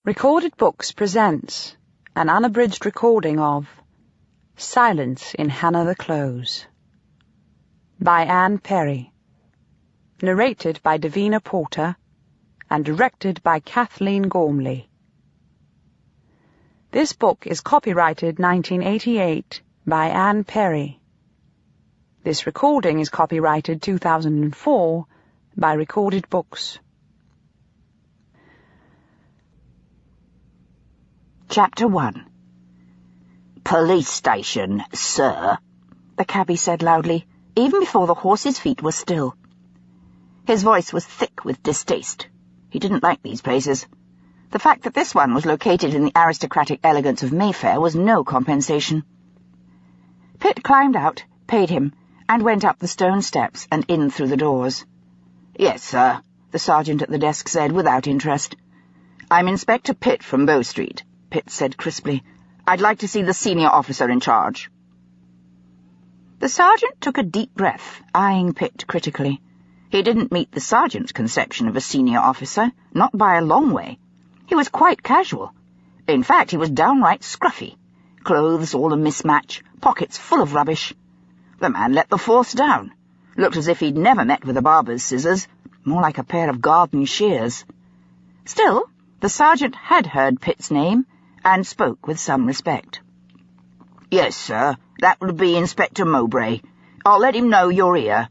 Recorded Books presents an unabridged recording of Silence in Hanover Close by Anne Perry, narrated by Davina Porter and directed by Kathleen Gormley. This book is copyrighted 1988 by Anne Perry. This recording is copyrighted 2004 by Recorded Books. Chapter 1. "Police station, sir," the cabby said loudly, even before the horse's feet were still. His voice was thick with distaste. He didn't like these places. The fact that this one was located in the aristocratic elegance of Mayfair was no compensation. Pitt climbed out, paid him, and went up the stone steps and in through the doors. "Yes, sir," the sergeant at the desk said without interest. "I'm Inspector Pitt from Bow Street," Pitt said crisply. "I'd like to see the senior officer in charge." The sergeant took a deep breath, eyeing Pitt critically. He didn't meet the sergeant's conception of a senior officer, not by a long way. He was quite casual. In fact, he was downright scruffy. Clothes all a mismatch, pockets full of rubbish. The man let the force down. Looked as if he'd never met with a barber's scissors, more like a pair of garden shears. Still, the sergeant had heard Pitt's name, and spoke with some respect. "Yes, sir, that would be Inspector Mowbray. I'll let him know you're here.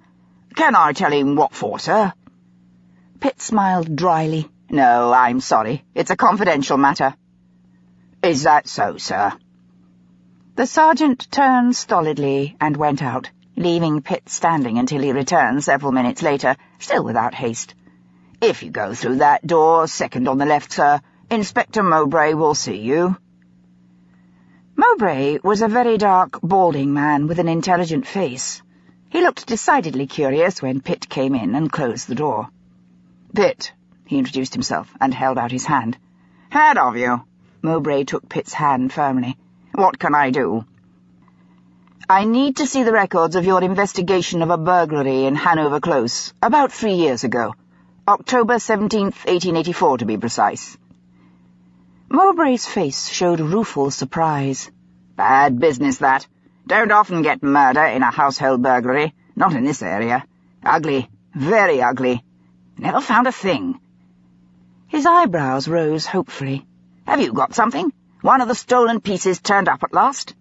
Can I tell him what for, sir?" Pitt smiled dryly. "No, I'm sorry. It's a confidential matter." "Is that so, sir?" The sergeant turned stolidly and went out, leaving Pitt standing until he returned several minutes later, still without haste. "If you go through that door, second on the left, sir, Inspector Mowbray will see you." Mowbray was a very dark, balding man with an intelligent face. He looked decidedly curious when Pitt came in and closed the door. "Pitt," he introduced himself and held out his hand. "Had of you." Mowbray took Pitt's hand firmly. "What can I do?" "I need to see the records of your investigation of a burglary in Hanover Close, about 3 years ago. October 17th, 1884, to be precise." Mowbray's face showed rueful surprise. "Bad business, that. Don't often get murder in a household burglary, not in this area. Ugly, very ugly. Never found a thing." His eyebrows rose hopefully. "Have you got something? One of the stolen pieces turned up at last?"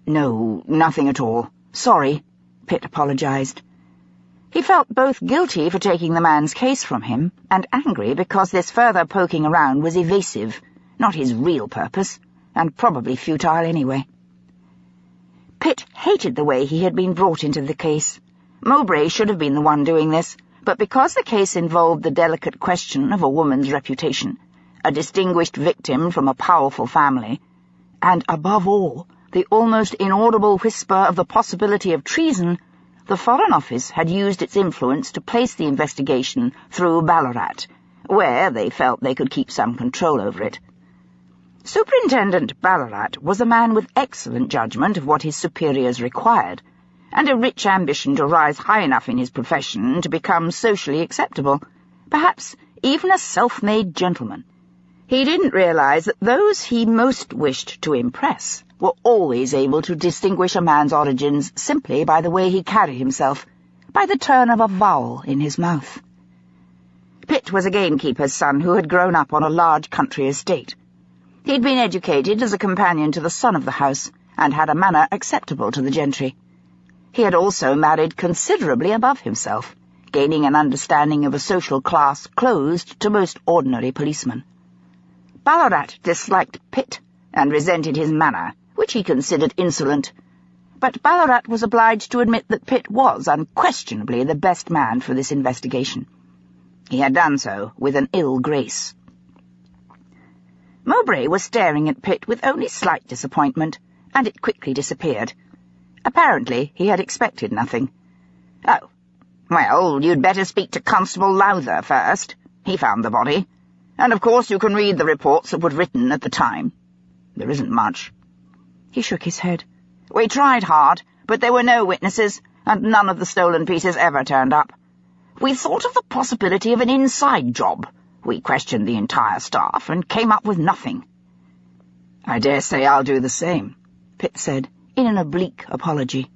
"No, nothing at all. Sorry," Pitt apologized. He felt both guilty for taking the man's case from him and angry because this further poking around was evasive, not his real purpose, and probably futile anyway. Pitt hated the way he had been brought into the case. Mowbray should have been the one doing this, but because the case involved the delicate question of a woman's reputation, a distinguished victim from a powerful family, and, above all, the almost inaudible whisper of the possibility of treason, the Foreign Office had used its influence to place the investigation through Balorat, where they felt they could keep some control over it. Superintendent Balorat was a man with excellent judgment of what his superiors required, and a rich ambition to rise high enough in his profession to become socially acceptable, perhaps even a self-made gentleman. He didn't realize that those he most wished to impress were always able to distinguish a man's origins simply by the way he carried himself, by the turn of a vowel in his mouth. Pitt was a gamekeeper's son who had grown up on a large country estate. He'd been educated as a companion to the son of the house, and had a manner acceptable to the gentry. He had also married considerably above himself, gaining an understanding of a social class closed to most ordinary policemen. Balorat disliked Pitt, and resented his manner, which he considered insolent, but Balorat was obliged to admit that Pitt was unquestionably the best man for this investigation. He had done so with an ill grace. Mowbray was staring at Pitt with only slight disappointment, and it quickly disappeared. Apparently he had expected nothing. "Oh, well, you'd better speak to Constable Lather first. He found the body. And of course you can read the reports that were written at the time. There isn't much." He shook his head. "We tried hard, but there were no witnesses, and none of the stolen pieces ever turned up. We thought of the possibility of an inside job, We questioned the entire staff and came up with nothing." "I dare say I'll do the same," Pitt said, in an oblique apology.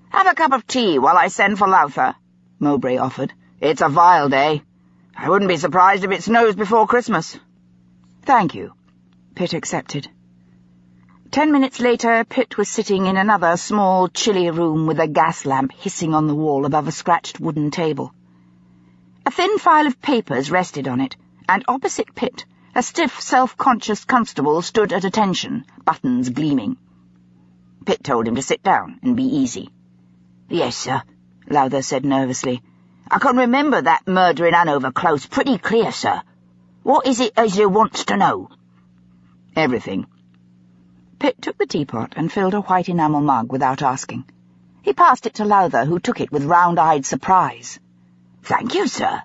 "Have a cup of tea while I send for Lather," Mowbray offered. "It's a vile day. I wouldn't be surprised if it snows before Christmas." "Thank you," Pitt accepted. 10 minutes later, Pitt was sitting in another small, chilly room with a gas lamp hissing on the wall above a scratched wooden table. A thin file of papers rested on it, and opposite Pitt, a stiff, self-conscious constable stood at attention, buttons gleaming. Pitt told him to sit down and be easy. "Yes, sir," Lather said nervously. "I can remember that murder in Hanover Close pretty clear, sir. What is it as you wants to know?" "Everything." Pitt took the teapot and filled a white enamel mug without asking. He passed it to Lather, who took it with round-eyed surprise. "Thank you, sir."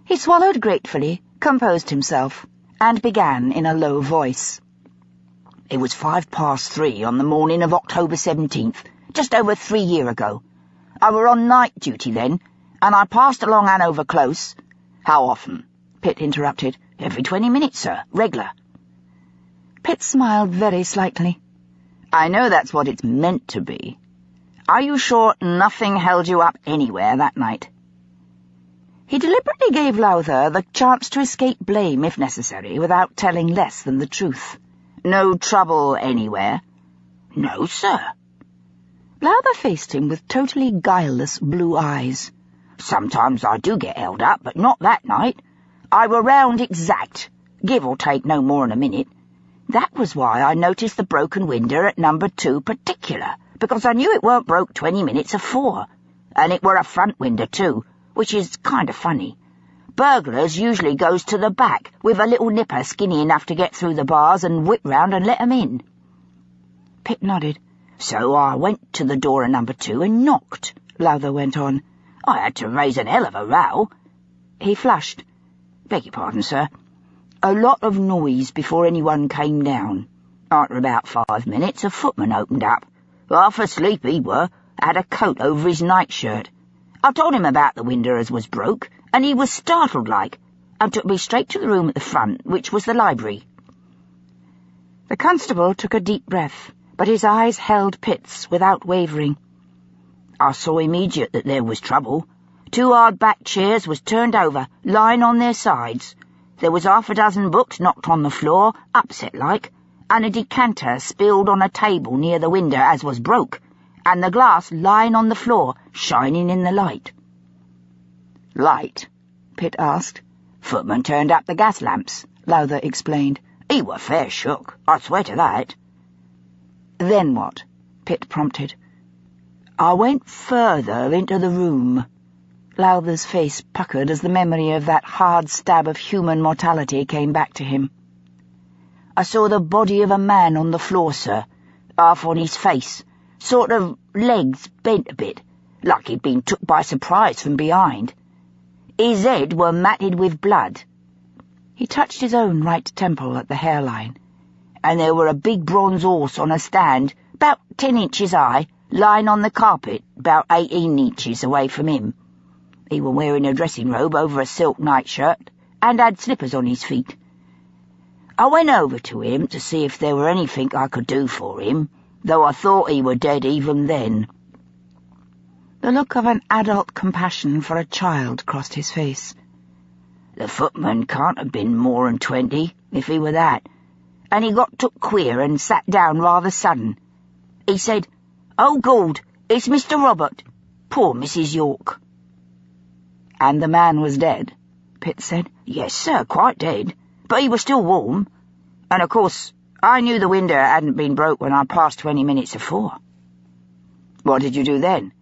He swallowed gratefully, composed himself, and began in a low voice. "It was 3:05 on the morning of October 17th, just over 3 year ago. I were on night duty then, and I passed along Hanover Close." "How often?" Pitt interrupted. "Every 20 minutes, sir, reg'lar." Pitt smiled very slightly. "I know that's what it's meant to be. Are you sure nothing held you up anywhere that night?" He deliberately gave Lather the chance to escape blame if necessary, without telling less than the truth. "No trouble anywhere?" "No, sir." Lather faced him with totally guileless blue eyes. "Sometimes I do get held up, but not that night. I were round exact, give or take no more 'n a minute. That was why I noticed the broken window at number 2 particular, because I knew it weren't broke 20 minutes afore. And it were a front window too, which is kind of funny. Burglars usually goes to the back, with a little nipper skinny enough to get through the bars and whip round and let 'em in." Pitt nodded. "So I went to the door of number 2 and knocked," Lather went on. "I had to raise an hell of a row." He flushed. "Beg your pardon, sir. A lot of noise before anyone came down. After about 5 minutes, a footman opened up. Half asleep he were, had a coat over his nightshirt. I told him about the window as was broke, and he was startled like, and took me straight to the room at the front, which was the library." The constable took a deep breath, but his eyes held Pitt's without wavering. "I saw immediate that there was trouble. 2 hard-backed chairs was turned over, lying on their sides. There was 6 books knocked on the floor, upset like, and a decanter spilled on a table near the window as was broke, and the glass lying on the floor, shining in the light." "Light?" Pitt asked. "Footman turned up the gas lamps," Lather explained. "He were fair shook, I swear to that." "Then what?" Pitt prompted. "I went further into the room." Lather's face puckered as the memory of that hard stab of human mortality came back to him. "I saw the body of a man on the floor, sir, half on his face, sort of legs bent a bit, like he'd been took by surprise from behind. His head were matted with blood." He touched his own right temple at the hairline. "And there were a big bronze horse on a stand, about 10 inches high, lying on the carpet, about 18 inches away from him. He were wearing a dressing robe over a silk nightshirt, and had slippers on his feet. I went over to him to see if there were anything I could do for him, though I thought he were dead even then." The look of an adult compassion for a child crossed his face. "The footman can't have been more 'n 20, if he were that, and he got took queer and sat down rather sudden. He said, 'Oh, Gord, it's Mr. Robert. Poor Mrs. York.'" "And the man was dead?" Pitt said. "Yes, sir, quite dead, but he was still warm. And, of course, I knew the window hadn't been broke when I passed 20 minutes afore." "What did you do then?"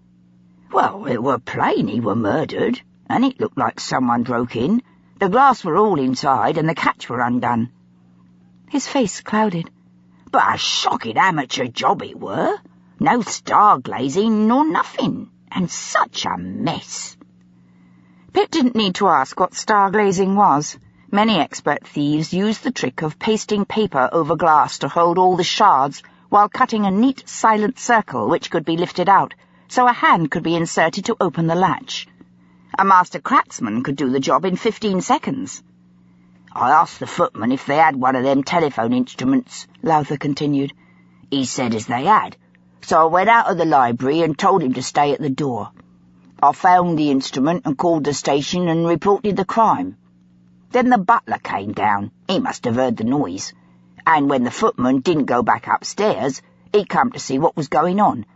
"Well, it were plain he were murdered, and it looked like someone broke in. The glass were all inside, and the catch were undone." His face clouded. "But a shocking amateur job it were. No star glazing nor nothing, and such a mess." Pitt didn't need to ask what star glazing was. Many expert thieves used the trick of pasting paper over glass to hold all the shards while cutting a neat, silent circle which could be lifted out, so a hand could be inserted to open the latch. A master cracksman could do the job in 15 seconds. I asked the footman if they had one of them telephone instruments, Lather continued. He said as they had, so I went out of the library and told him to stay at the door. I found the instrument and called the station and reported the crime. Then the butler came down. He must have heard the noise. And when the footman didn't go back upstairs, he come to see what was going on.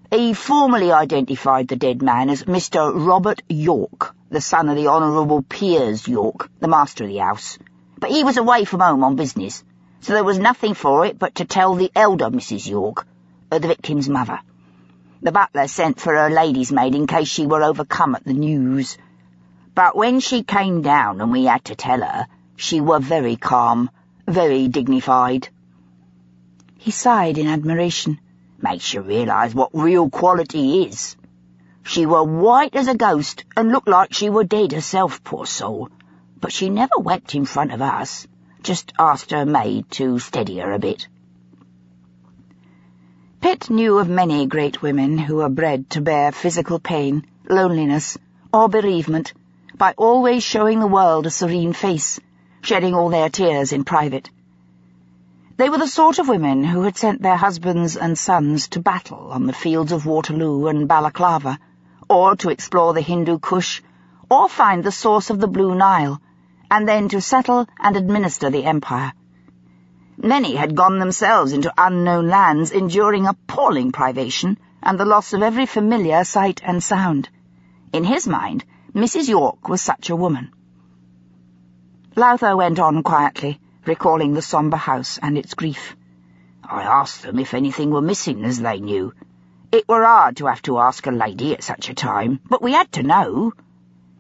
He formally identified the dead man as Mr. Robert York, the son of the Honourable Piers York, the master of the house. But he was away from home on business, so there was nothing for it but to tell the elder Mrs. York, the victim's mother. The butler sent for her lady's maid in case she were overcome at the news. But when she came down and we had to tell her, she were very calm, very dignified. He sighed in admiration. Makes you realise what real quality is. She were white as a ghost and looked like she were dead herself, poor soul. But she never wept in front of us, just asked her maid to steady her a bit. Pitt knew of many great women who were bred to bear physical pain, loneliness, or bereavement, by always showing the world a serene face, shedding all their tears in private. They were the sort of women who had sent their husbands and sons to battle on the fields of Waterloo and Balaclava, or to explore the Hindu Kush, or find the source of the Blue Nile, and then to settle and administer the empire. Many had gone themselves into unknown lands, enduring appalling privation and the loss of every familiar sight and sound. In his mind, Mrs. York was such a woman. Lather went on quietly, recalling the sombre house and its grief. I asked them if anything were missing, as they knew. It were hard to have to ask a lady at such a time, but we had to know.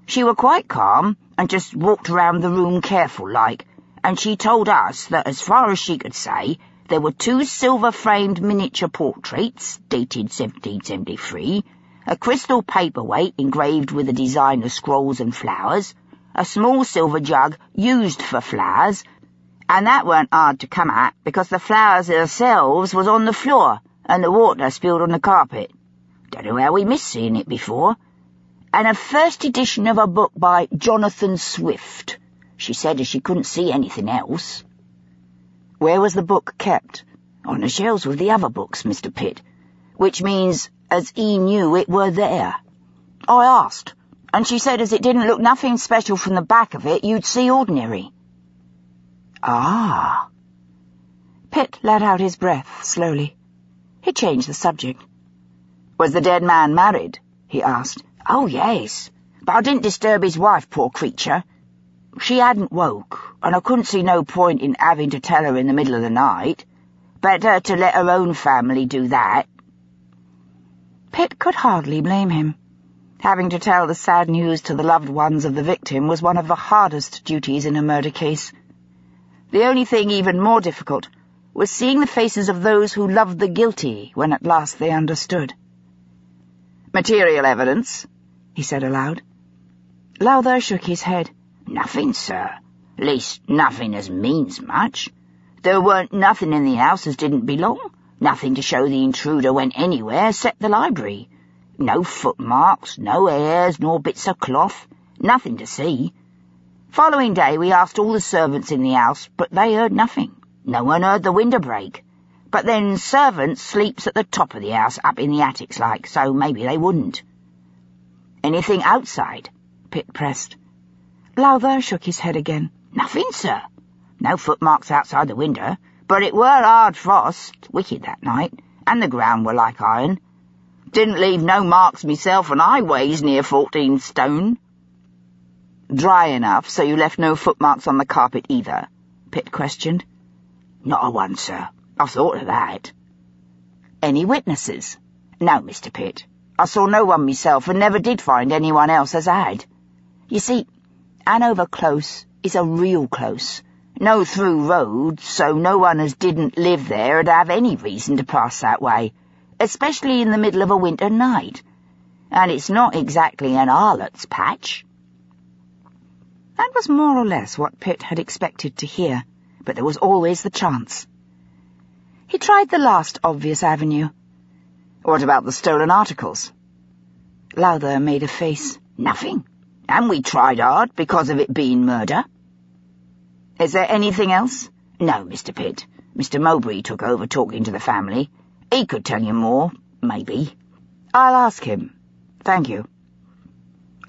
She were quite calm and just walked round the room careful-like, and she told us that, as far as she could say, there were 2 silver-framed miniature portraits, dated 1773, a crystal paperweight engraved with a design of scrolls and flowers, a small silver jug used for flowers, and that weren't hard to come at, because the flowers themselves was on the floor, and the water spilled on the carpet. Don't know how we missed seeing it before. And a first edition of a book by Jonathan Swift, she said, as she couldn't see anything else. Where was the book kept? On the shelves with the other books, Mr. Pitt, which means as he knew it were there. I asked, and she said as it didn't look nothing special from the back of it, you'd see ordinary. Ah. Pitt let out his breath slowly. He changed the subject. Was the dead man married? He asked. Oh, yes, but I didn't disturb his wife, poor creature. She hadn't woke, and I couldn't see no point in having to tell her in the middle of the night. Better to let her own family do that. Pitt could hardly blame him. Having to tell the sad news to the loved ones of the victim was one of the hardest duties in a murder case. The only thing even more difficult was seeing the faces of those who loved the guilty when at last they understood. Material evidence, he said aloud. Lather shook his head. Nothing, sir. Least nothing as means much. There weren't nothing in the house as didn't belong. Nothing to show the intruder went anywhere except the library. No footmarks, no hairs, nor bits of cloth. Nothing to see. Following day we asked all the servants in the house, but they heard nothing. No one heard the window break. But then servants sleeps at the top of the house, up in the attics like, so maybe they wouldn't. Anything outside? Pitt pressed. Lather shook his head again. Nothing, sir. No footmarks outside the window, but it were hard frost, wicked that night, and the ground were like iron. Didn't leave no marks myself, and I weighs near 14 stone. Dry enough, so you left no footmarks on the carpet either? Pitt questioned. Not a one, sir. I've thought of that. Any witnesses? No, Mr. Pitt. I saw no one myself, and never did find anyone else as had. You see, Hanover Close is a real close. No through road, so no one as didn't live there 'd have any reason to pass that way, especially in the middle of a winter night. And it's not exactly an harlot's patch. That was more or less what Pitt had expected to hear, but there was always the chance. He tried the last obvious avenue. What about the stolen articles? Lather made a face. Nothing. And we tried hard because of it being murder. Is there anything else? No, Mr. Pitt. Mr. Mowbray took over talking to the family. He could tell you more, maybe. I'll ask him. Thank you.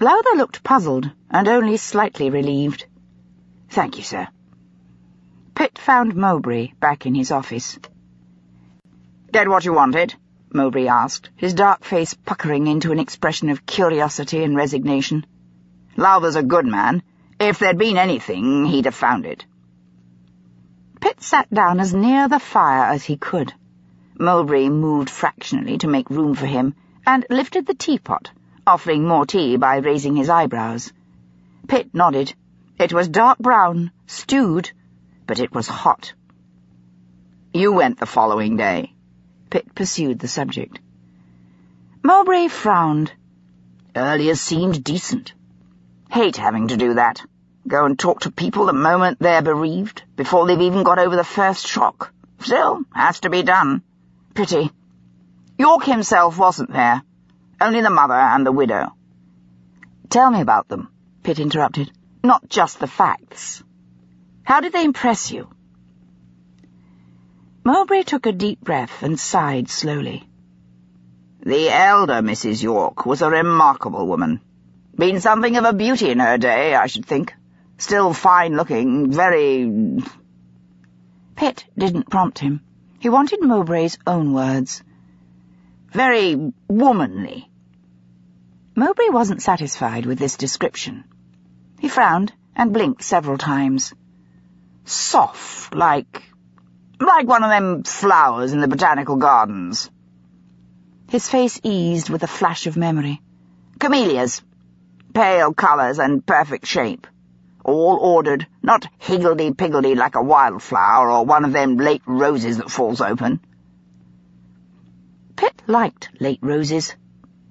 Lather looked puzzled and only slightly relieved. Thank you, sir. Pitt found Mowbray back in his office. Get what you wanted? Mowbray asked, his dark face puckering into an expression of curiosity and resignation. Lather's a good man. If there'd been anything, he'd have found it. Pitt sat down as near the fire as he could. Mowbray moved fractionally to make room for him and lifted the teapot, offering more tea by raising his eyebrows. Pitt nodded. It was dark brown, stewed, but it was hot. You went the following day. Pitt pursued the subject. Mowbray frowned. Earlier seemed decent. Hate having to do that. Go and talk to people the moment they're bereaved, before they've even got over the first shock. Still, has to be done. Pity. York himself wasn't there. Only the mother and the widow. Tell me about them, Pitt interrupted. Not just the facts. How did they impress you? Mowbray took a deep breath and sighed slowly. The elder Mrs. York was a remarkable woman. Been something of a beauty in her day, I should think. Still fine-looking, very... Pitt didn't prompt him. He wanted Mowbray's own words. Very womanly. Mowbray wasn't satisfied with this description. He frowned and blinked several times. Soft, like one of them flowers in the botanical gardens. His face eased with a flash of memory. Camellias. Pale colours and perfect shape. All ordered, not higgledy-piggledy like a wildflower or one of them late roses that falls open. Pitt liked late roses.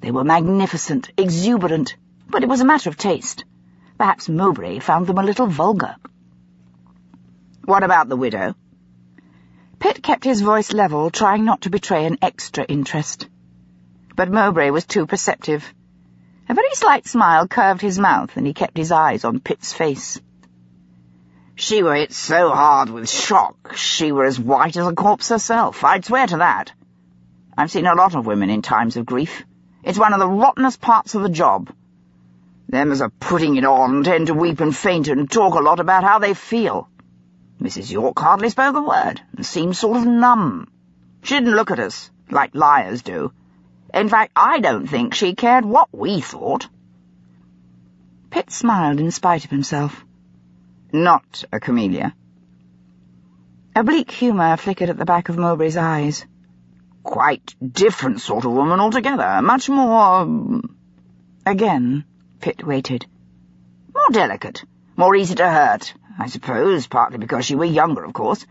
They were magnificent, exuberant, but it was a matter of taste. Perhaps Mowbray found them a little vulgar. What about the widow? Pitt kept his voice level, trying not to betray an extra interest. But Mowbray was too perceptive. A very slight smile curved his mouth, and he kept his eyes on Pitt's face. She were hit so hard with shock, she were as white as a corpse herself. I'd swear to that. I've seen a lot of women in times of grief. It's one of the rottenest parts of the job. Them as are putting it on tend to weep and faint and talk a lot about how they feel. Mrs. York hardly spoke a word, and seemed sort of numb. She didn't look at us, like liars do. In fact, I don't think she cared what we thought. Pitt smiled in spite of himself. Not a camellia. A bleak humour flickered at the back of Mowbray's eyes. Quite different sort of woman altogether. Much more... Again, Pitt waited. More delicate. More easy to hurt, I suppose, partly because she were younger, of course.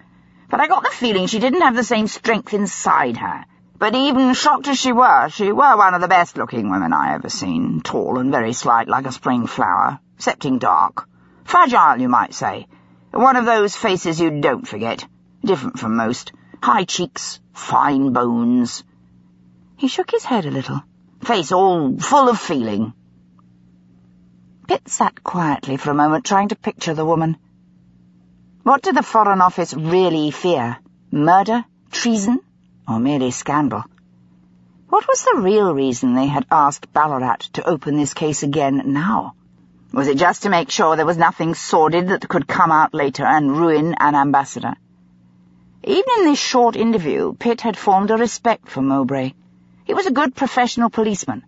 But I got the feeling she didn't have the same strength inside her. But even shocked as she were one of the best-looking women I ever seen, tall and very slight like a spring flower, excepting dark. Fragile, you might say. One of those faces you don't forget. Different from most. High cheeks, fine bones. He shook his head a little. Face all full of feeling. Pitt sat quietly for a moment, trying to picture the woman. What did the Foreign Office really fear? Murder? Treason? Or merely scandal? What was the real reason they had asked Balorat to open this case again now? Was it just to make sure there was nothing sordid that could come out later and ruin an ambassador? Even in this short interview, Pitt had formed a respect for Mowbray. He was a good professional policeman.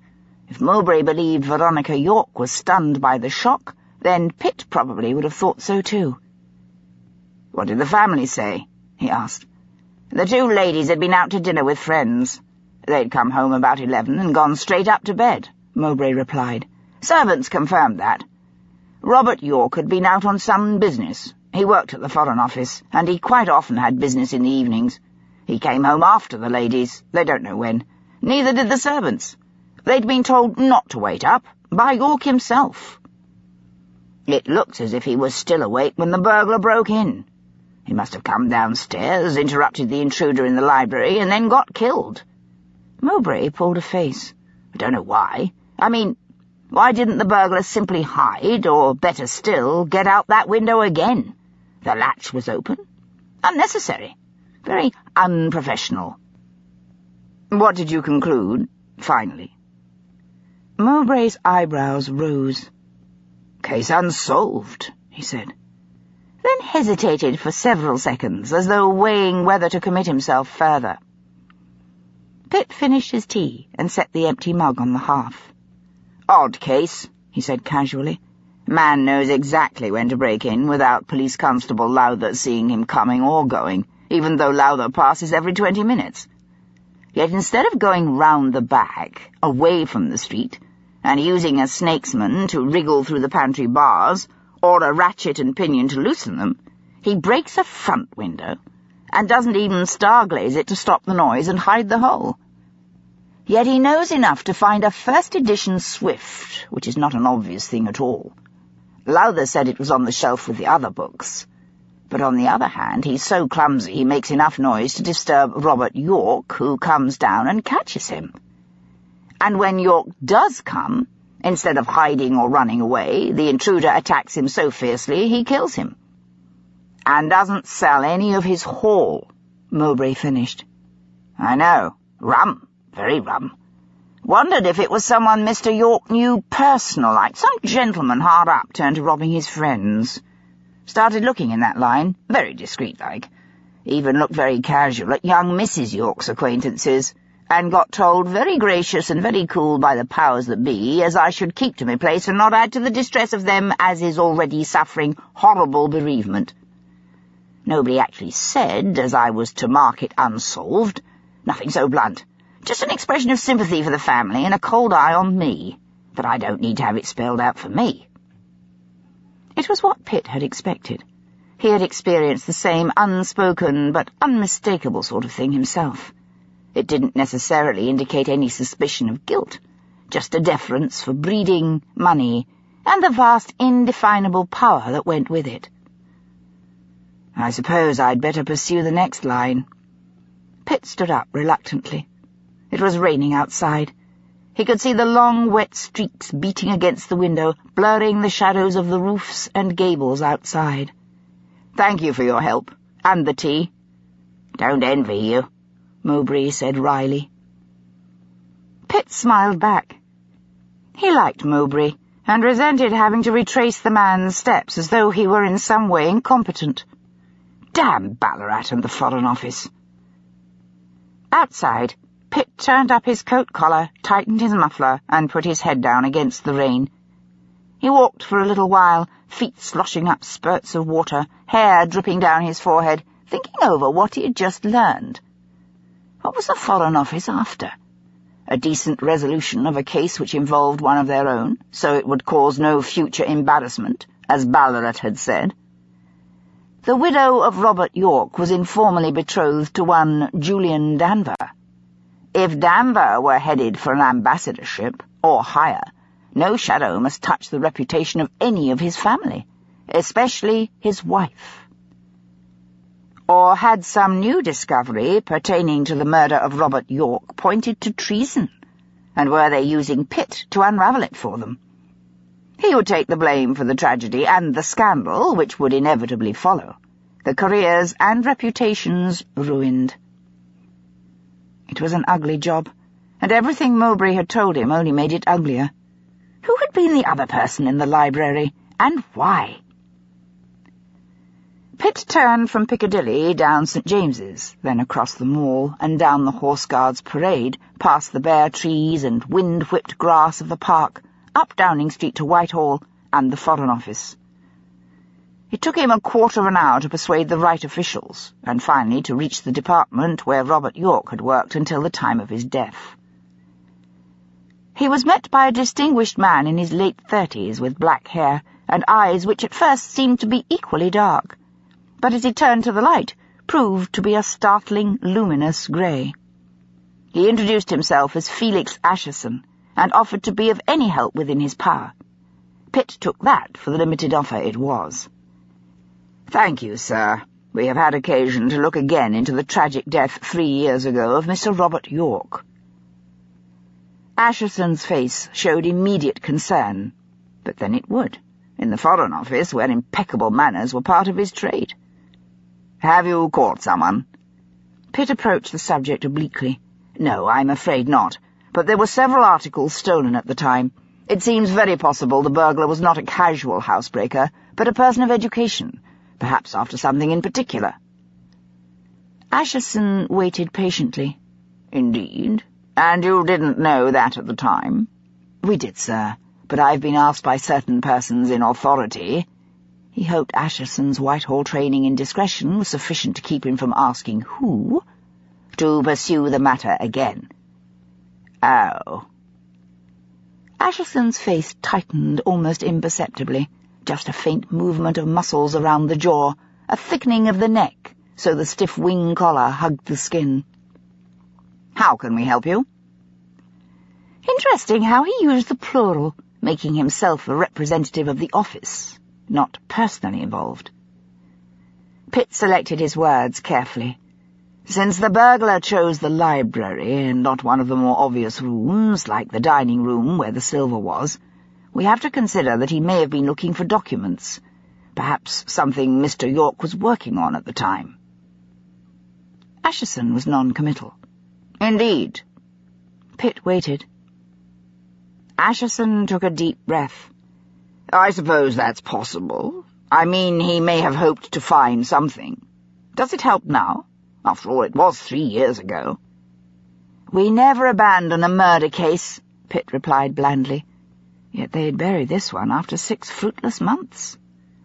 If Mowbray believed Veronica York was stunned by the shock, then Pitt probably would have thought so too. "What did the family say?" he asked. "The two ladies had been out to dinner with friends. They'd come home about 11 and gone straight up to bed," Mowbray replied. "Servants confirmed that. Robert York had been out on some business. He worked at the Foreign Office, and he quite often had business in the evenings. He came home after the ladies, they don't know when. Neither did the servants. They'd been told not to wait up, by York himself. It looked as if he was still awake when the burglar broke in. He must have come downstairs, interrupted the intruder in the library, and then got killed." Mowbray pulled a face. "I don't know why. I mean, why didn't the burglar simply hide, or, better still, get out that window again? The latch was open. Unnecessary. Very unprofessional." "What did you conclude, finally?" Mowbray's eyebrows rose. "Case unsolved," he said. Then hesitated for several seconds, as though weighing whether to commit himself further. Pitt finished his tea and set the empty mug on the hearth. "Odd case," he said casually. "Man knows exactly when to break in without Police Constable Lather seeing him coming or going, even though Lather passes every 20 minutes. Yet instead of going round the back, away from the street, and using a snakesman to wriggle through the pantry bars, or a ratchet and pinion to loosen them, he breaks a front window, and doesn't even starglaze it to stop the noise and hide the hole. Yet he knows enough to find a first-edition Swift, which is not an obvious thing at all. Lather said it was on the shelf with the other books. But on the other hand, he's so clumsy he makes enough noise to disturb Robert York, who comes down and catches him. And when York does come, instead of hiding or running away, the intruder attacks him so fiercely he kills him. And doesn't sell any of his haul," Mowbray finished. "I know. Rum. Very rum. Wondered if it was someone Mr. York knew personal, like some gentleman hard up turned to robbing his friends. Started looking in that line, very discreet-like. Even looked very casual at young Mrs. York's acquaintances, and got told very gracious and very cool by the powers that be as I should keep to my place and not add to the distress of them as is already suffering horrible bereavement. Nobody actually said as I was to mark it unsolved. Nothing so blunt. Just an expression of sympathy for the family and a cold eye on me. But I don't need to have it spelled out for me." It was what Pitt had expected. He had experienced the same unspoken but unmistakable sort of thing himself. It didn't necessarily indicate any suspicion of guilt, just a deference for breeding, money, and the vast indefinable power that went with it. "I suppose I'd better pursue the next line." Pitt stood up reluctantly. It was raining outside. He could see the long, wet streaks beating against the window, blurring the shadows of the roofs and gables outside. "Thank you for your help, and the tea." "Don't envy you," Mowbray said wryly. Pitt smiled back. He liked Mowbray, and resented having to retrace the man's steps as though he were in some way incompetent. Damn Balorat and the Foreign Office. Outside, Pitt turned up his coat collar, tightened his muffler, and put his head down against the rain. He walked for a little while, feet sloshing up spurts of water, hair dripping down his forehead, thinking over what he had just learned. What was the Foreign Office after? A decent resolution of a case which involved one of their own, so it would cause no future embarrassment, as Balorat had said. The widow of Robert York was informally betrothed to one Julian Danvers. If Danvers were headed for an ambassadorship, or higher, no shadow must touch the reputation of any of his family, especially his wife. Or had some new discovery pertaining to the murder of Robert York pointed to treason, and were they using Pitt to unravel it for them? He would take the blame for the tragedy and the scandal which would inevitably follow, the careers and reputations ruined. It was an ugly job, and everything Mowbray had told him only made it uglier. Who had been the other person in the library, and why? Pitt turned from Piccadilly down St. James's, then across the Mall and down the Horse Guards Parade, past the bare trees and wind-whipped grass of the park, up Downing Street to Whitehall and the Foreign Office. It took him a quarter of an hour to persuade the right officials, and finally to reach the department where Robert York had worked until the time of his death. He was met by a distinguished man in his late 30s with black hair and eyes which at first seemed to be equally dark, but as he turned to the light, proved to be a startling, luminous grey. He introduced himself as Felix Asherson, and offered to be of any help within his power. Pitt took that for the limited offer it was. "Thank you, sir. We have had occasion to look again into the tragic death 3 years ago of Mr. Robert York." Asherson's face showed immediate concern, but then it would. in the Foreign Office, where impeccable manners were part of his trade. Have you caught someone? Pitt approached the subject obliquely. No, I'm afraid not, but there were several articles stolen at the time. It seems very possible the burglar was not a casual housebreaker, but a person of education, perhaps after something in particular. Asherson waited patiently. Indeed? And you didn't know that at the time? We did, sir, but I've been asked by certain persons in authority. He hoped Asherson's Whitehall training in discretion was sufficient to keep him from asking who, to pursue the matter again. Oh. Asherson's face tightened almost imperceptibly, just a faint movement of muscles around the jaw, a thickening of the neck, so the stiff wing collar hugged the skin. How can we help you? Interesting how he used the plural, making himself a representative of the office, not personally involved. Pitt selected his words carefully. Since the burglar chose the library and not one of the more obvious rooms, like the dining room where the silver was, we have to consider that he may have been looking for documents, perhaps something Mr. York was working on at the time. Asherson was non-committal. Indeed. Pitt waited. Asherson took a deep breath. I suppose that's possible. I mean, he may have hoped to find something. Does it help now? After all, it was 3 years ago. We never abandon a murder case, Pitt replied blandly. Yet they had buried this one after 6 fruitless months.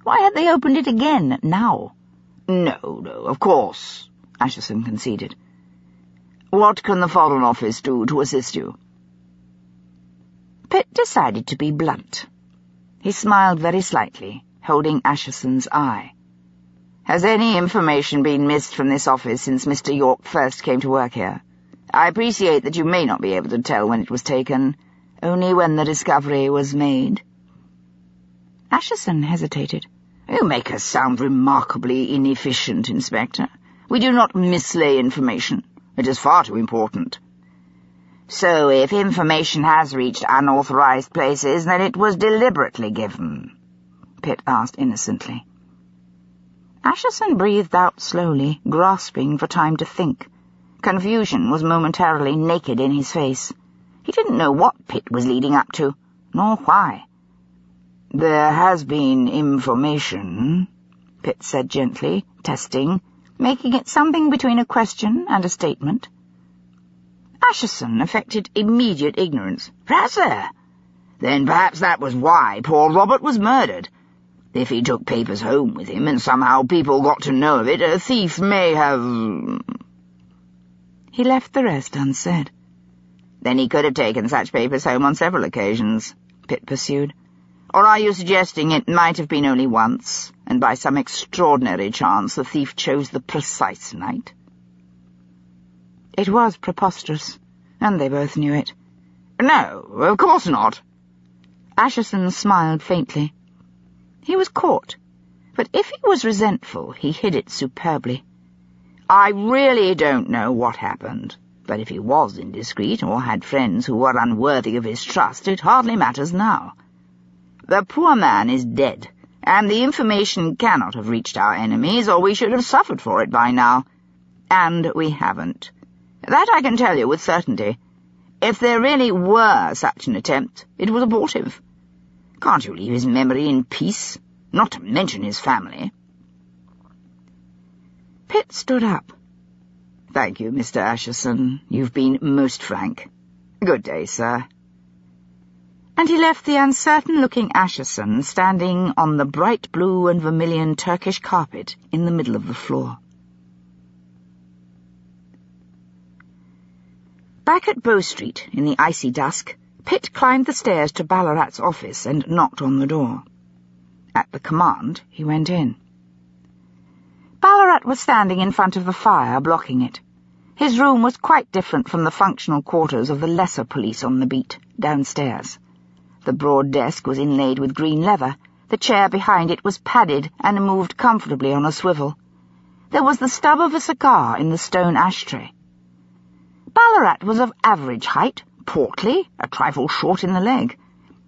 Why had they opened it again now? No, of course, Asherson conceded. What can the Foreign Office do to assist you? Pitt decided to be blunt. He smiled very slightly, holding Asherson's eye. Has any information been missed from this office since Mr. York first came to work here? I appreciate that you may not be able to tell when it was taken, only when the discovery was made. Asherson hesitated. You make us sound remarkably inefficient, Inspector. We do not mislay information. It is far too important. So if information has reached unauthorized places, then it was deliberately given, Pitt asked innocently. Asherson breathed out slowly, grasping for time to think. Confusion was momentarily naked in his face. He didn't know what Pitt was leading up to, nor why. There has been information, Pitt said gently, testing, making it something between a question and a statement. Asherson affected immediate ignorance. Rather! Then perhaps that was why poor Robert was murdered. If he took papers home with him and somehow people got to know of it, a thief may have... He left the rest unsaid. Then he could have taken such papers home on several occasions, Pitt pursued. Or are you suggesting it might have been only once, and by some extraordinary chance the thief chose the precise night? It was preposterous, and they both knew it. No, of course not. Asherson smiled faintly. He was caught, but if he was resentful, he hid it superbly. I really don't know what happened, but if he was indiscreet or had friends who were unworthy of his trust, it hardly matters now. The poor man is dead, and the information cannot have reached our enemies, or we should have suffered for it by now. And we haven't. That I can tell you with certainty. If there really were such an attempt, it was abortive. Can't you leave his memory in peace? Not to mention his family. Pitt stood up. Thank you, Mr. Asherson. You've been most frank. Good day, sir. And he left the uncertain-looking Asherson standing on the bright blue and vermilion Turkish carpet in the middle of the floor. Back at Bow Street, in the icy dusk, Pitt climbed the stairs to Balorat's office and knocked on the door. At the command, he went in. Balorat was standing in front of the fire, blocking it. His room was quite different from the functional quarters of the lesser police on the beat, downstairs. The broad desk was inlaid with green leather, the chair behind it was padded and moved comfortably on a swivel. There was the stub of a cigar in the stone ashtray. Balorat was of average height, portly, a trifle short in the leg.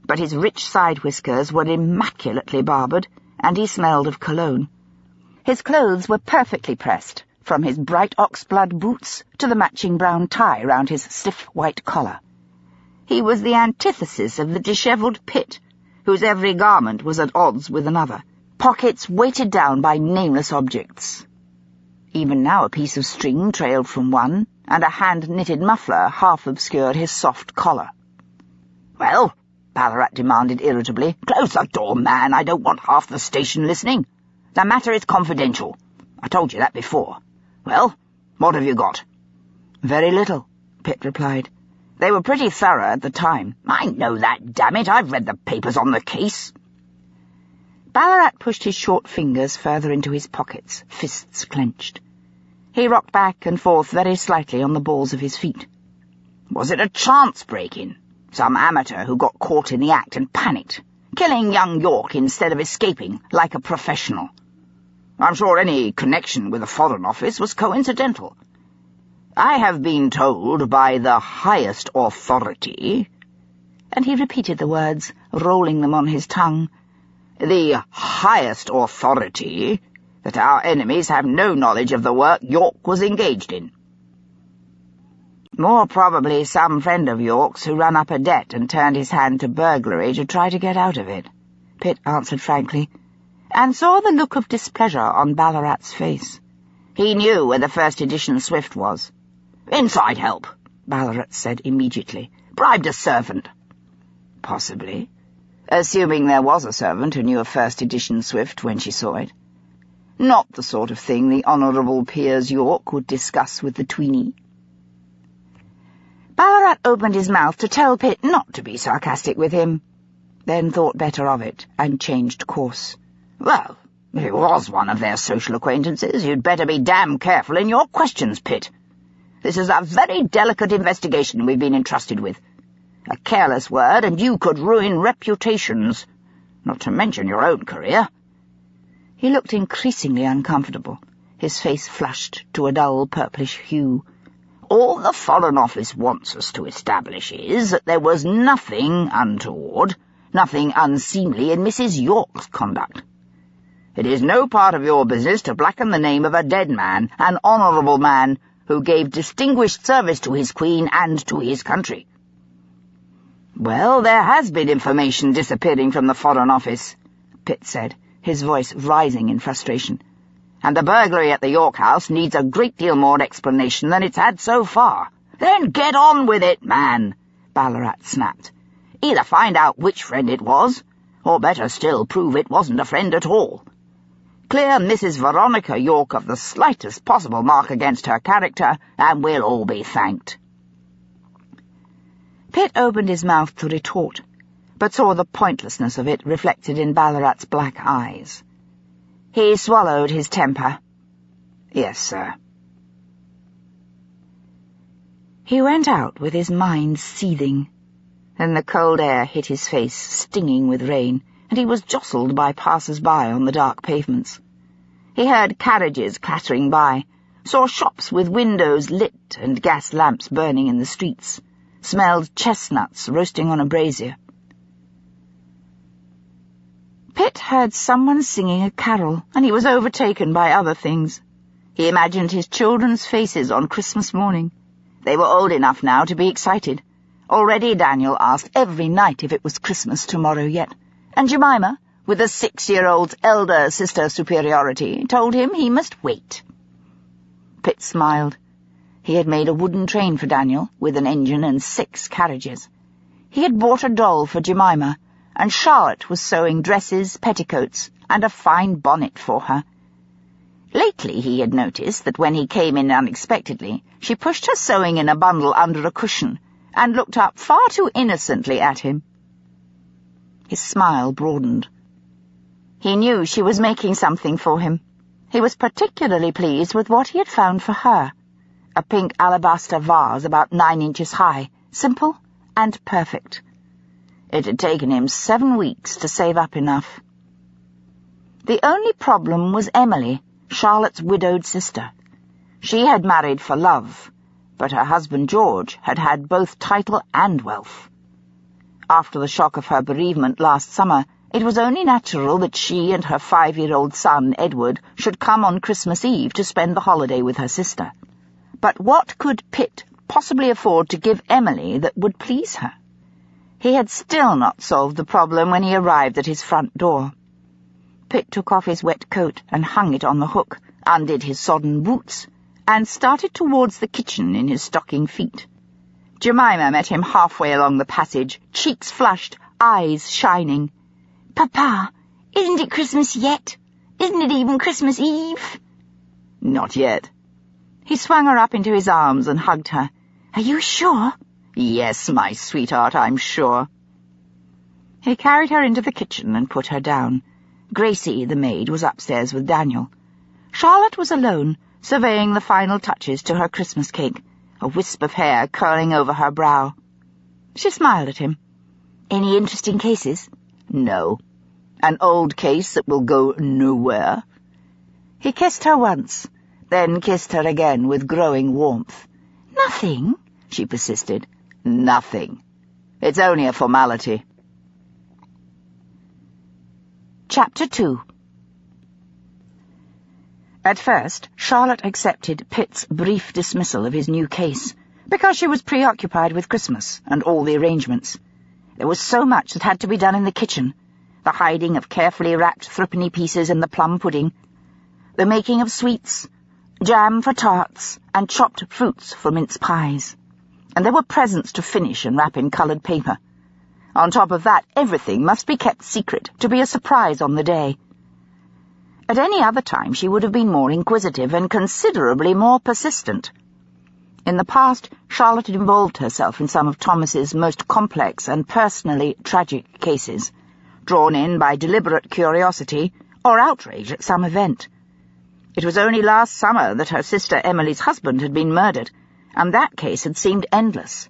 but his rich side whiskers were immaculately barbered, and he smelled of cologne. His clothes were perfectly pressed, from his bright oxblood boots to the matching brown tie round his stiff white collar. He was the antithesis of the dishevelled Pitt, whose every garment was at odds with another, pockets weighted down by nameless objects. Even now a piece of string trailed from one, and a hand-knitted muffler half obscured his soft collar. "Well," Balorat demanded irritably, "close the door, man. I don't want half the station listening. The matter is confidential. I told you that before. Well, what have you got?" "Very little," Pitt replied. "They were pretty thorough at the time." "I know that, damn it. I've read the papers on the case." Balorat pushed his short fingers further into his pockets, fists clenched. He rocked back and forth very slightly on the balls of his feet. "Was it a chance break-in? Some amateur who got caught in the act and panicked, killing young York instead of escaping like a professional? I'm sure any connection with the Foreign Office was coincidental. I have been told by the highest authority," and he repeated the words, rolling them on his tongue, "the highest authority, that our enemies have no knowledge of the work York was engaged in." "More probably some friend of York's who ran up a debt and turned his hand to burglary to try to get out of it," Pitt answered frankly, and saw the look of displeasure on Balorat's face. He knew where the first edition Swift was. "Inside help," Balorat said immediately. "Bribed a servant." "Possibly, assuming there was a servant who knew a first edition Swift when she saw it. Not the sort of thing the Honourable Piers York would discuss with the tweenie." Balorat opened his mouth to tell Pitt not to be sarcastic with him, then thought better of it and changed course. "Well, if it was one of their social acquaintances, you'd better be damn careful in your questions, Pitt. This is a very delicate investigation we've been entrusted with. A careless word, and you could ruin reputations, not to mention your own career." He looked increasingly uncomfortable, his face flushed to a dull purplish hue. "All the Foreign Office wants us to establish is that there was nothing untoward, nothing unseemly in Mrs. York's conduct. It is no part of your business to blacken the name of a dead man, an honourable man who gave distinguished service to his Queen and to his country." "Well, there has been information disappearing from the Foreign Office," Pitt said, his voice rising in frustration. "And the burglary at the York house needs a great deal more explanation than it's had so far." "Then get on with it, man," Balorat snapped. "Either find out which friend it was, or better still, prove it wasn't a friend at all. Clear Mrs. Veronica York of the slightest possible mark against her character, and we'll all be thanked." Pitt opened his mouth to retort, but saw the pointlessness of it reflected in Balorat's black eyes. He swallowed his temper. "Yes, sir." He went out with his mind seething. Then the cold air hit his face, stinging with rain, and he was jostled by passers-by on the dark pavements. He heard carriages clattering by, saw shops with windows lit and gas lamps burning in the streets, smelled chestnuts roasting on a brazier. Pitt heard someone singing a carol, and he was overtaken by other things. He imagined his children's faces on Christmas morning. They were old enough now to be excited. Already Daniel asked every night if it was Christmas tomorrow yet, and Jemima, with a 6-year-old's elder sister superiority, told him he must wait. Pitt smiled. He had made a wooden train for Daniel, with an engine and 6 carriages. He had bought a doll for Jemima, and Charlotte was sewing dresses, petticoats, and a fine bonnet for her. Lately he had noticed that when he came in unexpectedly, she pushed her sewing in a bundle under a cushion, and looked up far too innocently at him. His smile broadened. He knew she was making something for him. He was particularly pleased with what he had found for her, a pink alabaster vase about 9 inches high, simple and perfect. It had taken him 7 weeks to save up enough. The only problem was Emily, Charlotte's widowed sister. She had married for love, but her husband George had had both title and wealth. After the shock of her bereavement last summer, it was only natural that she and her 5-year-old son, Edward, should come on Christmas Eve to spend the holiday with her sister. But what could Pitt possibly afford to give Emily that would please her? He had still not solved the problem when he arrived at his front door. Pitt took off his wet coat and hung it on the hook, undid his sodden boots, and started towards the kitchen in his stocking feet. Jemima met him halfway along the passage, cheeks flushed, eyes shining. "Papa, isn't it Christmas yet? Isn't it even Christmas Eve?" "Not yet." He swung her up into his arms and hugged her. "Are you sure?" "Yes, my sweetheart, I'm sure." He carried her into the kitchen and put her down. Gracie, the maid, was upstairs with Daniel. Charlotte was alone, surveying the final touches to her Christmas cake, a wisp of hair curling over her brow. She smiled at him. "Any interesting cases?" "No. An old case that will go nowhere." He kissed her once, then kissed her again with growing warmth. "Nothing?" she persisted. "Nothing. It's only a formality." Chapter 2. At first, Charlotte accepted Pitt's brief dismissal of his new case, because she was preoccupied with Christmas and all the arrangements. There was so much that had to be done in the kitchen: the hiding of carefully wrapped threepenny pieces in the plum pudding, the making of sweets, jam for tarts, and chopped fruits for mince pies. And there were presents to finish and wrap in coloured paper. On top of that, everything must be kept secret, to be a surprise on the day. At any other time she would have been more inquisitive and considerably more persistent. In the past, Charlotte had involved herself in some of Thomas's most complex and personally tragic cases, drawn in by deliberate curiosity or outrage at some event. It was only last summer that her sister Emily's husband had been murdered, and that case had seemed endless.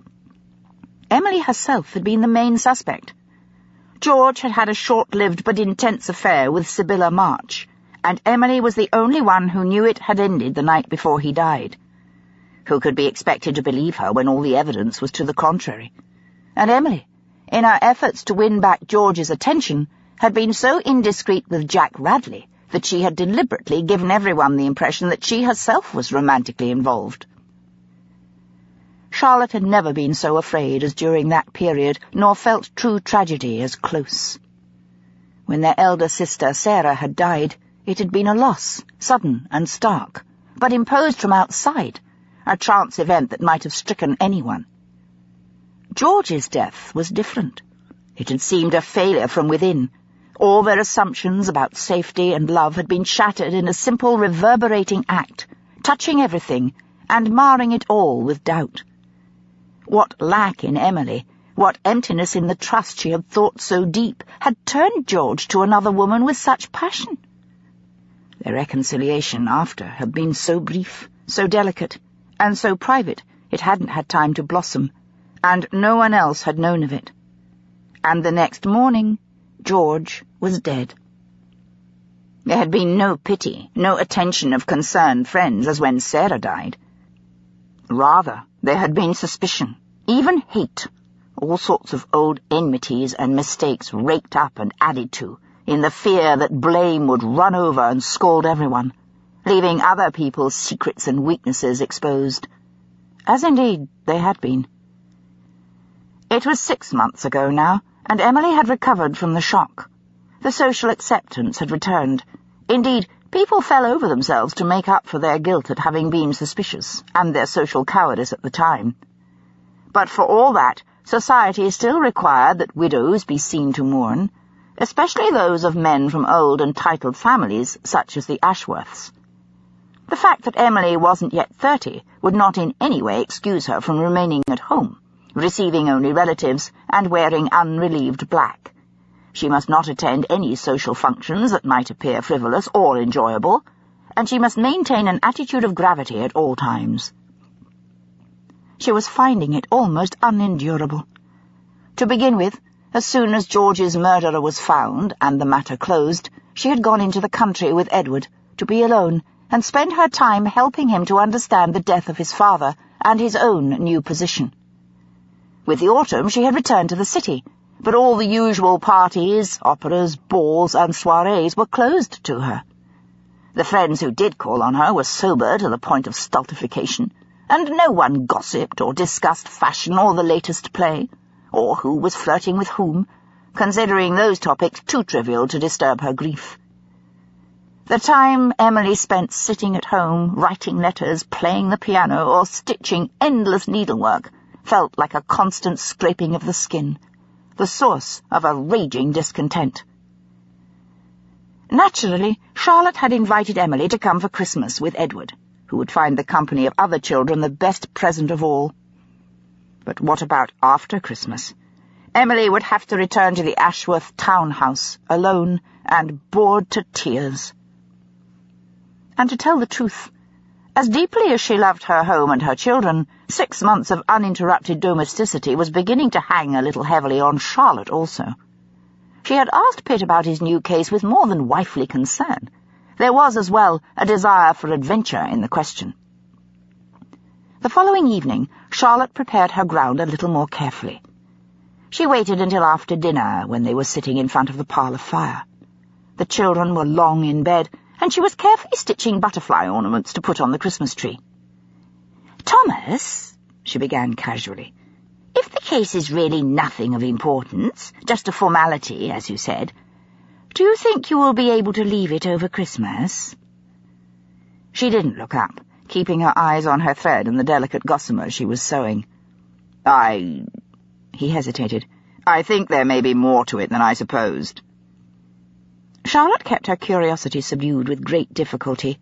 Emily herself had been the main suspect. George had had a short-lived but intense affair with Sibylla March, and Emily was the only one who knew it had ended the night before he died. Who could be expected to believe her when all the evidence was to the contrary? And Emily, in her efforts to win back George's attention, had been so indiscreet with Jack Radley that she had deliberately given everyone the impression that she herself was romantically involved. Charlotte had never been so afraid as during that period, nor felt true tragedy as close. When their elder sister Sarah had died, it had been a loss, sudden and stark, but imposed from outside, a chance event that might have stricken anyone. George's death was different. It had seemed a failure from within. All their assumptions about safety and love had been shattered in a simple reverberating act, touching everything and marring it all with doubt. What lack in Emily, what emptiness in the trust she had thought so deep, had turned George to another woman with such passion? Their reconciliation after had been so brief, so delicate, and so private it hadn't had time to blossom, and no one else had known of it. And the next morning, George was dead. There had been no pity, no attention of concerned friends as when Sarah died. Rather, there had been suspicion, even hate, all sorts of old enmities and mistakes raked up and added to, in the fear that blame would run over and scald everyone, leaving other people's secrets and weaknesses exposed, as indeed they had been. It was 6 months ago now, and Emily had recovered from the shock. The social acceptance had returned. Indeed, people fell over themselves to make up for their guilt at having been suspicious, and their social cowardice at the time. But for all that, society still required that widows be seen to mourn, especially those of men from old and titled families such as the Ashworths. The fact that Emily wasn't yet 30 would not in any way excuse her from remaining at home, receiving only relatives and wearing unrelieved black. She must not attend any social functions that might appear frivolous or enjoyable, and she must maintain an attitude of gravity at all times. She was finding it almost unendurable. To begin with, as soon as George's murderer was found and the matter closed, she had gone into the country with Edward, to be alone, and spend her time helping him to understand the death of his father and his own new position. With the autumn she had returned to the city, but all the usual parties, operas, balls, and soirees were closed to her. The friends who did call on her were sober to the point of stultification, and no one gossiped or discussed fashion or the latest play, or who was flirting with whom, considering those topics too trivial to disturb her grief. The time Emily spent sitting at home, writing letters, playing the piano, or stitching endless needlework felt like a constant scraping of the skin, the source of a raging discontent. Naturally, Charlotte had invited Emily to come for Christmas with Edward, who would find the company of other children the best present of all. But what about after Christmas? Emily would have to return to the Ashworth townhouse, alone and bored to tears. And to tell the truth, as deeply as she loved her home and her children, 6 months of uninterrupted domesticity was beginning to hang a little heavily on Charlotte also. She had asked Pitt about his new case with more than wifely concern. There was, as well, a desire for adventure in the question. The following evening, Charlotte prepared her ground a little more carefully. She waited until after dinner, when they were sitting in front of the parlour fire. The children were long in bed, and she was carefully stitching butterfly ornaments to put on the Christmas tree. "Thomas," she began casually, "if the case is really nothing of importance, just a formality, as you said, do you think you will be able to leave it over Christmas?" She didn't look up, keeping her eyes on her thread and the delicate gossamer she was sewing. He hesitated. "I think there may be more to it than I supposed." Charlotte kept her curiosity subdued with great difficulty.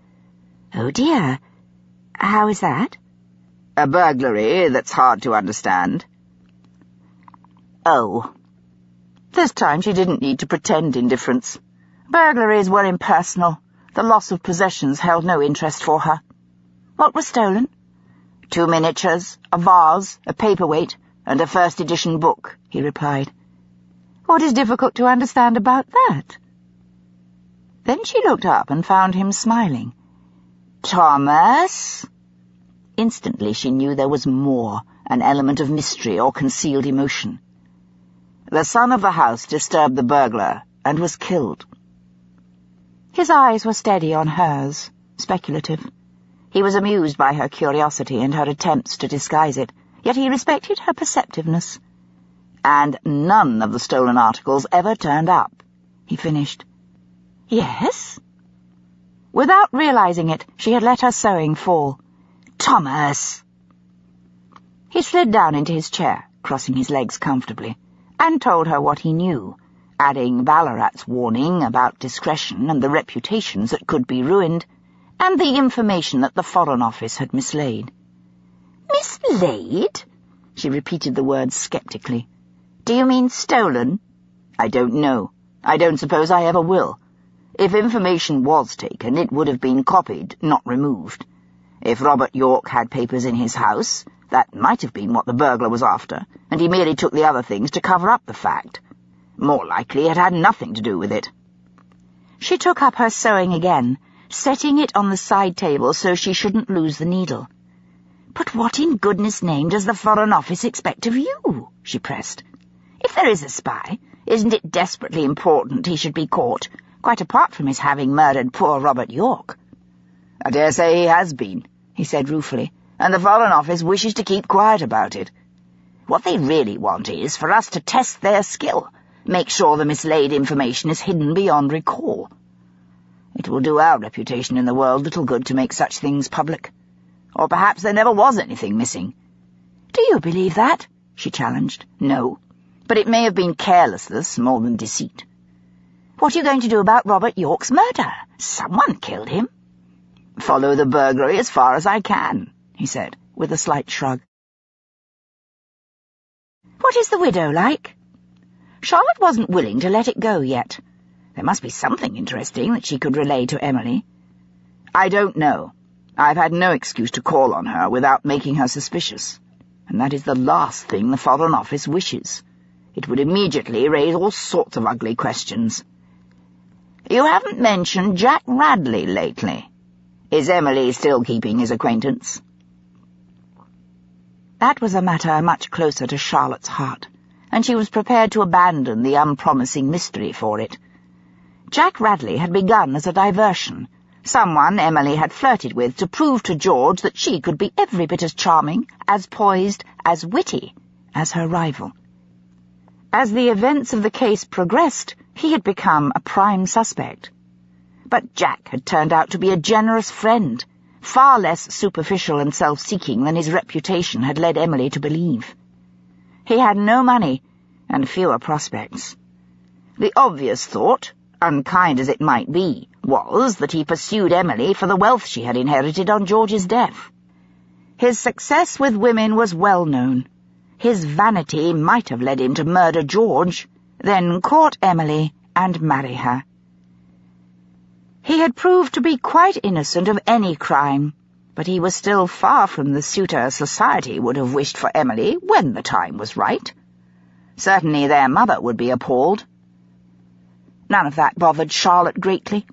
"Oh, dear. How is that?" "A burglary that's hard to understand." "Oh." This time she didn't need to pretend indifference. Burglaries were impersonal. The loss of possessions held no interest for her. "What was stolen?" 2 miniatures, a vase, a paperweight, and a first-edition book," he replied. "What is difficult to understand about that?" Then she looked up and found him smiling. "Thomas?" Instantly she knew there was more, an element of mystery or concealed emotion. The son of the house disturbed the burglar and was killed. His eyes were steady on hers, speculative. He was amused by her curiosity and her attempts to disguise it, yet he respected her perceptiveness. "And none of the stolen articles ever turned up," he finished. "Yes?" Without realizing it, she had let her sewing fall. "Thomas!" He slid down into his chair, crossing his legs comfortably, and told her what he knew, adding Balorat's warning about discretion and the reputations that could be ruined, and the information that the Foreign Office had mislaid. "Mislaid?" She repeated the words sceptically. "Do you mean stolen?" "I don't know. I don't suppose I ever will. If information was taken, it would have been copied, not removed. If Robert York had papers in his house, that might have been what the burglar was after, and he merely took the other things to cover up the fact. More likely it had nothing to do with it." She took up her sewing again, setting it on the side table so she shouldn't lose the needle. "But what in goodness' name does the Foreign Office expect of you?" she pressed. "If there is a spy, isn't it desperately important he should be caught, quite apart from his having murdered poor Robert York?" "I dare say he has been," he said ruefully, "and the Foreign Office wishes to keep quiet about it. What they really want is for us to test their skill, make sure the mislaid information is hidden beyond recall. It will do our reputation in the world little good to make such things public. Or perhaps there never was anything missing." "Do you believe that?" she challenged. "No, but it may have been carelessness more than deceit." "What are you going to do about Robert York's murder? Someone killed him." "Follow the burglary as far as I can," he said, with a slight shrug. "What is the widow like?" Charlotte wasn't willing to let it go yet. There must be something interesting that she could relay to Emily. "I don't know. I've had no excuse to call on her without making her suspicious, and that is the last thing the Foreign Office wishes. It would immediately raise all sorts of ugly questions." "You haven't mentioned Jack Radley lately. Is Emily still keeping his acquaintance?" That was a matter much closer to Charlotte's heart, and she was prepared to abandon the unpromising mystery for it. Jack Radley had begun as a diversion, someone Emily had flirted with to prove to George that she could be every bit as charming, as poised, as witty as her rival. As the events of the case progressed, he had become a prime suspect. But Jack had turned out to be a generous friend, far less superficial and self-seeking than his reputation had led Emily to believe. He had no money and fewer prospects. The obvious thought, unkind as it might be, was that he pursued Emily for the wealth she had inherited on George's death. His success with women was well known. His vanity might have led him to murder George, then court Emily and marry her. He had proved to be quite innocent of any crime, but he was still far from the suitor society would have wished for Emily when the time was right. Certainly their mother would be appalled. None of that bothered Charlotte greatly.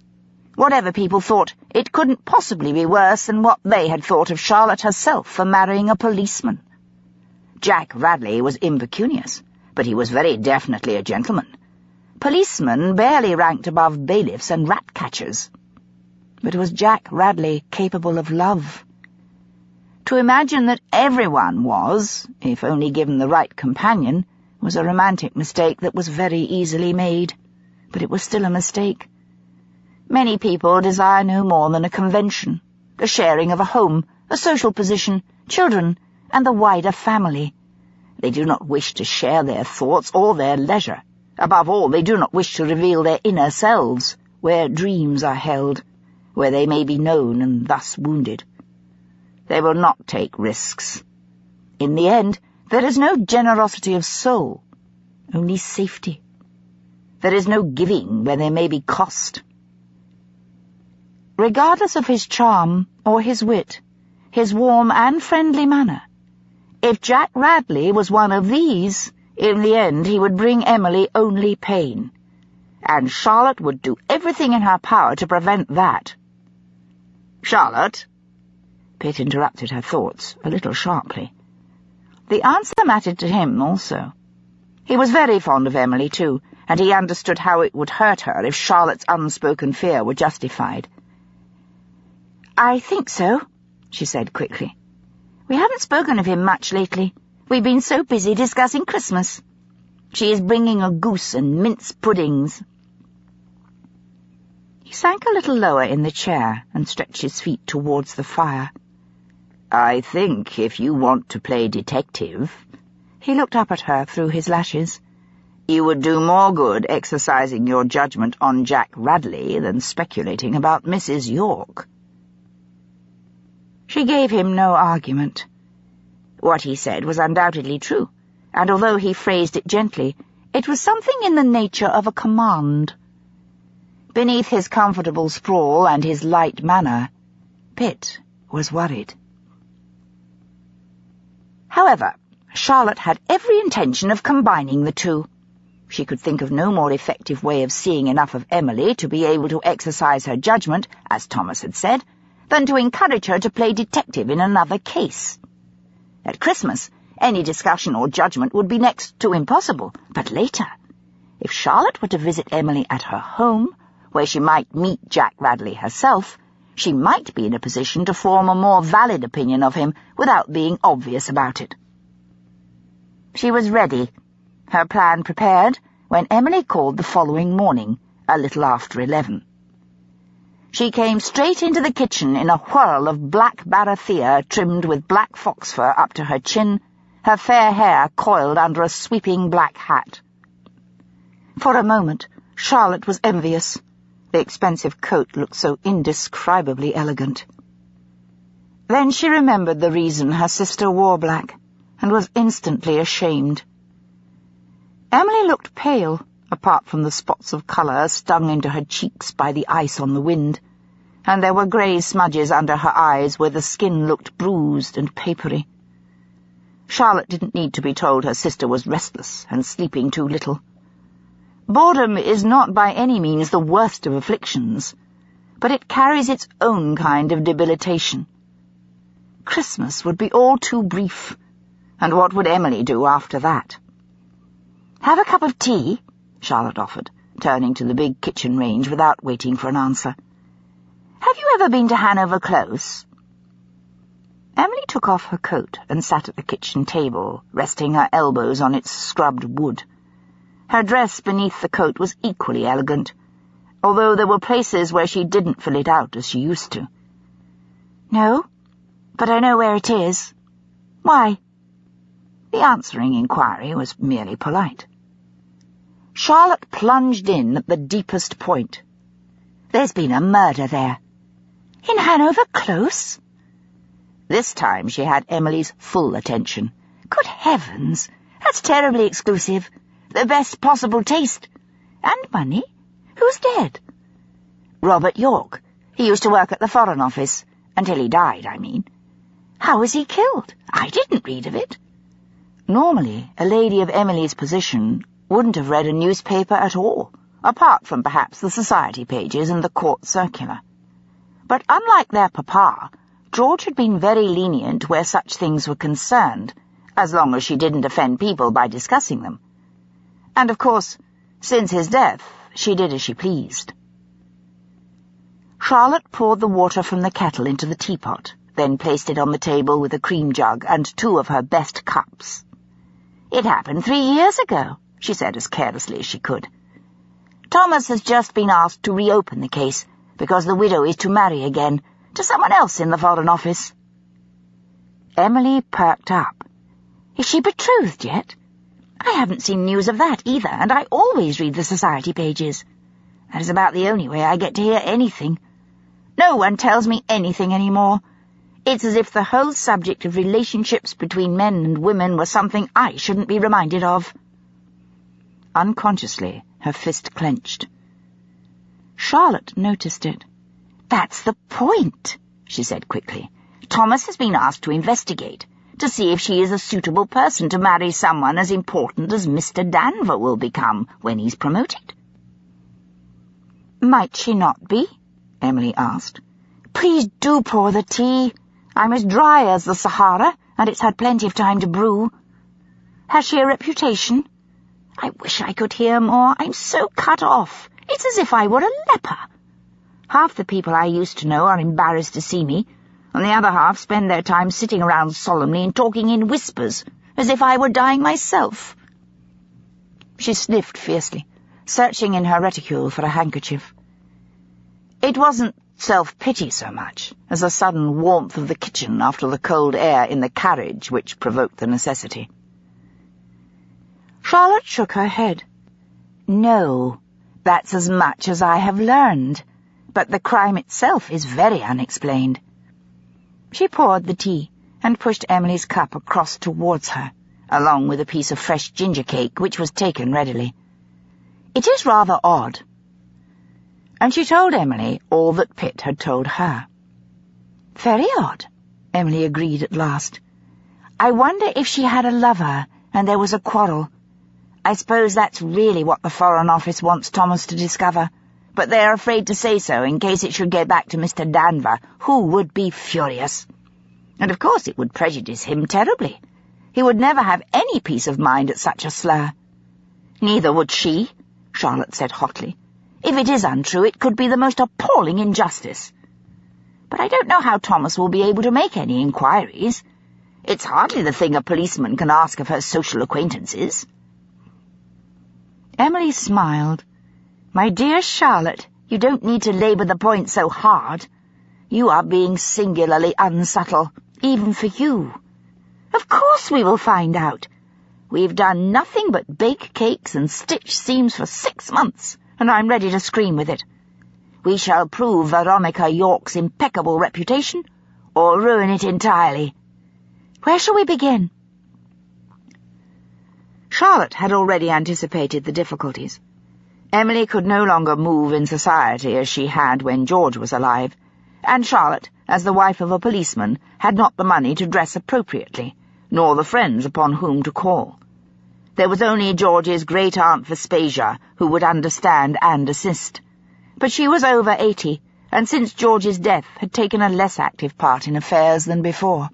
Whatever people thought, it couldn't possibly be worse than what they had thought of Charlotte herself for marrying a policeman. Jack Radley was impecunious, but he was very definitely a gentleman. Policemen barely ranked above bailiffs and rat-catchers. But was Jack Radley capable of love? To imagine that everyone was, if only given the right companion, was a romantic mistake that was very easily made. But it was still a mistake. Many people desire no more than a convention, the sharing of a home, a social position, children, and the wider family. They do not wish to share their thoughts or their leisure. Above all, they do not wish to reveal their inner selves, where dreams are held, where they may be known and thus wounded. They will not take risks. In the end, there is no generosity of soul, only safety. There is no giving where there may be cost. Regardless of his charm or his wit, his warm and friendly manner, if Jack Radley was one of these, in the end he would bring Emily only pain, and Charlotte would do everything in her power to prevent that. "Charlotte?" Pitt interrupted her thoughts, a little sharply. The answer mattered to him also. He was very fond of Emily, too, and he understood how it would hurt her if Charlotte's unspoken fear were justified. "I think so," she said quickly. "We haven't spoken of him much lately. We've been so busy discussing Christmas. She is bringing a goose and mince puddings." He sank a little lower in the chair and stretched his feet towards the fire. "I think if you want to play detective," he looked up at her through his lashes, "you would do more good exercising your judgment on Jack Radley than speculating about Mrs. York." She gave him no argument. What he said was undoubtedly true, and although he phrased it gently, it was something in the nature of a command. Beneath his comfortable sprawl and his light manner, Pitt was worried. However, Charlotte had every intention of combining the two. She could think of no more effective way of seeing enough of Emily to be able to exercise her judgment, as Thomas had said, than to encourage her to play detective in another case. At Christmas, any discussion or judgment would be next to impossible, but later, if Charlotte were to visit Emily at her home, where she might meet Jack Radley herself, she might be in a position to form a more valid opinion of him without being obvious about it. She was ready, her plan prepared, when Emily called the following morning, a little after 11. She came straight into the kitchen in a whirl of black barathea trimmed with black fox fur up to her chin, her fair hair coiled under a sweeping black hat. For a moment, Charlotte was envious. The expensive coat looked so indescribably elegant. Then she remembered the reason her sister wore black, and was instantly ashamed. Emily looked pale, apart from the spots of colour stung into her cheeks by the ice on the wind, and there were grey smudges under her eyes where the skin looked bruised and papery. Charlotte didn't need to be told her sister was restless and sleeping too little. Boredom is not by any means the worst of afflictions, but it carries its own kind of debilitation. Christmas would be all too brief, and what would Emily do after that? "Have a cup of tea?" Charlotte offered, turning to the big kitchen range without waiting for an answer. "Have you ever been to Hanover Close?" Emily took off her coat and sat at the kitchen table, resting her elbows on its scrubbed wood. Her dress beneath the coat was equally elegant, although there were places where she didn't fill it out as she used to. "No, but I know where it is. Why?" The answering inquiry was merely polite. Charlotte plunged in at the deepest point. "There's been a murder there." "In Hanover Close?" This time she had Emily's full attention. "Good heavens, that's terribly exclusive. The best possible taste. And money? Who's dead?" "Robert York. He used to work at the Foreign Office. Until he died, I mean." "How was he killed? I didn't read of it." Normally, a lady of Emily's position wouldn't have read a newspaper at all, apart from perhaps the society pages and the court circular. But unlike their papa, George had been very lenient where such things were concerned, as long as she didn't offend people by discussing them. And, of course, since his death, she did as she pleased. Charlotte poured the water from the kettle into the teapot, then placed it on the table with a cream jug and 2 of her best cups. "It happened 3 years ago," she said as carelessly as she could. "Thomas has just been asked to reopen the case, because the widow is to marry again, to someone else in the Foreign Office." Emily perked up. "Is she betrothed yet? I haven't seen news of that either, and I always read the society pages. That is about the only way I get to hear anything. No one tells me anything anymore. It's as if the whole subject of relationships between men and women was something I shouldn't be reminded of." Unconsciously, her fist clenched. Charlotte noticed it. "That's the point," she said quickly. "Thomas has been asked to investigate, to see if she is a suitable person to marry someone as important as Mr. Danvers will become when he's promoted." "Might she not be?" Emily asked. "Please do pour the tea. I'm as dry as the Sahara, and it's had plenty of time to brew. Has she a reputation? I wish I could hear more. I'm so cut off. It's as if I were a leper. Half the people I used to know are embarrassed to see me, and the other half spend their time sitting around solemnly and talking in whispers, as if I were dying myself." She sniffed fiercely, searching in her reticule for a handkerchief. It wasn't self-pity so much as a sudden warmth of the kitchen after the cold air in the carriage which provoked the necessity. Charlotte shook her head. "No, that's as much as I have learned, but the crime itself is very unexplained." She poured the tea and pushed Emily's cup across towards her, along with a piece of fresh ginger cake which was taken readily. "It is rather odd." And she told Emily all that Pitt had told her. "Very odd," Emily agreed at last. "I wonder if she had a lover and there was a quarrel. I suppose that's really what the Foreign Office wants Thomas to discover, but they are afraid to say so in case it should get back to Mr. Danvers, who would be furious. And of course it would prejudice him terribly. He would never have any peace of mind at such a slur." "Neither would she," Charlotte said hotly. "If it is untrue, it could be the most appalling injustice. But I don't know how Thomas will be able to make any inquiries. It's hardly the thing a policeman can ask of her social acquaintances." Emily smiled. "My dear Charlotte, you don't need to labour the point so hard. You are being singularly unsubtle, even for you. Of course we will find out. We've done nothing but bake cakes and stitch seams for 6 months, and I'm ready to scream with it. We shall prove Veronica York's impeccable reputation, or ruin it entirely. Where shall we begin?" Charlotte had already anticipated the difficulties. Emily could no longer move in society as she had when George was alive, and Charlotte, as the wife of a policeman, had not the money to dress appropriately, nor the friends upon whom to call. There was only George's great-aunt Vespasia who would understand and assist, but she was over 80, and since George's death had taken a less active part in affairs than before.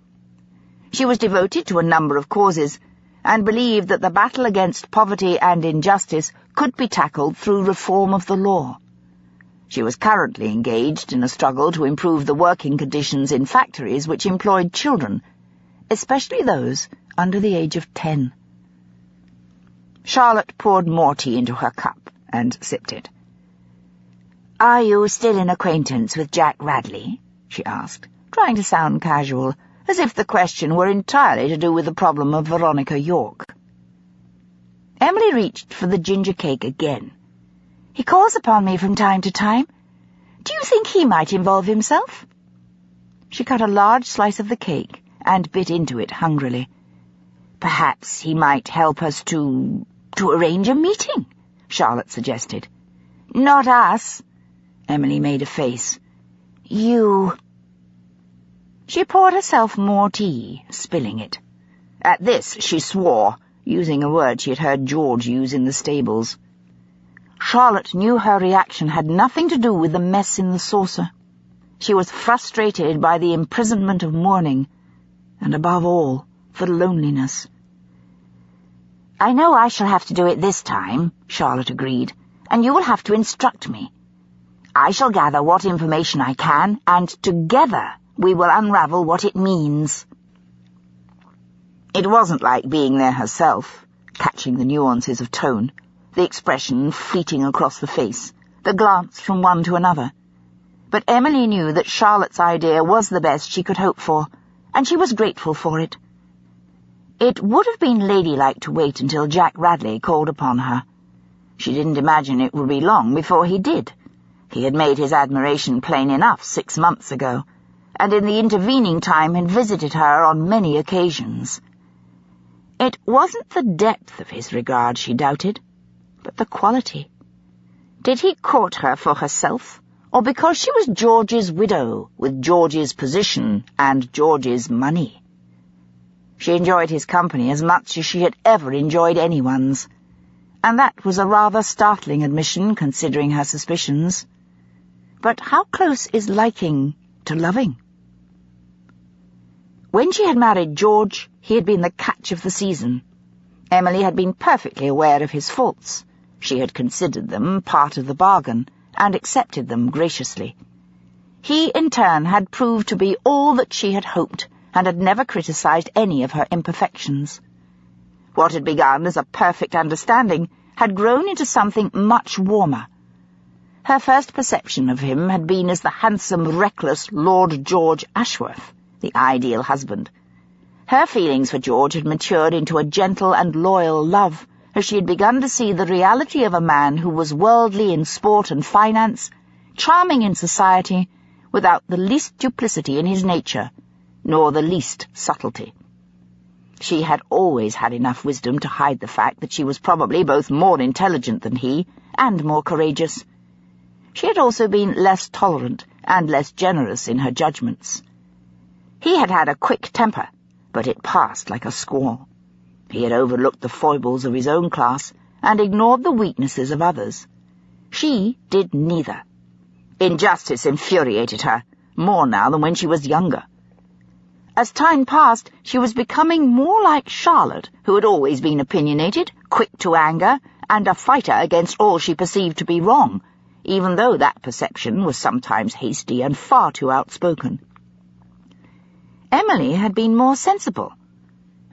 She was devoted to a number of causes, and believed that the battle against poverty and injustice could be tackled through reform of the law. She was currently engaged in a struggle to improve the working conditions in factories which employed children, especially those under the age of 10. Charlotte poured more tea into her cup and sipped it. "Are you still in acquaintance with Jack Radley?" she asked, trying to sound casual, as if the question were entirely to do with the problem of Veronica York. Emily reached for the ginger cake again. "He calls upon me from time to time. Do you think he might involve himself?" She cut a large slice of the cake and bit into it hungrily. "Perhaps he might help us to arrange a meeting," Charlotte suggested. "Not us." Emily made a face. "You—" She poured herself more tea, spilling it. At this she swore, using a word she had heard George use in the stables. Charlotte knew her reaction had nothing to do with the mess in the saucer. She was frustrated by the imprisonment of mourning, and above all, the loneliness. "I know I shall have to do it this time," Charlotte agreed, "and you will have to instruct me. I shall gather what information I can, and together we will unravel what it means." It wasn't like being there herself, catching the nuances of tone, the expression fleeting across the face, the glance from one to another. But Emily knew that Charlotte's idea was the best she could hope for, and she was grateful for it. It would have been ladylike to wait until Jack Radley called upon her. She didn't imagine it would be long before he did. He had made his admiration plain enough 6 months ago, and in the intervening time had visited her on many occasions. It wasn't the depth of his regard she doubted, but the quality. Did he court her for herself, or because she was George's widow, with George's position and George's money? She enjoyed his company as much as she had ever enjoyed anyone's, and that was a rather startling admission considering her suspicions. But how close is liking to loving? When she had married George, he had been the catch of the season. Emily had been perfectly aware of his faults. She had considered them part of the bargain, and accepted them graciously. He, in turn, had proved to be all that she had hoped, and had never criticized any of her imperfections. What had begun as a perfect understanding had grown into something much warmer. Her first perception of him had been as the handsome, reckless Lord George Ashworth, the ideal husband. Her feelings for George had matured into a gentle and loyal love, as she had begun to see the reality of a man who was worldly in sport and finance, charming in society, without the least duplicity in his nature, nor the least subtlety. She had always had enough wisdom to hide the fact that she was probably both more intelligent than he and more courageous. She had also been less tolerant and less generous in her judgments. He had had a quick temper, but it passed like a squall. He had overlooked the foibles of his own class and ignored the weaknesses of others. She did neither. Injustice infuriated her, more now than when she was younger. As time passed, she was becoming more like Charlotte, who had always been opinionated, quick to anger, and a fighter against all she perceived to be wrong, even though that perception was sometimes hasty and far too outspoken. Emily had been more sensible,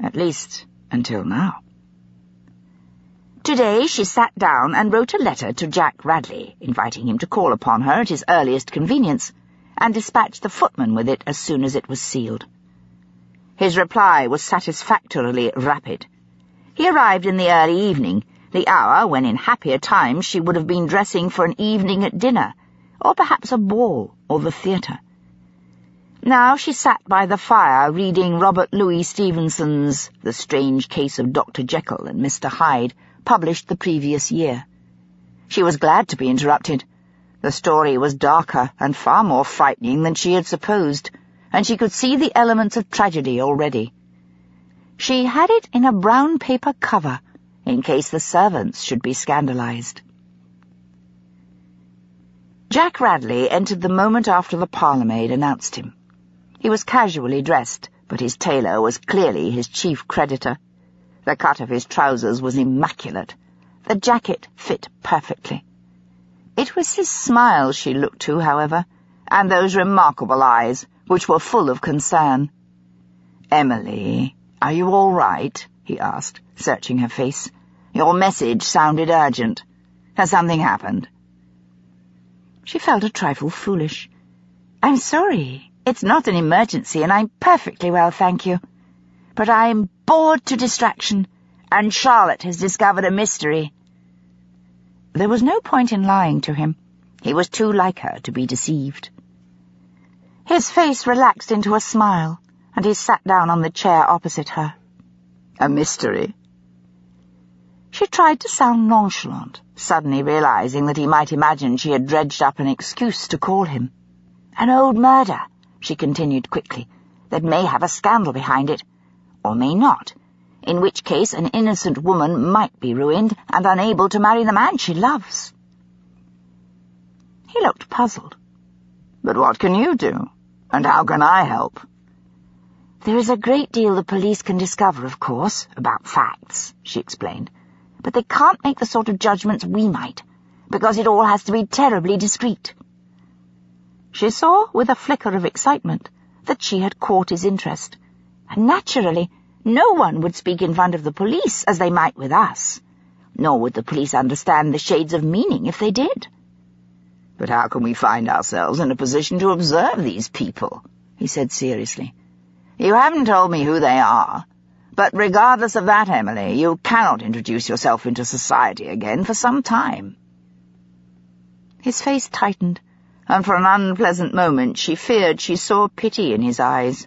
at least until now. Today she sat down and wrote a letter to Jack Radley, inviting him to call upon her at his earliest convenience, and dispatched the footman with it as soon as it was sealed. His reply was satisfactorily rapid. He arrived in the early evening, the hour when in happier times she would have been dressing for an evening at dinner, or perhaps a ball or the theatre. Now she sat by the fire reading Robert Louis Stevenson's The Strange Case of Dr. Jekyll and Mr. Hyde, published the previous year. She was glad to be interrupted. The story was darker and far more frightening than she had supposed, and she could see the elements of tragedy already. She had it in a brown paper cover, in case the servants should be scandalized. Jack Radley entered the moment after the parlour-maid announced him. He was casually dressed, but his tailor was clearly his chief creditor. The cut of his trousers was immaculate. The jacket fit perfectly. It was his smile she looked to, however, and those remarkable eyes, which were full of concern. "Emily, are you all right?" he asked, searching her face. "Your message sounded urgent. Has something happened?" She felt a trifle foolish. "I'm sorry. It's not an emergency, and I'm perfectly well, thank you. But I'm bored to distraction, and Charlotte has discovered a mystery." There was no point in lying to him. He was too like her to be deceived. His face relaxed into a smile, and he sat down on the chair opposite her. "A mystery?" She tried to sound nonchalant, suddenly realizing that he might imagine she had dredged up an excuse to call him. "An old murder," she continued quickly, "that may have a scandal behind it, or may not, in which case an innocent woman might be ruined and unable to marry the man she loves." He looked puzzled. "But what can you do? And how can I help?" "There is a great deal the police can discover, of course, about facts," she explained. "But they can't make the sort of judgments we might, because it all has to be terribly discreet." She saw, with a flicker of excitement, that she had caught his interest, and naturally no one would speak in front of the police as they might with us, nor would the police understand the shades of meaning if they did. "But how can we find ourselves in a position to observe these people?" he said seriously. "You haven't told me who they are, but regardless of that, Emily, you cannot introduce yourself into society again for some time." His face tightened, and for an unpleasant moment she feared she saw pity in his eyes.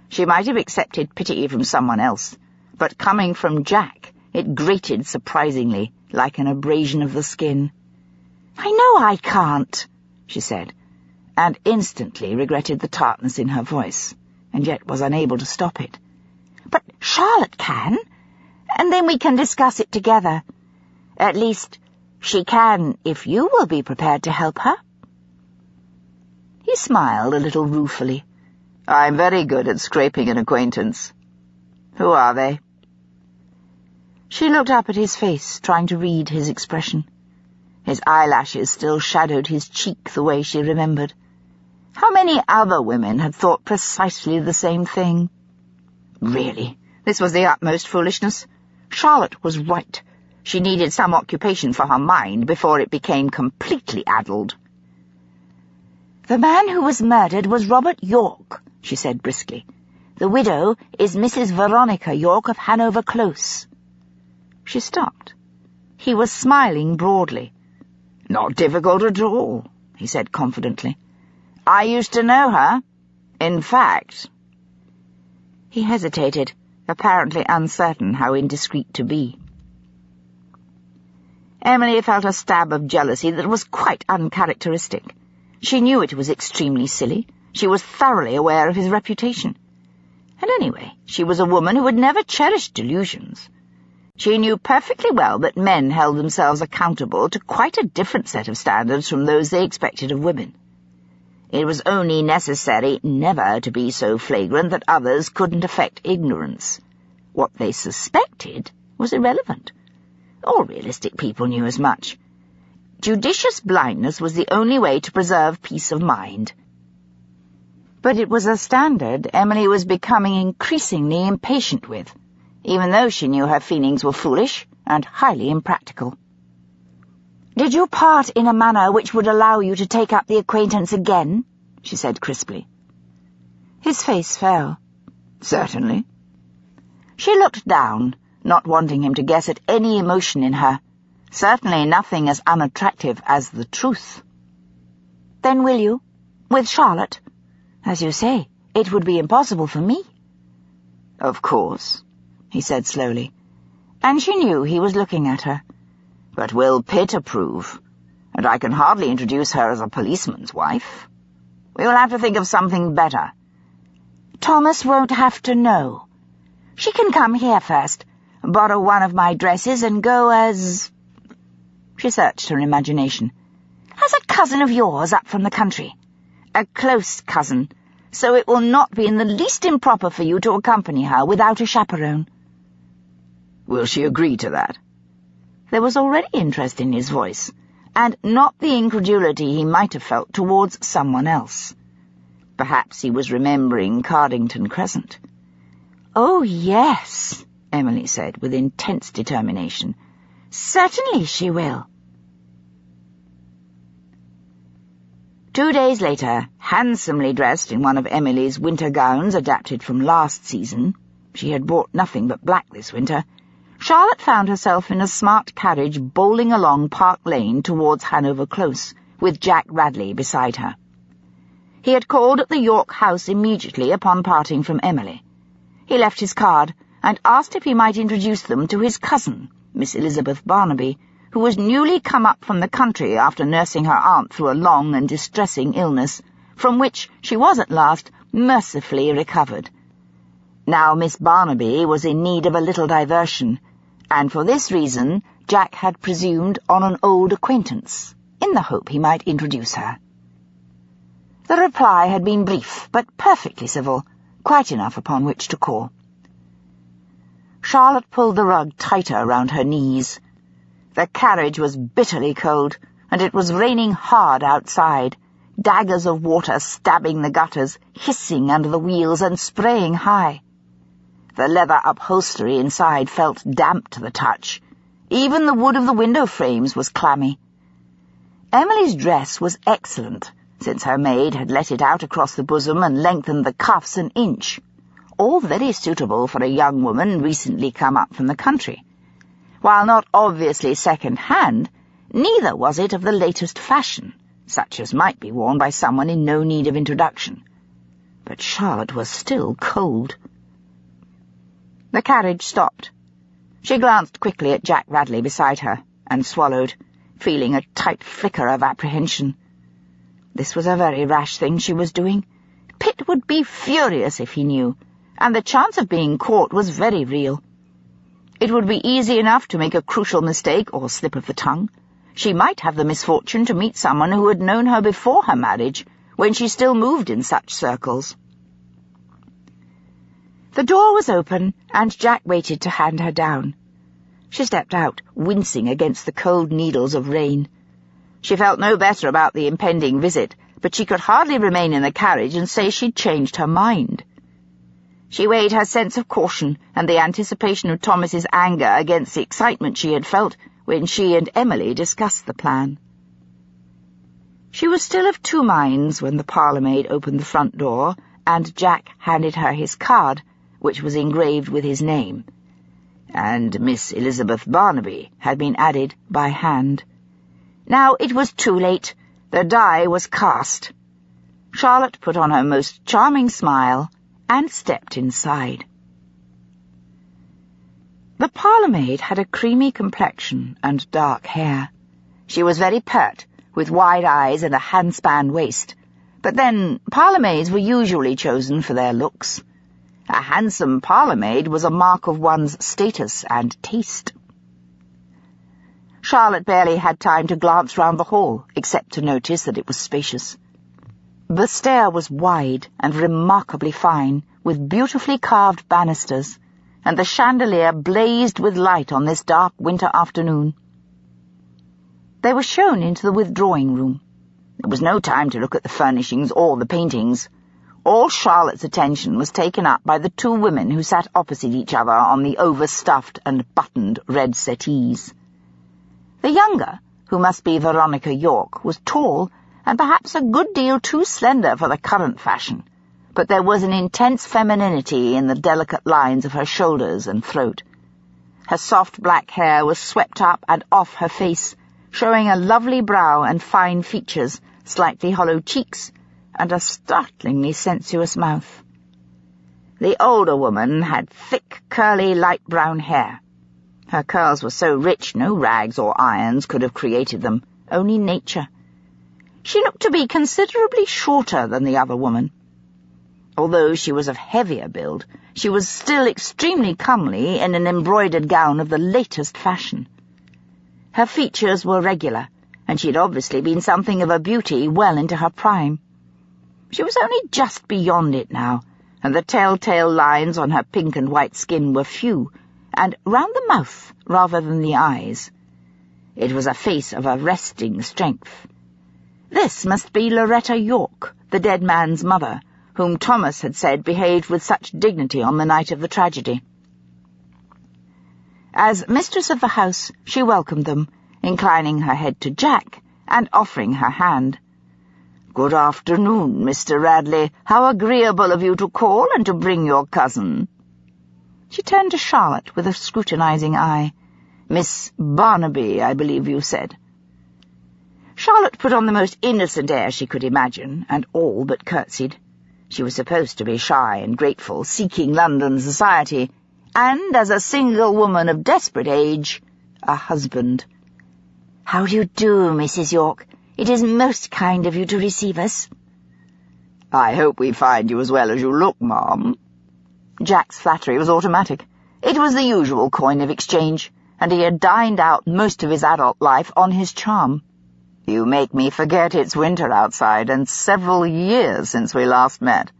She might have accepted pity from someone else, but coming from Jack, it grated surprisingly, like an abrasion of the skin. "I know I can't," she said, and instantly regretted the tartness in her voice, and yet was unable to stop it. "But Charlotte can, and then we can discuss it together. At least, she can if you will be prepared to help her." He smiled a little ruefully. "I'm very good at scraping an acquaintance. Who are they?" She looked up at his face, trying to read his expression. His eyelashes still shadowed his cheek the way she remembered. How many other women had thought precisely the same thing? Really, this was the utmost foolishness. Charlotte was right. She needed some occupation for her mind before it became completely addled. "The man who was murdered was Robert York," she said briskly. "The widow is Mrs. Veronica York of Hanover Close." She stopped. He was smiling broadly. "Not difficult at all," he said confidently. "I used to know her. In fact—" He hesitated, apparently uncertain how indiscreet to be. Emily felt a stab of jealousy that was quite uncharacteristic. She knew it was extremely silly. She was thoroughly aware of his reputation. And anyway, she was a woman who had never cherished delusions. She knew perfectly well that men held themselves accountable to quite a different set of standards from those they expected of women. It was only necessary never to be so flagrant that others couldn't affect ignorance. What they suspected was irrelevant. All realistic people knew as much. Judicious blindness was the only way to preserve peace of mind. But it was a standard Emily was becoming increasingly impatient with, even though she knew her feelings were foolish and highly impractical. "Did you part in a manner which would allow you to take up the acquaintance again?" she said crisply. His face fell. "Certainly." She looked down, not wanting him to guess at any emotion in her, certainly nothing as unattractive as the truth. "Then will you? With Charlotte? As you say, it would be impossible for me." "Of course," he said slowly, and she knew he was looking at her. "But will Pitt approve? And I can hardly introduce her as a policeman's wife. We will have to think of something better." "Thomas won't have to know. She can come here first, borrow one of my dresses, and go as—" She searched her imagination. "As a cousin of yours up from the country. A close cousin, so it will not be in the least improper for you to accompany her without a chaperone." Will she agree to that?" There was already interest in his voice, and not the incredulity he might have felt towards someone else. Perhaps he was remembering Cardington Crescent. "Oh, yes," Emily said with intense determination. "Certainly she will." 2 days later, handsomely dressed in one of Emily's winter gowns adapted from last season — she had bought nothing but black this winter — Charlotte found herself in a smart carriage bowling along Park Lane towards Hanover Close, with Jack Radley beside her. He had called at the York house immediately upon parting from Emily. He left his card and asked if he might introduce them to his cousin, Miss Elizabeth Barnaby, who was newly come up from the country after nursing her aunt through a long and distressing illness, from which she was at last mercifully recovered. Now Miss Barnaby was in need of a little diversion, and for this reason Jack had presumed on an old acquaintance, in the hope he might introduce her. The reply had been brief, but perfectly civil, quite enough upon which to call. Charlotte pulled the rug tighter round her knees. The carriage was bitterly cold, and it was raining hard outside, daggers of water stabbing the gutters, hissing under the wheels and spraying high. The leather upholstery inside felt damp to the touch. Even the wood of the window frames was clammy. Emily's dress was excellent, since her maid had let it out across the bosom and lengthened the cuffs an inch, all very suitable for a young woman recently come up from the country. While not obviously second-hand, neither was it of the latest fashion, such as might be worn by someone in no need of introduction. But Charlotte was still cold. The carriage stopped. She glanced quickly at Jack Radley beside her, and swallowed, feeling a tight flicker of apprehension. This was a very rash thing she was doing. Pitt would be furious if he knew, and the chance of being caught was very real. It would be easy enough to make a crucial mistake or slip of the tongue. She might have the misfortune to meet someone who had known her before her marriage, when she still moved in such circles. The door was open, and Jack waited to hand her down. She stepped out, wincing against the cold needles of rain. She felt no better about the impending visit, but she could hardly remain in the carriage and say she'd changed her mind. She weighed her sense of caution and the anticipation of Thomas's anger against the excitement she had felt when she and Emily discussed the plan. She was still of two minds when the parlour-maid opened the front door, and Jack handed her his card, which was engraved with his name, and Miss Elizabeth Barnaby had been added by hand. Now it was too late. The die was cast. Charlotte put on her most charming smile and stepped inside. The parlour-maid had a creamy complexion and dark hair. She was very pert, with wide eyes and a handspan waist, but then parlour-maids were usually chosen for their looks. A handsome parlour-maid was a mark of one's status and taste. Charlotte barely had time to glance round the hall, except to notice that it was spacious. The stair was wide and remarkably fine, with beautifully carved banisters, and the chandelier blazed with light on this dark winter afternoon. They were shown into the withdrawing room. There was no time to look at the furnishings or the paintings. All Charlotte's attention was taken up by the two women who sat opposite each other on the overstuffed and buttoned red settees. The younger, who must be Veronica York, was tall and perhaps a good deal too slender for the current fashion, but there was an intense femininity in the delicate lines of her shoulders and throat. Her soft black hair was swept up and off her face, showing a lovely brow and fine features, slightly hollow cheeks, and a startlingly sensuous mouth. The older woman had thick, curly, light brown hair. Her curls were so rich no rags or irons could have created them, only nature. She looked to be considerably shorter than the other woman. Although she was of heavier build, she was still extremely comely in an embroidered gown of the latest fashion. Her features were regular, and she had obviously been something of a beauty well into her prime. She was only just beyond it now, and the telltale lines on her pink and white skin were few, and round the mouth rather than the eyes. It was a face of arresting strength. This must be Loretta York, the dead man's mother, whom Thomas had said behaved with such dignity on the night of the tragedy. As mistress of the house, she welcomed them, inclining her head to Jack and offering her hand. "Good afternoon, Mr. Radley. How agreeable of you to call and to bring your cousin." She turned to Charlotte with a scrutinizing eye. "Miss Barnaby, I believe you said." Charlotte put on the most innocent air she could imagine, and all but curtsied. She was supposed to be shy and grateful, seeking London society, and, as a single woman of desperate age, a husband. "How do you do, Mrs. York? It is most kind of you to receive us." "I hope we find you as well as you look, ma'am." Jack's flattery was automatic. It was the usual coin of exchange, and he had dined out most of his adult life on his charm. "You make me forget it's winter outside, and several years since we last met."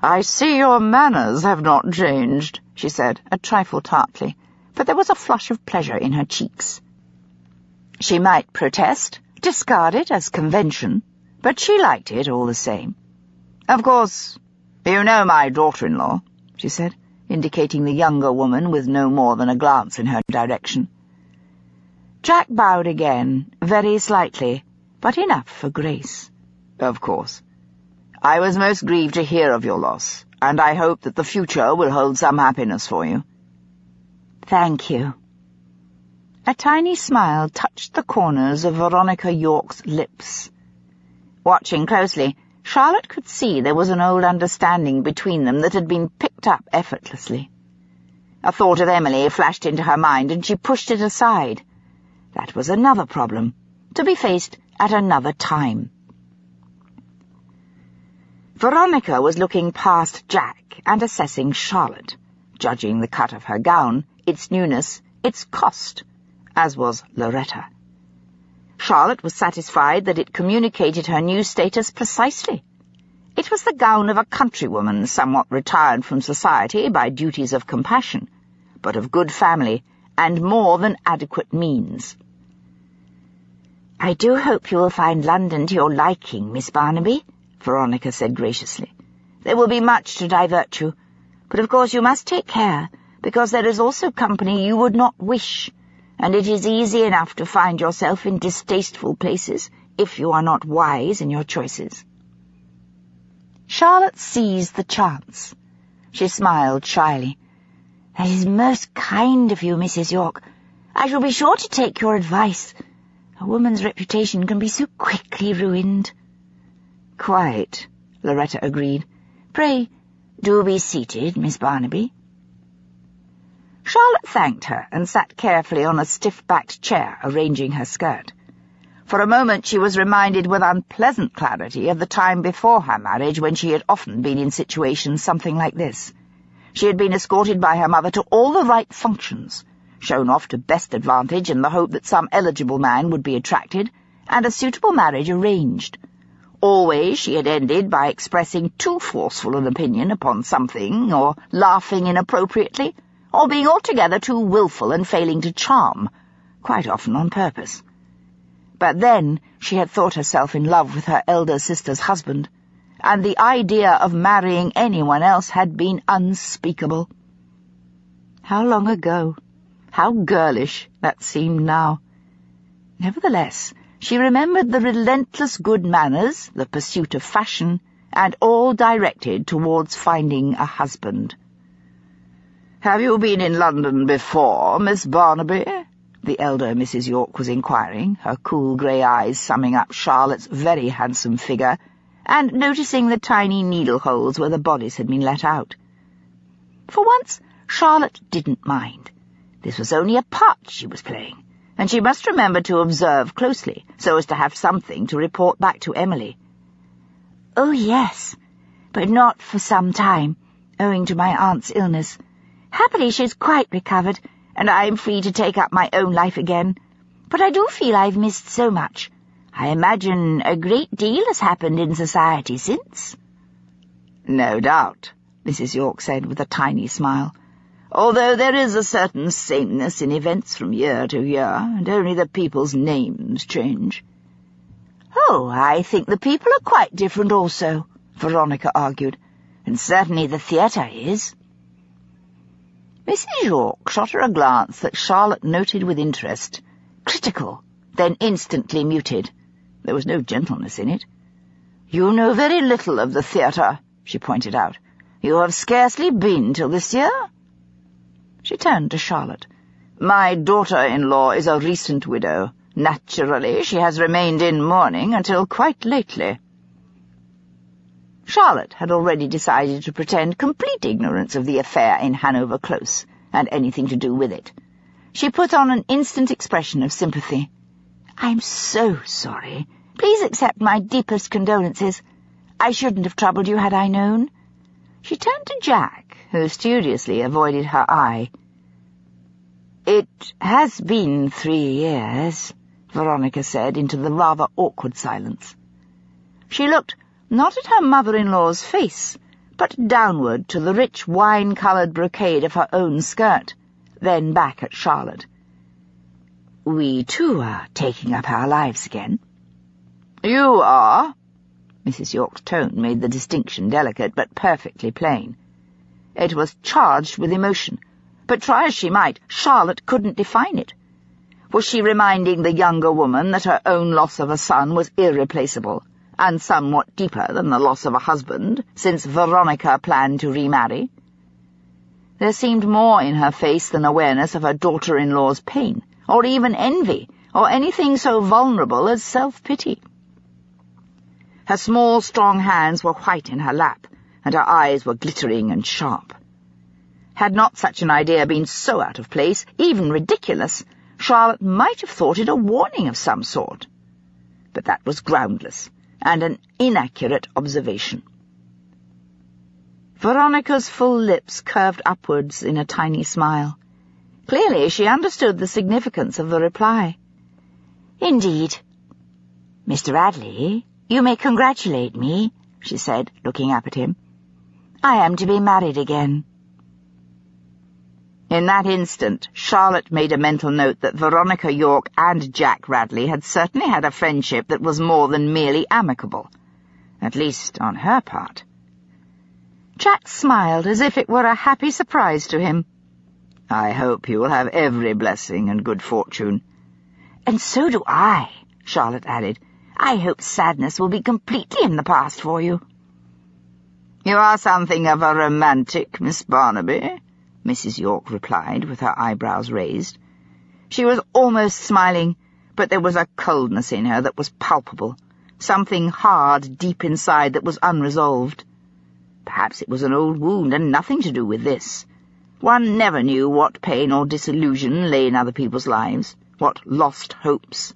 "I see your manners have not changed," she said, a trifle tartly, but there was a flush of pleasure in her cheeks. She might protest, discard it as convention, but she liked it all the same. "Of course, you know my daughter-in-law," she said, indicating the younger woman with no more than a glance in her direction. Jack bowed again, very slightly, but enough for grace. "Of course. I was most grieved to hear of your loss, and I hope that the future will hold some happiness for you." "Thank you." A tiny smile touched the corners of Veronica York's lips. Watching closely, Charlotte could see there was an old understanding between them that had been picked up effortlessly. A thought of Emily flashed into her mind, and she pushed it aside. That was another problem, to be faced at another time. Veronica was looking past Jack and assessing Charlotte, judging the cut of her gown, its newness, its cost, as was Loretta. Charlotte was satisfied that it communicated her new status precisely. It was the gown of a countrywoman somewhat retired from society by duties of compassion, but of good family and more than adequate means. "I do hope you will find London to your liking, Miss Barnaby," Veronica said graciously. "There will be much to divert you, but of course you must take care, because there is also company you would not wish, and it is easy enough to find yourself in distasteful places if you are not wise in your choices." Charlotte seized the chance. She smiled shyly. "That is most kind of you, Mrs. York. I shall be sure to take your advice. A woman's reputation can be so quickly ruined." "Quite," Loretta agreed. "Pray, do be seated, Miss Barnaby." Charlotte thanked her and sat carefully on a stiff-backed chair, arranging her skirt. For a moment she was reminded with unpleasant clarity of the time before her marriage, when she had often been in situations something like this. She had been escorted by her mother to all the right functions, shown off to best advantage in the hope that some eligible man would be attracted, and a suitable marriage arranged. Always she had ended by expressing too forceful an opinion upon something, or laughing inappropriately, or being altogether too wilful and failing to charm, quite often on purpose. But then she had thought herself in love with her elder sister's husband, and the idea of marrying anyone else had been unspeakable. How long ago, how girlish that seemed now. Nevertheless, she remembered the relentless good manners, the pursuit of fashion, and all directed towards finding a husband. "Have you been in London before, Miss Barnaby?" the elder Mrs. York was inquiring, her cool grey eyes summing up Charlotte's very handsome figure, and noticing the tiny needle-holes where the bodice had been let out. For once, Charlotte didn't mind. This was only a part she was playing, and she must remember to observe closely, so as to have something to report back to Emily. "Oh, yes, but not for some time, owing to my aunt's illness. Happily she's quite recovered, and I am free to take up my own life again. But I do feel I've missed so much. I imagine a great deal has happened in society since." "No doubt," Mrs. York said with a tiny smile. although there is a certain sameness in events from year to year, and only the people's names change." "Oh, I think the people are quite different also," Veronica argued, "and certainly the theatre is." Mrs. York shot her a glance that Charlotte noted with interest, critical, then instantly muted. There was no gentleness in it. "You know very little of the theatre," she pointed out. "You have scarcely been till this year?" She turned to Charlotte. "My daughter-in-law is a recent widow. Naturally, she has remained in mourning until quite lately." Charlotte had already decided to pretend complete ignorance of the affair in Hanover Close, and anything to do with it. She put on an instant expression of sympathy. "I'm so sorry. Please accept my deepest condolences. I shouldn't have troubled you had I known." She turned to Jack, who studiously avoided her eye. "It has been 3 years," Veronica said into the rather awkward silence. She looked not at her mother-in-law's face, but downward to the rich wine-coloured brocade of her own skirt, then back at Charlotte. "We, too, are taking up our lives again." "You are?" Mrs. York's tone made the distinction delicate, but perfectly plain. It was charged with emotion, but try as she might, Charlotte couldn't define it. Was she reminding the younger woman that her own loss of a son was irreplaceable, and somewhat deeper than the loss of a husband, since Veronica planned to remarry? There seemed more in her face than awareness of her daughter-in-law's pain, or even envy, or anything so vulnerable as self-pity. Her small, strong hands were white in her lap, and her eyes were glittering and sharp. Had not such an idea been so out of place, even ridiculous, Charlotte might have thought it a warning of some sort. But that was groundless, and an inaccurate observation. Veronica's full lips curved upwards in a tiny smile. Clearly she understood the significance of the reply. "Indeed. Mr. Radley, you may congratulate me," she said, looking up at him. "I am to be married again." In that instant, Charlotte made a mental note that Veronica York and Jack Radley had certainly had a friendship that was more than merely amicable, at least on her part. Jack smiled as if it were a happy surprise to him. "I hope you will have every blessing and good fortune." "And so do I," Charlotte added. "I hope sadness will be completely in the past for you." "You are something of a romantic, Miss Barnaby," Mrs. York replied, with her eyebrows raised. She was almost smiling, but there was a coldness in her that was palpable, something hard deep inside that was unresolved. Perhaps it was an old wound and nothing to do with this. One never knew what pain or disillusion lay in other people's lives, what lost hopes.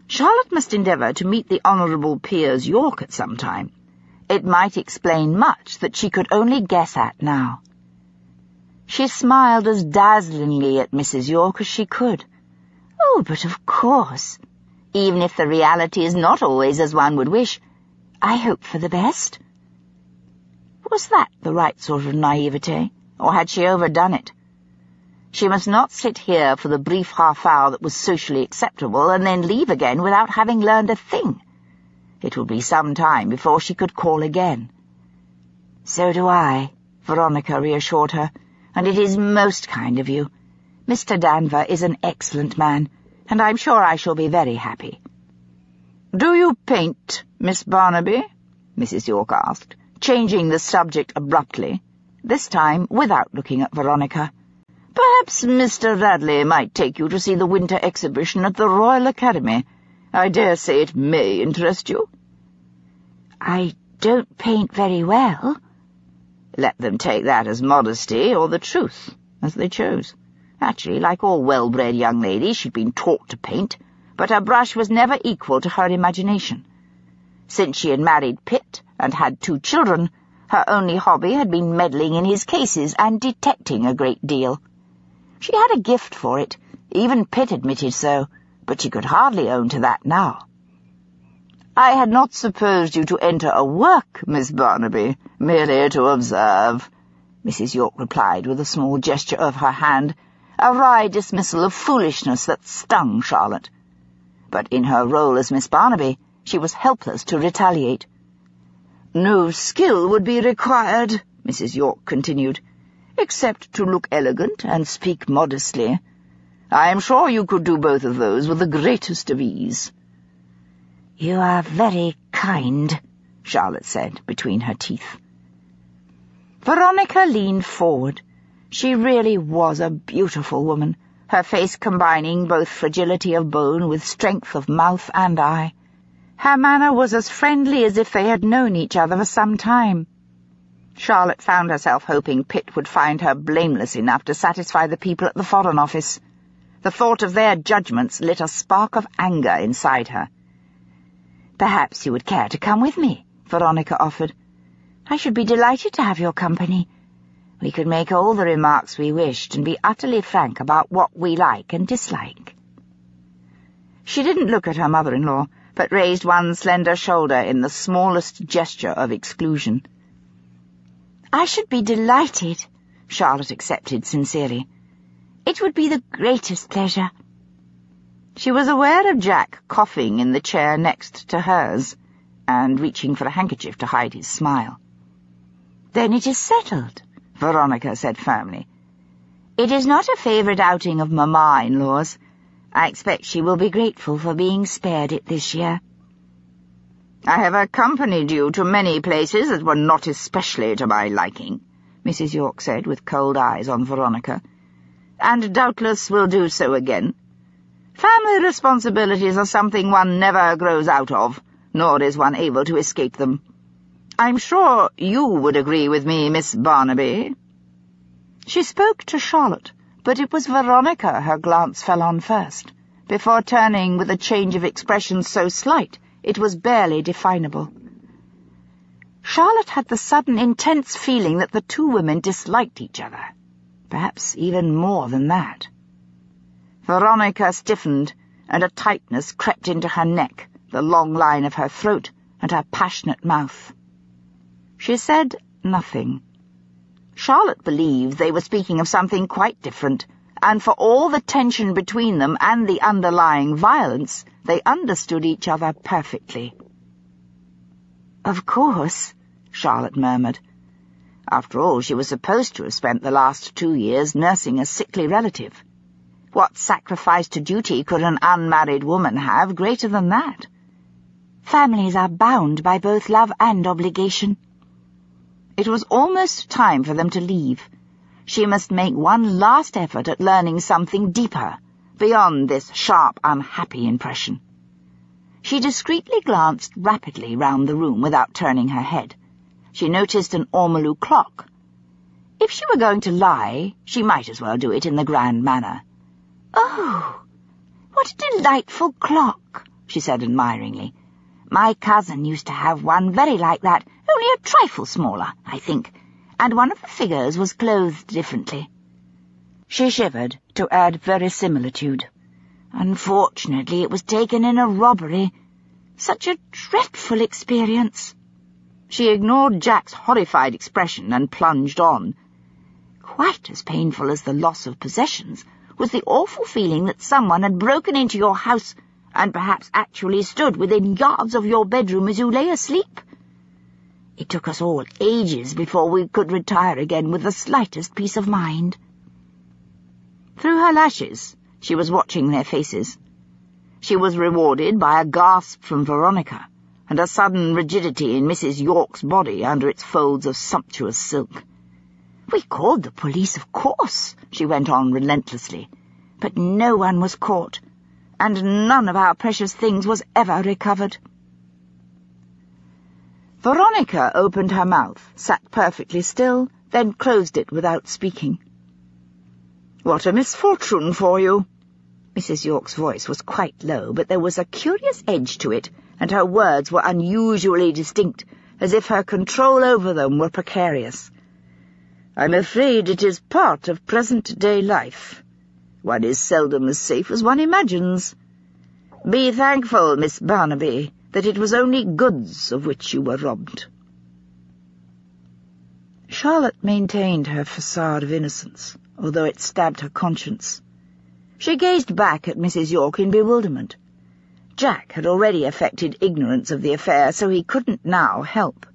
Charlotte must endeavour to meet the Honourable Piers York at some time. It might explain much that she could only guess at now. She smiled as dazzlingly at Mrs. York as she could. "Oh, but of course. Even if the reality is not always as one would wish, I hope for the best." Was that the right sort of naivete, or had she overdone it? She must not sit here for the brief half-hour that was socially acceptable and then leave again without having learned a thing. It would be some time before she could call again. "So do I," Veronica reassured her, "and it is most kind of you. Mr. Danvers is an excellent man, and I'm sure I shall be very happy." "Do you paint, Miss Barnaby?" Mrs. York asked, changing the subject abruptly, this time without looking at Veronica. "Perhaps Mr. Radley might take you to see the winter exhibition at the Royal Academy. I dare say it may interest you." "I don't paint very well." Let them take that as modesty or the truth, as they chose. Actually, like all well-bred young ladies, she'd been taught to paint, but her brush was never equal to her imagination. Since she had married Pitt and had 2 children, her only hobby had been meddling in his cases and detecting a great deal. She had a gift for it, even Pitt admitted so, but she could hardly own to that now. "I had not supposed you to enter a work, Miss Barnaby, merely to observe," Mrs. York replied with a small gesture of her hand, a wry dismissal of foolishness that stung Charlotte. But in her role as Miss Barnaby, she was helpless to retaliate. "No skill would be required," Mrs. York continued, "except to look elegant and speak modestly. I am sure you could do both of those with the greatest of ease." "You are very kind," Charlotte said between her teeth. Veronica leaned forward. She really was a beautiful woman, her face combining both fragility of bone with strength of mouth and eye. Her manner was as friendly as if they had known each other for some time. Charlotte found herself hoping Pitt would find her blameless enough to satisfy the people at the Foreign Office. The thought of their judgments lit a spark of anger inside her. "Perhaps you would care to come with me," Veronica offered. "I should be delighted to have your company. We could make all the remarks we wished and be utterly frank about what we like and dislike." She didn't look at her mother-in-law, but raised one slender shoulder in the smallest gesture of exclusion. "I should be delighted," Charlotte accepted sincerely. "It would be the greatest pleasure." She was aware of Jack coughing in the chair next to hers, and reaching for a handkerchief to hide his smile. "Then it is settled," Veronica said firmly. "It is not a favourite outing of Mamma-in-law's. I expect she will be grateful for being spared it this year." "I have accompanied you to many places that were not especially to my liking," Mrs. York said with cold eyes on Veronica, "and doubtless will do so again. Family responsibilities are something one never grows out of, nor is one able to escape them. I'm sure you would agree with me, Miss Barnaby." She spoke to Charlotte, but it was Veronica her glance fell on first, before turning with a change of expression so slight it was barely definable. Charlotte had the sudden intense feeling that the two women disliked each other, perhaps even more than that. Veronica stiffened, and a tightness crept into her neck, the long line of her throat, and her passionate mouth. She said nothing. Charlotte believed they were speaking of something quite different, and for all the tension between them and the underlying violence, they understood each other perfectly. "Of course," Charlotte murmured. After all, she was supposed to have spent the last 2 years nursing a sickly relative. What sacrifice to duty could an unmarried woman have greater than that? Families are bound by both love and obligation. It was almost time for them to leave. She must make one last effort at learning something deeper, beyond this sharp, unhappy impression. She discreetly glanced rapidly round the room without turning her head. She noticed an ormolu clock. If she were going to lie, she might as well do it in the grand manner. "Oh, what a delightful clock," she said admiringly. "My cousin used to have one very like that, only a trifle smaller, I think, and one of the figures was clothed differently." She shivered to add verisimilitude. "Unfortunately, it was taken in a robbery. Such a dreadful experience." She ignored Jack's horrified expression and plunged on. "Quite as painful as the loss of possessions was the awful feeling that someone had broken into your house and perhaps actually stood within yards of your bedroom as you lay asleep. It took us all ages before we could retire again with the slightest peace of mind." Through her lashes, she was watching their faces. She was rewarded by a gasp from Veronica, and a sudden rigidity in Mrs. York's body under its folds of sumptuous silk. "We called the police, of course," she went on relentlessly, "but no one was caught, and none of our precious things was ever recovered." Veronica opened her mouth, sat perfectly still, then closed it without speaking. "What a misfortune for you!" Mrs. York's voice was quite low, but there was a curious edge to it, and her words were unusually distinct, as if her control over them were precarious. "I'm afraid it is part of present-day life. One is seldom as safe as one imagines. Be thankful, Miss Barnaby, that it was only goods of which you were robbed." Charlotte maintained her facade of innocence, although it stabbed her conscience. She gazed back at Mrs. York in bewilderment. Jack had already affected ignorance of the affair, so he couldn't now help.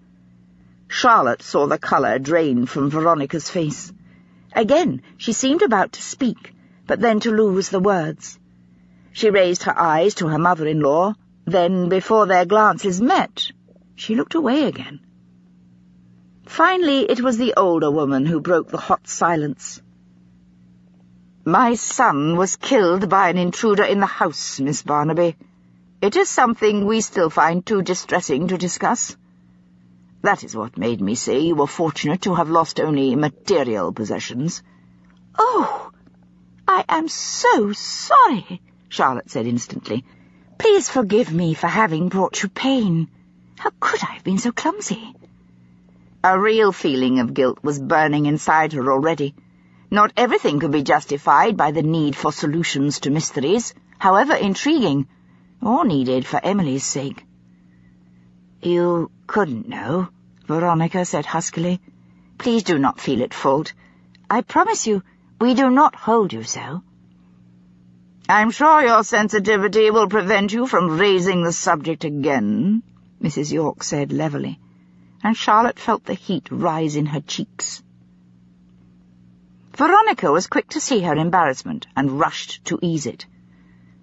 Charlotte saw the colour drain from Veronica's face. Again she seemed about to speak, but then to lose the words. She raised her eyes to her mother-in-law, then, before their glances met, she looked away again. Finally, it was the older woman who broke the hot silence. "My son was killed by an intruder in the house, Miss Barnaby. It is something we still find too distressing to discuss. That is what made me say you were fortunate to have lost only material possessions." "Oh, I am so sorry," Charlotte said instantly. "Please forgive me for having brought you pain. How could I have been so clumsy?" A real feeling of guilt was burning inside her already. Not everything could be justified by the need for solutions to mysteries, however intriguing, or needed for Emily's sake. "You couldn't know," Veronica said huskily. "Please do not feel at fault. I promise you, we do not hold you so." "I'm sure your sensitivity will prevent you from raising the subject again," Mrs. York said levelly, and Charlotte felt the heat rise in her cheeks. Veronica was quick to see her embarrassment and rushed to ease it.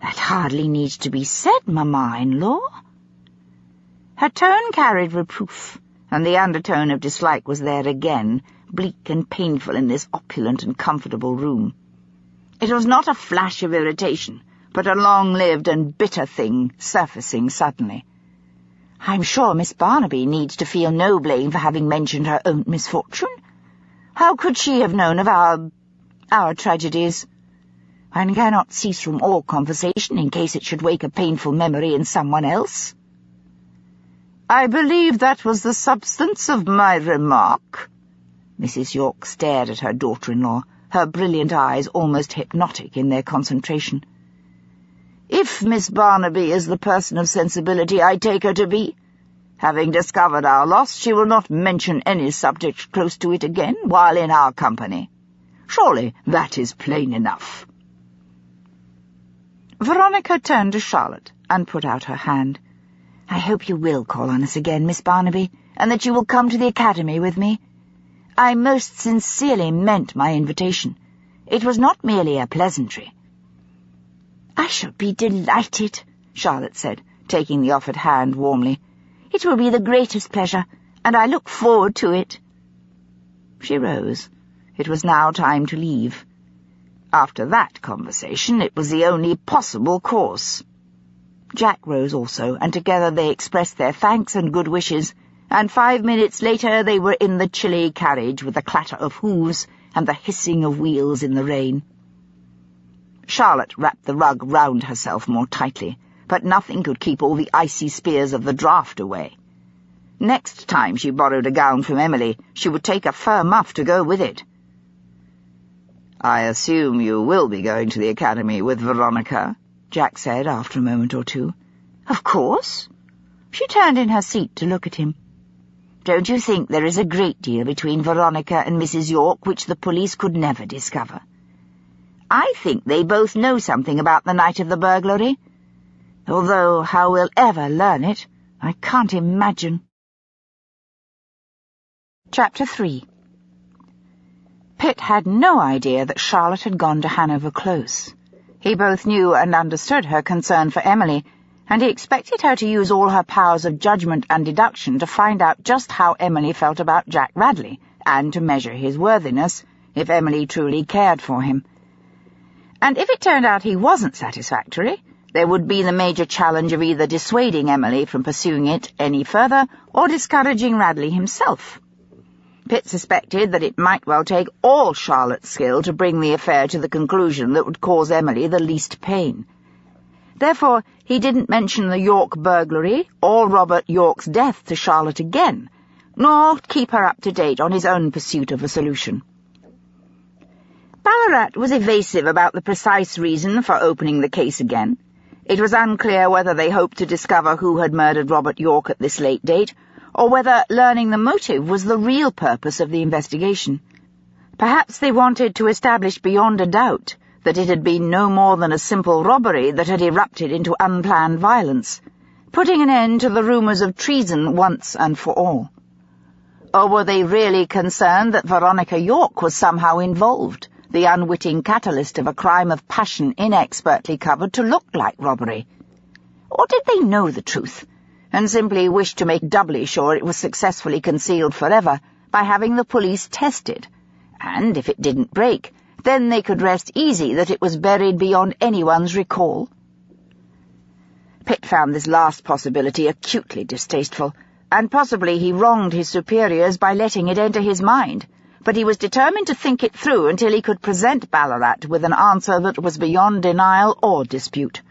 "That hardly needs to be said, Mamma-in-law." Her tone carried reproof, and the undertone of dislike was there again, bleak and painful in this opulent and comfortable room. It was not a flash of irritation, but a long-lived and bitter thing surfacing suddenly. "I'm sure Miss Barnaby needs to feel no blame for having mentioned her own misfortune. How could she have known of our tragedies? One cannot cease from all conversation in case it should wake a painful memory in someone else." "I believe that was the substance of my remark." Mrs. York stared at her daughter-in-law, her brilliant eyes almost hypnotic in their concentration. "If Miss Barnaby is the person of sensibility I take her to be, having discovered our loss, she will not mention any subject close to it again while in our company. Surely that is plain enough." Veronica turned to Charlotte and put out her hand. "I hope you will call on us again, Miss Barnaby, and that you will come to the academy with me. I most sincerely meant my invitation. It was not merely a pleasantry." "I shall be delighted," Charlotte said, taking the offered hand warmly. "It will be the greatest pleasure, and I look forward to it." She rose. It was now time to leave. After that conversation, it was the only possible course. Jack rose also, and together they expressed their thanks and good wishes, and 5 minutes later they were in the chilly carriage with the clatter of hooves and the hissing of wheels in the rain. Charlotte wrapped the rug round herself more tightly, but nothing could keep all the icy spears of the draught away. Next time she borrowed a gown from Emily, she would take a fur muff to go with it. "I assume you will be going to the academy with Veronica," Jack said after a moment or two. "Of course." She turned in her seat to look at him. "Don't you think there is a great deal between Veronica and Mrs. York which the police could never discover? I think they both know something about the night of the burglary, although how we'll ever learn it, I can't imagine." Chapter 3. Pitt had no idea that Charlotte had gone to Hanover Close. He both knew and understood her concern for Emily, and he expected her to use all her powers of judgment and deduction to find out just how Emily felt about Jack Radley, and to measure his worthiness, if Emily truly cared for him. And if it turned out he wasn't satisfactory, there would be the major challenge of either dissuading Emily from pursuing it any further or discouraging Radley himself. Pitt suspected that it might well take all Charlotte's skill to bring the affair to the conclusion that would cause Emily the least pain. Therefore, he didn't mention the York burglary or Robert York's death to Charlotte again, nor keep her up to date on his own pursuit of a solution. Balorat was evasive about the precise reason for opening the case again. It was unclear whether they hoped to discover who had murdered Robert York at this late date, or whether learning the motive was the real purpose of the investigation. Perhaps they wanted to establish beyond a doubt that it had been no more than a simple robbery that had erupted into unplanned violence, putting an end to the rumours of treason once and for all. Or were they really concerned that Veronica York was somehow involved, the unwitting catalyst of a crime of passion inexpertly covered to look like robbery? Or did they know the truth, and simply wished to make doubly sure it was successfully concealed forever by having the police tested, and if it didn't break, then they could rest easy that it was buried beyond anyone's recall? Pitt found this last possibility acutely distasteful, and possibly he wronged his superiors by letting it enter his mind, but he was determined to think it through until he could present Balorat with an answer that was beyond denial or dispute.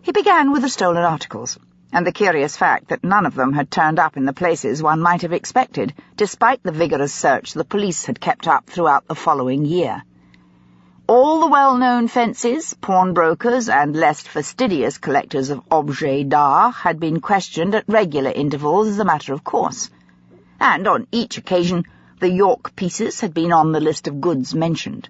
He began with the stolen articles, and the curious fact that none of them had turned up in the places one might have expected, despite the vigorous search the police had kept up throughout the following year. All the well-known fences, pawnbrokers, and less fastidious collectors of objets d'art had been questioned at regular intervals as a matter of course, and on each occasion the York pieces had been on the list of goods mentioned.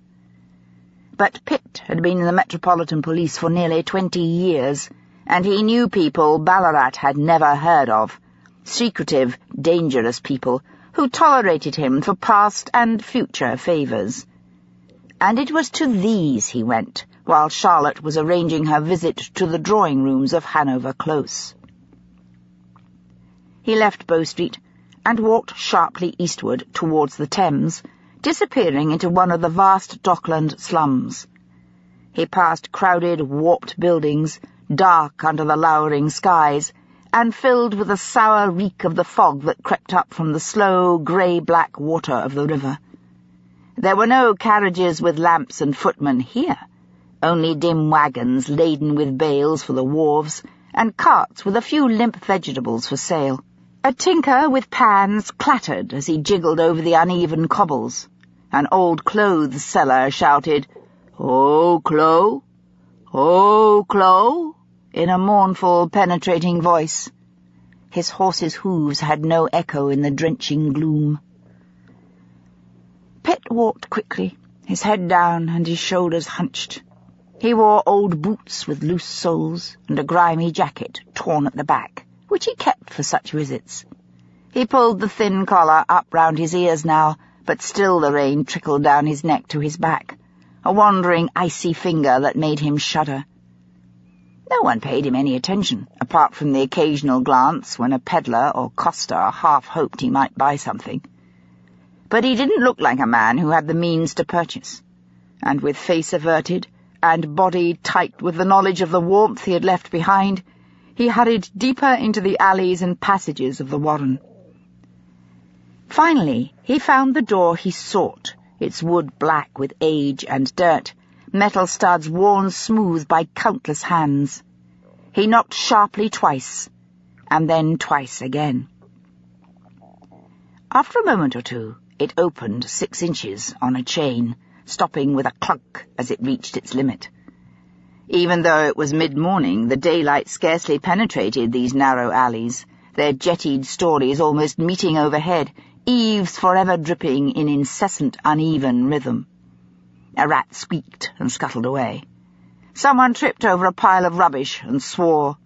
But Pitt had been in the Metropolitan Police for nearly 20 years, and he knew people Balorat had never heard of, secretive, dangerous people who tolerated him for past and future favours. And it was to these he went, while Charlotte was arranging her visit to the drawing-rooms of Hanover Close. He left Bow Street and walked sharply eastward towards the Thames, disappearing into one of the vast Dockland slums. He passed crowded, warped buildings, dark under the lowering skies, and filled with the sour reek of the fog that crept up from the slow, grey-black water of the river. There were no carriages with lamps and footmen here, only dim wagons laden with bales for the wharves, and carts with a few limp vegetables for sale. A tinker with pans clattered as he jiggled over the uneven cobbles. An old clothes seller shouted, "Ho, Clo! Ho, Clo!" in a mournful, penetrating voice. His horse's hooves had no echo in the drenching gloom. Pitt walked quickly, his head down and his shoulders hunched. He wore old boots with loose soles and a grimy jacket torn at the back, which he kept for such visits. He pulled the thin collar up round his ears now, but still the rain trickled down his neck to his back, a wandering icy finger that made him shudder. No one paid him any attention, apart from the occasional glance when a peddler or coster half hoped he might buy something. But he didn't look like a man who had the means to purchase, and with face averted and body tight with the knowledge of the warmth he had left behind, he hurried deeper into the alleys and passages of the warren. Finally, he found the door he sought, its wood black with age and dirt, metal studs worn smooth by countless hands. He knocked sharply twice, and then twice again. After a moment or two, it opened 6 inches on a chain, stopping with a clunk as it reached its limit. Even though it was mid-morning, the daylight scarcely penetrated these narrow alleys, their jettied stories almost meeting overhead, eaves forever dripping in incessant, uneven rhythm. A rat squeaked and scuttled away. Someone tripped over a pile of rubbish and swore.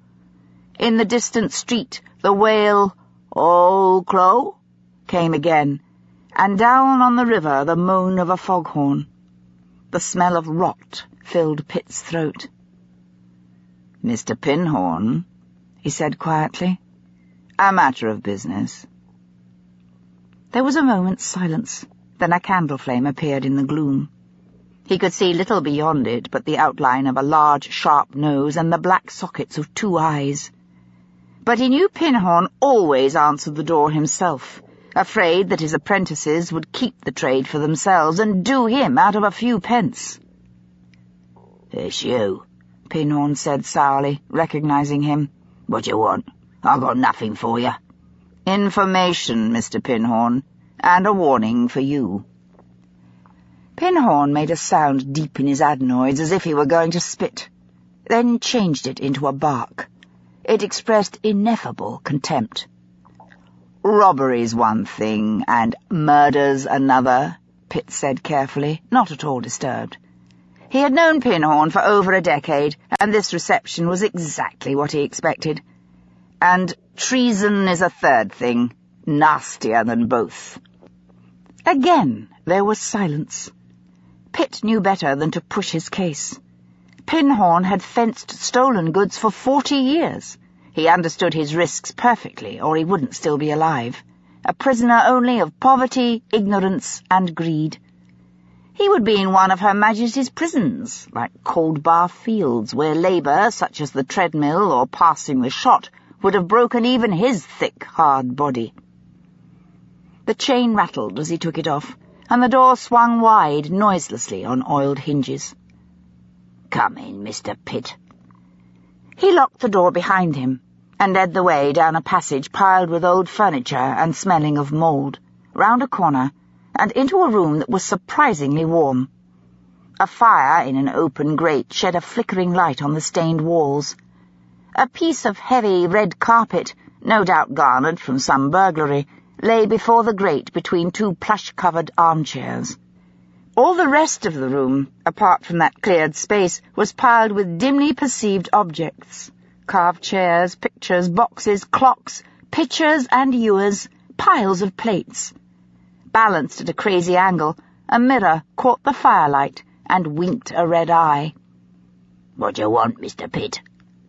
In the distant street, the wail, "Oh, Clo!" came again, and down on the river the moan of a foghorn. The smell of rot filled Pitt's throat. "Mr. Pinhorn," he said quietly, "a matter of business." There was a moment's silence, then a candle flame appeared in the gloom. He could see little beyond it but the outline of a large, sharp nose and the black sockets of 2 eyes. But he knew Pinhorn always answered the door himself, afraid that his apprentices would keep the trade for themselves and do him out of a few pence. "It's you," Pinhorn said sourly, recognizing him. "What you want? I've got nothing for you." "Information, Mr. Pinhorn, and a warning for you." Pinhorn made a sound deep in his adenoids as if he were going to spit, then changed it into a bark. It expressed ineffable contempt. robbery's one thing and murder's another," Pitt said carefully, not at all disturbed. He had known Pinhorn for over a decade, and this reception was exactly what he expected. "And treason is a third thing, nastier than both." Again there was silence. Pitt knew better than to push his case. Pinhorn had fenced stolen goods for 40 years. He understood his risks perfectly, or he wouldn't still be alive. A prisoner only of poverty, ignorance, and greed. He would be in one of Her Majesty's prisons, like Coldbar Fields, where labour, such as the treadmill or passing the shot, would have broken even his thick, hard body. The chain rattled as he took it off, and the door swung wide noiselessly on oiled hinges. "Come in, Mr. Pitt." He locked the door behind him and led the way down a passage piled with old furniture and smelling of mould, round a corner, and into a room that was surprisingly warm. A fire in an open grate shed a flickering light on the stained walls. A piece of heavy red carpet, no doubt garnered from some burglary, lay before the grate between two plush-covered armchairs. All the rest of the room, apart from that cleared space, was piled with dimly perceived objects. Carved chairs, pictures, boxes, clocks, pitchers and ewers, piles of plates. Balanced at a crazy angle, a mirror caught the firelight and winked a red eye. "What do you want, Mr. Pitt?"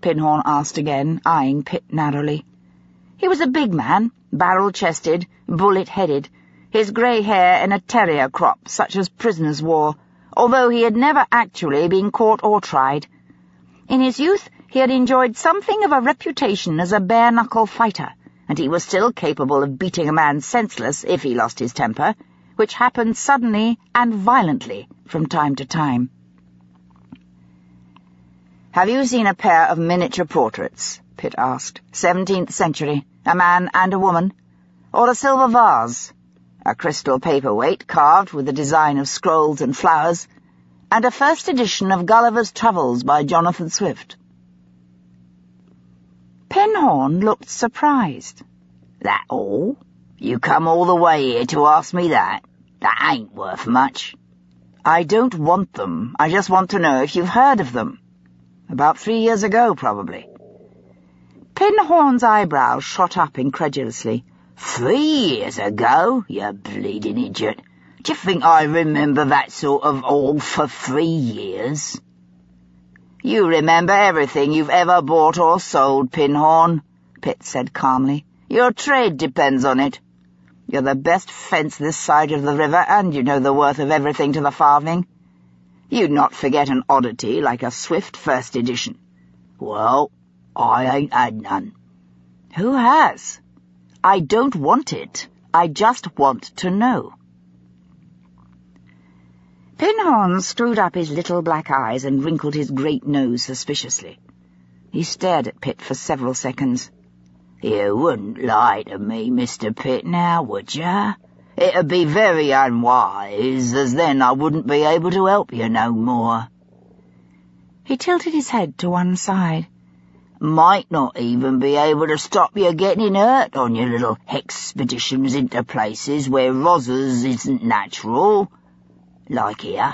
Pinhorn asked again, eyeing Pitt narrowly. He was a big man, barrel-chested, bullet-headed, his grey hair in a terrier crop such as prisoners wore, although he had never actually been caught or tried. In his youth he had enjoyed something of a reputation as a bare-knuckle fighter, and he was still capable of beating a man senseless if he lost his temper, which happened suddenly and violently from time to time. "Have you seen a pair of miniature portraits?" Pitt asked. "17th century, a man and a woman? Or a silver vase? A crystal paperweight carved with a design of scrolls and flowers? And a first edition of Gulliver's Travels by Jonathan Swift?" Pinhorn looked surprised. "That all? You come all the way here to ask me that? That ain't worth much." "I don't want them. I just want to know if you've heard of them." "About 3 years ago, probably." Pinhorn's eyebrows shot up incredulously. 3 years ago, you bleeding idiot. Do you think I remember that sort of all for 3 years? "You remember everything you've ever bought or sold, Pinhorn," Pitt said calmly. "Your trade depends on it. You're the best fence this side of the river, and you know the worth of everything to the farthing. You'd not forget an oddity like a Swift first edition. Well, I ain't had none." "Who has?" "I don't want it. I just want to know." Pinhorn screwed up his little black eyes and wrinkled his great nose suspiciously. He stared at Pitt for several seconds. "You wouldn't lie to me, Mr. Pitt, now, would you? It'd be very unwise, as then I wouldn't be able to help you no more." He tilted his head to one side. "Might not even be able to stop you getting hurt on your little expeditions into places where rozzers isn't natural. Like here."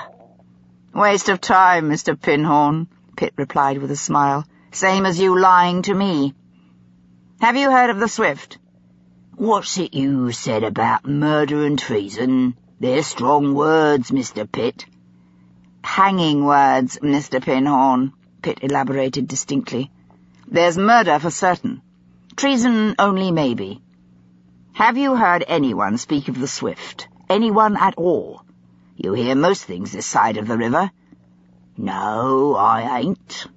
"Waste of time, Mr. Pinhorn," Pitt replied with a smile. "Same as you lying to me. Have you heard of the Swift?" "What's it you said about murder and treason? They're strong words, Mr. Pitt." "Hanging words, Mr. Pinhorn," Pitt elaborated distinctly. "There's murder for certain. Treason only maybe. Have you heard anyone speak of the Swift? Anyone at all? You hear most things this side of the river." "No, I ain't."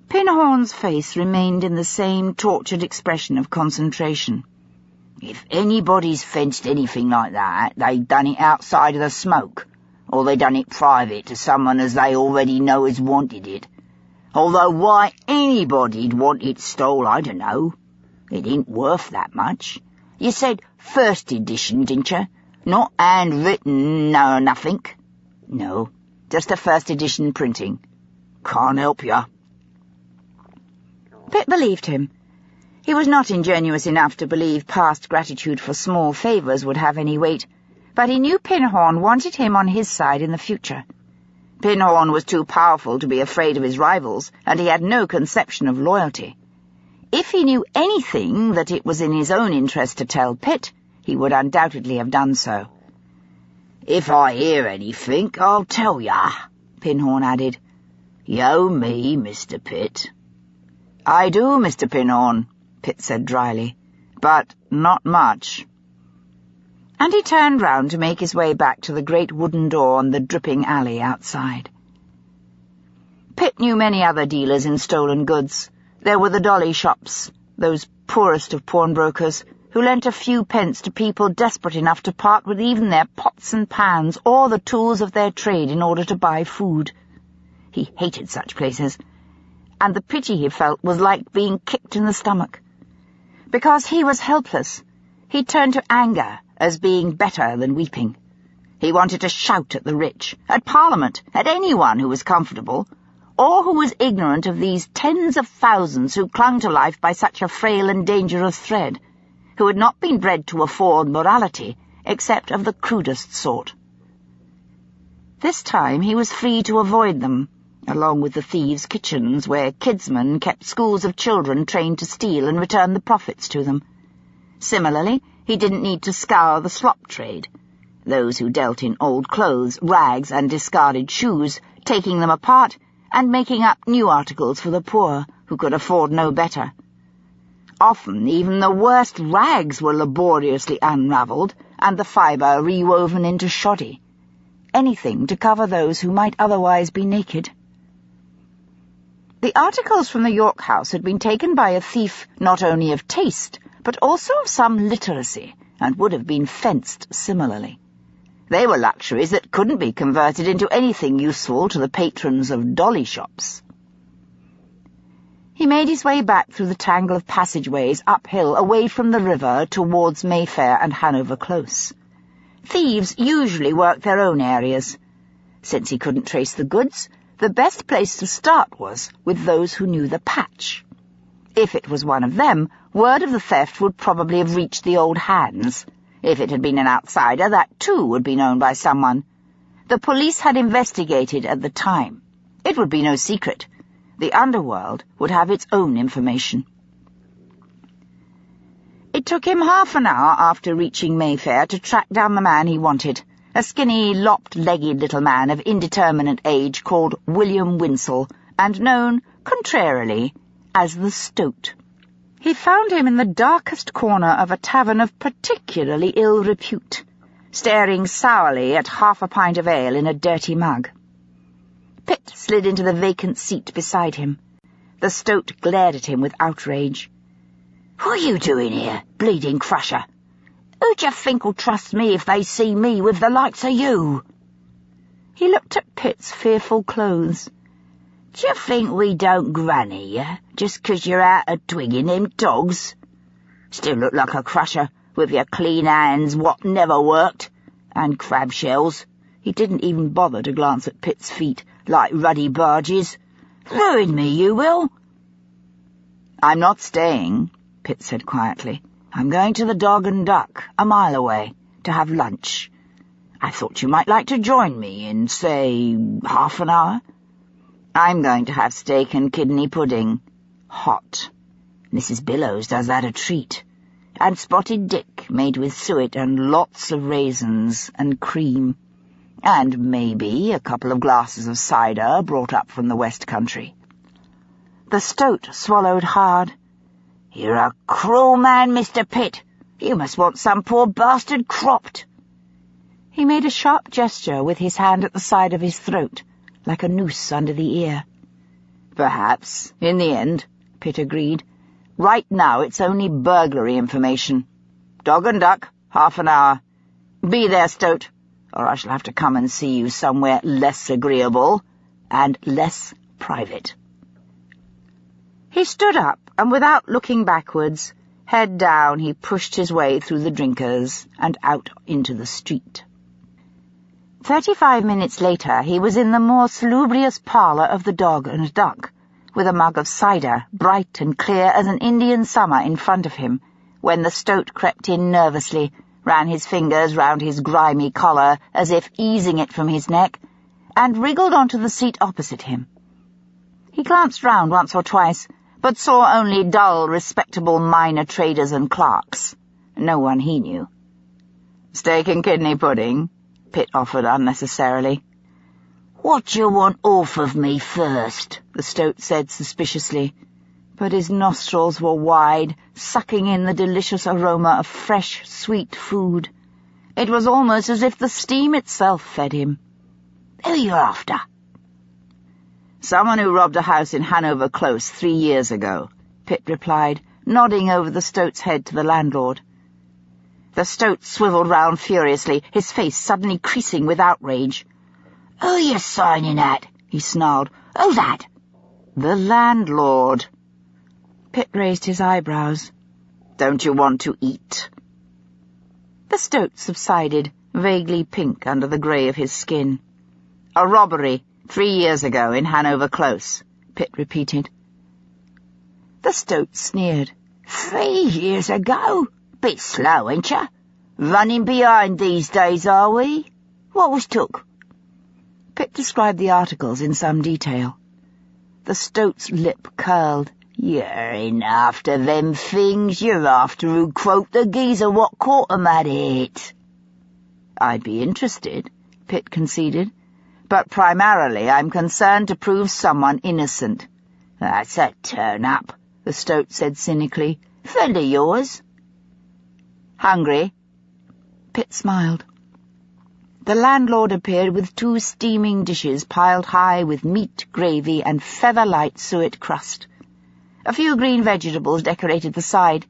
Pinhorn's face remained in the same tortured expression of concentration. "If anybody's fenced anything like that, they done it outside of the smoke, or they done it private to someone as they already know has wanted it. Although why anybody'd want it stole, I don't know. It ain't worth that much. You said first edition, didn't you? Not handwritten, no nothink?" "No, just a first edition printing." "Can't help you." Pitt believed him. He was not ingenuous enough to believe past gratitude for small favours would have any weight, but he knew Pinhorn wanted him on his side in the future. Pinhorn was too powerful to be afraid of his rivals, and he had no conception of loyalty. If he knew anything that it was in his own interest to tell Pitt, he would undoubtedly have done so. "If I hear anything, I'll tell ya," Pinhorn added. "You owe me, Mr. Pitt." "I do, Mr. Pinhorn," Pitt said dryly, "but not much." And he turned round to make his way back to the great wooden door on the dripping alley outside. Pitt knew many other dealers in stolen goods. There were the dolly shops, those poorest of pawnbrokers, who lent a few pence to people desperate enough to part with even their pots and pans or the tools of their trade in order to buy food. He hated such places, and the pity he felt was like being kicked in the stomach. Because he was helpless, he turned to anger as being better than weeping. He wanted to shout at the rich, at Parliament, at anyone who was comfortable, or who was ignorant of these tens of thousands who clung to life by such a frail and dangerous thread, who had not been bred to afford morality, except of the crudest sort. This time he was free to avoid them, along with the thieves' kitchens, where kidsmen kept schools of children trained to steal and return the profits to them. Similarly, he didn't need to scour the slop trade, those who dealt in old clothes, rags, and discarded shoes, taking them apart and making up new articles for the poor, who could afford no better. Often even the worst rags were laboriously unravelled, and the fibre rewoven into shoddy, anything to cover those who might otherwise be naked. The articles from the York house had been taken by a thief not only of taste, but also of some literacy, and would have been fenced similarly. They were luxuries that couldn't be converted into anything useful to the patrons of dolly shops. He made his way back through the tangle of passageways uphill away from the river towards Mayfair and Hanover Close. Thieves usually worked their own areas. Since he couldn't trace the goods, the best place to start was with those who knew the patch. If it was one of them, word of the theft would probably have reached the old hands. If it had been an outsider, that too would be known by someone. The police had investigated at the time. It would be no secret. The Underworld would have its own information. It took him half an hour after reaching Mayfair to track down the man he wanted, a skinny, lopped-legged little man of indeterminate age called William Winsell, and known, contrarily, as the Stoat. He found him in the darkest corner of a tavern of particularly ill repute, staring sourly at half a pint of ale in a dirty mug. Pitt slid into the vacant seat beside him. The Stoat glared at him with outrage. "What are you doing here, bleeding crusher? Who d'you think'll trust me if they see me with the likes of you?" He looked at Pitt's fearful clothes. "D'you think we don't granny you, just 'cause you're out a twigging them dogs? Still look like a crusher, with your clean hands what never worked, and crab shells." He didn't even bother to glance at Pitt's feet, like ruddy barges. "Ruin me, you will." "I'm not staying," Pitt said quietly. "I'm going to the Dog and Duck, a mile away, to have lunch. I thought you might like to join me in, say, half an hour. I'm going to have steak and kidney pudding. Hot. Mrs. Billows does that a treat. And spotted dick made with suet and lots of raisins and cream. And maybe a couple of glasses of cider brought up from the West Country." The Stoat swallowed hard. "You're a cruel man, Mr. Pitt. You must want some poor bastard cropped." He made a sharp gesture with his hand at the side of his throat, like a noose under the ear. "Perhaps, in the end," Pitt agreed. "Right now it's only burglary information. Dog and Duck, half an hour. Be there, Stoat, or I shall have to come and see you somewhere less agreeable and less private." He stood up, and without looking backwards, head down, he pushed his way through the drinkers and out into the street. 35 minutes later he was in the more salubrious parlour of the Dog and Duck, with a mug of cider, bright and clear as an Indian summer, in front of him, when the stoat crept in nervously, ran his fingers round his grimy collar as if easing it from his neck, and wriggled onto the seat opposite him. He glanced round once or twice, but saw only dull, respectable minor traders and clerks. No one he knew. "Steak and kidney pudding?" Pitt offered unnecessarily. "What do you want off of me first?" the stoat said suspiciously, but his nostrils were wide, sucking in the delicious aroma of fresh, sweet food. It was almost as if the steam itself fed him. "Who are you after?" "Someone who robbed a house in Hanover Close 3 years ago," Pitt replied, nodding over the stoat's head to the landlord. The stoat swivelled round furiously, his face suddenly creasing with outrage. "Who are you signing at?" he snarled. "Who's that?" "The landlord." Pitt raised his eyebrows. "Don't you want to eat?" The stoat subsided, vaguely pink under the grey of his skin. "A robbery 3 years ago in Hanover Close," Pitt repeated. The stoat sneered. 3 years ago? Bit slow, ain't ya? Running behind these days, are we? What was took?" Pitt described the articles in some detail. The stoat's lip curled. "You ain't after them things. You're after who croaked the geezer what caught 'em at it." "I'd be interested," Pitt conceded. "But primarily I'm concerned to prove someone innocent." "That's a turn-up," the stoat said cynically. "Friend of yours?" "Hungry?" Pitt smiled. The landlord appeared with 2 steaming dishes piled high with meat, gravy, and feather-light suet crust. A few green vegetables decorated the side,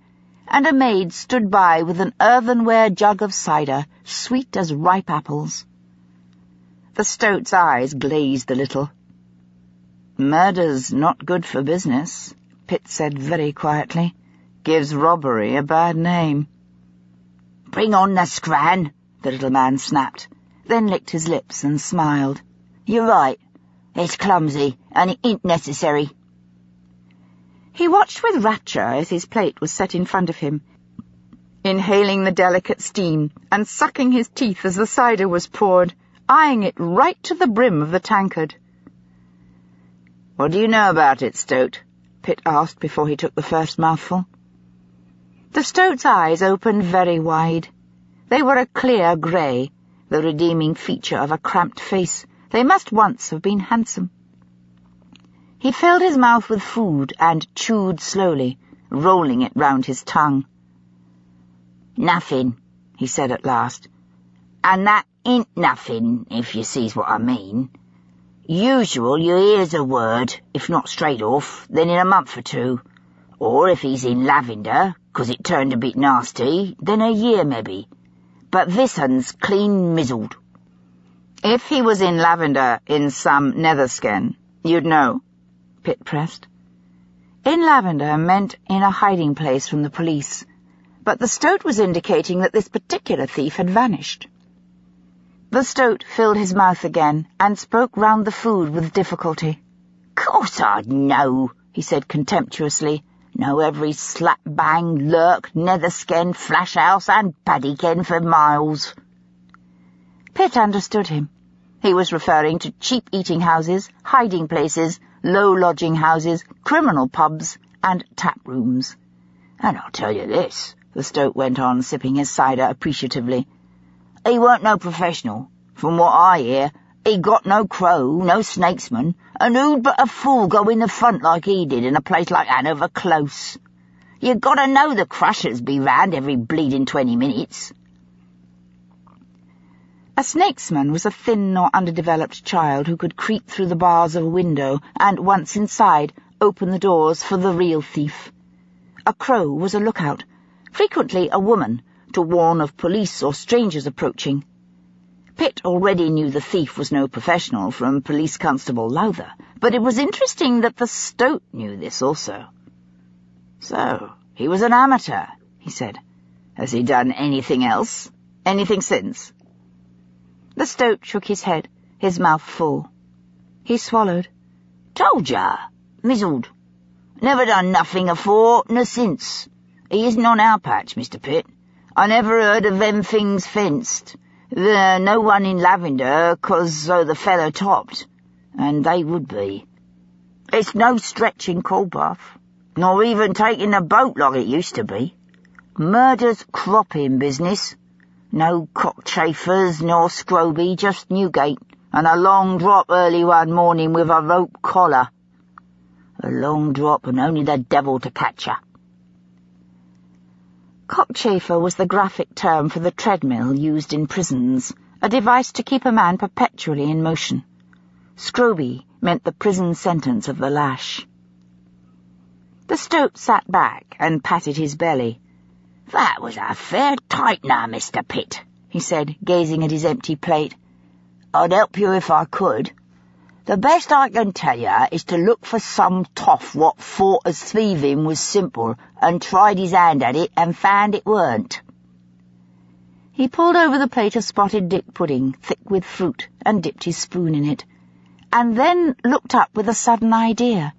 and a maid stood by with an earthenware jug of cider, sweet as ripe apples. The stoat's eyes glazed a little. "Murder's not good for business," Pitt said very quietly. "Gives robbery a bad name." "Bring on the scran," the little man snapped, then licked his lips and smiled. "You're right. It's clumsy, and it ain't necessary." He watched with rapture as his plate was set in front of him, inhaling the delicate steam and sucking his teeth as the cider was poured, eyeing it right to the brim of the tankard. "What do you know about it, stoat?" Pitt asked before he took the first mouthful. The stoat's eyes opened very wide. They were a clear grey, the redeeming feature of a cramped face. They must once have been handsome. He filled his mouth with food and chewed slowly, rolling it round his tongue. "Nothing," he said at last. "And that ain't nothing, if you sees what I mean. Usual you hears a word, if not straight off, then in a month or 2. Or if he's in lavender, 'cause it turned a bit nasty, then a year maybe. But this un's clean mizzled." "If he was in lavender in some netherskin, you'd know," Pitt pressed. In lavender meant in a hiding place from the police, but the stoat was indicating that this particular thief had vanished. The stoat filled his mouth again and spoke round the food with difficulty. "Course I'd know," he said contemptuously. "Know every slap-bang, lurk, netherskin, flash house and paddyken for miles." Pitt understood him. He was referring to cheap eating houses, hiding places, low lodging houses, criminal pubs, and tap rooms. "And I'll tell you this," the stoat went on, sipping his cider appreciatively. "He weren't no professional. From what I hear, he got no crow, no snakesman, and who'd but a fool go in the front like he did in a place like Hanover Close? You gotta know the crushers be round every bleeding 20 minutes. A snakesman was a thin or underdeveloped child who could creep through the bars of a window and, once inside, open the doors for the real thief. A crow was a lookout, frequently a woman, to warn of police or strangers approaching. Pitt already knew the thief was no professional from Police Constable Lather, but it was interesting that the stoat knew this also. "So, he was an amateur," he said. "Has he done anything else? Anything since?" The stoat shook his head, his mouth full. He swallowed. "Told ya. mizzled. Never done nothing afore nor since. He isn't on our patch, Mr. Pitt. I never heard of them things fenced. No one in Lavender, 'cause the feller topped. And they would be. It's no stretch in Coldbath, nor even taking a boat like it used to be. Murder's cropping business. No cockchafers nor Scroby, just Newgate, and a long drop early one morning with a rope collar. A long drop and only the devil to catch her. Cockchafer was the graphic term for the treadmill used in prisons, a device to keep a man perpetually in motion. Scroby meant the prison sentence of the lash. The stoat sat back and patted his belly. "That was a fair tightener, Mr. Pitt," he said, gazing at his empty plate. "I'd help you if I could. The best I can tell you is to look for some toff what thought as thieving was simple and tried his hand at it and found it weren't." He pulled over the plate of spotted dick pudding, thick with fruit, and dipped his spoon in it, and then looked up with a sudden idea.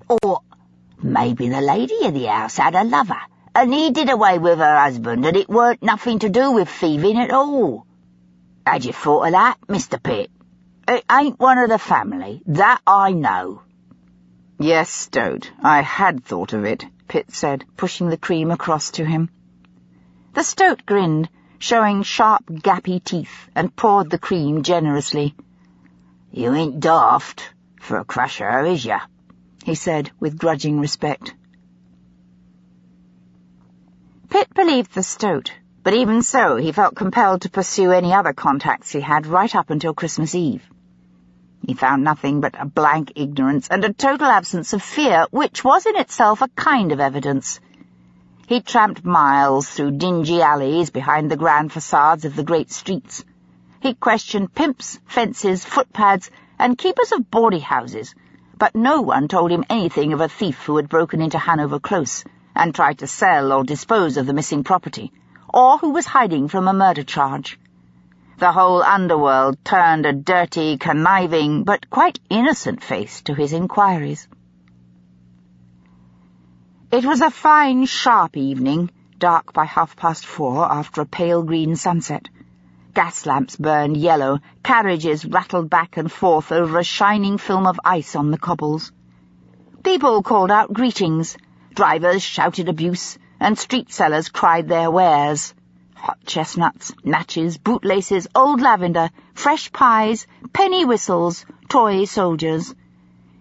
"Or maybe the lady of the house had a lover, and he did away with her husband, and it weren't nothing to do with thieving at all. Had you thought of that, Mr. Pitt? It ain't one of the family, that I know." "Yes, Stoat, I had thought of it," Pitt said, pushing the cream across to him. The Stoat grinned, showing sharp, gappy teeth, and poured the cream generously. "You ain't daft for a crusher, is ya?" he said with grudging respect. Pitt believed the Stoat, but even so he felt compelled to pursue any other contacts he had right up until Christmas Eve. He found nothing but a blank ignorance and a total absence of fear, which was in itself a kind of evidence. He tramped miles through dingy alleys behind the grand facades of the great streets. He questioned pimps, fences, footpads, and keepers of bawdy houses, but no one told him anything of a thief who had broken into Hanover Close and tried to sell or dispose of the missing property, or who was hiding from a murder charge. The whole underworld turned a dirty, conniving, but quite innocent face to his inquiries. It was a fine, sharp evening, dark by 4:30 after a pale green sunset. Gas lamps burned yellow, carriages rattled back and forth over a shining film of ice on the cobbles. People called out greetings, drivers shouted abuse, and street sellers cried their wares. Hot chestnuts, natches, bootlaces, old lavender, fresh pies, penny whistles, toy soldiers.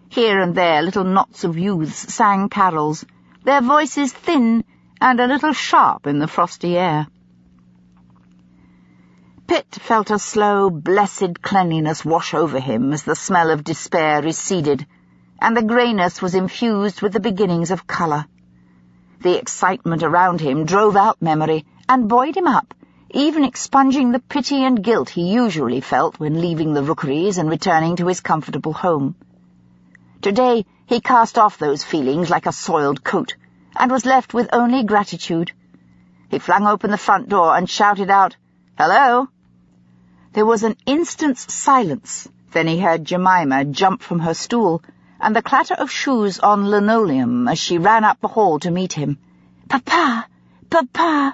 Here and there little knots of youths sang carols, their voices thin and a little sharp in the frosty air. Pitt felt a slow, blessed cleanliness wash over him as the smell of despair receded, and the greyness was infused with the beginnings of colour. The excitement around him drove out memory and buoyed him up, even expunging the pity and guilt he usually felt when leaving the rookeries and returning to his comfortable home. Today he cast off those feelings like a soiled coat, and was left with only gratitude. He flung open the front door and shouted out, "Hello!" There was an instant's silence. Then he heard Jemima jump from her stool, and the clatter of shoes on linoleum as she ran up the hall to meet him. "Papa! Papa!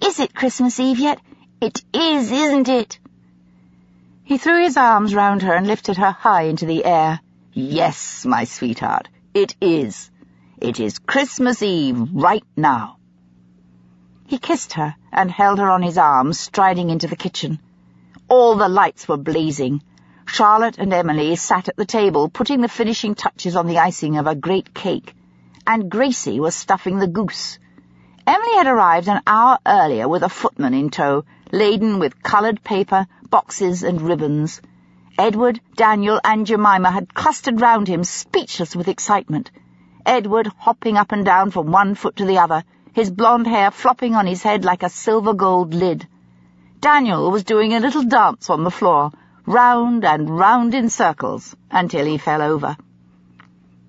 Is it Christmas Eve yet? It is, isn't it?" He threw his arms round her and lifted her high into the air. "Yes, my sweetheart, it is. It is Christmas Eve right now." He kissed her and held her on his arm, striding into the kitchen. All the lights were blazing. Charlotte and Emily sat at the table, putting the finishing touches on the icing of a great cake, and Gracie was stuffing the goose. Emily had arrived an hour earlier with a footman in tow, laden with coloured paper, boxes and ribbons. Edward, Daniel, and Jemima had clustered round him, speechless with excitement. Edward hopping up and down from one foot to the other, his blonde hair flopping on his head like a silver-gold lid. Daniel was doing a little dance on the floor, round and round in circles, until he fell over.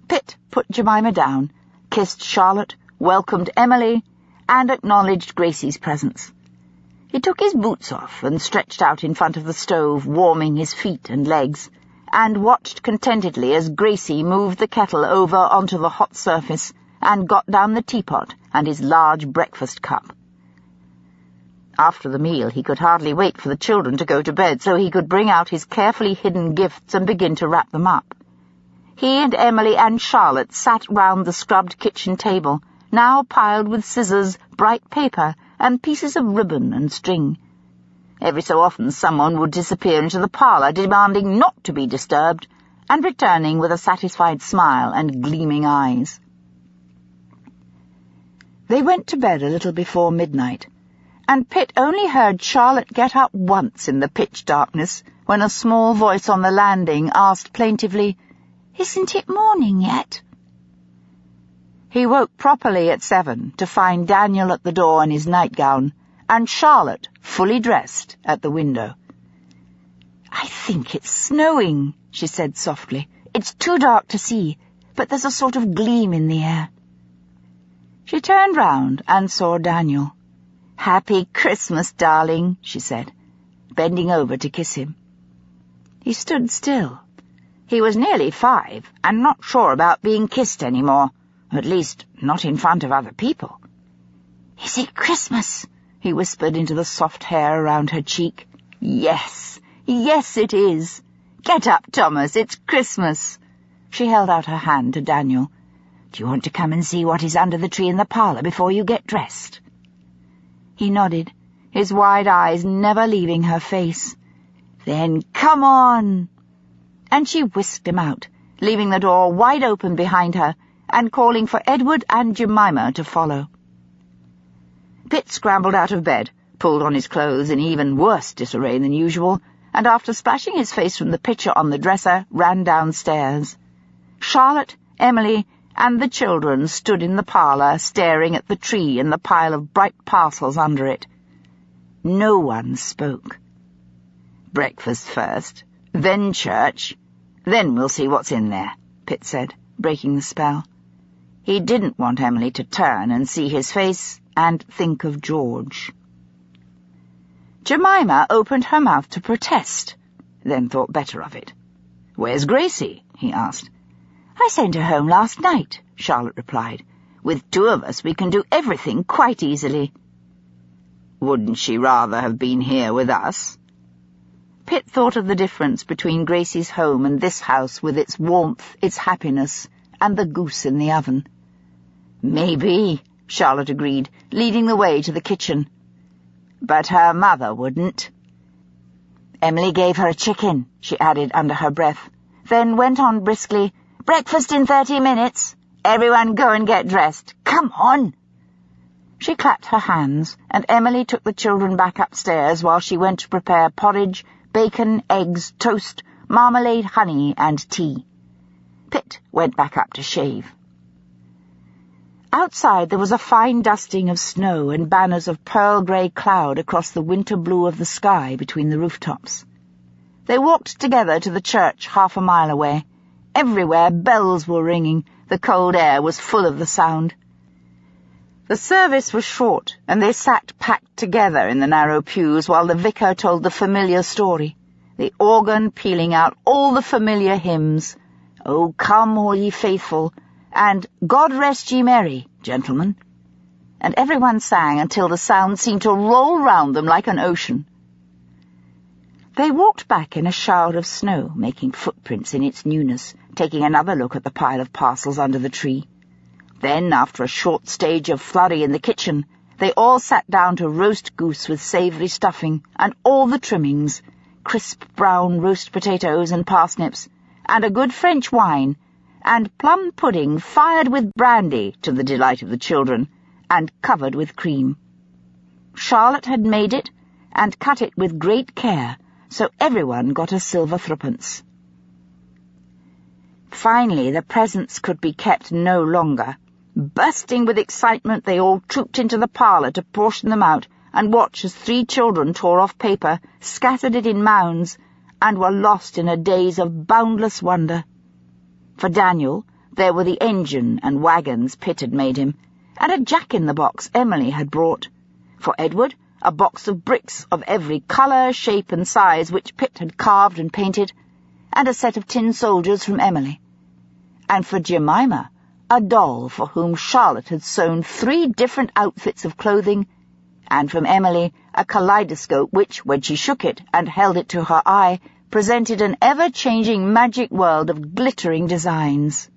Pitt put Jemima down, kissed Charlotte, welcomed Emily, and acknowledged Gracie's presence. He took his boots off and stretched out in front of the stove, warming his feet and legs, and watched contentedly as Gracie moved the kettle over onto the hot surface and got down the teapot and his large breakfast cup. After the meal he could hardly wait for the children to go to bed so he could bring out his carefully hidden gifts and begin to wrap them up. He and Emily and Charlotte sat round the scrubbed kitchen table, now piled with scissors, bright paper, and pieces of ribbon and string. Every so often someone would disappear into the parlour, demanding not to be disturbed, and returning with a satisfied smile and gleaming eyes. They went to bed a little before midnight, and Pitt only heard Charlotte get up once in the pitch darkness when a small voice on the landing asked plaintively, "Isn't it morning yet?" He woke properly at 7 to find Daniel at the door in his nightgown, and Charlotte, fully dressed, at the window. "I think it's snowing," she said softly. "It's too dark to see, but there's a sort of gleam in the air." She turned round and saw Daniel. "Happy Christmas, darling," she said, bending over to kiss him. He stood still. He was nearly 5 and not sure about being kissed any more, at least not in front of other people. "Is it Christmas?" he whispered into the soft hair around her cheek. "Yes, yes it is. Get up, Thomas, it's Christmas." She held out her hand to Daniel. "Do you want to come and see what is under the tree in the parlour before you get dressed?" He nodded, his wide eyes never leaving her face. "Then come on!" And she whisked him out, leaving the door wide open behind her and calling for Edward and Jemima to follow. Pitt scrambled out of bed, pulled on his clothes in even worse disarray than usual, and after splashing his face from the pitcher on the dresser, ran downstairs. Charlotte, Emily, and the children stood in the parlour, staring at the tree and the pile of bright parcels under it. No one spoke. "Breakfast first, then church, then we'll see what's in there," Pitt said, breaking the spell. He didn't want Emily to turn and see his face and think of George. Jemima opened her mouth to protest, then thought better of it. "Where's Gracie?" he asked. "I sent her home last night," Charlotte replied. "With 2 of us we can do everything quite easily." "Wouldn't she rather have been here with us?" Pitt thought of the difference between Gracie's home and this house with its warmth, its happiness, and the goose in the oven. "Maybe," Charlotte agreed, leading the way to the kitchen. "But her mother wouldn't." "Emily gave her a chicken," she added under her breath, then went on briskly, "Breakfast in 30 minutes. Everyone go and get dressed. Come on!" She clapped her hands, and Emily took the children back upstairs while she went to prepare porridge, bacon, eggs, toast, marmalade, honey, and tea. Pitt went back up to shave. Outside there was a fine dusting of snow and banners of pearl-grey cloud across the winter blue of the sky between the rooftops. They walked together to the church 1/2 mile away. Everywhere bells were ringing. The cold air was full of the sound. The service was short, and they sat packed together in the narrow pews while the vicar told the familiar story, the organ pealing out all the familiar hymns, "O come, all ye faithful," and "God rest ye merry, gentlemen," and everyone sang until the sound seemed to roll round them like an ocean. They walked back in a shower of snow, making footprints in its newness, taking another look at the pile of parcels under the tree. Then, after a short stage of flurry in the kitchen, they all sat down to roast goose with savoury stuffing and all the trimmings, crisp brown roast potatoes and parsnips, and a good French wine, and plum pudding fired with brandy to the delight of the children, and covered with cream. Charlotte had made it and cut it with great care, so everyone got a silver 3d. Finally the presents could be kept no longer. Bursting with excitement, they all trooped into the parlour to portion them out and watch as 3 children tore off paper, scattered it in mounds, and were lost in a daze of boundless wonder. For Daniel, there were the engine and wagons Pitt had made him, and a jack-in-the-box Emily had brought. For Edward, a box of bricks of every colour, shape, and size which Pitt had carved and painted, and a set of tin soldiers from Emily. And for Jemima, a doll for whom Charlotte had sewn 3 different outfits of clothing, and from Emily a kaleidoscope which, when she shook it and held it to her eye, presented an ever-changing magic world of glittering designs.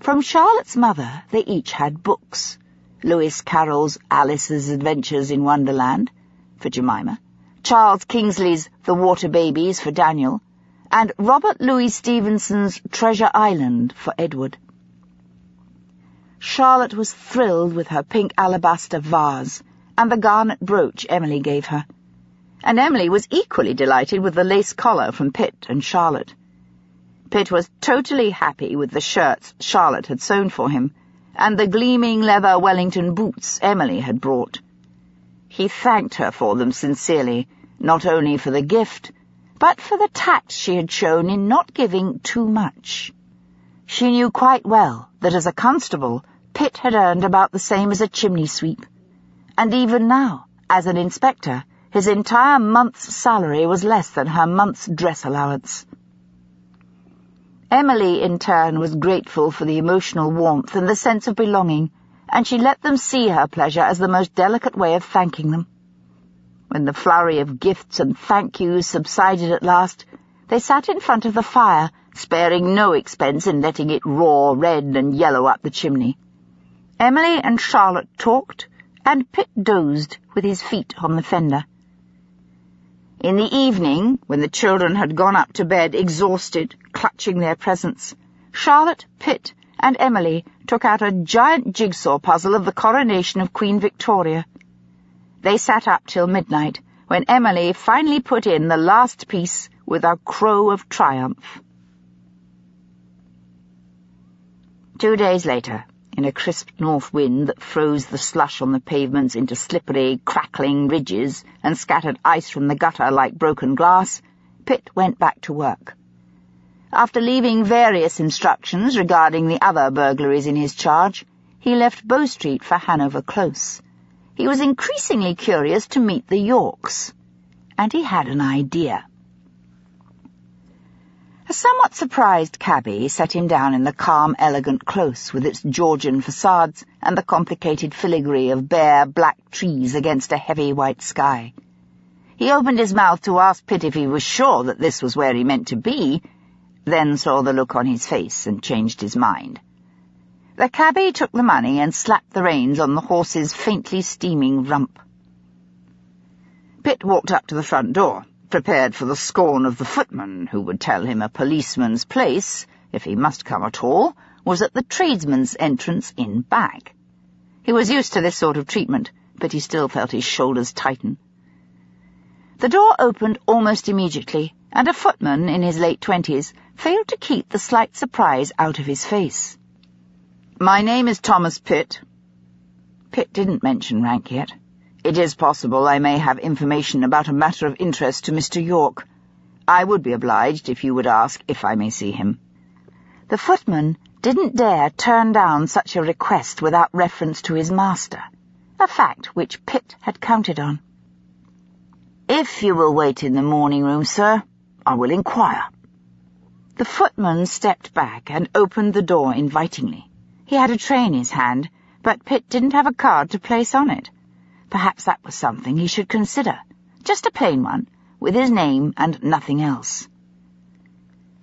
From Charlotte's mother they each had books. Lewis Carroll's Alice's Adventures in Wonderland, for Jemima, Charles Kingsley's The Water Babies for Daniel, and Robert Louis Stevenson's Treasure Island for Edward. Charlotte was thrilled with her pink alabaster vase and the garnet brooch Emily gave her, and Emily was equally delighted with the lace collar from Pitt and Charlotte. Pitt was totally happy with the shirts Charlotte had sewn for him, and the gleaming leather Wellington boots Emily had brought. He thanked her for them sincerely, not only for the gift, but for the tact she had shown in not giving too much. She knew quite well that as a constable, Pitt had earned about the same as a chimney sweep, and even now, as an inspector, his entire month's salary was less than her month's dress allowance. Emily, in turn, was grateful for the emotional warmth and the sense of belonging, and she let them see her pleasure as the most delicate way of thanking them. When the flurry of gifts and thank-yous subsided at last, they sat in front of the fire, sparing no expense in letting it roar red and yellow up the chimney. Emily and Charlotte talked, and Pitt dozed with his feet on the fender. In the evening, when the children had gone up to bed exhausted, clutching their presents, Charlotte, Pitt, and Emily took out a giant jigsaw puzzle of the coronation of Queen Victoria. They sat up till midnight, when Emily finally put in the last piece with a crow of triumph. 2 days later, in a crisp north wind that froze the slush on the pavements into slippery, crackling ridges and scattered ice from the gutter like broken glass, Pitt went back to work. After leaving various instructions regarding the other burglaries in his charge, he left Bow Street for Hanover Close. He was increasingly curious to meet the Yorks, and he had an idea. A somewhat surprised cabby set him down in the calm, elegant close with its Georgian facades and the complicated filigree of bare, black trees against a heavy white sky. He opened his mouth to ask Pitt if he was sure that this was where he meant to be, then saw the look on his face and changed his mind. The cabby took the money and slapped the reins on the horse's faintly steaming rump. Pitt walked up to the front door, prepared for the scorn of the footman, who would tell him a policeman's place, if he must come at all, was at the tradesman's entrance in back. He was used to this sort of treatment, but he still felt his shoulders tighten. The door opened almost immediately, and a footman in his late 20s failed to keep the slight surprise out of his face. "My name is Thomas Pitt." Pitt didn't mention rank yet. "It is possible I may have information about a matter of interest to Mr. York. I would be obliged if you would ask if I may see him." The footman didn't dare turn down such a request without reference to his master, a fact which Pitt had counted on. "If you will wait in the morning room, sir, I will inquire." The footman stepped back and opened the door invitingly. He had a tray in his hand, but Pitt didn't have a card to place on it. Perhaps that was something he should consider. Just a plain one, with his name and nothing else.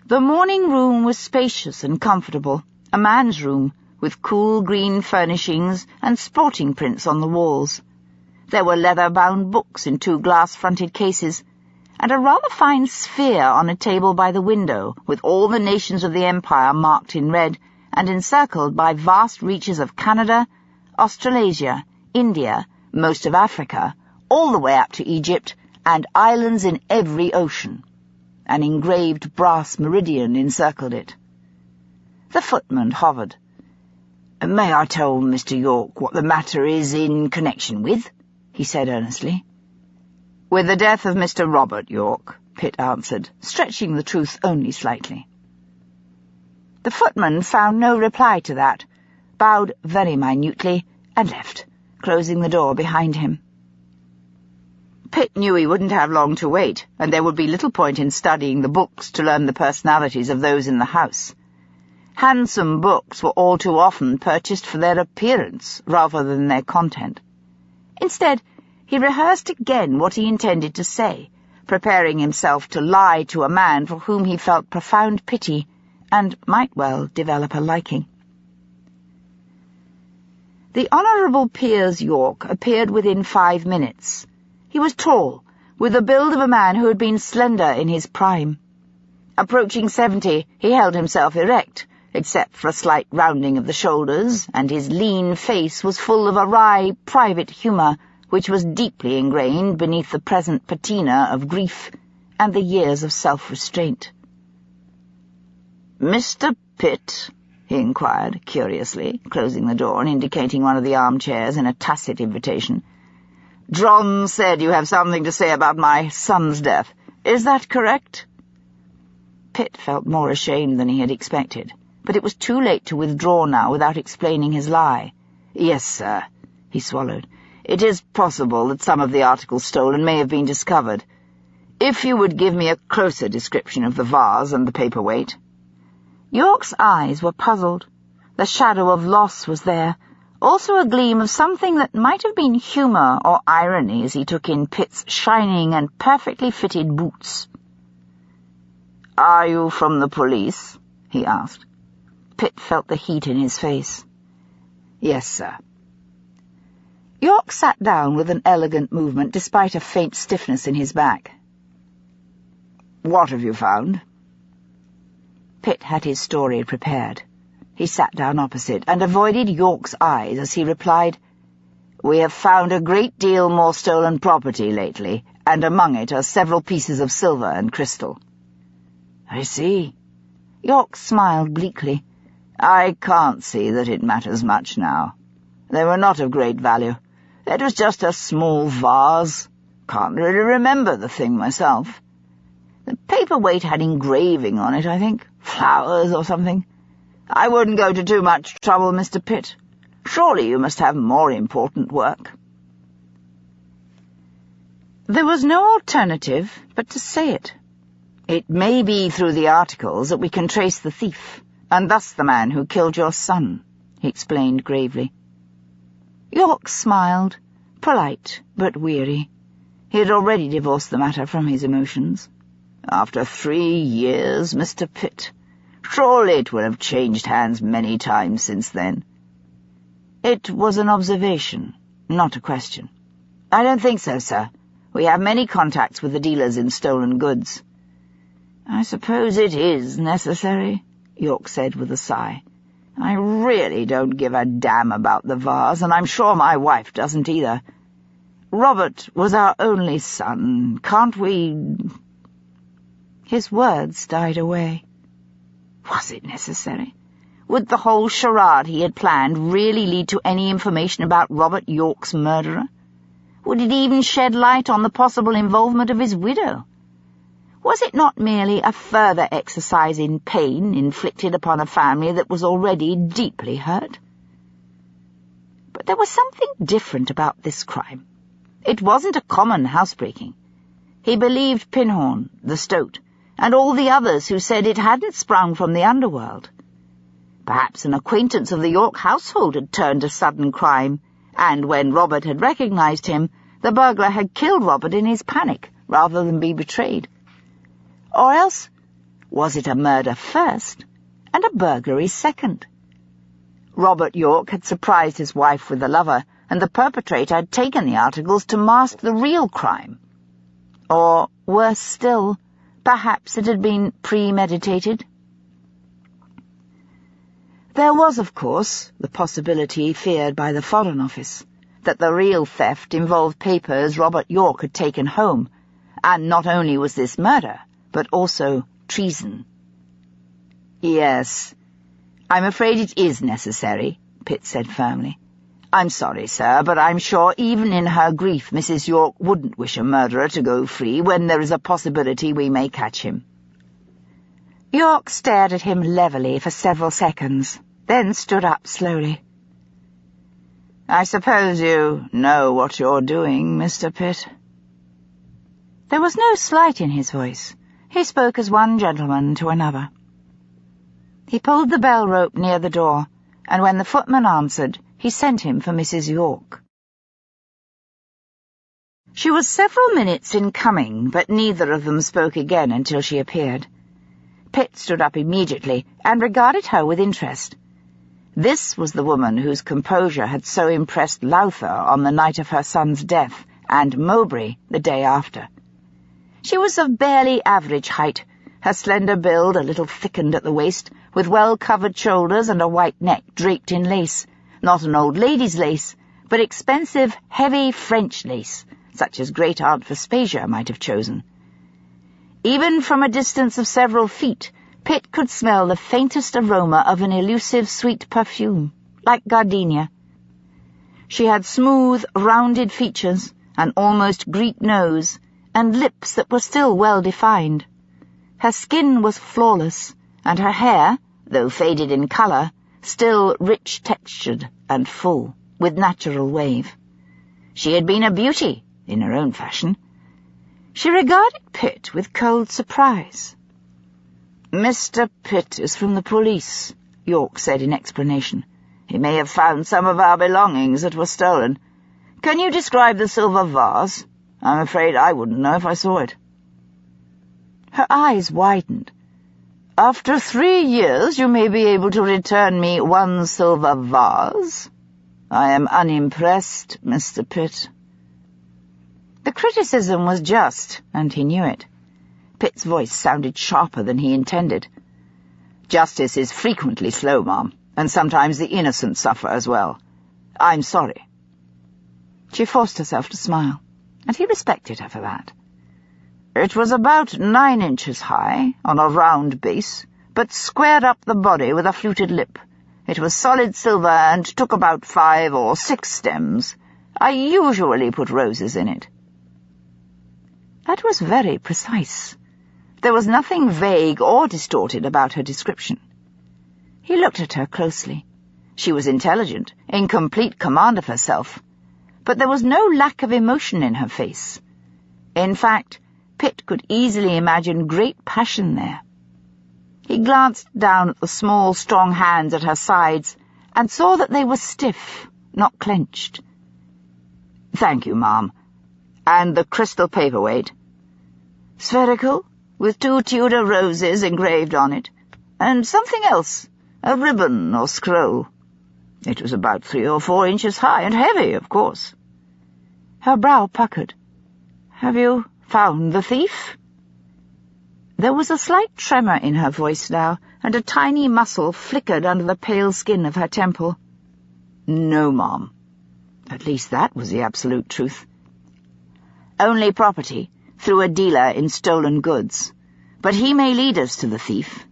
The morning room was spacious and comfortable, a man's room, with cool green furnishings and sporting prints on the walls. There were leather-bound books in 2 glass-fronted cases, and a rather fine sphere on a table by the window, with all the nations of the empire marked in red and encircled by vast reaches of Canada, Australasia, India, most of Africa, all the way up to Egypt, and islands in every ocean. An engraved brass meridian encircled it. The footman hovered. "May I tell Mr. York what the matter is in connection with?" he said earnestly. "With the death of Mr. Robert York," Pitt answered, stretching the truth only slightly. The footman found no reply to that, bowed very minutely, and left, closing the door behind him. Pitt knew he wouldn't have long to wait, and there would be little point in studying the books to learn the personalities of those in the house. Handsome books were all too often purchased for their appearance rather than their content. Instead, he rehearsed again what he intended to say, preparing himself to lie to a man for whom he felt profound pity and might well develop a liking. The Honourable Piers York appeared within 5 minutes. He was tall, with the build of a man who had been slender in his prime. Approaching 70, he held himself erect, except for a slight rounding of the shoulders, and his lean face was full of a wry, private humour which was deeply ingrained beneath the present patina of grief and the years of self-restraint. "Mr. Pitt?" he inquired, curiously, closing the door and indicating one of the armchairs in a tacit invitation. "John said you have something to say about my son's death. Is that correct?" Pitt felt more ashamed than he had expected, but it was too late to withdraw now without explaining his lie. "Yes, sir," he swallowed. "It is possible that some of the articles stolen may have been discovered. If you would give me a closer description of the vase and the paperweight." York's eyes were puzzled. The shadow of loss was there, also a gleam of something that might have been humour or irony as he took in Pitt's shining and perfectly fitted boots. "Are you from the police?" he asked. Pitt felt the heat in his face. "Yes, sir." York sat down with an elegant movement despite a faint stiffness in his back. "What have you found?" Pitt had his story prepared. He sat down opposite and avoided York's eyes as he replied, "We have found a great deal more stolen property lately, and among it are several pieces of silver and crystal." "I see." York smiled bleakly. "I can't see that it matters much now. They were not of great value. It was just a small vase. Can't really remember the thing myself. The paperweight had engraving on it, I think. Flowers or something. I wouldn't go to too much trouble, Mr. Pitt. Surely you must have more important work." There was no alternative but to say it. "It may be through the articles that we can trace the thief, and thus the man who killed your son," he explained gravely. York smiled, polite but weary. He had already divorced the matter from his emotions. "After 3 years, Mr. Pitt. Surely it will have changed hands many times since then." It was an observation, not a question. "I don't think so, sir. We have many contacts with the dealers in stolen goods." "I suppose it is necessary," York said with a sigh. "I really don't give a damn about the vase, and I'm sure my wife doesn't either. Robert was our only son. Can't we—" His words died away. Was it necessary? Would the whole charade he had planned really lead to any information about Robert York's murderer? Would it even shed light on the possible involvement of his widow? Was it not merely a further exercise in pain inflicted upon a family that was already deeply hurt? But there was something different about this crime. It wasn't a common housebreaking. He believed Pinhorn, the stoat, and all the others who said it hadn't sprung from the Underworld. Perhaps an acquaintance of the York household had turned to sudden crime, and when Robert had recognized him, the burglar had killed Robert in his panic rather than be betrayed. Or else, was it a murder first and a burglary second? Robert York had surprised his wife with a lover, and the perpetrator had taken the articles to mask the real crime. Or, worse still, perhaps it had been premeditated. There was, of course, the possibility feared by the Foreign Office, that the real theft involved papers Robert York had taken home, and not only was this murder, but also treason. "Yes, I'm afraid it is necessary," Pitt said firmly. "I'm sorry, sir, but I'm sure even in her grief Mrs. York wouldn't wish a murderer to go free when there is a possibility we may catch him." York stared at him levelly for several seconds, then stood up slowly. "I suppose you know what you're doing, Mr. Pitt?" There was no slight in his voice. He spoke as one gentleman to another. He pulled the bell rope near the door, and when the footman answered, he sent him for Mrs. York. She was several minutes in coming, but neither of them spoke again until she appeared. Pitt stood up immediately and regarded her with interest. This was the woman whose composure had so impressed Lather on the night of her son's death, and Mowbray the day after. She was of barely average height, her slender build a little thickened at the waist, with well-covered shoulders and a white neck draped in lace, not an old lady's lace, but expensive, heavy French lace, such as Great-Aunt Vespasian might have chosen. Even from a distance of several feet, Pitt could smell the faintest aroma of an elusive sweet perfume, like gardenia. She had smooth, rounded features, an almost Greek nose, and lips that were still well-defined. Her skin was flawless, and her hair, though faded in colour, still rich-textured and full, with natural wave. She had been a beauty, in her own fashion. She regarded Pitt with cold surprise. "Mr. Pitt is from the police," York said in explanation. "He may have found some of our belongings that were stolen. Can you describe the silver vase? I'm afraid I wouldn't know if I saw it." Her eyes widened. "After 3 years you may be able to return me 1 silver vase? I am unimpressed, Mr. Pitt." The criticism was just, and he knew it. Pitt's voice sounded sharper than he intended. "Justice is frequently slow, ma'am, and sometimes the innocent suffer as well. I'm sorry." She forced herself to smile, and he respected her for that. "It was about 9 inches high, on a round base, but squared up the body with a fluted lip. It was solid silver and took about 5 or 6 stems. I usually put roses in it." That was very precise. There was nothing vague or distorted about her description. He looked at her closely. She was intelligent, in complete command of herself, but there was no lack of emotion in her face. In fact, Pitt could easily imagine great passion there. He glanced down at the small, strong hands at her sides and saw that they were stiff, not clenched. "Thank you, ma'am. And the crystal paperweight?" "Spherical, with 2 Tudor roses engraved on it, and something else, a ribbon or scroll. It was about 3 or 4 inches high, and heavy, of course." Her brow puckered. "Have you found the thief?" There was a slight tremor in her voice now, and a tiny muscle flickered under the pale skin of her temple. "No, ma'am." At least that was the absolute truth. "Only property, through a dealer in stolen goods. But he may lead us to the thief."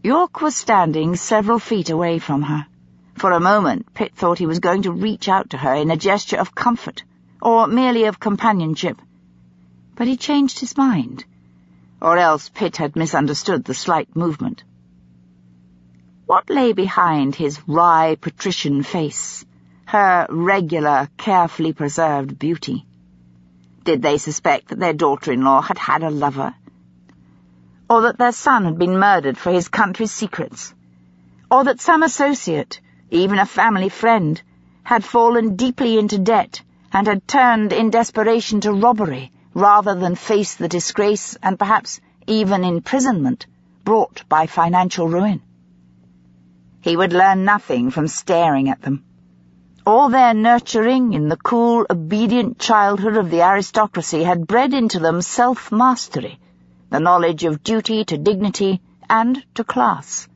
York was standing several feet away from her. For a moment, Pitt thought he was going to reach out to her in a gesture of comfort, or merely of companionship. But he changed his mind, or else Pitt had misunderstood the slight movement. What lay behind his wry patrician face, her regular, carefully preserved beauty? Did they suspect that their daughter-in-law had had a lover? Or that their son had been murdered for his country's secrets? Or that some associate, even a family friend, had fallen deeply into debt and had turned in desperation to robbery rather than face the disgrace and perhaps even imprisonment brought by financial ruin? He would learn nothing from staring at them. All their nurturing in the cool, obedient childhood of the aristocracy had bred into them self-mastery, the knowledge of duty to dignity and to class.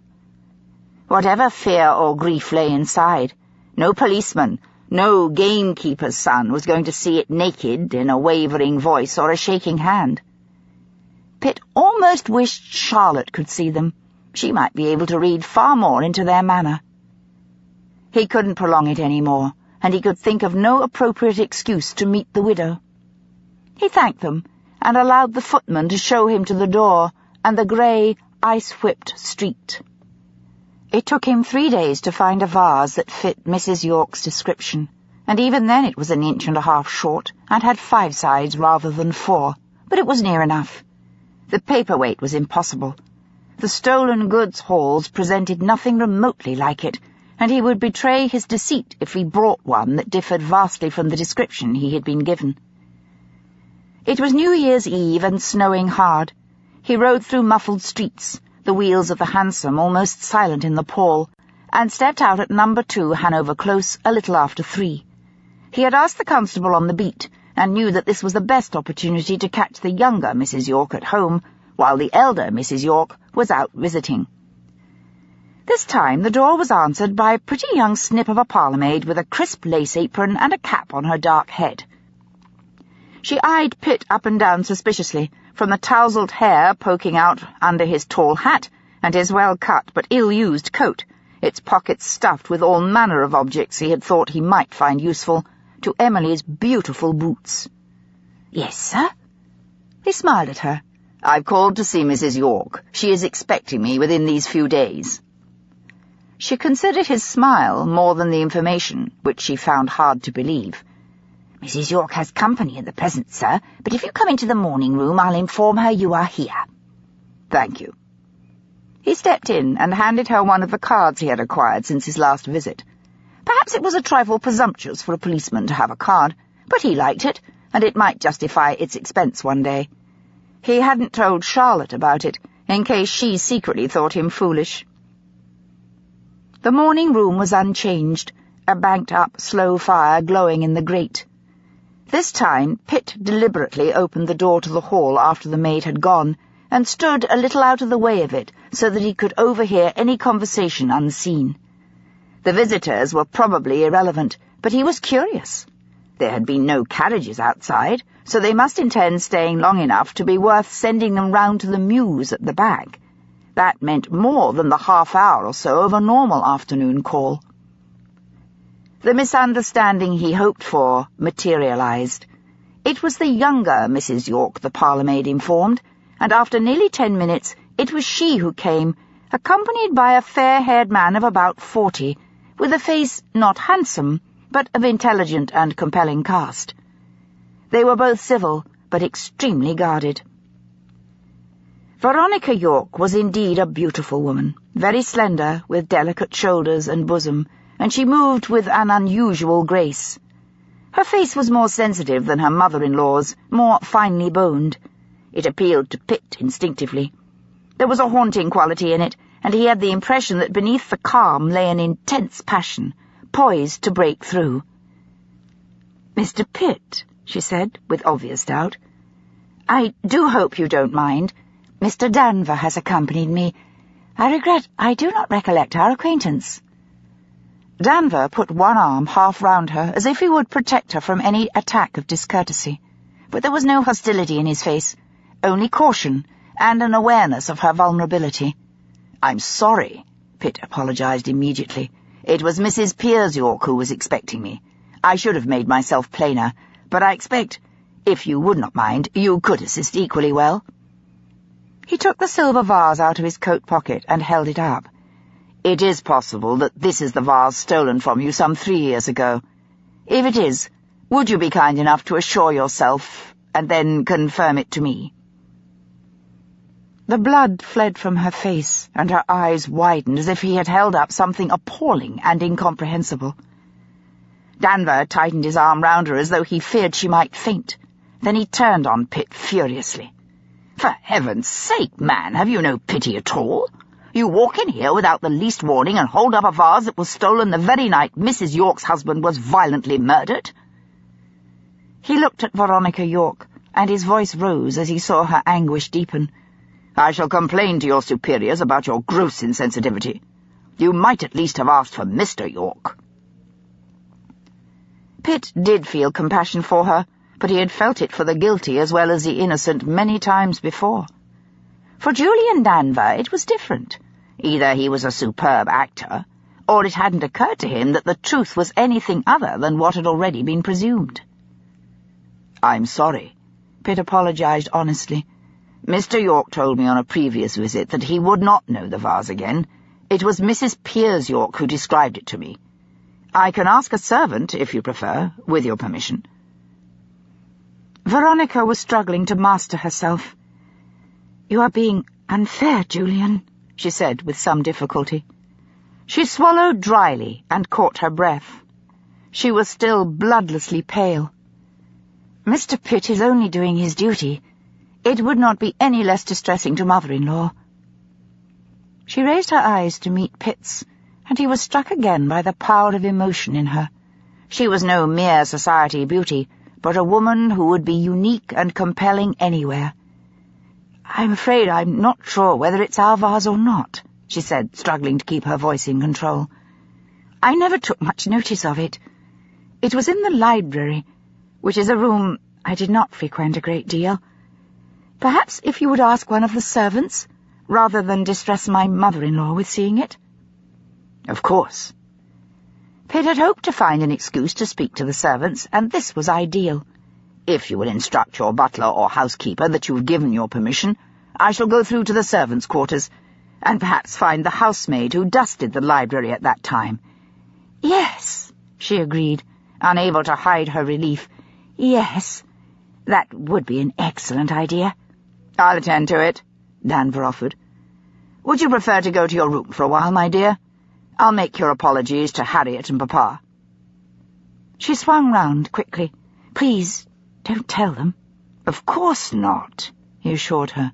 Whatever fear or grief lay inside, no policeman, no gamekeeper's son was going to see it naked in a wavering voice or a shaking hand. Pitt almost wished Charlotte could see them. She might be able to read far more into their manner. He couldn't prolong it any more, and he could think of no appropriate excuse to meet the widow. He thanked them, and allowed the footman to show him to the door and the grey, ice-whipped street. It took him 3 days to find a vase that fit Mrs. York's description, and even then it was an inch and a half short, and had 5 sides rather than 4, but it was near enough. The paperweight was impossible. The stolen goods hauls presented nothing remotely like it, and he would betray his deceit if he brought one that differed vastly from the description he had been given. It was New Year's Eve and snowing hard. He rode through muffled streets, the wheels of the hansom almost silent in the pall, and stepped out at No. 2 Hanover Close a little after 3. He had asked the constable on the beat, and knew that this was the best opportunity to catch the younger Mrs. York at home, while the elder Mrs. York was out visiting. This time the door was answered by a pretty young snip of a parlour-maid with a crisp lace apron and a cap on her dark head. She eyed Pitt up and down suspiciously, from the tousled hair poking out under his tall hat and his well-cut but ill-used coat, its pockets stuffed with all manner of objects he had thought he might find useful, to Emily's beautiful boots. "Yes, sir?" He smiled at her. "I've called to see Mrs. York. She is expecting me within these few days." She considered his smile more than the information, which she found hard to believe. "Mrs. York has company at the present, sir, but if you come into the morning room I'll inform her you are here." "Thank you." He stepped in and handed her one of the cards he had acquired since his last visit. Perhaps it was a trifle presumptuous for a policeman to have a card, but he liked it, and it might justify its expense one day. He hadn't told Charlotte about it, in case she secretly thought him foolish. The morning room was unchanged, a banked-up, slow fire glowing in the grate. This time Pitt deliberately opened the door to the hall after the maid had gone, and stood a little out of the way of it so that he could overhear any conversation unseen. The visitors were probably irrelevant, but he was curious. There had been no carriages outside, so they must intend staying long enough to be worth sending them round to the mews at the back. That meant more than the half-hour or so of a normal afternoon call. The misunderstanding he hoped for materialized. It was the younger Mrs. York, the parlour-maid informed, and after nearly 10 minutes it was she who came, accompanied by a fair-haired man of about 40, with a face not handsome, but of intelligent and compelling cast. They were both civil, but extremely guarded. Veronica York was indeed a beautiful woman, very slender, with delicate shoulders and bosom, and she moved with an unusual grace. Her face was more sensitive than her mother-in-law's, more finely boned. It appealed to Pitt instinctively. There was a haunting quality in it, and he had the impression that beneath the calm lay an intense passion, poised to break through. "Mr. Pitt," she said, with obvious doubt, "I do hope you don't mind. Mr. Danvers has accompanied me. I regret I do not recollect our acquaintance." Danvers put one arm half round her, as if he would protect her from any attack of discourtesy, but there was no hostility in his face, only caution and an awareness of her vulnerability. "I'm sorry," Pitt apologized immediately. "It was Mrs. Piers York who was expecting me. I should have made myself plainer, but I expect, if you would not mind, you could assist equally well." He took the silver vase out of his coat pocket and held it up. "It is possible that this is the vase stolen from you some 3 years ago. If it is, would you be kind enough to assure yourself, and then confirm it to me?" The blood fled from her face, and her eyes widened as if he had held up something appalling and incomprehensible. Danvers tightened his arm round her as though he feared she might faint. Then he turned on Pitt furiously. "For heaven's sake, man, have you no pity at all? You walk in here without the least warning and hold up a vase that was stolen the very night Mrs. York's husband was violently murdered?" He looked at Veronica York, and his voice rose as he saw her anguish deepen. "I shall complain to your superiors about your gross insensitivity. You might at least have asked for Mr. York." Pitt did feel compassion for her, but he had felt it for the guilty as well as the innocent many times before. For Julian Danvers it was different. Either he was a superb actor, or it hadn't occurred to him that the truth was anything other than what had already been presumed. "I'm sorry," Pitt apologized honestly. "Mr. York told me on a previous visit that he would not know the vase again. It was Mrs. Piers York who described it to me. I can ask a servant, if you prefer, with your permission." Veronica was struggling to master herself. "You are being unfair, Julian," she said with some difficulty. She swallowed dryly and caught her breath. She was still bloodlessly pale. "Mr. Pitt is only doing his duty. It would not be any less distressing to mother-in-law." She raised her eyes to meet Pitt's, and he was struck again by the power of emotion in her. She was no mere society beauty, but a woman who would be unique and compelling anywhere. "I'm afraid I'm not sure whether it's our vase or not," she said, struggling to keep her voice in control. "I never took much notice of it. It was in the library, which is a room I did not frequent a great deal. Perhaps if you would ask one of the servants, rather than distress my mother-in-law with seeing it." "Of course." Pitt had hoped to find an excuse to speak to the servants, and this was ideal. "If you will instruct your butler or housekeeper that you have given your permission, I shall go through to the servants' quarters, and perhaps find the housemaid who dusted the library at that time." "Yes," she agreed, unable to hide her relief. "Yes, that would be an excellent idea." "I'll attend to it," Danvers offered. "Would you prefer to go to your room for a while, my dear? I'll make your apologies to Harriet and Papa." She swung round quickly. "Please, don't tell them." "Of course not," he assured her.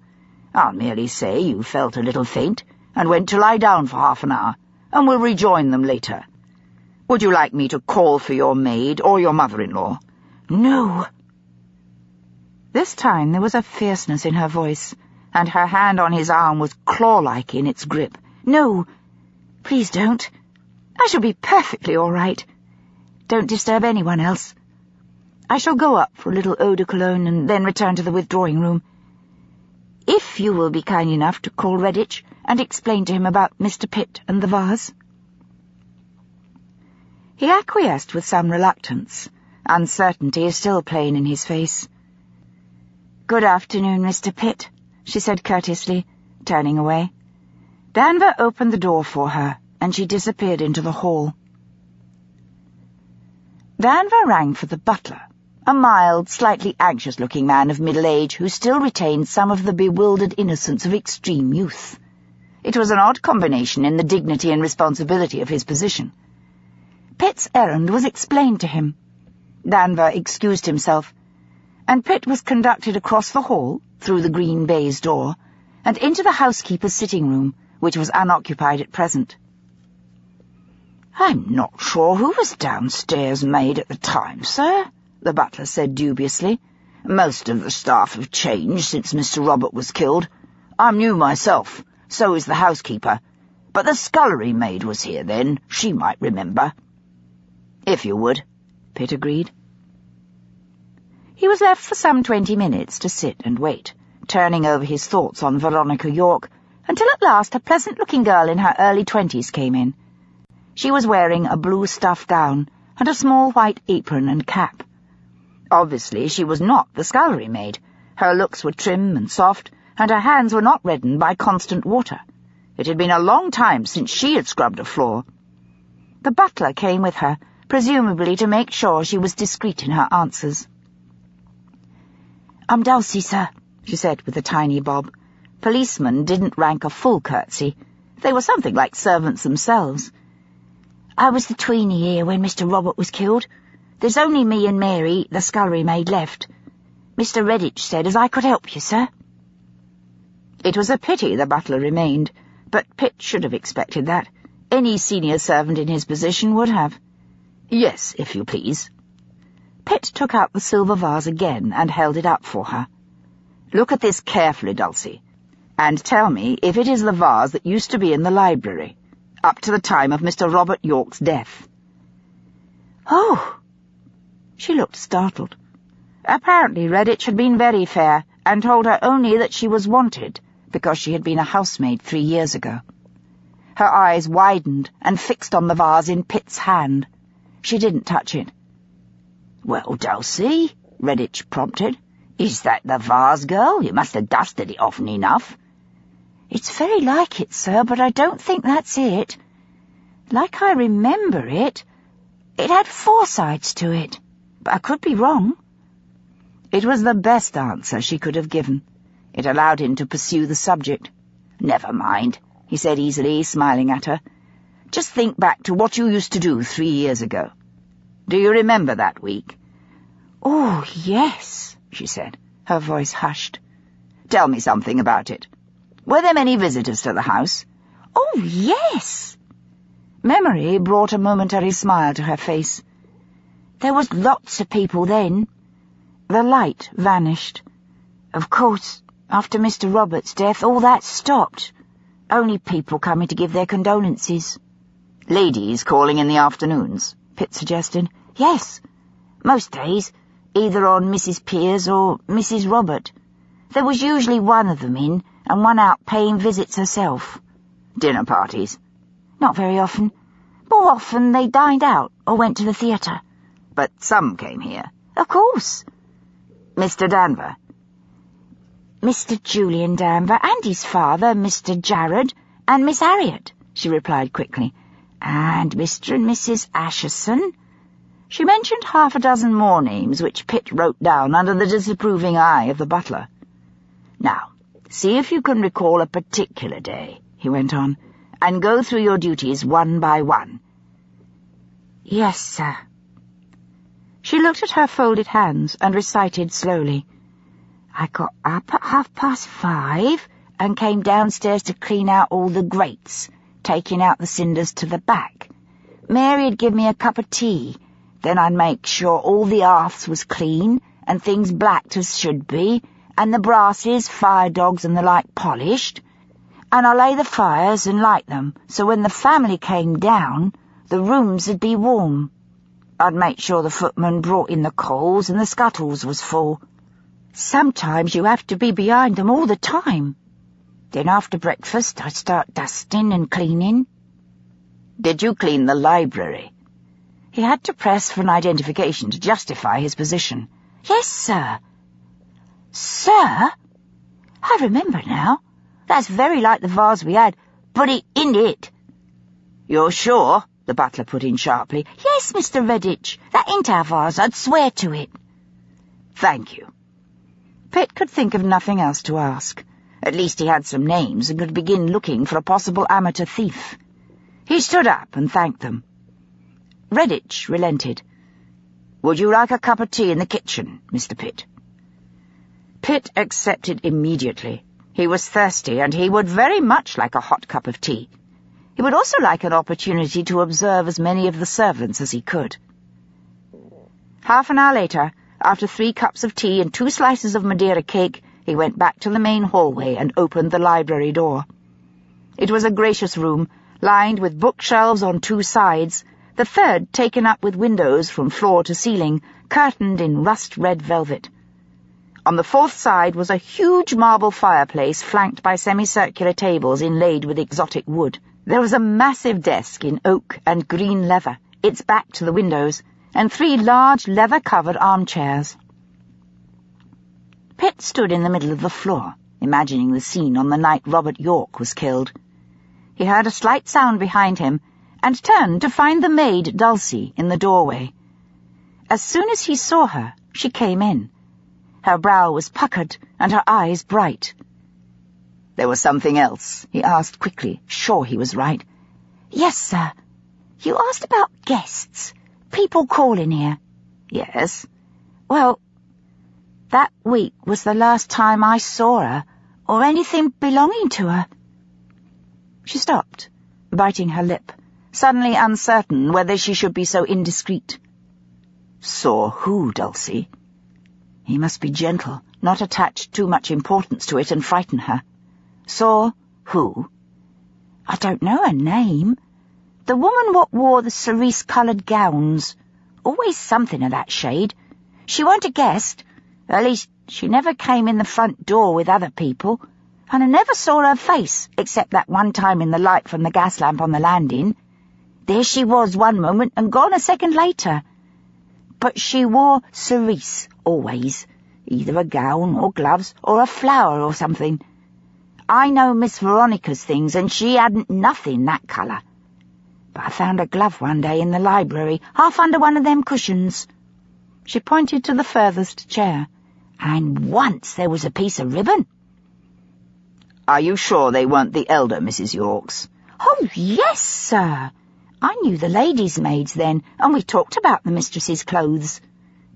"I'll merely say you felt a little faint and went to lie down for half an hour, and will rejoin them later. Would you like me to call for your maid or your mother-in-law?" "No." This time there was a fierceness in her voice, and her hand on his arm was claw-like in its grip. "No, please don't. I shall be perfectly all right. Don't disturb anyone else. I shall go up for a little eau de cologne and then return to the withdrawing room. If you will be kind enough to call Redditch and explain to him about Mr. Pitt and the vase." He acquiesced with some reluctance. Uncertainty still plain in his face. "Good afternoon, Mr. Pitt," she said courteously, turning away. Danvers opened the door for her, and she disappeared into the hall. Danvers rang for the butler, a mild, slightly anxious-looking man of middle age who still retained some of the bewildered innocence of extreme youth. It was an odd combination in the dignity and responsibility of his position. Pitt's errand was explained to him. Danvers excused himself, and Pitt was conducted across the hall, through the green baize door, and into the housekeeper's sitting room, which was unoccupied at present. "I'm not sure who was downstairs, Maid, at the time, sir," the butler said dubiously. "Most of the staff have changed since Mr. Robert was killed. I'm new myself, so is the housekeeper, but the scullery maid was here then. She might remember." "If you would," Pitt agreed. He was left for some 20 minutes to sit and wait, turning over his thoughts on Veronica York, until at last a pleasant-looking girl in her early 20s came in. She was wearing a blue stuff gown and a small white apron and cap. Obviously she was not the scullery maid. Her looks were trim and soft, and her hands were not reddened by constant water. It had been a long time since she had scrubbed a floor. The butler came with her, presumably to make sure she was discreet in her answers. "I'm Dulcie, sir," she said with a tiny bob. Policemen didn't rank a full curtsy. They were something like servants themselves. "I was the tweenie here when Mr. Robert was killed. There's only me and Mary, the scullery maid, left. Mr. Redditch said as I could help you, sir." It was a pity the butler remained, but Pitt should have expected that. Any senior servant in his position would have. "Yes, if you please." Pitt took out the silver vase again and held it up for her. "Look at this carefully, Dulcie, and tell me if it is the vase that used to be in the library, up to the time of Mr. Robert York's death." "Oh!" She looked startled. Apparently Redditch had been very fair, and told her only that she was wanted, because she had been a housemaid 3 years ago. Her eyes widened and fixed on the vase in Pitt's hand. She didn't touch it. "Well, Dulcie," Redditch prompted, "is that the vase, girl? You must have dusted it often enough." "It's very like it, sir, but I don't think that's it. Like I remember it, It had 4 sides to it, but I could be wrong. It was the best answer she could have given. It allowed him to pursue the subject. "Never mind," he said easily, smiling at her. "Just think back to what you used to do 3 years ago. Do you remember that week?" "Oh, yes," she said, her voice hushed. "Tell me something about it. Were there many visitors to the house?" "Oh, yes." Memory brought a momentary smile to her face. "There was lots of people then." The light vanished. "Of course, after Mr. Robert's death, all that stopped. Only people coming to give their condolences." "Ladies calling in the afternoons?" Pitt suggested. "Yes, most days, either on Mrs. Piers or Mrs. Robert. There was usually one of them in, and one out paying visits herself." "Dinner parties?" "Not very often. More often they dined out or went to the theatre." "But some came here?" "Of course." "Mr. Danvers?" "Mr. Julian Danvers and his father, Mr. Jared, and Miss Harriet," she replied quickly. "And Mr. and Mrs. Asherson." She mentioned 6 more names, which Pitt wrote down under the disapproving eye of the butler. "Now, see if you can recall a particular day," he went on, "and go through your duties one by one." "Yes, sir." She looked at her folded hands and recited slowly. "I got up at 5:30 and came downstairs to clean out all the grates, taking out the cinders to the back. Mary'd give me a cup of tea. Then I'd make sure all the hearths was clean and things blacked as should be, and the brasses, fire dogs and the like polished. And I'd lay the fires and light them, so when the family came down, the rooms'd be warm. I'd make sure the footman brought in the coals and the scuttles was full. Sometimes you have to be behind them all the time. Then after breakfast I'd start dusting and cleaning." "Did you clean the library?" He had to press for an identification to justify his position. "Yes, sir." "Sir? I remember now. That's very like the vase we had, but it in it." "You're sure?" the butler put in sharply. "Yes, Mr. Redditch, that ain't our vase, I'd swear to it." "Thank you." Pitt could think of nothing else to ask. At least he had some names and could begin looking for a possible amateur thief. He stood up and thanked them. Redditch relented. "Would you like a cup of tea in the kitchen, Mr. Pitt?" Pitt accepted immediately. He was thirsty, and he would very much like a hot cup of tea. He would also like an opportunity to observe as many of the servants as he could. Half an hour later, after 3 cups of tea and 2 slices of Madeira cake, he went back to the main hallway and opened the library door. It was a gracious room, lined with bookshelves on 2 sides, the third taken up with windows from floor to ceiling, curtained in rust-red velvet. On the 4th side was a huge marble fireplace flanked by semicircular tables inlaid with exotic wood. There was a massive desk in oak and green leather, its back to the windows, and 3 large leather-covered armchairs. Pitt stood in the middle of the floor, imagining the scene on the night Robert York was killed. He heard a slight sound behind him, and turned to find the maid, Dulcie, in the doorway. As soon as he saw her, she came in. Her brow was puckered, and her eyes bright. "There was something else?" he asked quickly, sure he was right. "Yes, sir. You asked about guests, people calling here." "Yes." "Well, that week was the last time I saw her, or anything belonging to her." She stopped, biting her lip, suddenly uncertain whether she should be so indiscreet. "Saw who, Dulcie?" He must be gentle, not attach too much importance to it and frighten her. "Saw who?" "I don't know her name. The woman what wore the cerise-coloured gowns. Always something of that shade. She weren't a guest. At least, she never came in the front door with other people, and I never saw her face, except that one time in the light from the gas lamp on the landing. There she was one moment and gone a second later. But she wore cerise, always, either a gown or gloves or a flower or something. I know Miss Veronica's things, and she hadn't nothing that colour. but I found a glove one day in the library, half under one of them cushions." She pointed to the furthest chair. "And once there was a piece of ribbon." "Are you sure they weren't the elder Mrs. York's?" "Oh, yes, sir. I knew the ladies' maids then, and we talked about the mistress's clothes.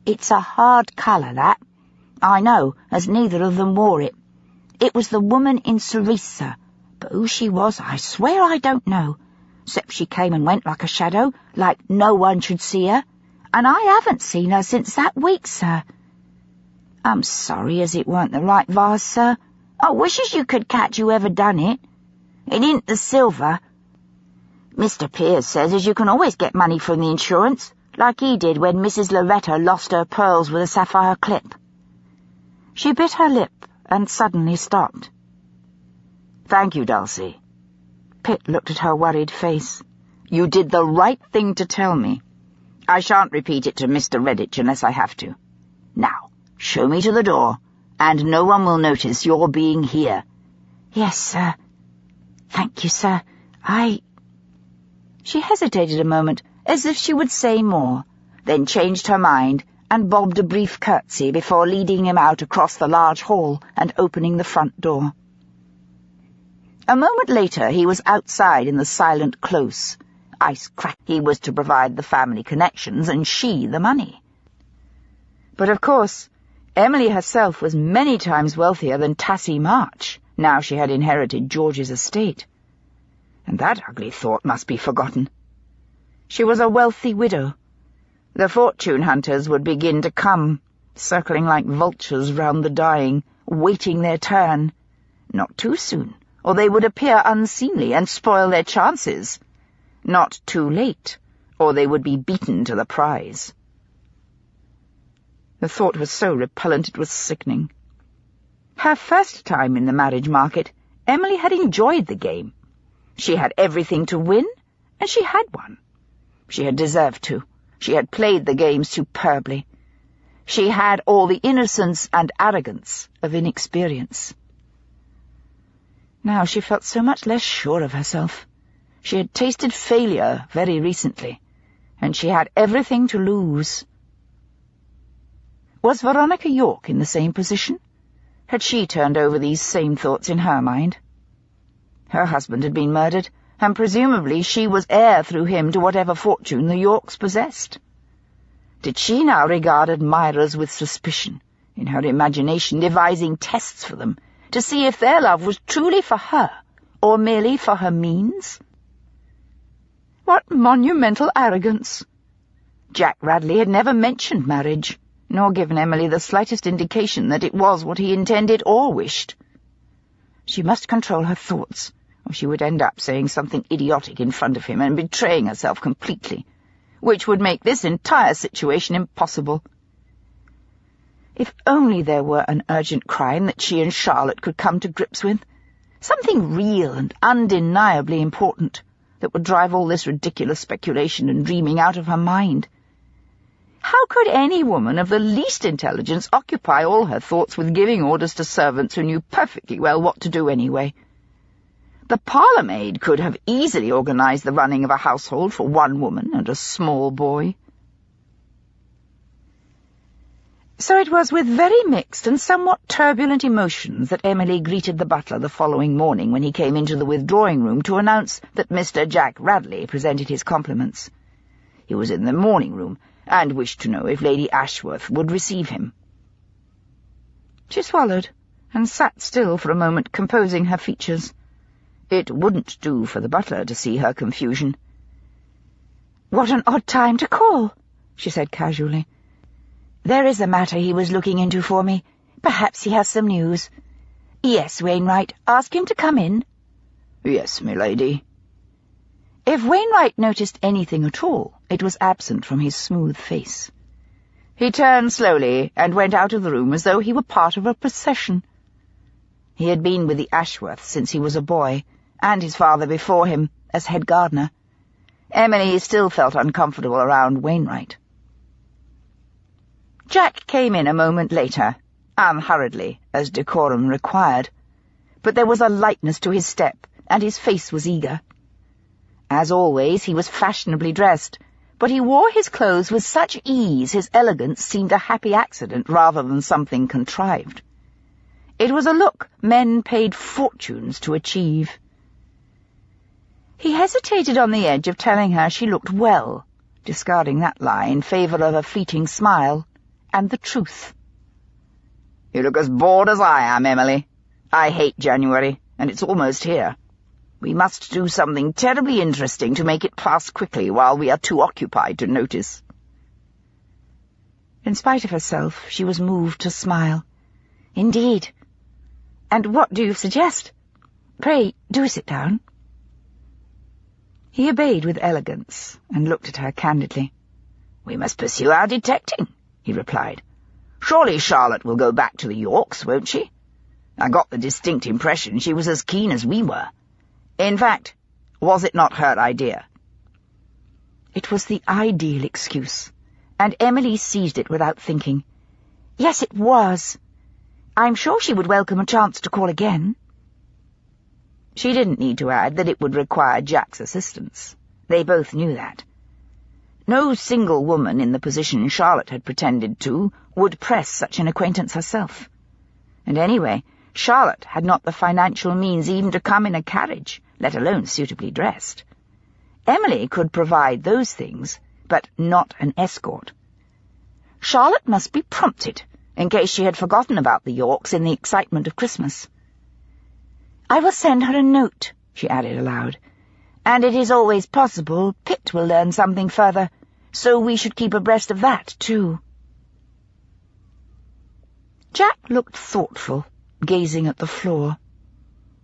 It's a hard colour, that. I know, as neither of them wore it. It was the woman in Sice, sir, but who she was, I swear I don't know, except she came and went like a shadow, like no one should see her, and I haven't seen her since that week, sir. I'm sorry as it weren't the right vase, sir. I wishes you could catch whoever done it. It ain't the silver. Mr. Piers says as you can always get money from the insurance, like he did when Mrs. Loretta lost her pearls with a sapphire clip." She bit her lip and suddenly stopped. "Thank you, Dulcie." Pitt looked at her worried face. "You did the right thing to tell me. I shan't repeat it to Mr. Redditch unless I have to. Now, show me to the door, and no one will notice your being here." "Yes, sir. Thank you, sir. She hesitated a moment, as if she would say more, then changed her mind and bobbed a brief curtsy before leading him out across the large hall and opening the front door. A moment later he was outside in the silent close. Ice crack. He was to provide the family connections and she the money. But of course, Emily herself was many times wealthier than Tassie March, now she had inherited George's estate. And that ugly thought must be forgotten. She was a wealthy widow. The fortune hunters would begin to come, circling like vultures round the dying, waiting their turn. Not too soon, or they would appear unseemly and spoil their chances. Not too late, or they would be beaten to the prize. The thought was so repellent it was sickening. Her first time in the marriage market, Emily had enjoyed the game. She had everything to win, and she had won. She had deserved to. She had played the game superbly. She had all the innocence and arrogance of inexperience. Now she felt so much less sure of herself. She had tasted failure very recently, and she had everything to lose. Was Veronica York in the same position? Had she turned over these same thoughts in her mind? Her husband had been murdered, and presumably she was heir through him to whatever fortune the Yorks possessed. Did she now regard admirers with suspicion, in her imagination devising tests for them, to see if their love was truly for her, or merely for her means? What monumental arrogance! Jack Radley had never mentioned marriage, nor given Emily the slightest indication that it was what he intended or wished. She must control her thoughts, or she would end up saying something idiotic in front of him and betraying herself completely, which would make this entire situation impossible. If only there were an urgent crime that she and Charlotte could come to grips with, something real and undeniably important that would drive all this ridiculous speculation and dreaming out of her mind. How could any woman of the least intelligence occupy all her thoughts with giving orders to servants who knew perfectly well what to do anyway? The parlour maid could have easily organized the running of a household for one woman and a small boy. So it was with very mixed and somewhat turbulent emotions that Emily greeted the butler the following morning when he came into the withdrawing-room to announce that Mr. Jack Radley presented his compliments. He was in the morning-room, and wished to know if Lady Ashworth would receive him. She swallowed, and sat still for a moment, composing her features. It wouldn't do for the butler to see her confusion. "What an odd time to call," she said casually. "There is a matter he was looking into for me. Perhaps he has some news. Yes, Wainwright, ask him to come in." "Yes, milady." If Wainwright noticed anything at all, it was absent from his smooth face. He turned slowly and went out of the room as though he were part of a procession. He had been with the Ashworths since he was a boy, and his father before him, as head gardener. Emily still felt uncomfortable around Wainwright. Jack came in a moment later, unhurriedly, as decorum required, but there was a lightness to his step, and his face was eager. As always, he was fashionably dressed, but he wore his clothes with such ease his elegance seemed a happy accident rather than something contrived. It was a look men paid fortunes to achieve. He hesitated on the edge of telling her she looked well, discarding that lie in favour of a fleeting smile and the truth. "You look as bored as I am, Emily. I hate January, and it's almost here. We must do something terribly interesting to make it pass quickly while we are too occupied to notice." In spite of herself, she was moved to smile. "Indeed. And what do you suggest? Pray, do sit down." He obeyed with elegance and looked at her candidly. "We must pursue our detecting," he replied. "Surely Charlotte will go back to the Yorks, won't she? I got the distinct impression she was as keen as we were. In fact, was it not her idea?" It was the ideal excuse, and Emily seized it without thinking. "Yes, it was. I'm sure she would welcome a chance to call again." She didn't need to add that it would require Jack's assistance. They both knew that. No single woman in the position Charlotte had pretended to would press such an acquaintance herself. And anyway, Charlotte had not the financial means even to come in a carriage, let alone suitably dressed. Emily could provide those things, but not an escort. Charlotte must be prompted, in case she had forgotten about the Yorks in the excitement of Christmas. "I will send her a note," she added aloud. "And it is always possible Pitt will learn something further, so we should keep abreast of that, too." Jack looked thoughtful, gazing at the floor.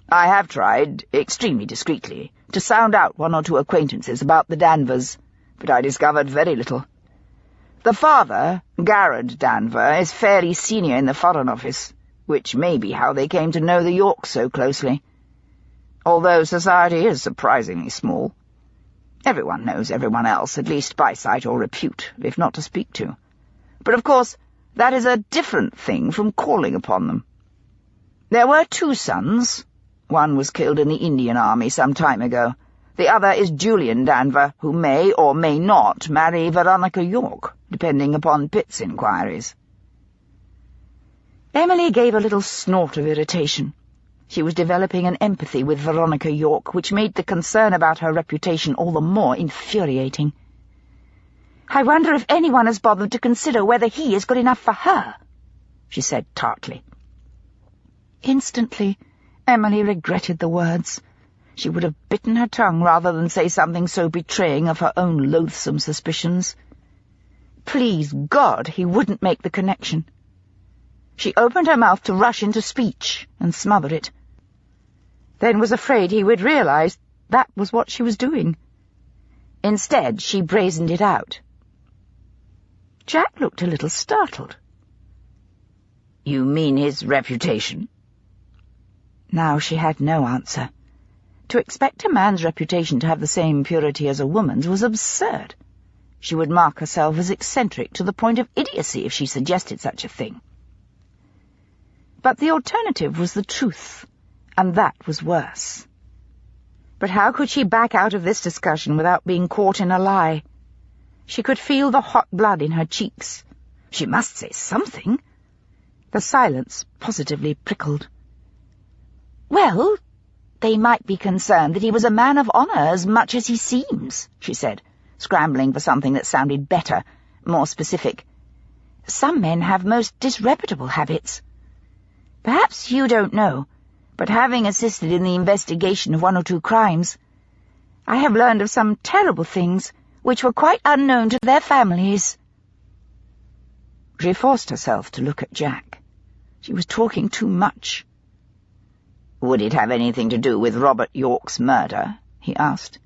"I have tried, extremely discreetly, to sound out one or two acquaintances about the Danvers, but I discovered very little. The father, Garrod Danver, is fairly senior in the Foreign Office, which may be how they came to know the Yorks so closely. Although society is surprisingly small. Everyone knows everyone else, at least by sight or repute, if not to speak to. But of course, that is a different thing from calling upon them. There were 2 sons. One was killed in the Indian Army some time ago. The other is Julian Danver, who may or may not marry Veronica York, depending upon Pitt's inquiries." Emily gave a little snort of irritation. She was developing an empathy with Veronica York, which made the concern about her reputation all the more infuriating. "I wonder if anyone has bothered to consider whether he is good enough for her," she said tartly. Instantly, Emily regretted the words. She would have bitten her tongue rather than say something so betraying of her own loathsome suspicions. Please God, he wouldn't make the connection. She opened her mouth to rush into speech and smother it, then was afraid he would realize that was what she was doing. Instead, she brazened it out. Jack looked a little startled. "You mean his reputation?" Now she had no answer. To expect a man's reputation to have the same purity as a woman's was absurd. She would mark herself as eccentric to the point of idiocy if she suggested such a thing. But the alternative was the truth, and that was worse. But how could she back out of this discussion without being caught in a lie? She could feel the hot blood in her cheeks. She must say something. The silence positively prickled. "Well, they might be concerned that he was a man of honour as much as he seems," she said, scrambling for something that sounded better, more specific. "Some men have most disreputable habits. Perhaps you don't know, but having assisted in the investigation of 1 or 2 crimes, I have learned of some terrible things which were quite unknown to their families." She forced herself to look at Jack. She was talking too much. "Would it have anything to do with Robert York's murder?" he asked.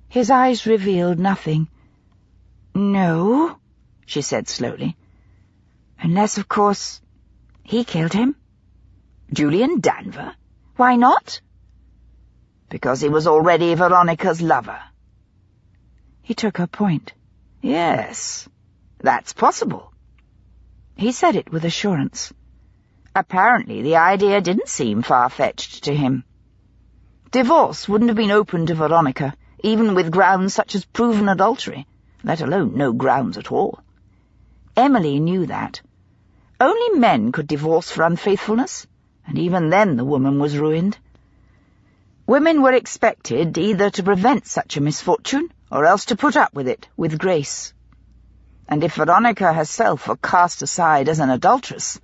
His eyes revealed nothing. "No," she said slowly. "Unless, of course, he killed him." "Julian Danver?" "Why not?" "Because he was already Veronica's lover." He took her point. "Yes, that's possible." He said it with assurance. Apparently the idea didn't seem far-fetched to him. Divorce wouldn't have been open to Veronica even with grounds such as proven adultery, let alone no grounds at all. Emily knew that. Only men could divorce for unfaithfulness, and even then the woman was ruined. Women were expected either to prevent such a misfortune or else to put up with it with grace. And if Veronica herself were cast aside as an adulteress,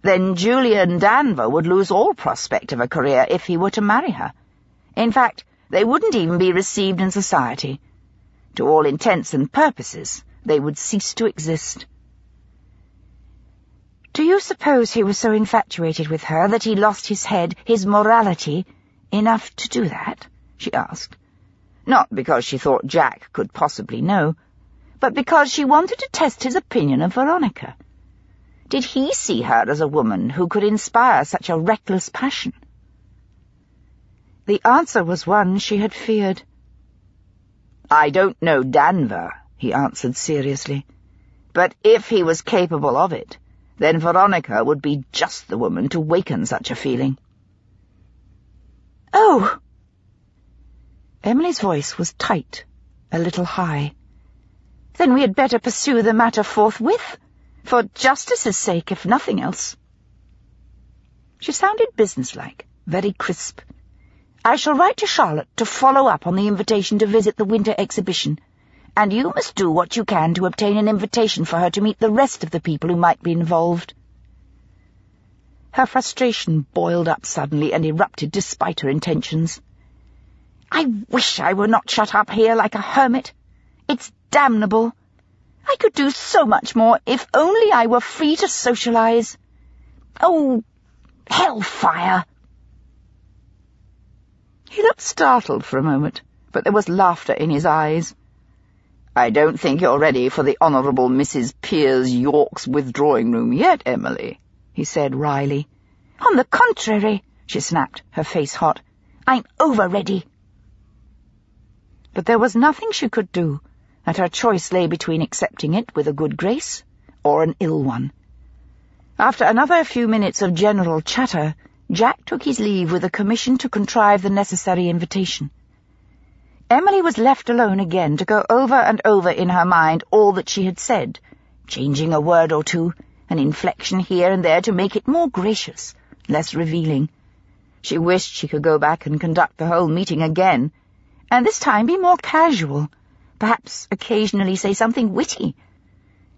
then Julian Danvers would lose all prospect of a career if he were to marry her. In fact, they wouldn't even be received in society. To all intents and purposes, they would cease to exist. "Do you suppose he was so infatuated with her that he lost his head, his morality, enough to do that?" she asked. Not because she thought Jack could possibly know, but because she wanted to test his opinion of Veronica. Did he see her as a woman who could inspire such a reckless passion? The answer was one she had feared. "I don't know Danvers," he answered seriously, "but if he was capable of it, then Veronica would be just the woman to waken such a feeling." "Oh!" Emily's voice was tight, a little high. "Then we had better pursue the matter forthwith, for justice's sake, if nothing else." She sounded businesslike, very crisp. "I shall write to Charlotte to follow up on the invitation to visit the winter exhibition, and you must do what you can to obtain an invitation for her to meet the rest of the people who might be involved." Her frustration boiled up suddenly and erupted despite her intentions. "I wish I were not shut up here like a hermit. It's damnable. I could do so much more if only I were free to socialize. Oh, hellfire!" He looked startled for a moment, but there was laughter in his eyes. "I don't think you're ready for the Honourable Mrs. Piers York's withdrawing room yet, Emily," he said wryly. "On the contrary," she snapped, her face hot. "I'm over-ready." But there was nothing she could do, and her choice lay between accepting it with a good grace or an ill one. After another few minutes of general chatter, Jack took his leave with a commission to contrive the necessary invitation. Emily was left alone again to go over and over in her mind all that she had said, changing a word or two, an inflection here and there to make it more gracious, less revealing. She wished she could go back and conduct the whole meeting again, and this time be more casual, perhaps occasionally say something witty.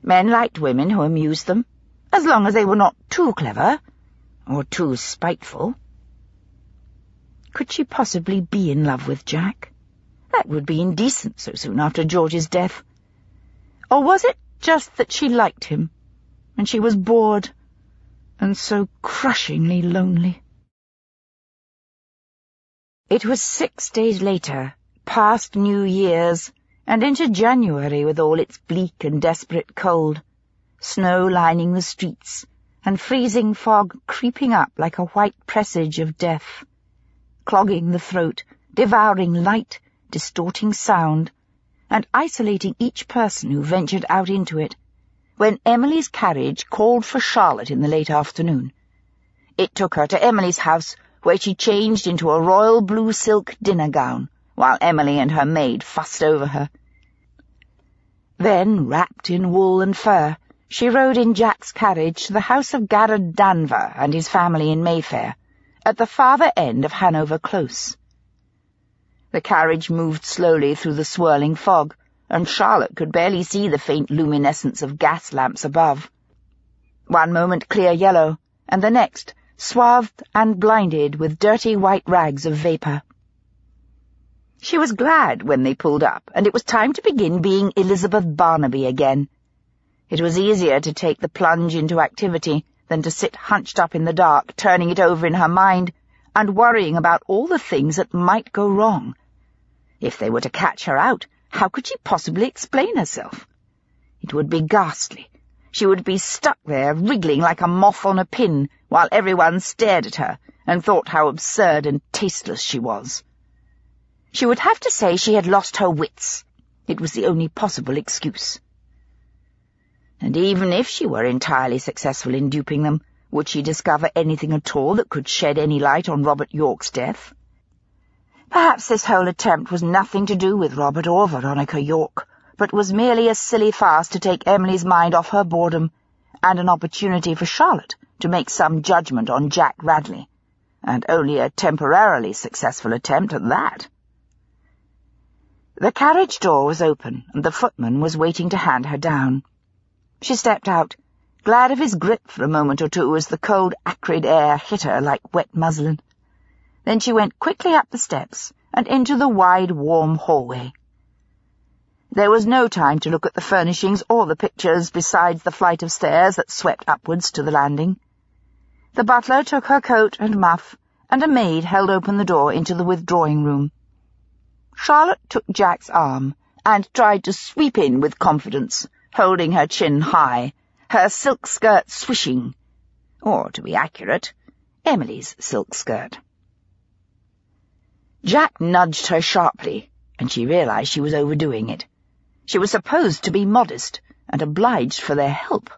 Men liked women who amused them, as long as they were not too clever or too spiteful. Could she possibly be in love with Jack? That would be indecent so soon after George's death. Or was it just that she liked him, and she was bored, and so crushingly lonely? It was 6 days later, past New Year's, and into January with all its bleak and desperate cold, snow lining the streets, and freezing fog creeping up like a white presage of death, clogging the throat, devouring light, distorting sound, and isolating each person who ventured out into it, when Emily's carriage called for Charlotte in the late afternoon. It took her to Emily's house, where she changed into a royal blue silk dinner gown, while Emily and her maid fussed over her. Then, wrapped in wool and fur, she rode in Jack's carriage to the house of Garrard Danvers and his family in Mayfair, at the farther end of Hanover Close. The carriage moved slowly through the swirling fog, and Charlotte could barely see the faint luminescence of gas lamps above. One moment clear yellow, and the next swathed and blinded with dirty white rags of vapour. She was glad when they pulled up, and it was time to begin being Elizabeth Barnaby again. It was easier to take the plunge into activity than to sit hunched up in the dark, turning it over in her mind, and worrying about all the things that might go wrong. If they were to catch her out, how could she possibly explain herself? It would be ghastly. She would be stuck there, wriggling like a moth on a pin, while everyone stared at her and thought how absurd and tasteless she was. She would have to say she had lost her wits. It was the only possible excuse. And even if she were entirely successful in duping them, would she discover anything at all that could shed any light on Robert York's death? Perhaps this whole attempt was nothing to do with Robert or Veronica York, but was merely a silly farce to take Emily's mind off her boredom, and an opportunity for Charlotte to make some judgment on Jack Radley, and only a temporarily successful attempt at that. The carriage door was open, and the footman was waiting to hand her down. She stepped out, glad of his grip for a moment or two as the cold, acrid air hit her like wet muslin. Then she went quickly up the steps and into the wide, warm hallway. There was no time to look at the furnishings or the pictures besides the flight of stairs that swept upwards to the landing. The butler took her coat and muff, and a maid held open the door into the withdrawing room. Charlotte took Jack's arm and tried to sweep in with confidence, holding her chin high, her silk skirt swishing, or, to be accurate, Emily's silk skirt. Jack nudged her sharply, and she realized she was overdoing it. She was supposed to be modest and obliged for their help.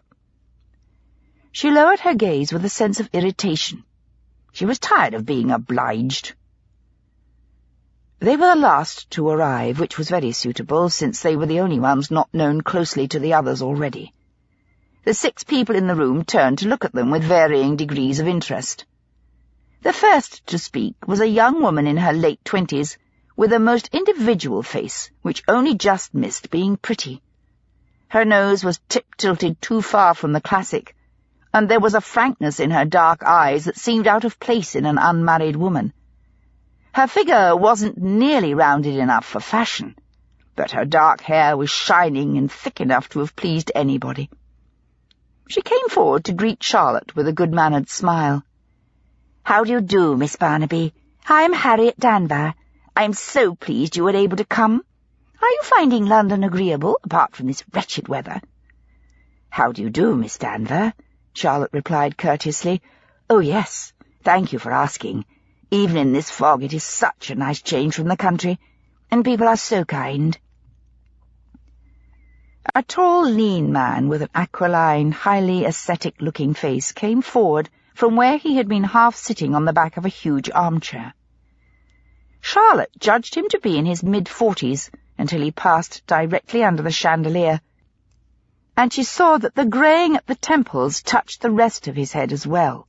She lowered her gaze with a sense of irritation. She was tired of being obliged. They were the last to arrive, which was very suitable, since they were the only ones not known closely to the others already. The 6 people in the room turned to look at them with varying degrees of interest. The first to speak was a young woman in her late 20s, with a most individual face, which only just missed being pretty. Her nose was tip-tilted too far from the classic, and there was a frankness in her dark eyes that seemed out of place in an unmarried woman. Her figure wasn't nearly rounded enough for fashion, but her dark hair was shining and thick enough to have pleased anybody. She came forward to greet Charlotte with a good-mannered smile. "How do you do, Miss Barnaby? I'm Harriet Danvers. I'm so pleased you were able to come. Are you finding London agreeable, apart from this wretched weather?" "How do you do, Miss Danvers?" Charlotte replied courteously. "Oh, yes, thank you for asking. Even in this fog it is such a nice change from the country, and people are so kind." A tall, lean man with an aquiline, highly ascetic-looking face came forward from where he had been half-sitting on the back of a huge armchair. Charlotte judged him to be in his mid-40s until he passed directly under the chandelier, and she saw that the greying at the temples touched the rest of his head as well.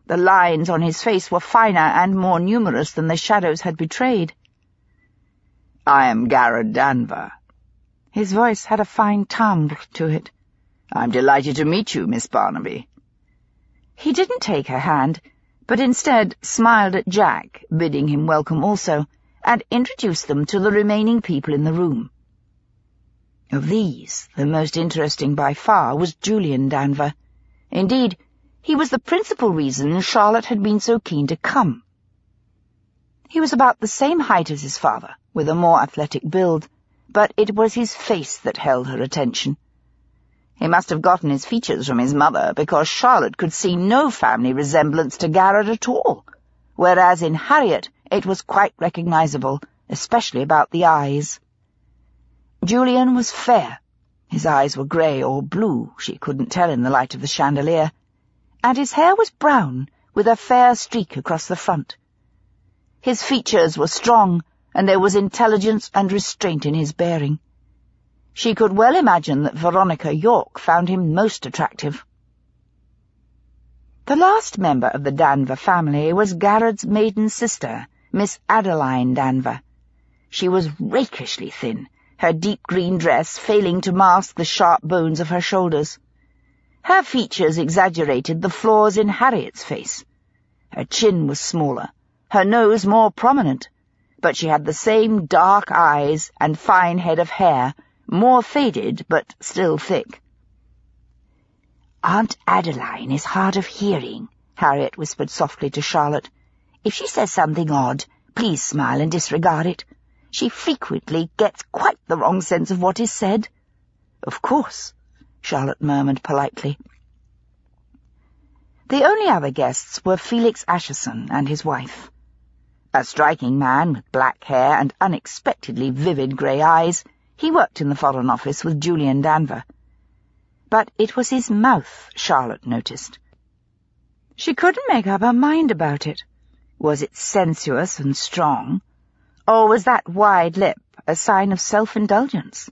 The lines on his face were finer and more numerous than the shadows had betrayed. "I am Garrett Danvers." His voice had a fine timbre to it. "I'm delighted to meet you, Miss Barnaby." He didn't take her hand, but instead smiled at Jack, bidding him welcome also, and introduced them to the remaining people in the room. Of these, the most interesting by far was Julian Danvers. Indeed, he was the principal reason Charlotte had been so keen to come. He was about the same height as his father, with a more athletic build, but it was his face that held her attention. He must have gotten his features from his mother, because Charlotte could see no family resemblance to Garrett at all, whereas in Harriet it was quite recognizable, especially about the eyes. Julian was fair. His eyes were grey or blue, she couldn't tell in the light of the chandelier, and his hair was brown, with a fair streak across the front. His features were strong, and there was intelligence and restraint in his bearing. She could well imagine that Veronica York found him most attractive. The last member of the Danvers family was Garrett's maiden sister, Miss Adeline Danvers. She was rakishly thin, her deep green dress failing to mask the sharp bones of her shoulders. Her features exaggerated the flaws in Harriet's face. Her chin was smaller, her nose more prominent, but she had the same dark eyes and fine head of hair, more faded but still thick. "Aunt Adeline is hard of hearing," Harriet whispered softly to Charlotte. "If she says something odd, please smile and disregard it. She frequently gets quite the wrong sense of what is said." "Of course," Charlotte murmured politely. The only other guests were Felix Asherson and his wife. A striking man with black hair and unexpectedly vivid grey eyes, he worked in the Foreign Office with Julian Danvers. But it was his mouth, Charlotte noticed. She couldn't make up her mind about it. Was it sensuous and strong, Or was that wide lip a sign of self-indulgence?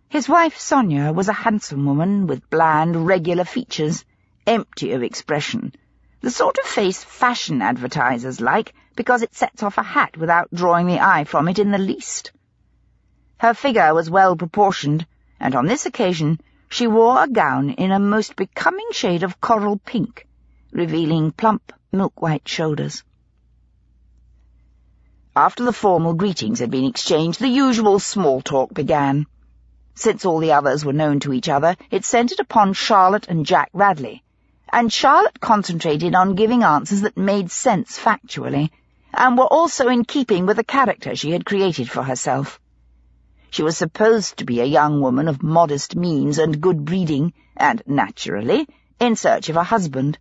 His wife, Sonia, was a handsome woman with bland, regular features, empty of expression, the sort of face fashion advertisers like because it sets off a hat without drawing the eye from it in the least. Her figure was well proportioned, and on this occasion she wore a gown in a most becoming shade of coral pink, revealing plump, milk-white shoulders. After the formal greetings had been exchanged, the usual small talk began. Since all the others were known to each other, it centred upon Charlotte and Jack Radley, and Charlotte concentrated on giving answers that made sense factually, and were also in keeping with the character she had created for herself. She was supposed to be a young woman of modest means and good breeding, and, naturally, in search of a husband.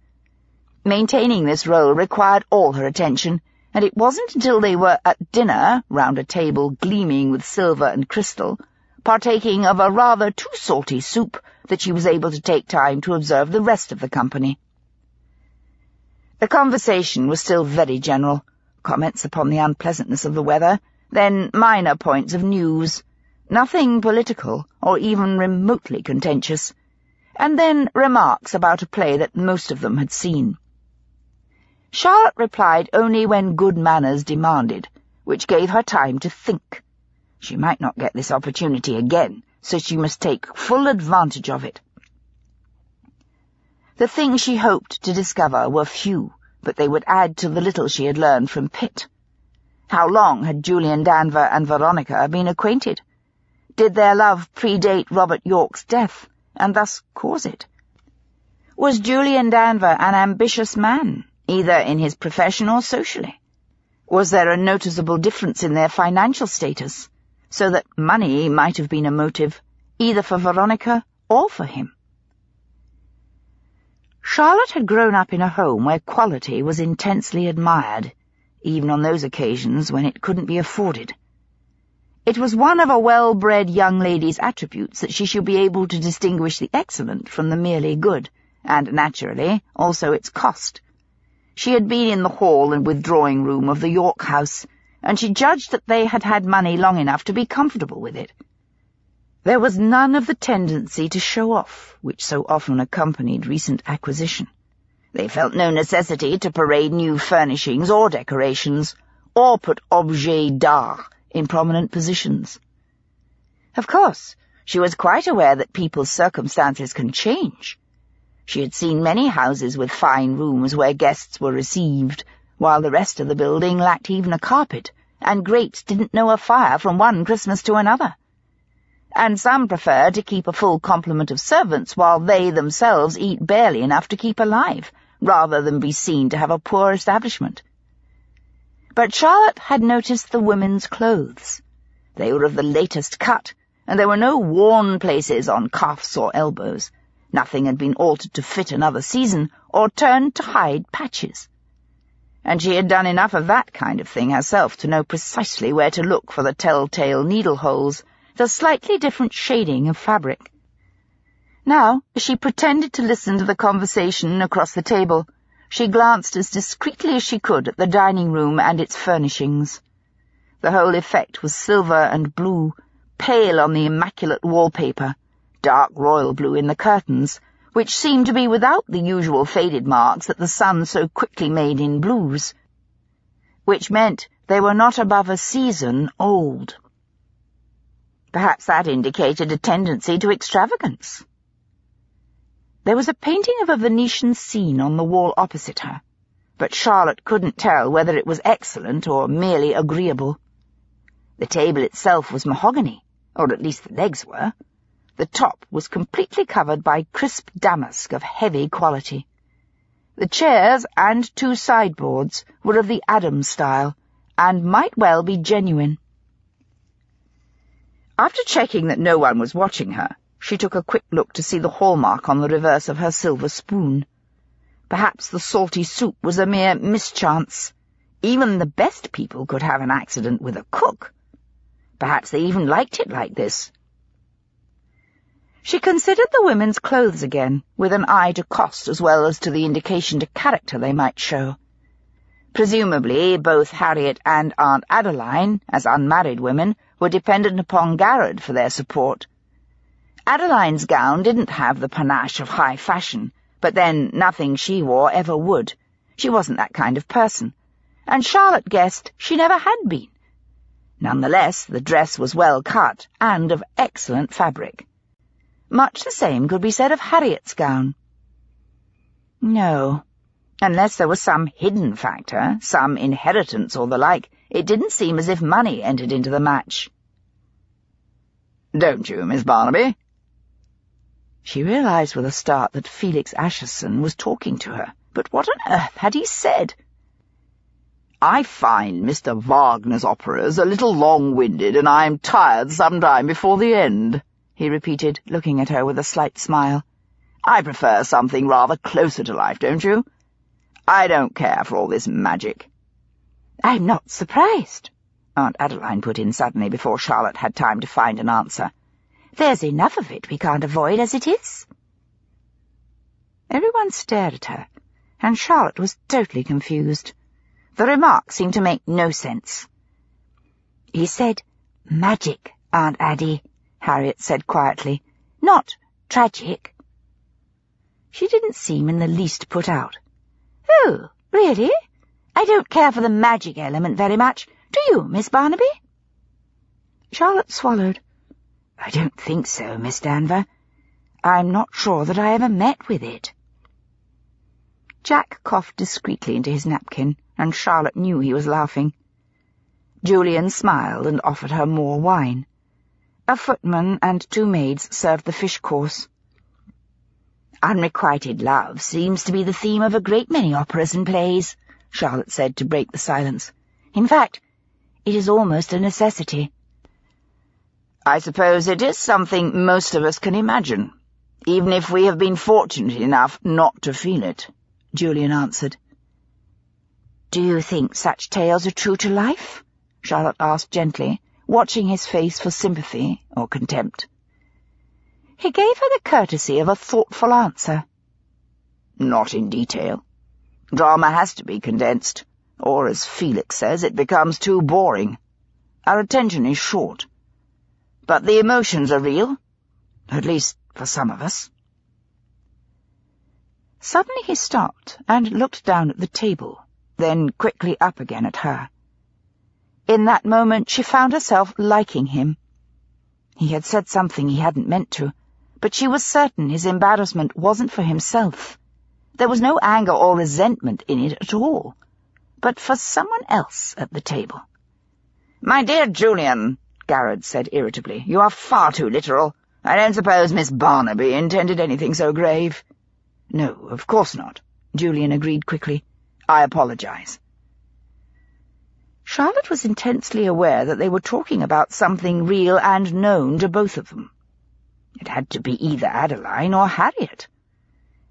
Maintaining this role required all her attention, and it wasn't until they were at dinner, round a table gleaming with silver and crystal, partaking of a rather too salty soup, that she was able to take time to observe the rest of the company. The conversation was still very general, comments upon the unpleasantness of the weather, then minor points of news, nothing political or even remotely contentious, and then remarks about a play that most of them had seen. Charlotte replied only when good manners demanded, which gave her time to think. She might not get this opportunity again, so she must take full advantage of it. The things she hoped to discover were few, but they would add to the little she had learned from Pitt. How long had Julian Danvers and Veronica been acquainted? Did their love predate Robert York's death, and thus cause it? Was Julian Danvers an ambitious man, either in his profession or socially? Was there a noticeable difference in their financial status, so that money might have been a motive, either for Veronica or for him? Charlotte had grown up in a home where quality was intensely admired, even on those occasions when it couldn't be afforded. It was one of a well-bred young lady's attributes that she should be able to distinguish the excellent from the merely good, and, naturally, also its cost. She had been in the hall and withdrawing room of the York house, and she judged that they had had money long enough to be comfortable with it. There was none of the tendency to show off, which so often accompanied recent acquisition. They felt no necessity to parade new furnishings or decorations, or put objets d'art in prominent positions. Of course, she was quite aware that people's circumstances can change. She had seen many houses with fine rooms where guests were received, while the rest of the building lacked even a carpet, and grates didn't know a fire from one Christmas to another. And some preferred to keep a full complement of servants while they themselves eat barely enough to keep alive, rather than be seen to have a poor establishment. But Charlotte had noticed the women's clothes. They were of the latest cut, and there were no worn places on cuffs or elbows. Nothing had been altered to fit another season, or turned to hide patches. And she had done enough of that kind of thing herself to know precisely where to look for the telltale needle-holes, the slightly different shading of fabric. Now, as she pretended to listen to the conversation across the table, she glanced as discreetly as she could at the dining room and its furnishings. The whole effect was silver and blue, pale on the immaculate wallpaper, dark royal blue in the curtains, which seemed to be without the usual faded marks that the sun so quickly made in blues, which meant they were not above a season old. Perhaps that indicated a tendency to extravagance. There was a painting of a Venetian scene on the wall opposite her, but Charlotte couldn't tell whether it was excellent or merely agreeable. The table itself was mahogany, or at least the legs were. The top was completely covered by crisp damask of heavy quality. The chairs and two sideboards were of the Adams style, and might well be genuine. After checking that no one was watching her, she took a quick look to see the hallmark on the reverse of her silver spoon. Perhaps the salty soup was a mere mischance. Even the best people could have an accident with a cook. Perhaps they even liked it like this. She considered the women's clothes again, with an eye to cost as well as to the indication to character they might show. Presumably, both Harriet and Aunt Adeline, as unmarried women, were dependent upon Garrod for their support. Adeline's gown didn't have the panache of high fashion, but then nothing she wore ever would. She wasn't that kind of person, and Charlotte guessed she never had been. Nonetheless, the dress was well cut and of excellent fabric. Much the same could be said of Harriet's gown. No, unless there was some hidden factor, some inheritance or the like, it didn't seem as if money entered into the match. "Don't you, Miss Barnaby?" She realized with a start that Felix Asherson was talking to her, but what on earth had he said? "I find Mr. Wagner's operas a little long-winded, and I am tired some time before the end," he repeated, looking at her with a slight smile. "I prefer something rather closer to life, don't you? I don't care for all this magic." "I'm not surprised," Aunt Adeline put in suddenly before Charlotte had time to find an answer. "There's enough of it we can't avoid as it is." Everyone stared at her, and Charlotte was totally confused. The remark seemed to make no sense. "He said magic, Aunt Addie," Harriet said quietly. "Not tragic." She didn't seem in the least put out. "Oh, really? I don't care for the magic element very much. Do you, Miss Barnaby?" Charlotte swallowed. "I don't think so, Miss Danvers. I'm not sure that I ever met with it." Jack coughed discreetly into his napkin, and Charlotte knew he was laughing. Julian smiled and offered her more wine. A footman and 2 maids served the fish course. "Unrequited love seems to be the theme of a great many operas and plays," Charlotte said to break the silence. "In fact, it is almost a necessity." "I suppose it is something most of us can imagine, even if we have been fortunate enough not to feel it," Julian answered. "Do you think such tales are true to life?" Charlotte asked gently, watching his face for sympathy or contempt. He gave her the courtesy of a thoughtful answer. "Not in detail. Drama has to be condensed, or, as Felix says, it becomes too boring. Our attention is short. But the emotions are real, at least for some of us." Suddenly he stopped and looked down at the table, then quickly up again at her. In that moment she found herself liking him. He had said something he hadn't meant to, but she was certain his embarrassment wasn't for himself. There was no anger or resentment in it at all, but for someone else at the table. "My dear Julian," Garrod said irritably, "you are far too literal. I don't suppose Miss Barnaby intended anything so grave." "No, of course not," Julian agreed quickly. "I apologize." Charlotte was intensely aware that they were talking about something real and known to both of them. It had to be either Adeline or Harriet.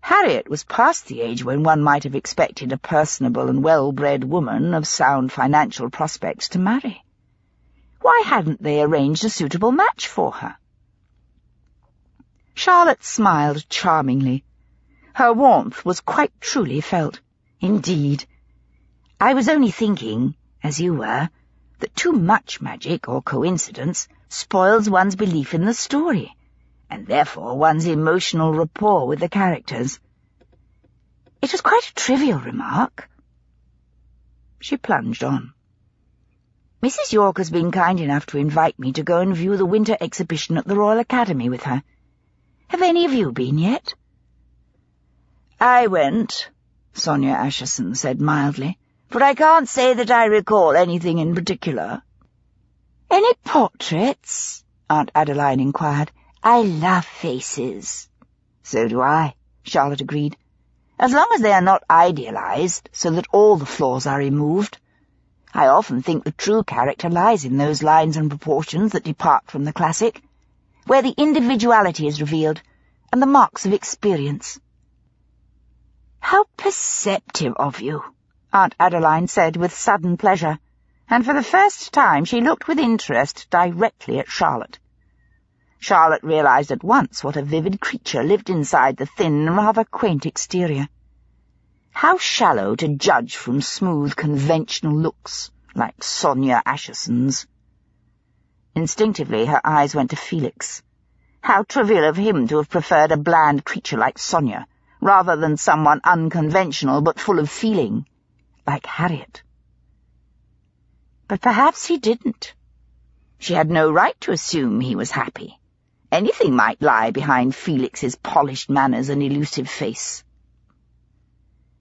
Harriet was past the age when one might have expected a personable and well-bred woman of sound financial prospects to marry. Why hadn't they arranged a suitable match for her? Charlotte smiled charmingly. Her warmth was quite truly felt. "Indeed. I was only thinking, as you were, that too much magic or coincidence spoils one's belief in the story, and therefore one's emotional rapport with the characters. It was quite a trivial remark." She plunged on. "Mrs. York has been kind enough to invite me to go and view the winter exhibition at the Royal Academy with her. Have any of you been yet?" "I went," Sonia Asherson said mildly, "but I can't say that I recall anything in particular." "Any portraits?" Aunt Adeline inquired. "I love faces." "So do I," Charlotte agreed. "As long as they are not idealized, so that all the flaws are removed. I often think the true character lies in those lines and proportions that depart from the classic, where the individuality is revealed, and the marks of experience." "How perceptive of you," Aunt Adeline said with sudden pleasure, and for the first time she looked with interest directly at Charlotte. Charlotte realized at once what a vivid creature lived inside the thin, rather quaint exterior. How shallow to judge from smooth, conventional looks, like Sonia Asherson's. Instinctively her eyes went to Felix. How trivial of him to have preferred a bland creature like Sonia, rather than someone unconventional but full of feeling, like Harriet. But perhaps he didn't. She had no right to assume he was happy. Anything might lie behind Felix's polished manners and elusive face.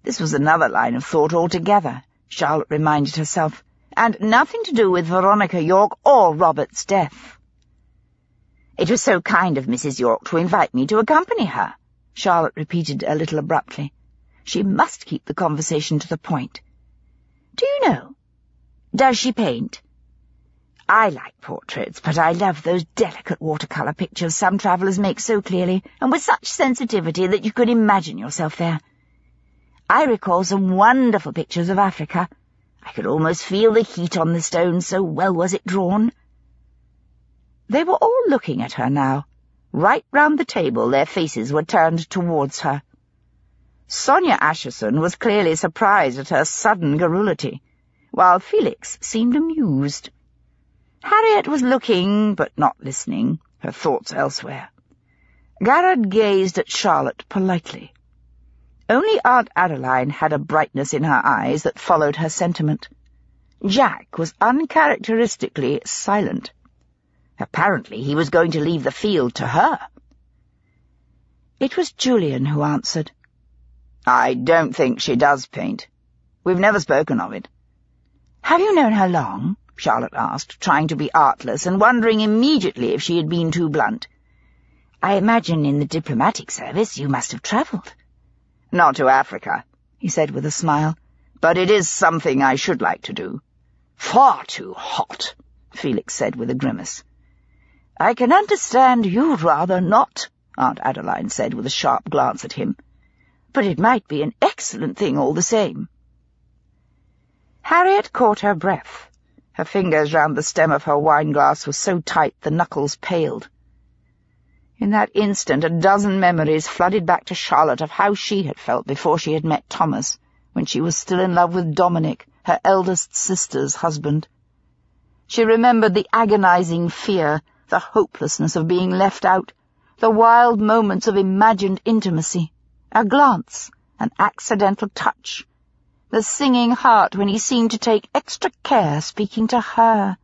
This was another line of thought altogether, Charlotte reminded herself, and nothing to do with Veronica York or Robert's death. "It was so kind of Mrs. York to invite me to accompany her," Charlotte repeated a little abruptly. She must keep the conversation to the point. "Do you know? Does she paint? I like portraits, but I love those delicate watercolour pictures some travellers make so clearly, and with such sensitivity that you could imagine yourself there. I recall some wonderful pictures of Africa. I could almost feel the heat on the stone, so well was it drawn." They were all looking at her now. Right round the table their faces were turned towards her. Sonia Asherson was clearly surprised at her sudden garrulity, while Felix seemed amused. Harriet was looking, but not listening, her thoughts elsewhere. Garrard gazed at Charlotte politely. Only Aunt Adeline had a brightness in her eyes that followed her sentiment. Jack was uncharacteristically silent. Apparently he was going to leave the field to her. It was Julian who answered. "I don't think she does paint. We've never spoken of it." "Have you known her long?" Charlotte asked, trying to be artless and wondering immediately if she had been too blunt. "I imagine in the diplomatic service you must have travelled." "Not to Africa," he said with a smile, "but it is something I should like to do." "Far too hot," Felix said with a grimace. "I can understand you'd rather not," Aunt Adeline said with a sharp glance at him. "But it might be an excellent thing all the same." Harriet caught her breath. Her fingers round the stem of her wine-glass were so tight the knuckles paled. In that instant a dozen memories flooded back to Charlotte of how she had felt before she had met Thomas, when she was still in love with Dominic, her eldest sister's husband. She remembered the agonizing fear, the hopelessness of being left out, the wild moments of imagined intimacy, a glance, an accidental touch, the singing heart when he seemed to take extra care speaking to her,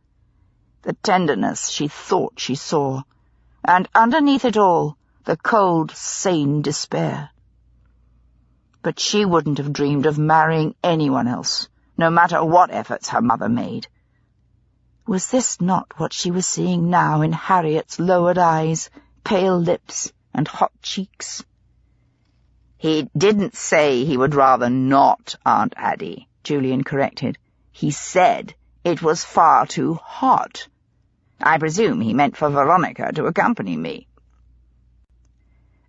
the tenderness she thought she saw, and underneath it all, the cold, sane despair. But she wouldn't have dreamed of marrying anyone else, no matter what efforts her mother made. Was this not what she was seeing now in Harriet's lowered eyes, pale lips, and hot cheeks? "He didn't say he would rather not, Aunt Addie," Julian corrected. "He said it was far too hot. I presume he meant for Veronica to accompany me."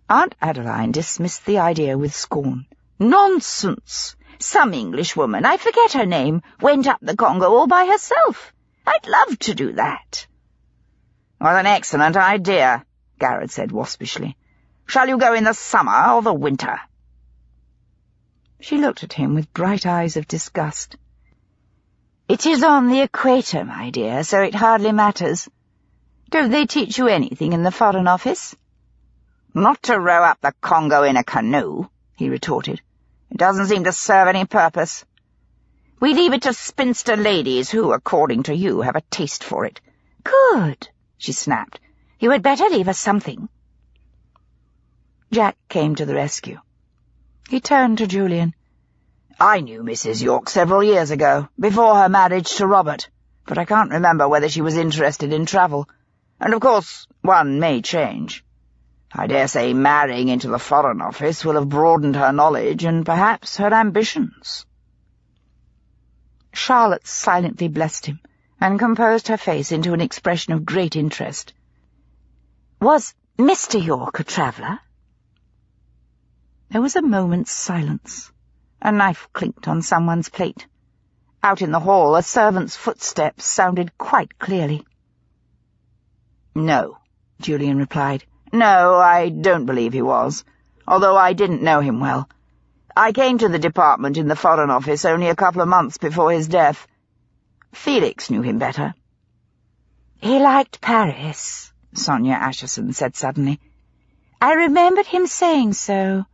Aunt Adeline dismissed the idea with scorn. "Nonsense! Some Englishwoman, I forget her name, went up the Congo all by herself. I'd love to do that." "What an excellent idea," Garrard said waspishly. "Shall you go in the summer or the winter?" She looked at him with bright eyes of disgust. "It is on the equator, my dear, so it hardly matters. Don't they teach you anything in the Foreign Office?" "Not to row up the Congo in a canoe," he retorted. "It doesn't seem to serve any purpose. We leave it to spinster ladies who, according to you, have a taste for it." "Good," she snapped. "You had better leave us something." Jack came to the rescue. He turned to Julian. "I knew Mrs. York several years ago, before her marriage to Robert, but I can't remember whether she was interested in travel. And of course, one may change. I dare say marrying into the Foreign Office will have broadened her knowledge and perhaps her ambitions." Charlotte silently blessed him, and composed her face into an expression of great interest. "Was Mr. York a traveller?" There was a moment's silence. A knife clinked on someone's plate. Out in the hall, a servant's footsteps sounded quite clearly. "No," Julian replied. "No, I don't believe he was, although I didn't know him well. I came to the department in the Foreign Office only a couple of months before his death. Felix knew him better." "He liked Paris," Sonia Asherson said suddenly. "I remembered him saying so.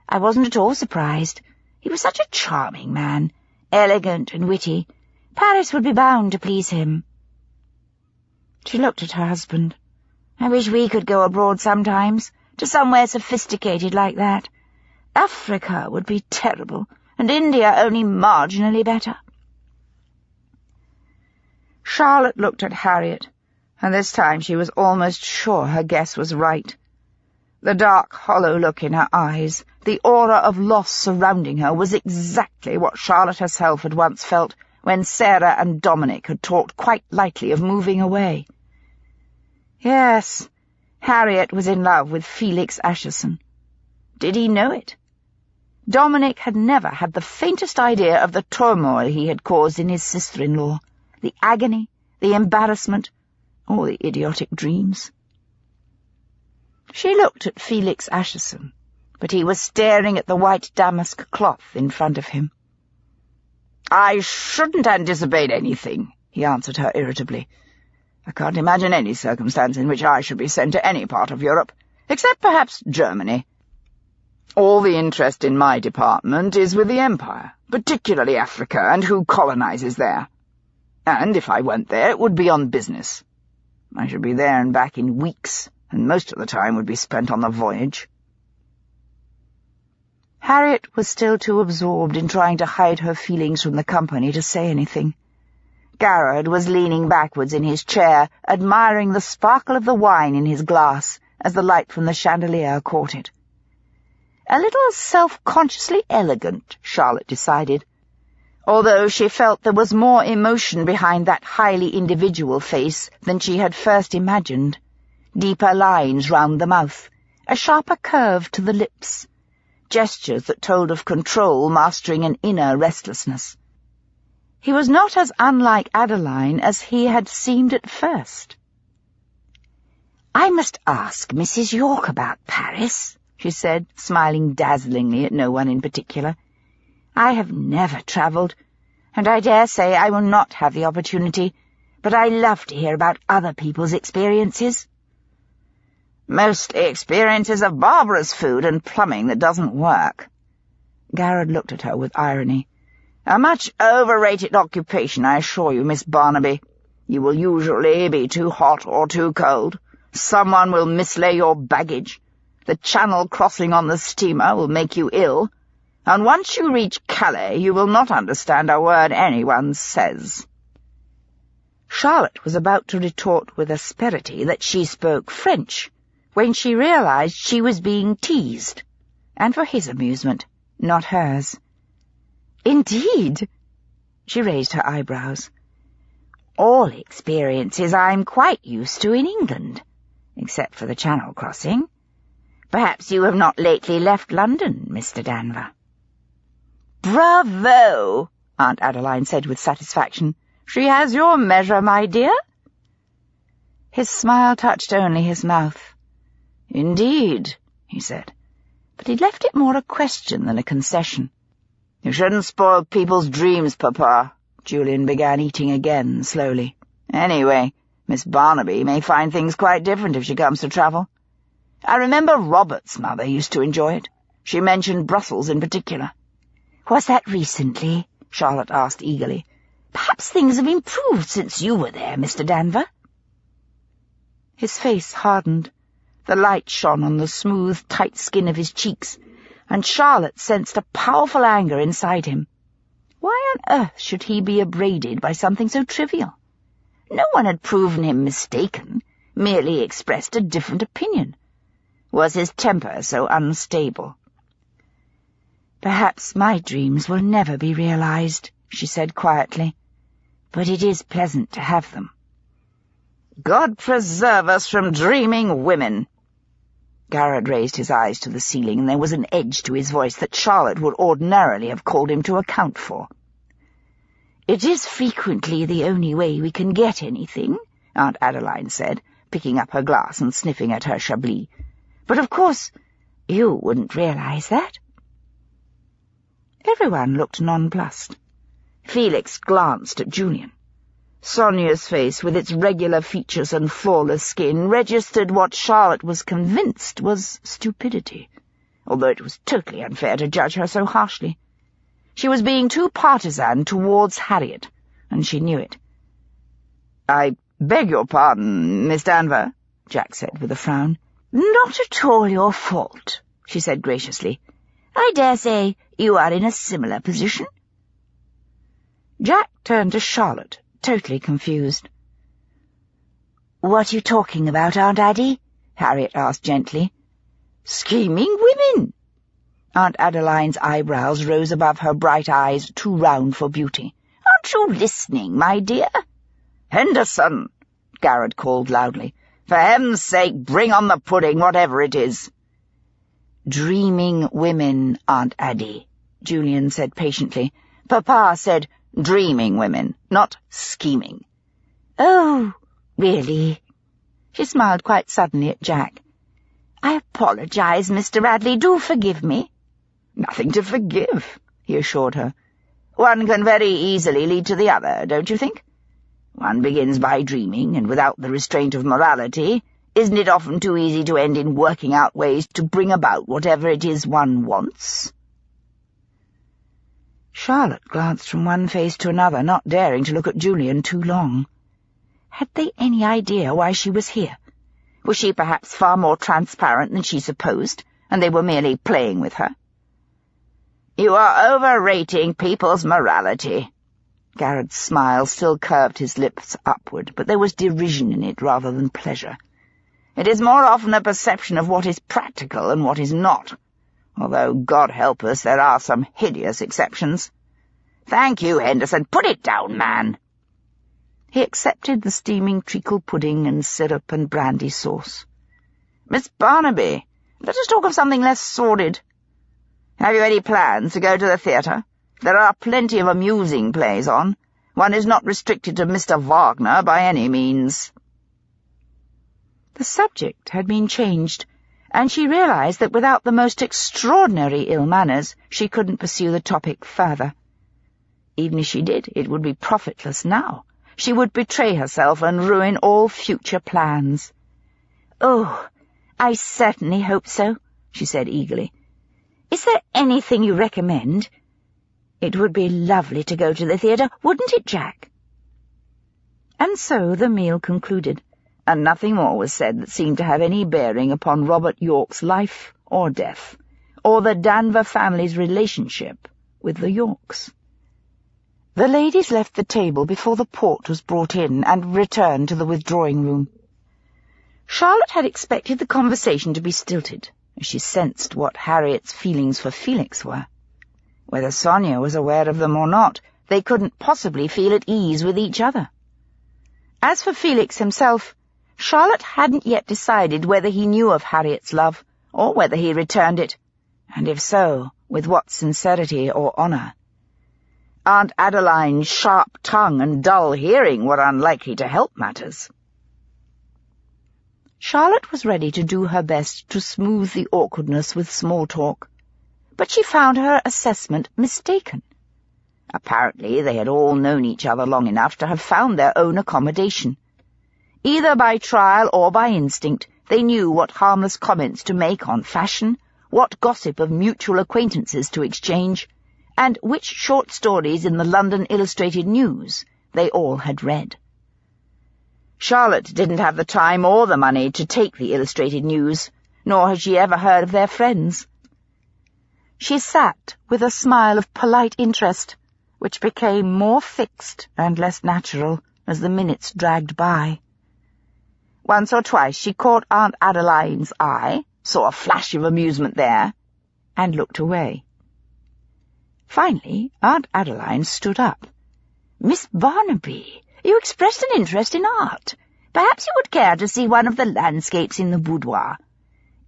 I wasn't at all surprised. He was such a charming man, elegant and witty. Paris would be bound to please him." She looked at her husband. "I wish we could go abroad sometimes, to somewhere sophisticated like that. Africa would be terrible, and India only marginally better." Charlotte looked at Harriet, and this time she was almost sure her guess was right. The dark, hollow look in her eyes, the aura of loss surrounding her, was exactly what Charlotte herself had once felt when Sarah and Dominic had talked quite lightly of moving away. Yes, Harriet was in love with Felix Asherson. Did he know it? Dominic had never had the faintest idea of the turmoil he had caused in his sister-in-law, the agony, the embarrassment, or the idiotic dreams. She looked at Felix Asherson, but he was staring at the white damask cloth in front of him. "I shouldn't anticipate anything," he answered her irritably. "I can't imagine any circumstance in which I should be sent to any part of Europe, except perhaps Germany. All the interest in my department is with the Empire, particularly Africa, and who colonizes there. And if I went there, it would be on business. I should be there and back in weeks, and most of the time would be spent on the voyage." Harriet was still too absorbed in trying to hide her feelings from the company to say anything. Garrod was leaning backwards in his chair, admiring the sparkle of the wine in his glass as the light from the chandelier caught it. A little self-consciously elegant, Charlotte decided, although she felt there was more emotion behind that highly individual face than she had first imagined. Deeper lines round the mouth, a sharper curve to the lips, gestures that told of control mastering an inner restlessness. He was not as unlike Adeline as he had seemed at first. "I must ask Mrs. York about Paris," she said, smiling dazzlingly at no one in particular. "I have never travelled, and I dare say I will not have the opportunity, but I love to hear about other people's experiences." "Mostly experiences of barbarous food and plumbing that doesn't work." Garrod looked at her with irony. "A much overrated occupation, I assure you, Miss Barnaby. You will usually be too hot or too cold. Someone will mislay your baggage. The channel crossing on the steamer will make you ill. And once you reach Calais, you will not understand a word anyone says." Charlotte was about to retort with asperity that she spoke French, when she realized she was being teased, and for his amusement, not hers. "Indeed?" She raised her eyebrows. "All experiences I'm quite used to in England, except for the Channel crossing. Perhaps you have not lately left London, Mr. Danvers." "Bravo!" Aunt Adeline said with satisfaction. "She has your measure, my dear." His smile touched only his mouth. "Indeed," he said, but he left it more a question than a concession. "You shouldn't spoil people's dreams, Papa," Julian began eating again, slowly. "Anyway, Miss Barnaby may find things quite different if she comes to travel. I remember Robert's mother used to enjoy it. She mentioned Brussels in particular." "Was that recently?" Charlotte asked eagerly. "Perhaps things have improved since you were there, Mr. Danvers." His face hardened. The light shone on the smooth, tight skin of his cheeks, and Charlotte sensed a powerful anger inside him. Why on earth should he be abraded by something so trivial? No one had proven him mistaken, merely expressed a different opinion. Was his temper so unstable? "Perhaps my dreams will never be realized," she said quietly, "but it is pleasant to have them." "God preserve us from dreaming women!" Garrod raised his eyes to the ceiling, and there was an edge to his voice that Charlotte would ordinarily have called him to account for. "It is frequently the only way we can get anything," Aunt Adeline said, picking up her glass and sniffing at her Chablis. "But of course you wouldn't realize that." Everyone looked nonplussed. Felix glanced at Julian. Sonia's face, with its regular features and flawless skin, registered what Charlotte was convinced was stupidity, although it was totally unfair to judge her so harshly. She was being too partisan towards Harriet, and she knew it. "I beg your pardon, Miss Danvers," Jack said with a frown. "Not at all your fault," she said graciously. "I dare say you are in a similar position." Jack turned to Charlotte, totally confused. "What are you talking about, Aunt Addie?" Harriet asked gently. "Scheming women." Aunt Adeline's eyebrows rose above her bright eyes, too round for beauty. "Aren't you listening, my dear?" "Henderson!" Garrett called loudly. "For heaven's sake, bring on the pudding, whatever it is." "Dreaming women, Aunt Addie," Julian said patiently. "Papa said dreaming women, not scheming." "Oh, really?" She smiled quite suddenly at Jack. "I apologize, Mr. Radley. Do forgive me." "Nothing to forgive," he assured her. "One can very easily lead to the other, don't you think? One begins by dreaming, and without the restraint of morality, isn't it often too easy to end in working out ways to bring about whatever it is one wants?" Charlotte glanced from one face to another, not daring to look at Julian too long. Had they any idea why she was here? Was she perhaps far more transparent than she supposed, and they were merely playing with her? "You are overrating people's morality." Garrett's smile still curved his lips upward, but there was derision in it rather than pleasure. "It is more often a perception of what is practical and what is not, although, God help us, there are some hideous exceptions. Thank you, Henderson. Put it down, man." He accepted the steaming treacle pudding and syrup and brandy sauce. "Miss Barnaby, let us talk of something less sordid. Have you any plans to go to the theatre? There are plenty of amusing plays on. One is not restricted to Mr. Wagner by any means." The subject had been changed, and she realized that without the most extraordinary ill manners she couldn't pursue the topic further. Even if she did, it would be profitless now. She would betray herself and ruin all future plans. "Oh, I certainly hope so," she said eagerly. "Is there anything you recommend? It would be lovely to go to the theatre, wouldn't it, Jack?" And so the meal concluded, and nothing more was said that seemed to have any bearing upon Robert York's life or death, or the Danvers family's relationship with the Yorks. The ladies left the table before the port was brought in and returned to the withdrawing room. Charlotte had expected the conversation to be stilted, as she sensed what Harriet's feelings for Felix were. Whether Sonia was aware of them or not, they couldn't possibly feel at ease with each other. As for Felix himself, Charlotte hadn't yet decided whether he knew of Harriet's love, or whether he returned it, and if so, with what sincerity or honour. Aunt Adeline's sharp tongue and dull hearing were unlikely to help matters. Charlotte was ready to do her best to smooth the awkwardness with small talk, but she found her assessment mistaken. Apparently they had all known each other long enough to have found their own accommodation. Either by trial or by instinct, they knew what harmless comments to make on fashion, what gossip of mutual acquaintances to exchange, and which short stories in the London Illustrated News they all had read. Charlotte didn't have the time or the money to take the Illustrated News, nor had she ever heard of their friends. She sat with a smile of polite interest, which became more fixed and less natural as the minutes dragged by. Once or twice she caught Aunt Adeline's eye, saw a flash of amusement there, and looked away. Finally, Aunt Adeline stood up. "Miss Barnaby, you expressed an interest in art. Perhaps you would care to see one of the landscapes in the boudoir.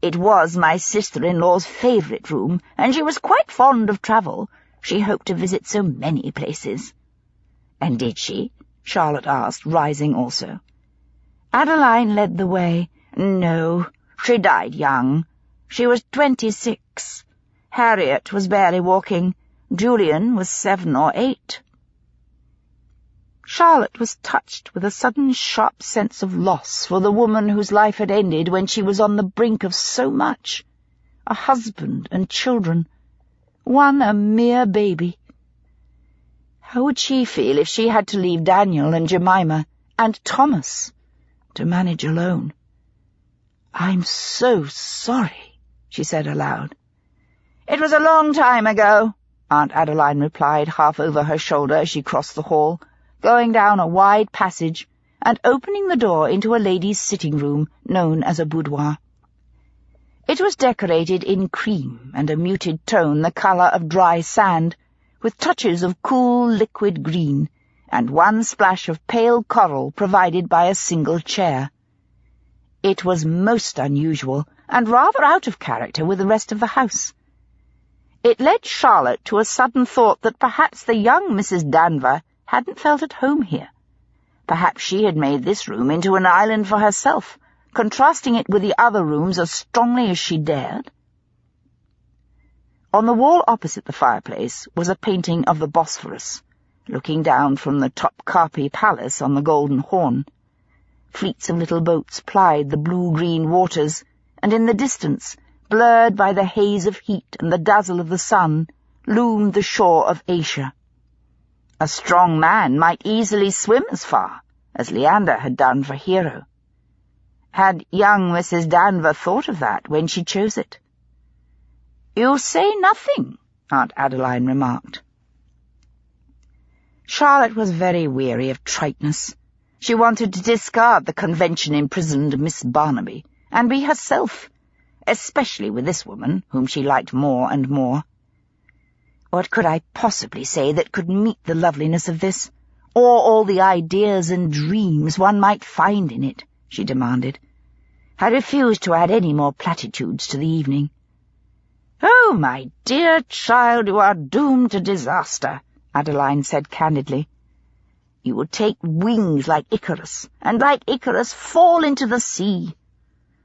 It was my sister-in-law's favourite room, and she was quite fond of travel. She hoped to visit so many places." "And did she?" Charlotte asked, rising also. Adeline led the way. "No, she died young. She was 26. Harriet was barely walking. Julian was 7 or 8. Charlotte was touched with a sudden sharp sense of loss for the woman whose life had ended when she was on the brink of so much. A husband and children, one a mere baby. How would she feel if she had to leave Daniel and Jemima and Thomas to manage alone? "I'm so sorry," she said aloud. "It was a long time ago," Aunt Adeline replied half over her shoulder as she crossed the hall, going down a wide passage and opening the door into a lady's sitting room known as a boudoir. It was decorated in cream and a muted tone the colour of dry sand, with touches of cool liquid green, and one splash of pale coral provided by a single chair. It was most unusual, and rather out of character with the rest of the house. It led Charlotte to a sudden thought that perhaps the young Mrs. Danvers hadn't felt at home here. Perhaps she had made this room into an island for herself, contrasting it with the other rooms as strongly as she dared. On the wall opposite the fireplace was a painting of the Bosphorus, looking down from the Topkapi Palace on the Golden Horn. Fleets of little boats plied the blue-green waters, and in the distance, blurred by the haze of heat and the dazzle of the sun, loomed the shore of Asia. A strong man might easily swim as far, as Leander had done for Hero. Had young Mrs. Danvers thought of that when she chose it? "You say nothing," Aunt Adeline remarked. Charlotte was very weary of triteness. She wanted to discard the convention-imprisoned Miss Barnaby, and be herself, especially with this woman, whom she liked more and more. What could I possibly say that could meet the loveliness of this, or all the ideas and dreams one might find in it? She demanded. I refused to add any more platitudes to the evening. "Oh, my dear child, you are doomed to disaster," Adeline said candidly. "You will take wings like Icarus, and like Icarus fall into the sea.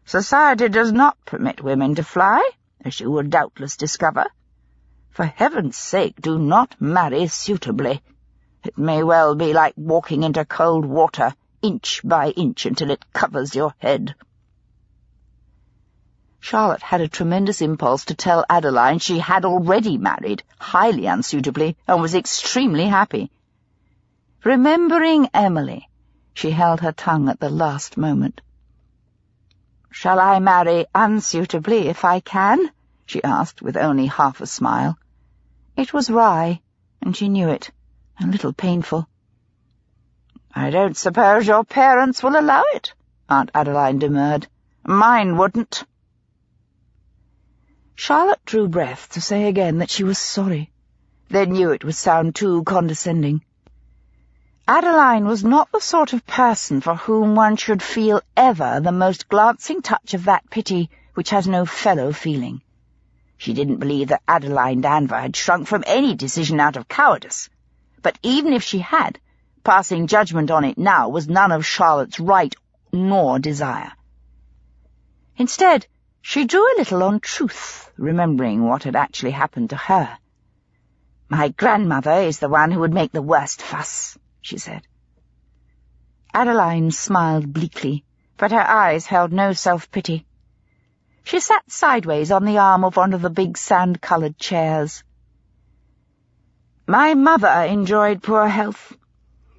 Society does not permit women to fly, as you will doubtless discover. For heaven's sake, do not marry suitably. It may well be like walking into cold water, inch by inch, until it covers your head." Charlotte had a tremendous impulse to tell Adeline she had already married, highly unsuitably, and was extremely happy. Remembering Emily, she held her tongue at the last moment. "Shall I marry unsuitably if I can?" she asked, with only half a smile. It was wry, and she knew it, a little painful. "I don't suppose your parents will allow it," Aunt Adeline demurred. "Mine wouldn't." Charlotte drew breath to say again that she was sorry, then knew it would sound too condescending. Adeline was not the sort of person for whom one should feel ever the most glancing touch of that pity which has no fellow feeling. She didn't believe that Adeline Danvers had shrunk from any decision out of cowardice, but even if she had, passing judgment on it now was none of Charlotte's right nor desire. Instead, she drew a little on truth, remembering what had actually happened to her. "My grandmother is the one who would make the worst fuss," she said. Adeline smiled bleakly, but her eyes held no self-pity. She sat sideways on the arm of one of the big sand-coloured chairs. "My mother enjoyed poor health.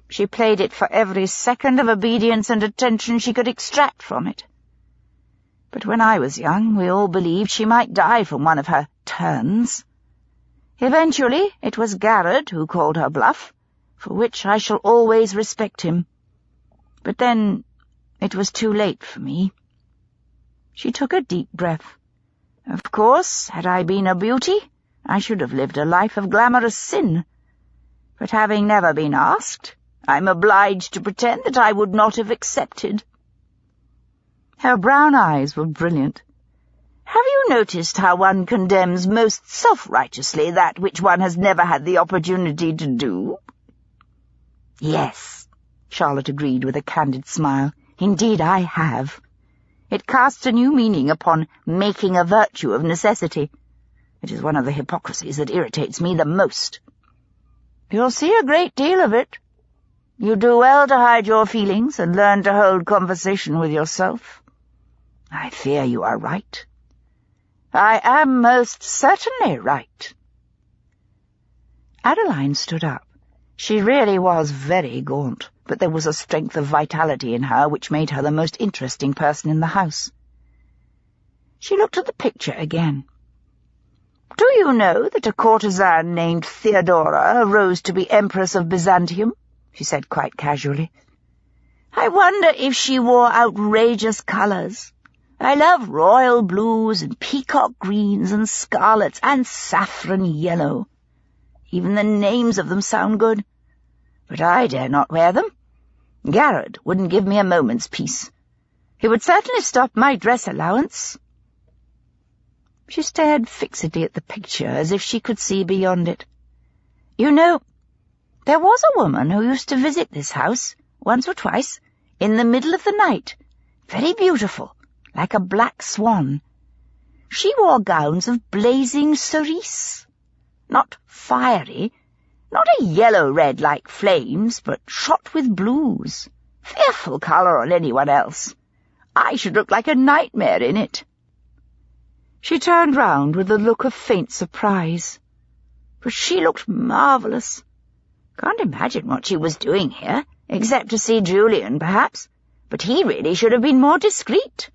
She played it for every second of obedience and attention she could extract from it. But when I was young, we all believed she might die from one of her turns. Eventually, it was Garrett who called her bluff, for which I shall always respect him. But then it was too late for me." She took a deep breath. "Of course, had I been a beauty, I should have lived a life of glamorous sin. But having never been asked, I'm obliged to pretend that I would not have accepted." Her brown eyes were brilliant. "Have you noticed how one condemns most self-righteously that which one has never had the opportunity to do?" "Yes," Charlotte agreed with a candid smile. "Indeed I have. It casts a new meaning upon making a virtue of necessity. It is one of the hypocrisies that irritates me the most. You'll see a great deal of it. You do well to hide your feelings and learn to hold conversation with yourself. I fear you are right. I am most certainly right. Adeline stood up. She really was very gaunt, but there was a strength of vitality in her which made her the most interesting person in the house. She looked at the picture again. Do you know that a courtesan named Theodora rose to be Empress of Byzantium? She said quite casually. I wonder if she wore outrageous colours. I love royal blues and peacock greens and scarlets and saffron yellow. Even the names of them sound good. But I dare not wear them. Garrod wouldn't give me a moment's peace. He would certainly stop my dress allowance. She stared fixedly at the picture as if she could see beyond it. You know, there was a woman who used to visit this house, once or twice, in the middle of the night, very beautiful, like a black swan. She wore gowns of blazing cerise, not fiery, not a yellow-red like flames, but shot with blues. Fearful colour on anyone else. I should look like a nightmare in it. She turned round with a look of faint surprise. But she looked marvellous. Can't imagine what she was doing here, except to see Julian, perhaps, but he really should have been more discreet.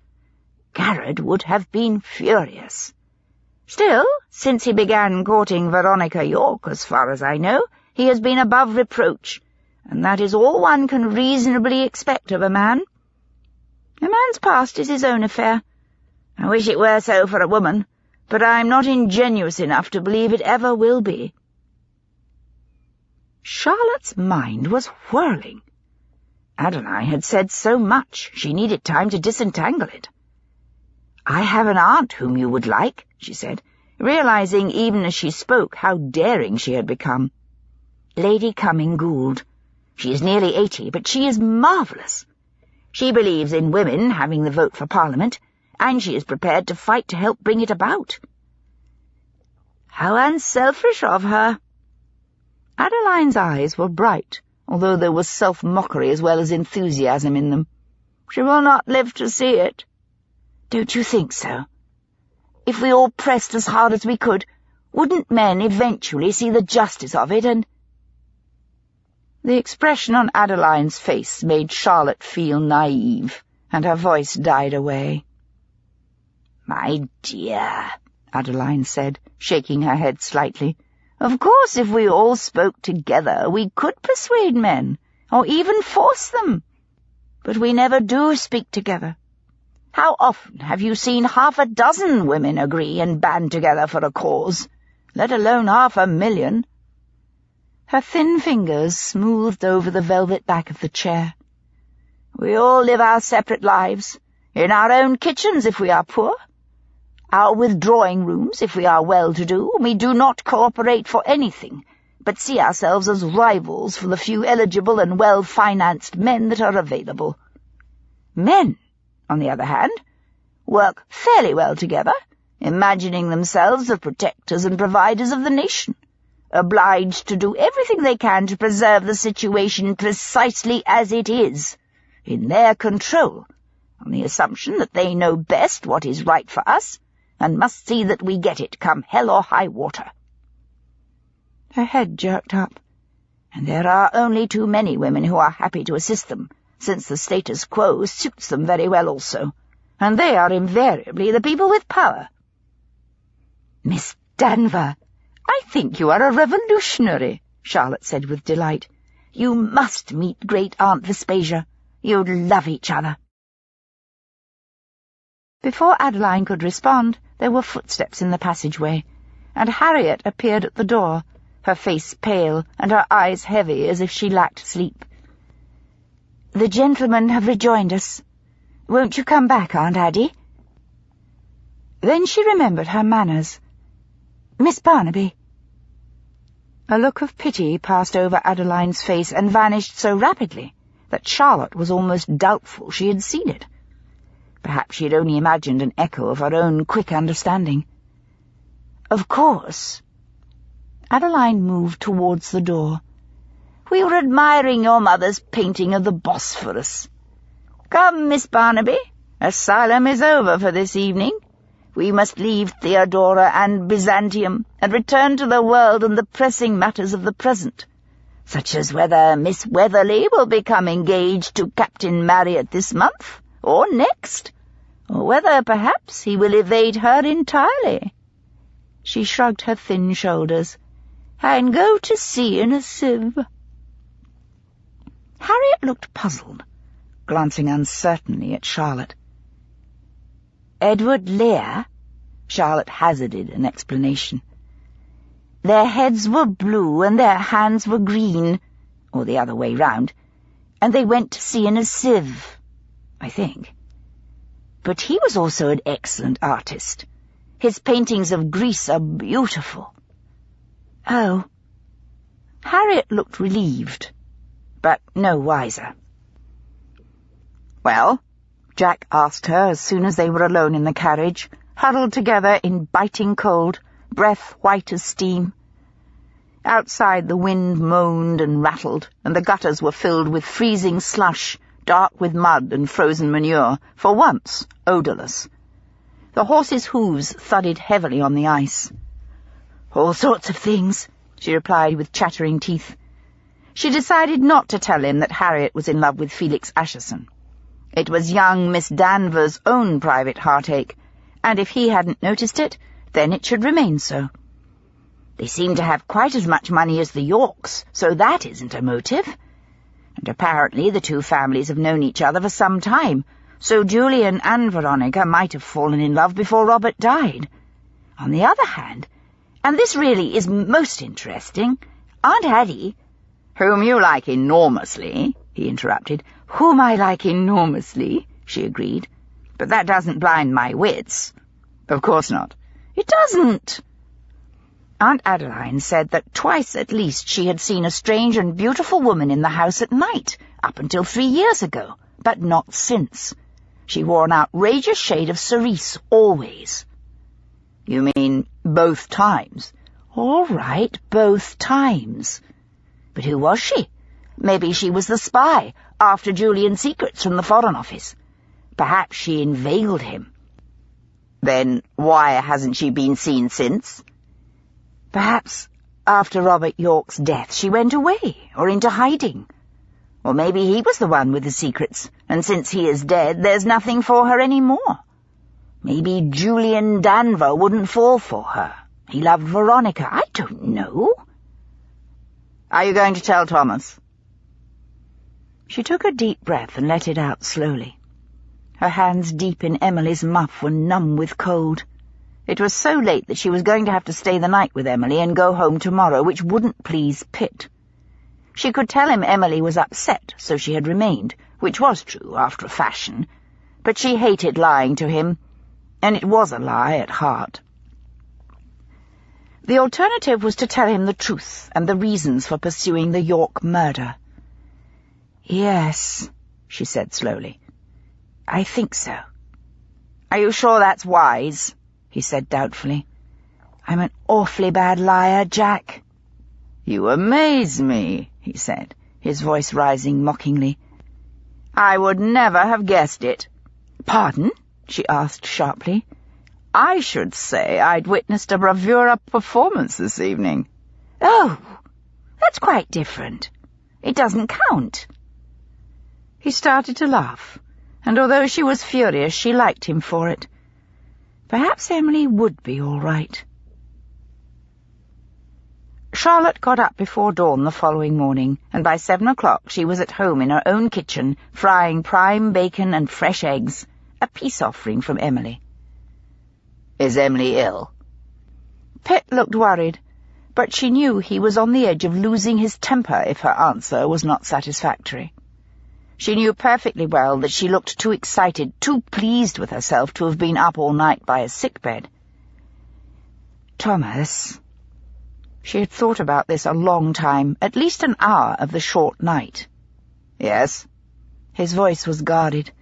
Garrod would have been furious. Still, since he began courting Veronica York, as far as I know, he has been above reproach, and that is all one can reasonably expect of a man. A man's past is his own affair. I wish it were so for a woman, but I'm not ingenuous enough to believe it ever will be. Charlotte's mind was whirling. Adeline had said so much, she needed time to disentangle it. I have an aunt whom you would like, she said, realizing even as she spoke how daring she had become. Lady Cumming Gould. She is nearly 80, but she is marvellous. She believes in women having the vote for Parliament, and she is prepared to fight to help bring it about. How unselfish of her! Adeline's eyes were bright, although there was self-mockery as well as enthusiasm in them. She will not live to see it. Don't you think so? If we all pressed as hard as we could, wouldn't men eventually see the justice of it and— The expression on Adeline's face made Charlotte feel naive, and her voice died away. My dear, Adeline said, shaking her head slightly, of course if we all spoke together we could persuade men, or even force them. But we never do speak together. How often have you seen 6 women agree and band together for a cause, let alone 500,000? Her thin fingers smoothed over the velvet back of the chair. We all live our separate lives, in our own kitchens if we are poor, our withdrawing rooms if we are well-to-do, and we do not cooperate for anything, but see ourselves as rivals for the few eligible and well-financed men that are available. Men, on the other hand, work fairly well together, imagining themselves the protectors and providers of the nation, obliged to do everything they can to preserve the situation precisely as it is, in their control, on the assumption that they know best what is right for us, and must see that we get it, come hell or high water. Her head jerked up. And there are only too many women who are happy to assist them, since the status quo suits them very well also, and they are invariably the people with power. Miss Danvers, I think you are a revolutionary, Charlotte said with delight. You must meet great Aunt Vespasia. You'd love each other. Before Adeline could respond, there were footsteps in the passageway, and Harriet appeared at the door, her face pale and her eyes heavy as if she lacked sleep. The gentlemen have rejoined us. Won't you come back, Aunt Addie? Then she remembered her manners. Miss Barnaby. A look of pity passed over Adeline's face and vanished so rapidly that Charlotte was almost doubtful she had seen it. Perhaps she had only imagined an echo of her own quick understanding. Of course." Adeline moved towards the door. "We were admiring your mother's painting of the Bosphorus. Come, Miss Barnaby, asylum is over for this evening. We must leave Theodora and Byzantium and return to the world and the pressing matters of the present, such as whether Miss Weatherly will become engaged to Captain Marriott this month, or next, or whether perhaps he will evade her entirely." She shrugged her thin shoulders. "And go to sea in a sieve." Harriet looked puzzled, glancing uncertainly at Charlotte. "Edward Lear?" Charlotte hazarded an explanation. "Their heads were blue and their hands were green, or the other way round, and they went to sea in a sieve, I think. But he was also an excellent artist. His paintings of Greece are beautiful." "Oh." Harriet looked relieved, but no wiser. "Well?" Jack asked her as soon as they were alone in the carriage, huddled together in biting cold, breath white as steam. Outside the wind moaned and rattled, and the gutters were filled with freezing slush, dark with mud and frozen manure, for once odourless. The horses' hooves thudded heavily on the ice. "All sorts of things," she replied with chattering teeth. She decided not to tell him that Harriet was in love with Felix Asherson. It was young Miss Danvers' own private heartache, and if he hadn't noticed it, then it should remain so. They seem to have quite as much money as the Yorks, so that isn't a motive. And apparently the two families have known each other for some time, so Julian and Veronica might have fallen in love before Robert died. On the other hand, and this really is most interesting, Aunt Addie—" "Whom you like enormously," he interrupted. "Whom I like enormously," she agreed. "But that doesn't blind my wits." "Of course not." "It doesn't." Aunt Adeline said that twice at least she had seen a strange and beautiful woman in the house at night, up until 3 years ago, but not since. She wore an outrageous shade of cerise, always. "You mean both times?" "All right, both times. But who was she? Maybe she was the spy, after Julian's secrets from the Foreign Office. Perhaps she unveiled him." "Then why hasn't she been seen since?" "Perhaps after Robert York's death she went away, or into hiding. Or maybe he was the one with the secrets, and since he is dead, there's nothing for her any more. Maybe Julian Danvers wouldn't fall for her. He loved Veronica. I don't know." "Are you going to tell Thomas?" She took a deep breath and let it out slowly. Her hands deep in Emily's muff were numb with cold. It was so late that she was going to have to stay the night with Emily and go home tomorrow, which wouldn't please Pitt. She could tell him Emily was upset, so she had remained, which was true after a fashion, but she hated lying to him, and it was a lie at heart. The alternative was to tell him the truth and the reasons for pursuing the York murder. "Yes," she said slowly. "I think so." "Are you sure that's wise?" he said doubtfully. "I'm an awfully bad liar, Jack." "You amaze me," he said, his voice rising mockingly. "I would never have guessed it." "Pardon?" she asked sharply. "I should say I'd witnessed a bravura performance this evening." "Oh, that's quite different. It doesn't count." He started to laugh, and although she was furious, she liked him for it. Perhaps Emily would be all right. Charlotte got up before dawn the following morning, and by 7 o'clock she was at home in her own kitchen, frying prime bacon and fresh eggs, a peace offering from Emily. "Is Emily ill?" Pitt looked worried, but she knew he was on the edge of losing his temper if her answer was not satisfactory. She knew perfectly well that she looked too excited, too pleased with herself to have been up all night by a sickbed. "Thomas..." She had thought about this a long time, at least an hour of the short night. "Yes?" His voice was guarded.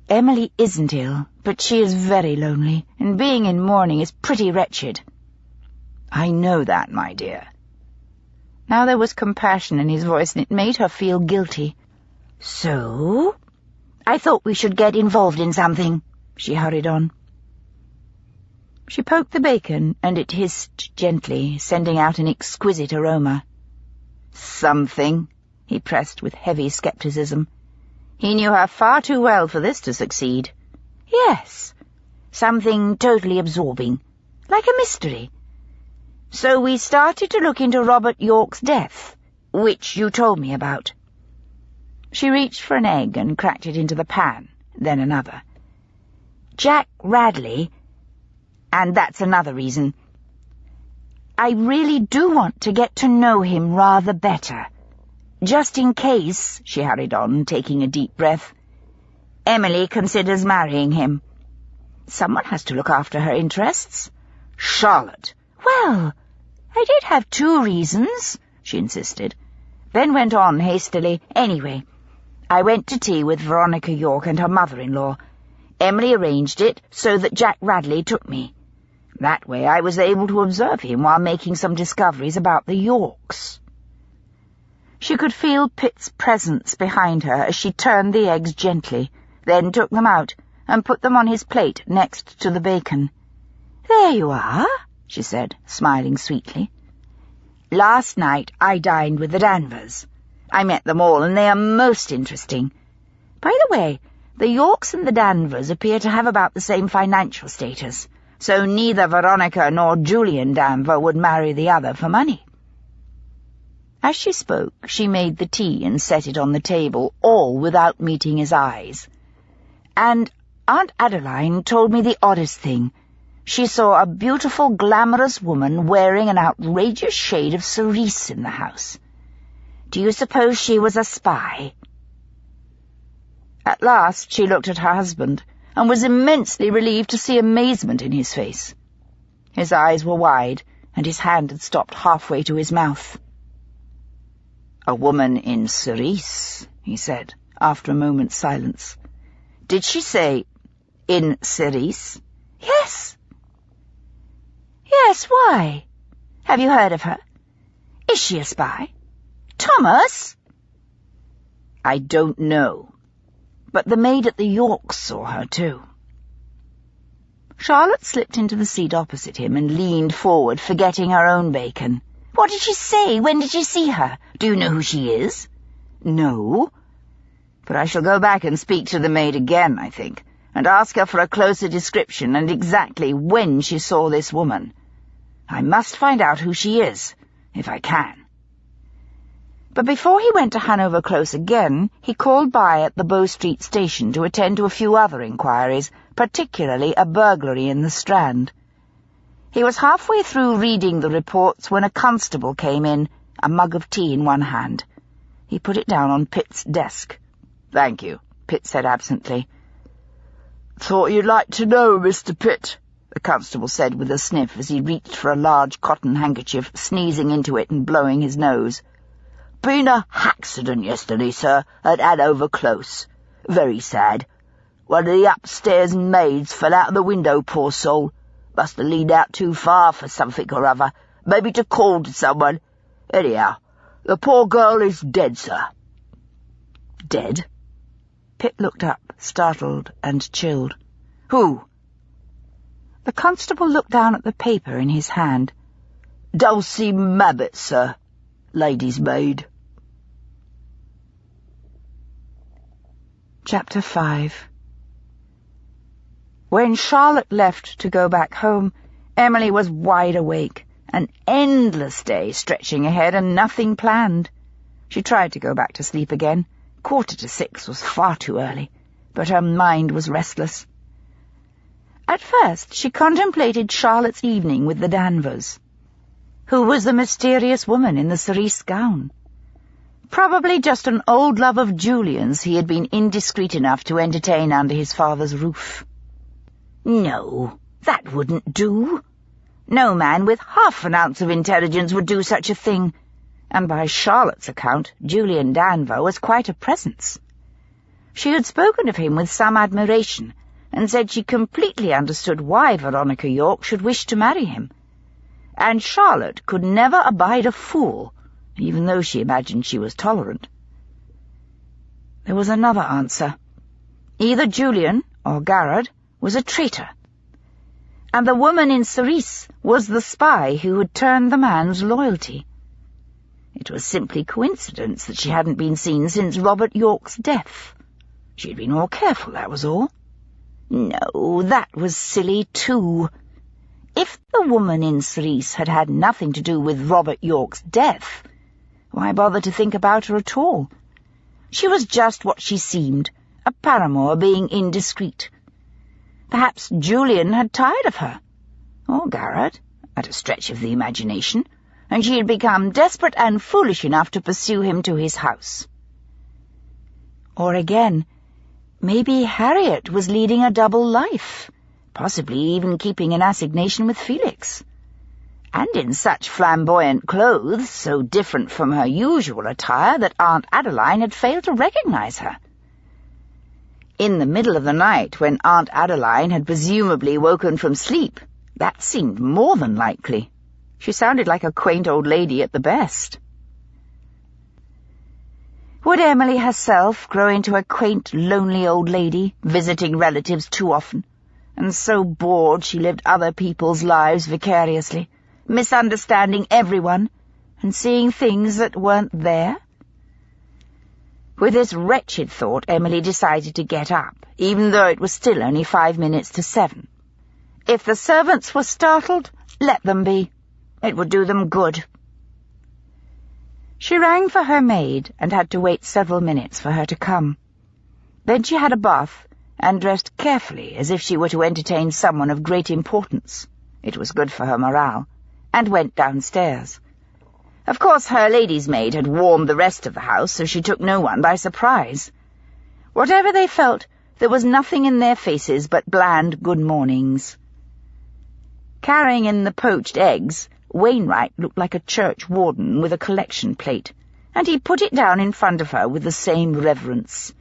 Emily isn't ill, but she is very lonely, and being in mourning is pretty wretched." "I know that, my dear." Now there was compassion in his voice, and it made her feel guilty. "So? I thought we should get involved in something," she hurried on. She poked the bacon, and it hissed gently, sending out an exquisite aroma. "Something?" he pressed with heavy scepticism. He knew her far too well for this to succeed. "Yes, something totally absorbing, like a mystery. So we started to look into Robert York's death, which you told me about." She reached for an egg and cracked it into the pan, then another. "Jack Radley, and that's another reason. I really do want to get to know him rather better. Just in case," she hurried on, taking a deep breath, "Emily considers marrying him. Someone has to look after her interests." "Charlotte!" "Well, I did have 2 reasons," she insisted, then went on hastily. "Anyway, I went to tea with Veronica York and her mother-in-law. Emily arranged it so that Jack Radley took me. That way I was able to observe him while making some discoveries about the Yorks." She could feel Pitt's presence behind her as she turned the eggs gently, then took them out and put them on his plate next to the bacon. "There you are," she said, smiling sweetly. "Last night I dined with the Danvers. I met them all, and they are most interesting. By the way, the Yorks and the Danvers appear to have about the same financial status, so neither Veronica nor Julian Danver would marry the other for money." As she spoke, she made the tea and set it on the table, all without meeting his eyes. "And Aunt Adeline told me the oddest thing. She saw a beautiful, glamorous woman wearing an outrageous shade of cerise in the house. Do you suppose she was a spy?" At last she looked at her husband, and was immensely relieved to see amazement in his face. His eyes were wide, and his hand had stopped halfway to his mouth. "A woman in cerise," he said, after a moment's silence. "Did she say in cerise?" "Yes." "Yes, why? Have you heard of her? Is she a spy? Thomas?" "I don't know. But the maid at the Yorks saw her, too." Charlotte slipped into the seat opposite him and leaned forward, forgetting her own bacon. "What did she say? When did you see her? Do you know who she is?" "No. But I shall go back and speak to the maid again, I think, and ask her for a closer description and exactly when she saw this woman. I must find out who she is, if I can." But before he went to Hanover Close again, he called by at the Bow Street station to attend to a few other inquiries, particularly a burglary in the Strand. He was halfway through reading the reports when a constable came in, a mug of tea in one hand. He put it down on Pitt's desk. "Thank you," Pitt said absently. "Thought you'd like to know, Mr. Pitt," the constable said with a sniff as he reached for a large cotton handkerchief, sneezing into it and blowing his nose. "Been a haccident yesterday, sir, at Hanover Close. Very sad. One of the upstairs maids fell out of the window, poor soul. Must have leaned out too far for something or other, maybe to call to someone. Anyhow, the poor girl is dead, sir." "Dead?" Pitt looked up, startled and chilled. "Who?" The constable looked down at the paper in his hand. "Dulcie Mabbott, sir. Lady's maid." Chapter 5. When Charlotte left to go back home, Emily was wide awake, an endless day stretching ahead and nothing planned. She tried to go back to sleep again. 5:45 was far too early, but her mind was restless. At first she contemplated Charlotte's evening with the Danvers. Who was the mysterious woman in the cerise gown? Probably just an old love of Julian's he had been indiscreet enough to entertain under his father's roof. No, that wouldn't do. No man with half an ounce of intelligence would do such a thing, and by Charlotte's account, Julian Danver was quite a presence. She had spoken of him with some admiration, and said she completely understood why Veronica York should wish to marry him. And Charlotte could never abide a fool, even though she imagined she was tolerant. There was another answer. Either Julian, or Garrard, was a traitor, and the woman in Sice was the spy who had turned the man's loyalty. It was simply coincidence that she hadn't been seen since Robert York's death. She had been more careful, that was all. No, that was silly, too. If the woman in Sice had had nothing to do with Robert York's death, why bother to think about her at all? She was just what she seemed, a paramour being indiscreet. Perhaps Julian had tired of her, or Garrard, at a stretch of the imagination, and she had become desperate and foolish enough to pursue him to his house. Or again, maybe Harriet was leading a double life, possibly even keeping an assignation with Felix. And in such flamboyant clothes, so different from her usual attire that Aunt Adeline had failed to recognize her. In the middle of the night, when Aunt Adeline had presumably woken from sleep, that seemed more than likely. She sounded like a quaint old lady at the best. Would Emily herself grow into a quaint, lonely old lady, visiting relatives too often, and so bored she lived other people's lives vicariously, misunderstanding everyone, and seeing things that weren't there? With this wretched thought, Emily decided to get up, even though it was still only 5 minutes to 7. If the servants were startled, let them be. It would do them good. She rang for her maid and had to wait several minutes for her to come. Then she had a bath and dressed carefully as if she were to entertain someone of great importance. It was good for her morale, and went downstairs. Of course, her lady's maid had warned the rest of the house, so she took no one by surprise. Whatever they felt, there was nothing in their faces but bland good mornings. Carrying in the poached eggs, Wainwright looked like a church warden with a collection plate, and he put it down in front of her with the same reverence.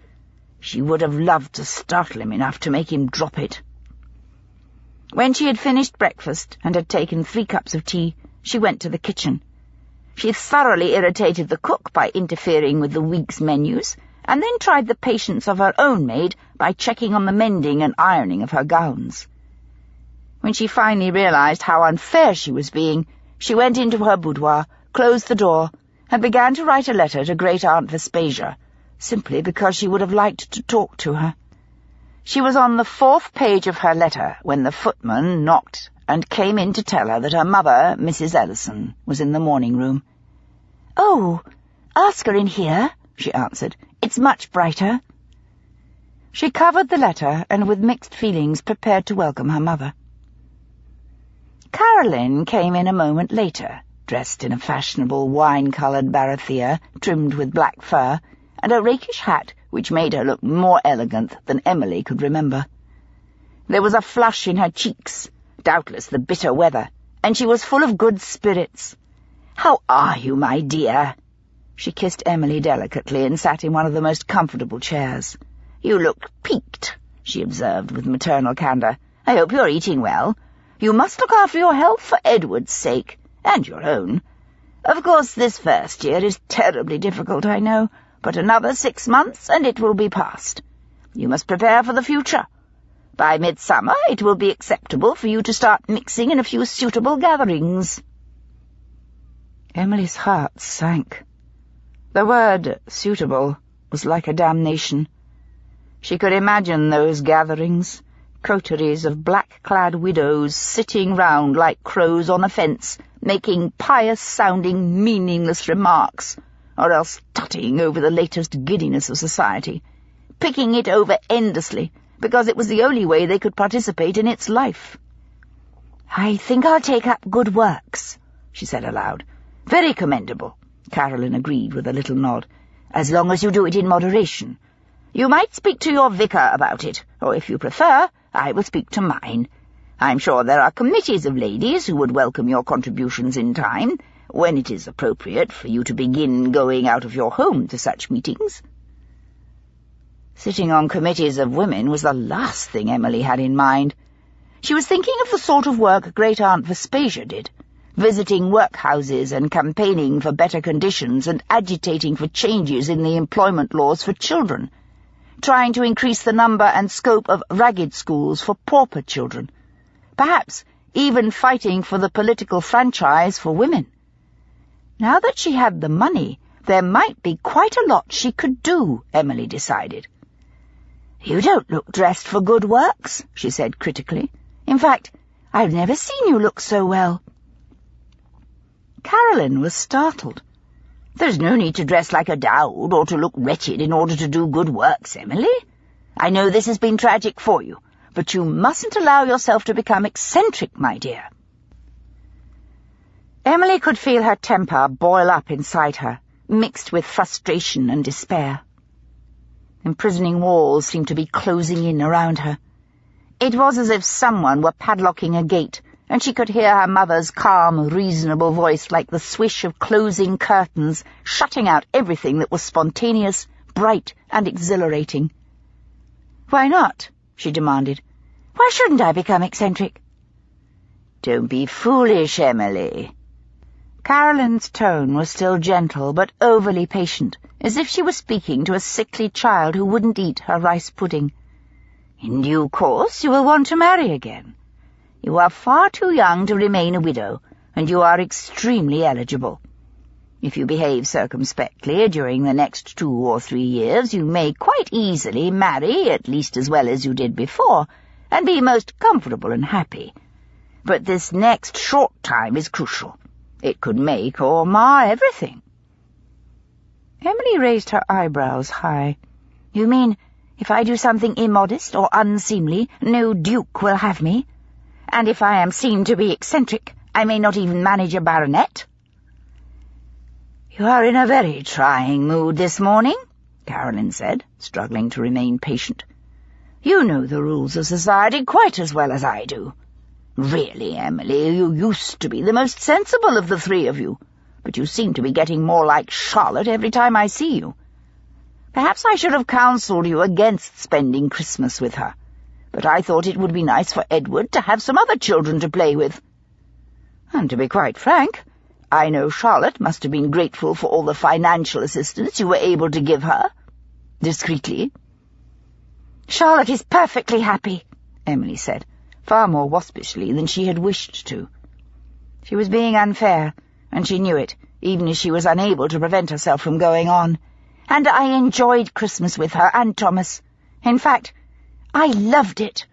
She would have loved to startle him enough to make him drop it. When she had finished breakfast and had taken 3 cups of tea, she went to the kitchen. She thoroughly irritated the cook by interfering with the week's menus, and then tried the patience of her own maid by checking on the mending and ironing of her gowns. When she finally realized how unfair she was being, she went into her boudoir, closed the door, and began to write a letter to Great-Aunt Vespasia, simply because she would have liked to talk to her. She was on the 4th page of her letter when the footman knocked and came in to tell her that her mother, Mrs. Ellison, was in the morning room. "Oh, ask her in here," she answered. "It's much brighter." She covered the letter and with mixed feelings prepared to welcome her mother. Caroline came in a moment later, dressed in a fashionable wine-coloured barathea trimmed with black fur, and a rakish hat which made her look more elegant than Emily could remember. There was a flush in her cheeks, doubtless the bitter weather, and she was full of good spirits. "How are you, my dear?" She kissed Emily delicately and sat in one of the most comfortable chairs. "You look peaked," she observed with maternal candour. "I hope you're eating well. You must look after your health for Edward's sake, and your own. Of course, this first year is terribly difficult, I know, but another 6 months and it will be past. You must prepare for the future. By midsummer it will be acceptable for you to start mixing in a few suitable gatherings." Emily's heart sank. The word "suitable" was like a damnation. She could imagine those gatherings, coteries of black-clad widows sitting round like crows on a fence, making pious-sounding, meaningless remarks, or else tutting over the latest giddiness of society, picking it over endlessly, because it was the only way they could participate in its life. "I think I'll take up good works," she said aloud. "Very commendable," Caroline agreed with a little nod, "as long as you do it in moderation. You might speak to your vicar about it, or if you prefer, I will speak to mine. I'm sure there are committees of ladies who would welcome your contributions in time, when it is appropriate for you to begin going out of your home to such meetings." Sitting on committees of women was the last thing Emily had in mind. She was thinking of the sort of work Great-Aunt Vespasia did, visiting workhouses and campaigning for better conditions and agitating for changes in the employment laws for children, trying to increase the number and scope of ragged schools for pauper children, perhaps even fighting for the political franchise for women. Now that she had the money, there might be quite a lot she could do, Emily decided. "You don't look dressed for good works," she said critically. "In fact, I've never seen you look so well." Carolyn was startled. "There's no need to dress like a dowd or to look wretched in order to do good works, Emily. I know this has been tragic for you, but you mustn't allow yourself to become eccentric, my dear." Emily could feel her temper boil up inside her, mixed with frustration and despair. Imprisoning walls seemed to be closing in around her. It was as if someone were padlocking a gate, and she could hear her mother's calm, reasonable voice like the swish of closing curtains, shutting out everything that was spontaneous, bright, and exhilarating. "Why not?" she demanded. "Why shouldn't I become eccentric?" "Don't be foolish, Emily." Carolyn's tone was still gentle, but overly patient, as if she were speaking to a sickly child who wouldn't eat her rice pudding. "In due course you will want to marry again. You are far too young to remain a widow, and you are extremely eligible. If you behave circumspectly during the next 2 or 3 years, you may quite easily marry, at least as well as you did before, and be most comfortable and happy. But this next short time is crucial. It could make or mar everything." Emily raised her eyebrows high. "You mean, if I do something immodest or unseemly, no duke will have me? And if I am seen to be eccentric, I may not even manage a baronet?" "You are in a very trying mood this morning," Carolyn said, struggling to remain patient. "You know the rules of society quite as well as I do. Really, Emily, you used to be the most sensible of the 3 of you, but you seem to be getting more like Charlotte every time I see you. Perhaps I should have counselled you against spending Christmas with her, but I thought it would be nice for Edward to have some other children to play with. And to be quite frank, I know Charlotte must have been grateful for all the financial assistance you were able to give her." Discreetly. "Charlotte is perfectly happy," Emily said, far more waspishly than she had wished to. She was being unfair, and she knew it, even as she was unable to prevent herself from going on. "And I enjoyed Christmas with her and Thomas. In fact, I loved it."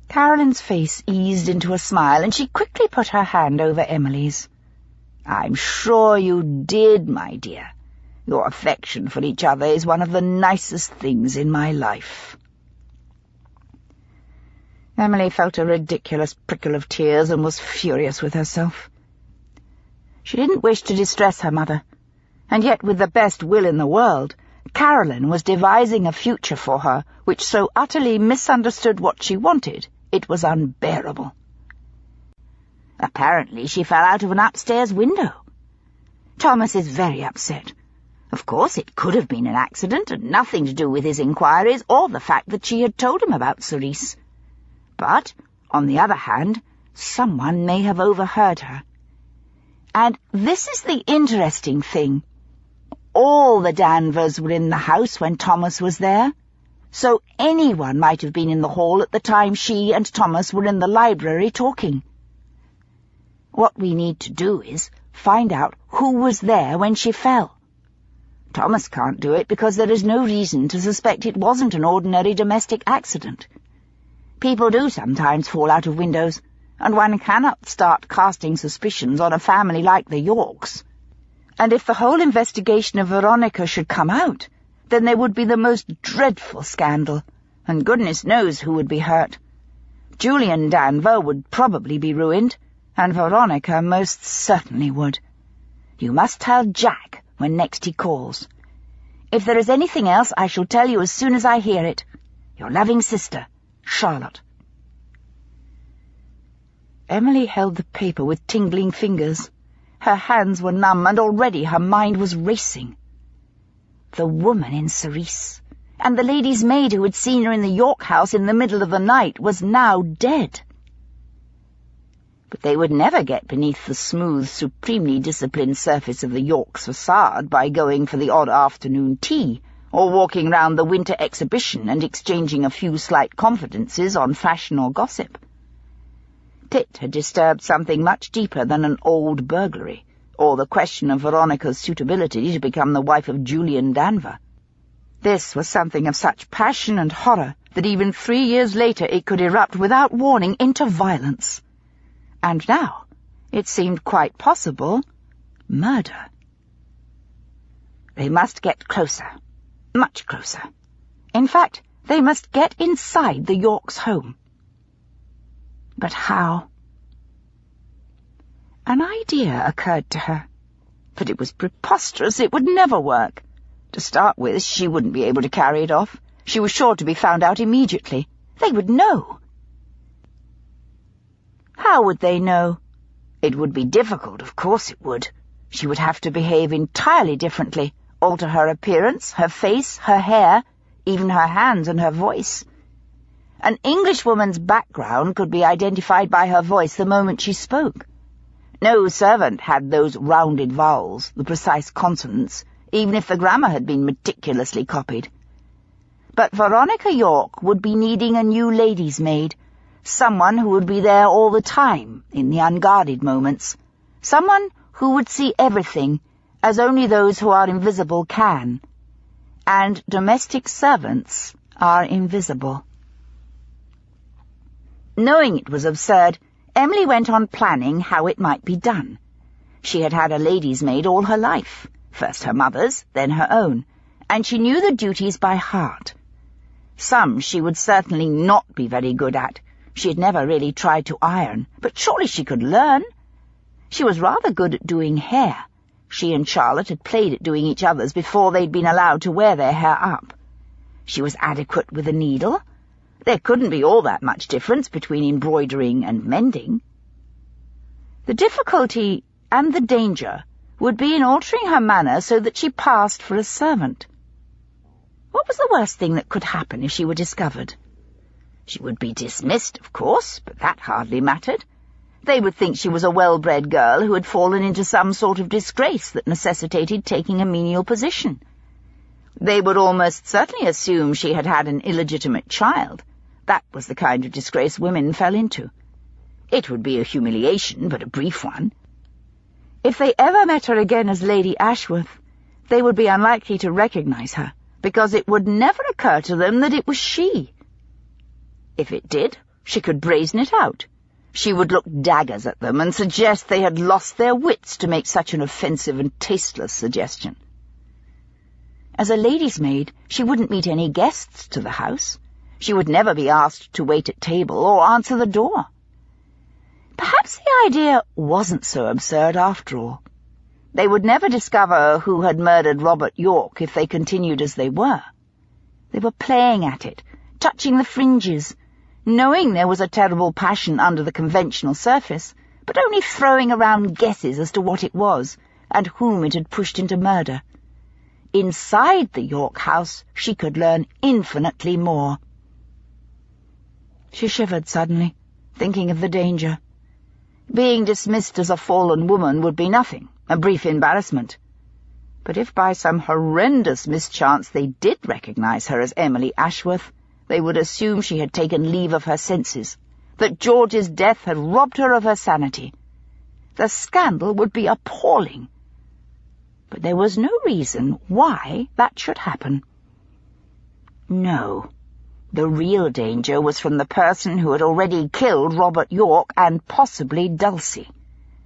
Carolyn's face eased into a smile, and she quickly put her hand over Emily's. "I'm sure you did, my dear. Your affection for each other is one of the nicest things in my life." Emily felt a ridiculous prickle of tears and was furious with herself. She didn't wish to distress her mother, and yet with the best will in the world, Carolyn was devising a future for her which so utterly misunderstood what she wanted, it was unbearable. Apparently she fell out of an upstairs window. Thomas is very upset. Of course, it could have been an accident and nothing to do with his inquiries or the fact that she had told him about Sice. But, on the other hand, someone may have overheard her. And this is the interesting thing. All the Danvers were in the house when Thomas was there, so anyone might have been in the hall at the time she and Thomas were in the library talking. What we need to do is find out who was there when she fell. Thomas can't do it because there is no reason to suspect it wasn't an ordinary domestic accident. People do sometimes fall out of windows, and one cannot start casting suspicions on a family like the Yorks. And if the whole investigation of Veronica should come out, then there would be the most dreadful scandal, and goodness knows who would be hurt. Julian Danvers would probably be ruined, and Veronica most certainly would. You must tell Jack when next he calls. If there is anything else, I shall tell you as soon as I hear it. Your loving sister, Charlotte. Emily held the paper with tingling fingers. Her hands were numb, and already her mind was racing. The woman in Sice. and the lady's maid who had seen her in the York house in the middle of the night was now dead. But they would never get beneath the smooth, supremely disciplined surface of the York's facade by going for the odd afternoon tea, or walking round the winter exhibition and exchanging a few slight confidences on fashion or gossip. Pitt had disturbed something much deeper than an old burglary, or the question of Veronica's suitability to become the wife of Julian Danvers. This was something of such passion and horror that even 3 years later it could erupt without warning into violence. And now it seemed quite possible murder. They must get closer, much closer. In fact, they must get inside the Yorks' home. But how? An idea occurred to her, but it was preposterous. It would never work. To start with, she wouldn't be able to carry it off. She was sure to be found out immediately. They would know. How would they know? It would be difficult, of course it would. She would have to behave entirely differently, alter her appearance, her face, her hair, even her hands and her voice. An Englishwoman's background could be identified by her voice the moment she spoke. No servant had those rounded vowels, the precise consonants, even if the grammar had been meticulously copied. But Veronica York would be needing a new lady's maid, someone who would be there all the time, in the unguarded moments, someone who would see everything, as only those who are invisible can. And domestic servants are invisible. Knowing it was absurd, Emily went on planning how it might be done. She had had a lady's maid all her life, first her mother's, then her own, and she knew the duties by heart. Some she would certainly not be very good at. She had never really tried to iron, but surely she could learn. She was rather good at doing hair. She and Charlotte had played at doing each other's before they'd been allowed to wear their hair up. She was adequate with a needle. There couldn't be all that much difference between embroidering and mending. The difficulty and the danger would be in altering her manner so that she passed for a servant. What was the worst thing that could happen if she were discovered? She would be dismissed, of course, but that hardly mattered. They would think she was a well-bred girl who had fallen into some sort of disgrace that necessitated taking a menial position. They would almost certainly assume she had had an illegitimate child. That was the kind of disgrace women fell into. It would be a humiliation, but a brief one. If they ever met her again as Lady Ashworth, they would be unlikely to recognize her, because it would never occur to them that it was she. If it did, she could brazen it out. She would look daggers at them and suggest they had lost their wits to make such an offensive and tasteless suggestion. As a lady's maid, she wouldn't meet any guests to the house. She would never be asked to wait at table or answer the door. Perhaps the idea wasn't so absurd after all. They would never discover who had murdered Robert York if they continued as they were. They were playing at it, touching the fringes, knowing there was a terrible passion under the conventional surface, but only throwing around guesses as to what it was and whom it had pushed into murder. Inside the York house she could learn infinitely more. She shivered suddenly, thinking of the danger. Being dismissed as a fallen woman would be nothing, a brief embarrassment. But if by some horrendous mischance they did recognize her as Emily Ashworth, they would assume she had taken leave of her senses, that George's death had robbed her of her sanity. The scandal would be appalling. But there was no reason why that should happen. No. The real danger was from the person who had already killed Robert York and possibly Dulcie.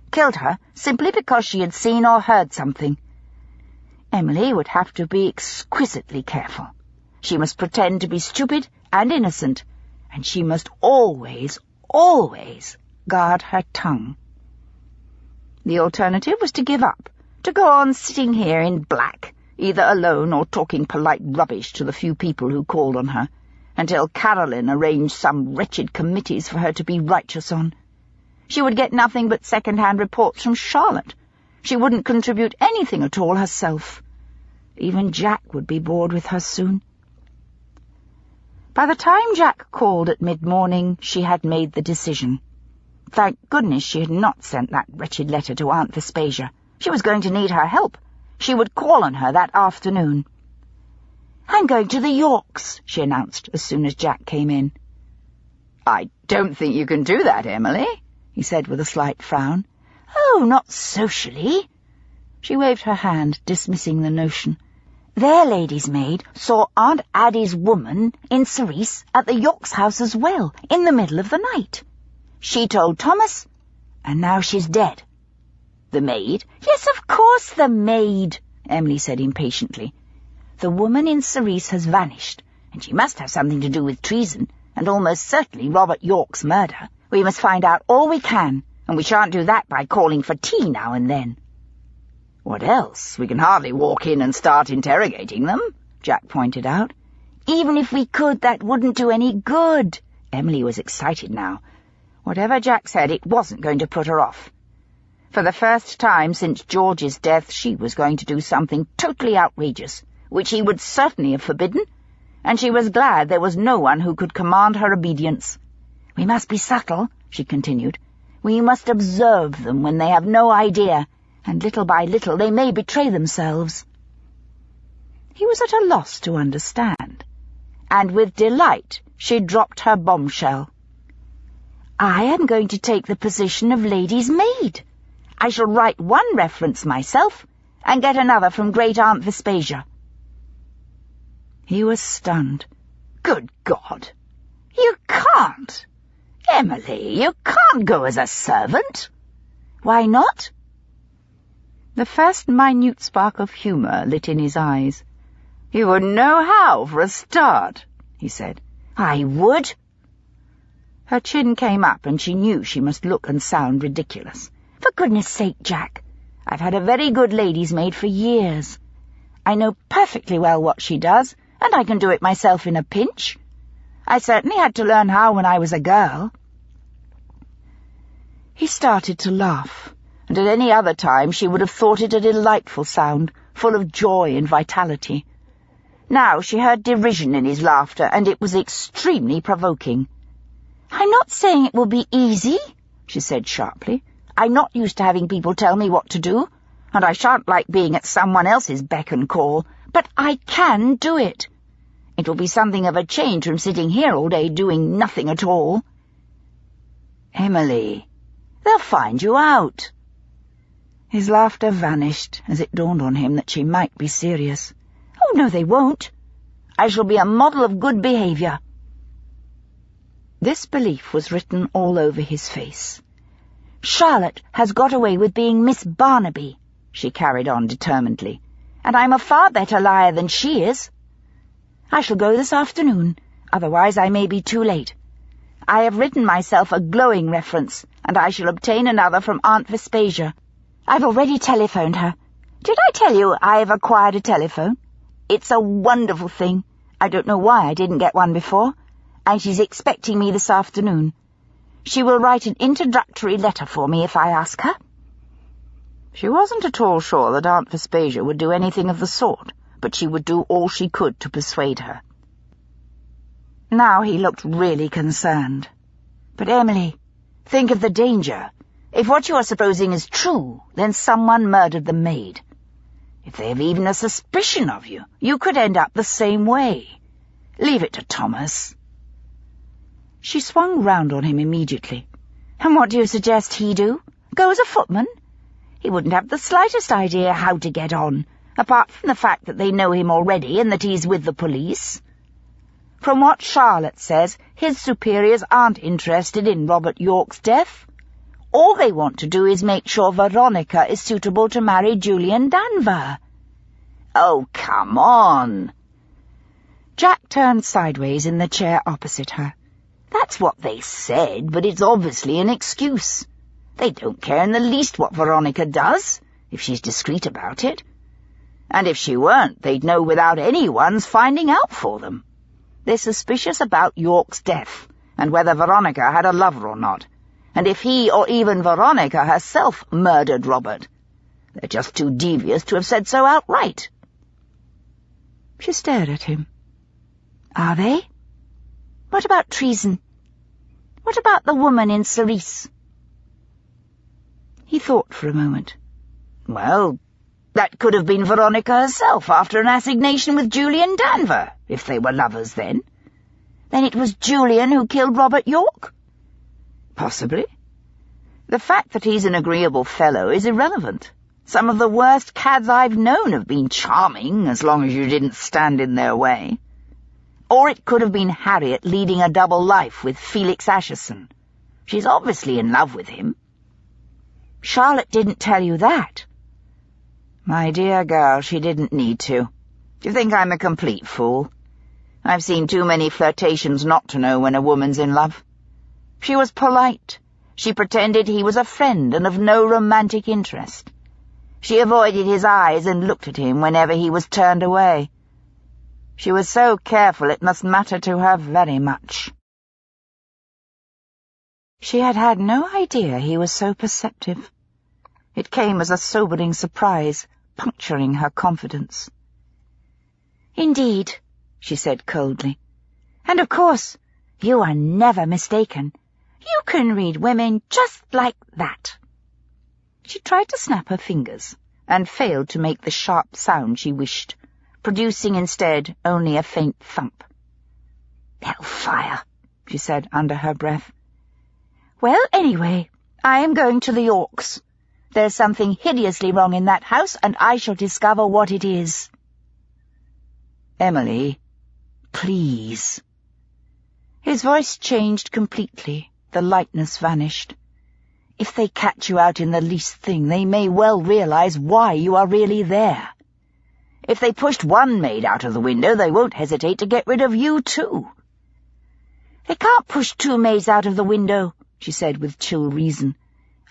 Killed her simply because she had seen or heard something. Emily would have to be exquisitely careful. She must pretend to be stupid and innocent, and she must always, always guard her tongue. The alternative was to give up, to go on sitting here in black, either alone or talking polite rubbish to the few people who called on her, until Caroline arranged some wretched committees for her to be righteous on. She would get nothing but second-hand reports from Charlotte. She wouldn't contribute anything at all herself. Even Jack would be bored with her soon. By the time Jack called at mid-morning, she had made the decision. Thank goodness she had not sent that wretched letter to Aunt Vespasia. She was going to need her help. She would call on her that afternoon. "I'm going to the Yorks," she announced as soon as Jack came in. "I don't think you can do that, Emily," he said with a slight frown. "Oh, not socially." She waved her hand, dismissing the notion. "Their lady's maid saw Aunt Addie's woman in Sice at the Yorks house as well, in the middle of the night. She told Thomas, and now she's dead." "The maid?" "Yes, of course, the maid," Emily said impatiently. "The woman in Sice has vanished, and she must have something to do with treason, and almost certainly Robert York's murder. We must find out all we can, and we shan't do that by calling for tea now and then." "What else? We can hardly walk in and start interrogating them," Jack pointed out. "Even if we could, that wouldn't do any good." Emily was excited now. Whatever Jack said, it wasn't going to put her off. For the first time since George's death, she was going to do something totally outrageous, which he would certainly have forbidden, and she was glad there was no one who could command her obedience. "We must be subtle," she continued. "We must observe them when they have no idea, and little by little they may betray themselves." He was at a loss to understand, and with delight she dropped her bombshell. "I am going to take the position of lady's maid. I shall write one reference myself, and get another from Great Aunt Vespasia." He was stunned. "Good God! You can't! Emily, you can't go as a servant." "Why not?" The first minute spark of humour lit in his eyes. "You wouldn't know how, for a start," he said. "I would." Her chin came up, and she knew she must look and sound ridiculous. "For goodness sake, Jack, I've had a very good lady's maid for years. I know perfectly well what she does, and I can do it myself in a pinch. I certainly had to learn how when I was a girl." He started to laugh, and at any other time she would have thought it a delightful sound, full of joy and vitality. Now she heard derision in his laughter, and it was extremely provoking. "I'm not saying it will be easy," she said sharply. "I'm not used to having people tell me what to do, and I shan't like being at someone else's beck and call, but I can do it. It will be something of a change from sitting here all day doing nothing at all." "Emily, they'll find you out." His laughter vanished as it dawned on him that she might be serious. "Oh, no, they won't. I shall be a model of good behaviour." This belief was written all over his face. "Charlotte has got away with being Miss Barnaby," she carried on determinedly, "and I'm a far better liar than she is. I shall go this afternoon, otherwise I may be too late. I have written myself a glowing reference, and I shall obtain another from Aunt Vespasia. I've already telephoned her. Did I tell you I have acquired a telephone? It's a wonderful thing. I don't know why I didn't get one before, and she's expecting me this afternoon. She will write an introductory letter for me if I ask her." She wasn't at all sure that Aunt Vespasia would do anything of the sort, but she would do all she could to persuade her. Now he looked really concerned. "But, Emily, think of the danger. If what you are supposing is true, then someone murdered the maid. If they have even a suspicion of you, you could end up the same way. Leave it to Thomas." She swung round on him immediately. "And what do you suggest he do? Go as a footman? He wouldn't have the slightest idea how to get on, apart from the fact that they know him already and that he's with the police. From what Charlotte says, his superiors aren't interested in Robert York's death. All they want to do is make sure Veronica is suitable to marry Julian Danvers." "Oh, come on." Jack turned sideways in the chair opposite her. "That's what they said, but it's obviously an excuse. They don't care in the least what Veronica does, if she's discreet about it. And if she weren't, they'd know without anyone's finding out for them. They're suspicious about York's death, and whether Veronica had a lover or not, and if he or even Veronica herself murdered Robert. They're just too devious to have said so outright." She stared at him. "Are they?" What about treason? What about the woman in Sice? He thought for a moment. Well, that could have been Veronica herself after an assignation with Julian Danvers, if they were lovers then. Then it was Julian who killed Robert York? Possibly. The fact that he's an agreeable fellow is irrelevant. Some of the worst cads I've known have been charming, as long as you didn't stand in their way. Or it could have been Harriet leading a double life with Felix Asherson. She's obviously in love with him. Charlotte didn't tell you that. My dear girl, she didn't need to. Do you think I'm a complete fool? I've seen too many flirtations not to know when a woman's in love. She was polite. She pretended he was a friend and of no romantic interest. She avoided his eyes and looked at him whenever he was turned away. She was so careful it must matter to her very much. She had had no idea he was so perceptive. It came as a sobering surprise, puncturing her confidence. Indeed, she said coldly. And of course, you are never mistaken. You can read women just like that. She tried to snap her fingers, and failed to make the sharp sound she wished, producing instead only a faint thump. Hellfire, she said under her breath. Well, anyway, I am going to the Yorks. There's something hideously wrong in that house, and I shall discover what it is. Emily, please. His voice changed completely. The lightness vanished. If they catch you out in the least thing, they may well realize why you are really there. If they pushed one maid out of the window, they won't hesitate to get rid of you, too. They can't push two maids out of the window, she said with chill reason.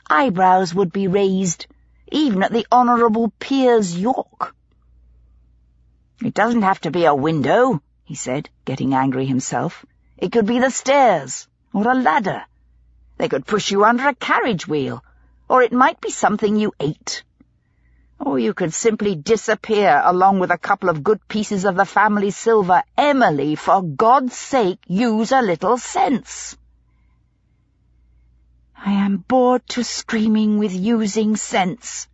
Eyebrows would be raised, even at the Honourable Piers York. It doesn't have to be a window, he said, getting angry himself. It could be the stairs, or a ladder. They could push you under a carriage wheel, or it might be something you ate. Or you could simply disappear along with a couple of good pieces of the family silver. Emily, for God's sake, use a little sense. I am bored to screaming with using sense.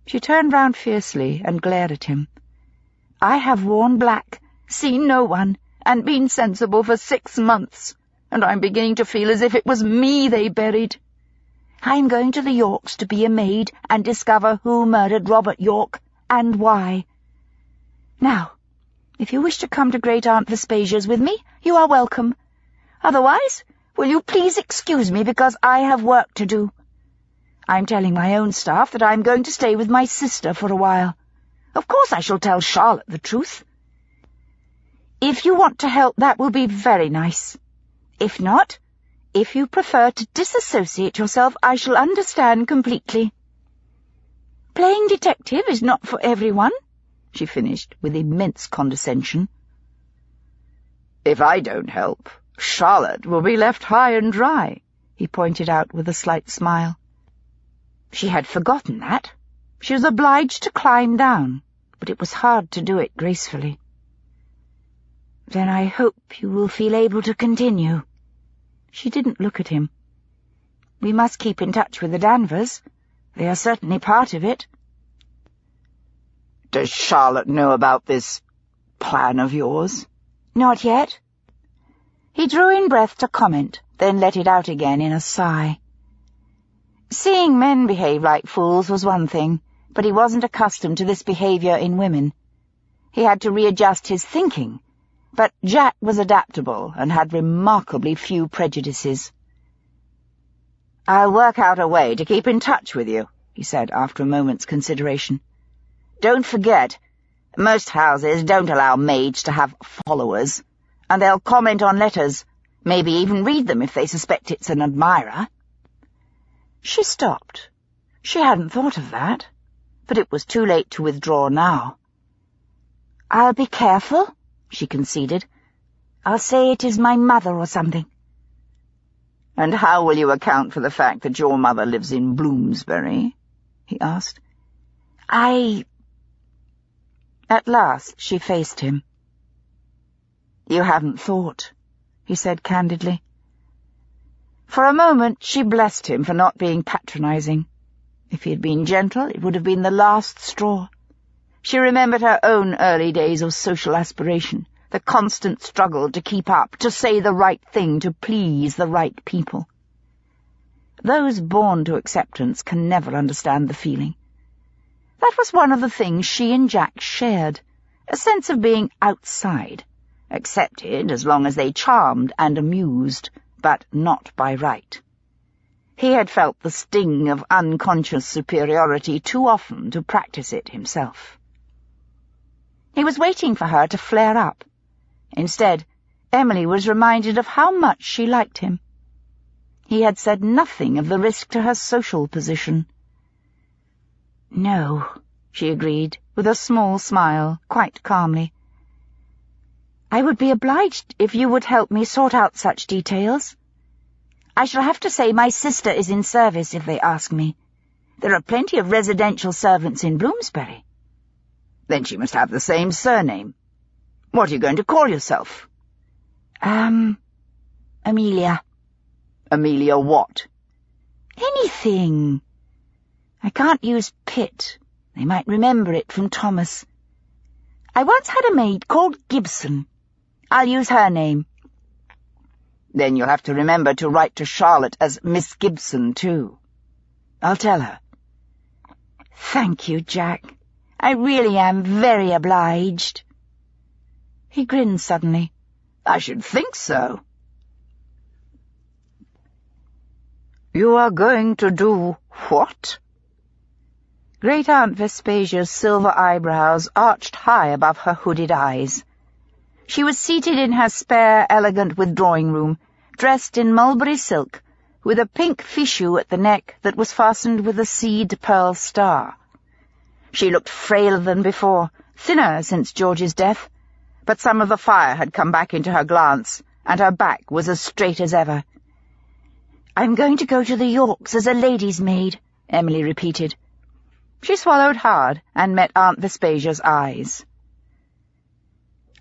She turned round fiercely and glared at him. I have worn black, seen no one, and been sensible for 6 months, and I'm beginning to feel as if it was me they buried. I'm going to the Yorks to be a maid and discover who murdered Robert York and why. Now, if you wish to come to Great Aunt Vespasia's with me, you are welcome. Otherwise, will you please excuse me because I have work to do. I'm telling my own staff that I'm going to stay with my sister for a while. Of course I shall tell Charlotte the truth. If you want to help, that will be very nice. If not, if you prefer to disassociate yourself, I shall understand completely. Playing detective is not for everyone, she finished with immense condescension. If I don't help, Charlotte will be left high and dry, he pointed out with a slight smile. She had forgotten that. She was obliged to climb down, but it was hard to do it gracefully. Then I hope you will feel able to continue. She didn't look at him. We must keep in touch with the Danvers. They are certainly part of it. Does Charlotte know about this plan of yours? Not yet. He drew in breath to comment, then let it out again in a sigh. Seeing men behave like fools was one thing, but he wasn't accustomed to this behavior in women. He had to readjust his thinking, but Jack was adaptable and had remarkably few prejudices. I'll work out a way to keep in touch with you, he said after a moment's consideration. Don't forget, most houses don't allow maids to have followers, and they'll comment on letters, maybe even read them if they suspect it's an admirer. She stopped. She hadn't thought of that, but it was too late to withdraw now. I'll be careful, she conceded. I'll say it is my mother or something. And how will you account for the fact that your mother lives in Bloomsbury? He asked. At last she faced him. You haven't thought. he said candidly. For a moment she blessed him for not being patronizing. If he had been gentle, it would have been the last straw. She remembered her own early days of social aspiration, the constant struggle to keep up, to say the right thing, to please the right people. Those born to acceptance can never understand the feeling. That was one of the things she and Jack shared, a sense of being outside, accepted as long as they charmed and amused, but not by right. He had felt the sting of unconscious superiority too often to practice it himself. He was waiting for her to flare up. Instead, Emily was reminded of how much she liked him. He had said nothing of the risk to her social position. "No," she agreed, with a small smile, quite calmly. "I would be obliged if you would help me sort out such details. I shall have to say my sister is in service if they ask me. There are plenty of residential servants in Bloomsbury." "Then she must have the same surname. What are you going to call yourself?" Amelia." "Amelia what?" "Anything. I can't use Pitt. They might remember it from Thomas. I once had a maid called Gibson. I'll use her name." "Then you'll have to remember to write to Charlotte as Miss Gibson, too." "I'll tell her." "Thank you, Jack. I really am very obliged." He grinned suddenly. "I should think so." "You are going to do what?" Great Aunt Vespasia's silver eyebrows arched high above her hooded eyes. She was seated in her spare, elegant withdrawing-room, dressed in mulberry silk, with a pink fichu at the neck that was fastened with a seed-pearl star. She looked frailer than before, thinner since George's death, but some of the fire had come back into her glance, and her back was as straight as ever. "I'm going to go to the Yorks as a lady's maid," Emily repeated. She swallowed hard and met Aunt Vespasia's eyes.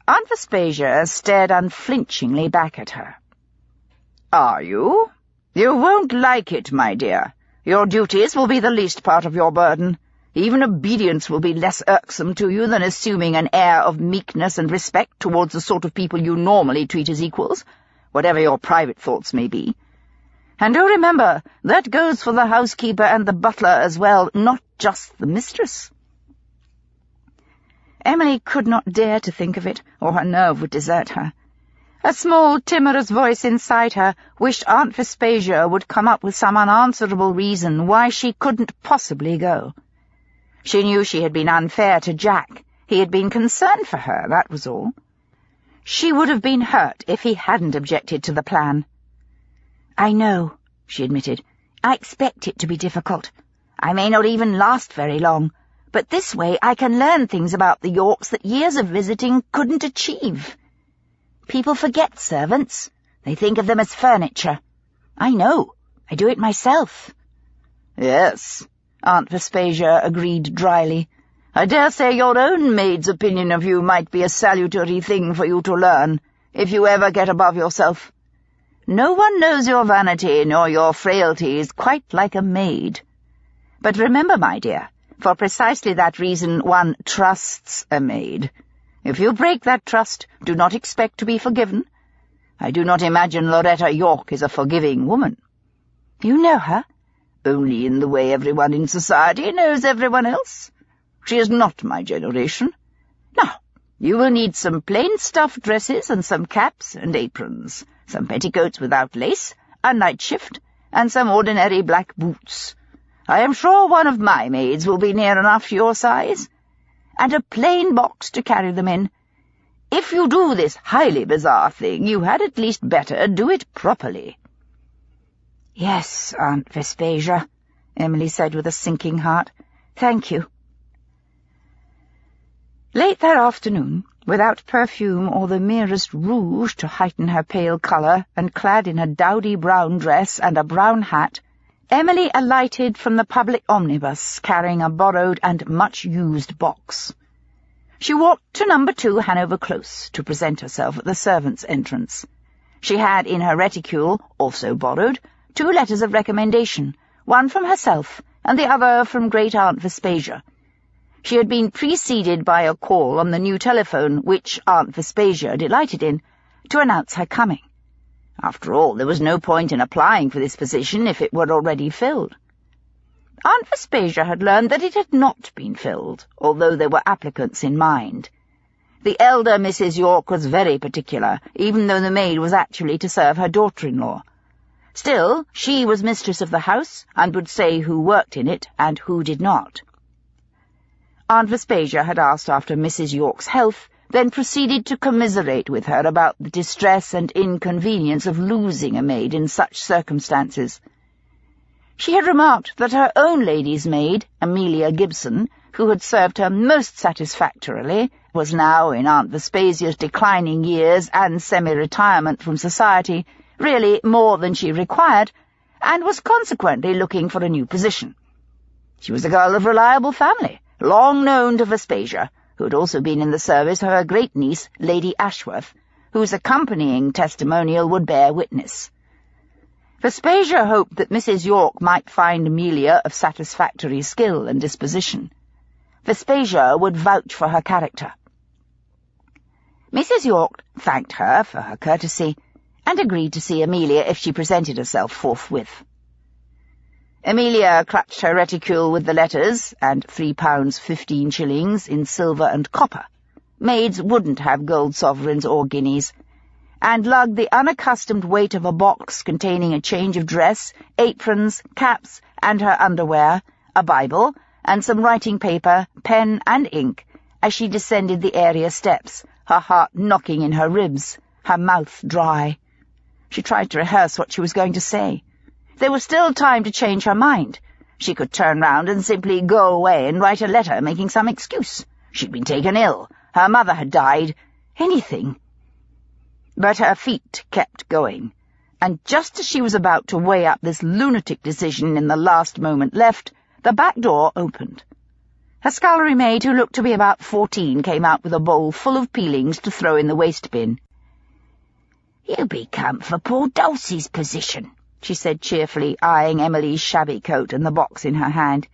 Aunt Vespasia stared unflinchingly back at her. "Are you? You won't like it, my dear. Your duties will be the least part of your burden. Even obedience will be less irksome to you than assuming an air of meekness and respect towards the sort of people you normally treat as equals, whatever your private thoughts may be. And do remember, that goes for the housekeeper and the butler as well, not just the mistress." Emily could not dare to think of it, or her nerve would desert her. A small, timorous voice inside her wished Aunt Vespasia would come up with some unanswerable reason why she couldn't possibly go. She knew she had been unfair to Jack. He had been concerned for her, that was all. She would have been hurt if he hadn't objected to the plan. "I know," she admitted. "I expect it to be difficult. I may not even last very long, but this way I can learn things about the Yorks that years of visiting couldn't achieve. People forget servants. They think of them as furniture. I know. I do it myself." "Yes," Aunt Vespasia agreed dryly. "I dare say your own maid's opinion of you might be a salutary thing for you to learn, if you ever get above yourself. No one knows your vanity nor your frailties quite like a maid. But remember, my dear, for precisely that reason one trusts a maid. If you break that trust, do not expect to be forgiven. I do not imagine Loretta York is a forgiving woman." "You know her?" "Only in the way everyone in society knows everyone else. She is not my generation. Now, you will need some plain stuff dresses and some caps and aprons, some petticoats without lace, a night shift, and some ordinary black boots. I am sure one of my maids will be near enough to your size, and a plain box to carry them in. If you do this highly bizarre thing, you had at least better do it properly." "Yes, Aunt Vespasia," Emily said with a sinking heart. "Thank you." Late that afternoon, without perfume or the merest rouge to heighten her pale colour, and clad in a dowdy brown dress and a brown hat, Emily alighted from the public omnibus, carrying a borrowed and much-used box. She walked to No. 2 Hanover Close to present herself at the servants' entrance. She had in her reticule, also borrowed, 2 letters of recommendation, one from herself and the other from Great-Aunt Vespasia. She had been preceded by a call on the new telephone, which Aunt Vespasia delighted in, to announce her coming. After all, there was no point in applying for this position if it were already filled. Aunt Vespasia had learned that it had not been filled, although there were applicants in mind. The elder Mrs. York was very particular, even though the maid was actually to serve her daughter-in-law. Still, she was mistress of the house, and would say who worked in it and who did not. Aunt Vespasia had asked after Mrs. York's health, then proceeded to commiserate with her about the distress and inconvenience of losing a maid in such circumstances. She had remarked that her own lady's maid, Amelia Gibson, who had served her most satisfactorily, was now, in Aunt Vespasia's declining years and semi-retirement from society, really more than she required, and was consequently looking for a new position. She was a girl of reliable family, long known to Vespasia, who had also been in the service of her great-niece, Lady Ashworth, whose accompanying testimonial would bear witness. Vespasia hoped that Mrs. York might find Amelia of satisfactory skill and disposition. Vespasia would vouch for her character. Mrs. York thanked her for her courtesy, and agreed to see Amelia if she presented herself forthwith. Amelia clutched her reticule with the letters, and £3.15 in silver and copper. Maids wouldn't have gold sovereigns or guineas, and lugged the unaccustomed weight of a box containing a change of dress, aprons, caps, and her underwear, a Bible, and some writing paper, pen, and ink, as she descended the area steps, her heart knocking in her ribs, her mouth dry. She tried to rehearse what she was going to say. There was still time to change her mind. She could turn round and simply go away and write a letter making some excuse. She'd been taken ill. Her mother had died. Anything. But her feet kept going, and just as she was about to weigh up this lunatic decision in the last moment left, the back door opened. A scullery maid who looked to be about 14 came out with a bowl full of peelings to throw in the waste bin. "You be come for poor Dulcie's position," she said cheerfully, eyeing Emily's shabby coat and the box in her hand.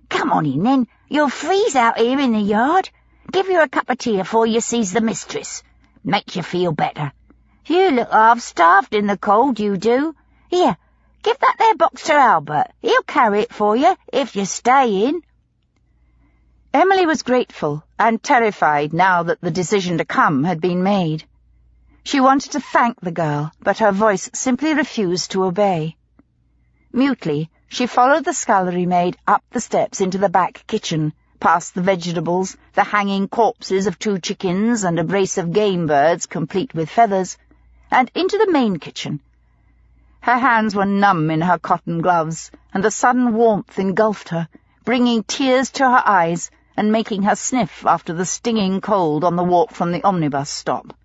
"Come on in, then. You'll freeze out here in the yard. Give you a cup of tea afore you sees the mistress. Makes you feel better. You look half-starved in the cold, you do. Here, give that there box to Albert. He'll carry it for you, if you stay in." Emily was grateful and terrified now that the decision to come had been made. She wanted to thank the girl, but her voice simply refused to obey. Mutely, she followed the scullery maid up the steps into the back kitchen, past the vegetables, the hanging corpses of 2 chickens and a brace of game birds complete with feathers, and into the main kitchen. Her hands were numb in her cotton gloves, and the sudden warmth engulfed her, bringing tears to her eyes and making her sniff after the stinging cold on the walk from the omnibus stop.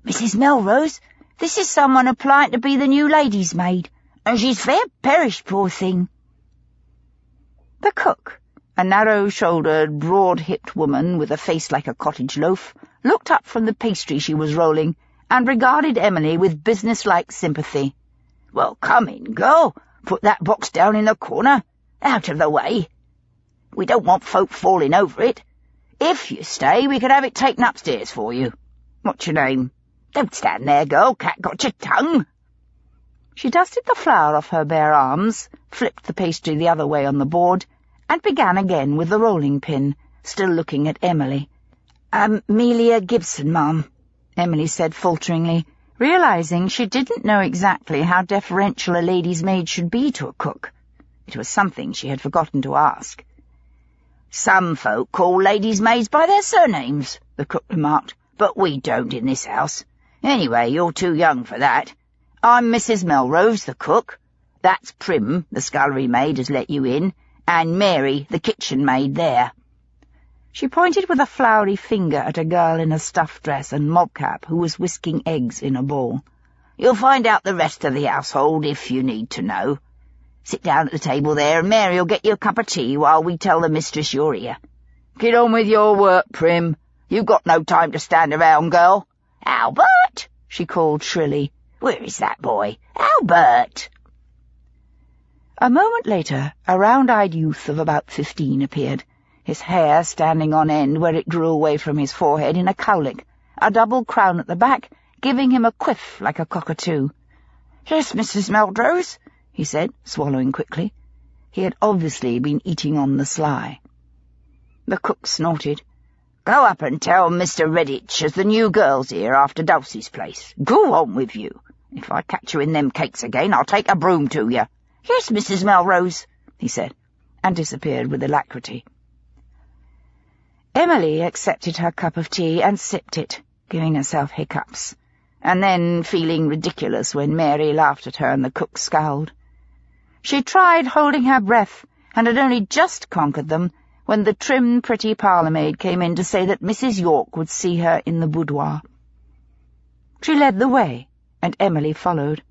"Mrs. Melrose, this is someone applying to be the new lady's maid, and she's fair perished, poor thing." The cook, a narrow-shouldered, broad-hipped woman with a face like a cottage loaf, looked up from the pastry she was rolling and regarded Emily with business-like sympathy. "Well, come in, girl. Put that box down in the corner. Out of the way. We don't want folk falling over it. If you stay, we could have it taken upstairs for you. What's your name? Don't stand there, girl. Cat got your tongue." She dusted the flour off her bare arms, flipped the pastry the other way on the board, and began again with the rolling pin, still looking at Emily. "Amelia Gibson, ma'am," Emily said falteringly, realizing she didn't know exactly how deferential a lady's maid should be to a cook. It was something she had forgotten to ask. "Some folk call ladies' maids by their surnames," the cook remarked, "but we don't in this house. Anyway, you're too young for that. I'm Mrs. Melrose, the cook. That's Prim, the scullery maid, has let you in, and Mary, the kitchen maid, there." She pointed with a floury finger at a girl in a stuff dress and mobcap who was whisking eggs in a bowl. "You'll find out the rest of the household if you need to know. Sit down at the table there, and Mary'll get you a cup of tea while we tell the mistress you're here. Get on with your work, Prim. You've got no time to stand around, girl. Albert!" she called shrilly. Where is that boy? Albert! A moment later, a round-eyed youth of about 15 appeared, his hair standing on end where it grew away from his forehead in a cowlick, a double crown at the back, giving him a quiff like a cockatoo. "Yes, Mrs. Melrose," he said, swallowing quickly. He had obviously been eating on the sly. The cook snorted. "Go up and tell Mr. Redditch as the new girl's here after Dulcie's place. Go on with you. If I catch you in them cakes again, I'll take a broom to you. Yes, Mrs. Melrose," he said, and disappeared with alacrity. Emily accepted her cup of tea and sipped it, giving herself hiccups, and then feeling ridiculous when Mary laughed at her and the cook scowled. She tried holding her breath, and had only just conquered them when the trim, pretty parlour-maid came in to say that Mrs. York would see her in the boudoir. She led the way, and Emily followed.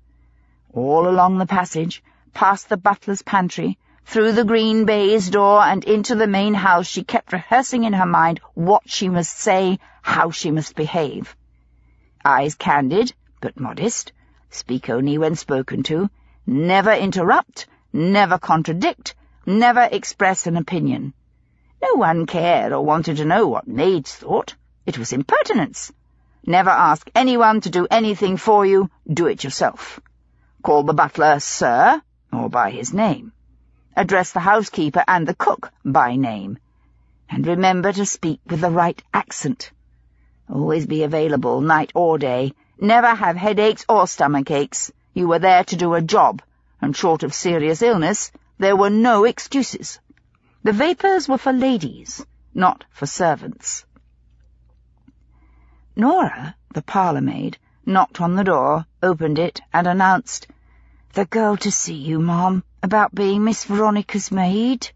All along the passage, past the butler's pantry, through the green baize door and into the main house, she kept rehearsing in her mind what she must say, how she must behave. Eyes candid, but modest, speak only when spoken to, never interrupt, never contradict, never express an opinion. No one cared or wanted to know what maids thought. It was impertinence. Never ask anyone to do anything for you, do it yourself. Call the butler Sir, or by his name. Address the housekeeper and the cook by name. And remember to speak with the right accent. Always be available, night or day. Never have headaches or stomach aches. You were there to do a job, and short of serious illness, there were no excuses. The vapours were for ladies, not for servants. Nora, the parlour-maid, knocked on the door, opened it, and announced, "The girl to see you, ma'am, about being Miss Veronica's maid."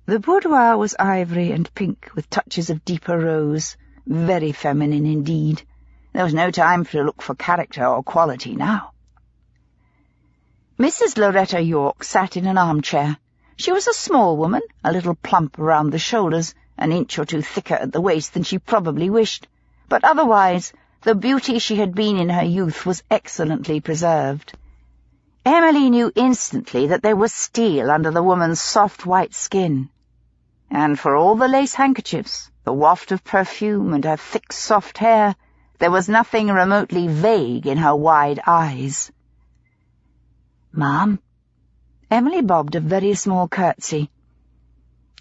The boudoir was ivory and pink, with touches of deeper rose, very feminine indeed. There was no time to look for character or quality now. Mrs. Loretta York sat in an armchair. She was a small woman, a little plump around the shoulders, an inch or two thicker at the waist than she probably wished, but otherwise the beauty she had been in her youth was excellently preserved. Emily knew instantly that there was steel under the woman's soft white skin, and for all the lace handkerchiefs, the waft of perfume, and her thick soft hair, there was nothing remotely vague in her wide eyes. "Ma'am?" Emily bobbed a very small curtsy.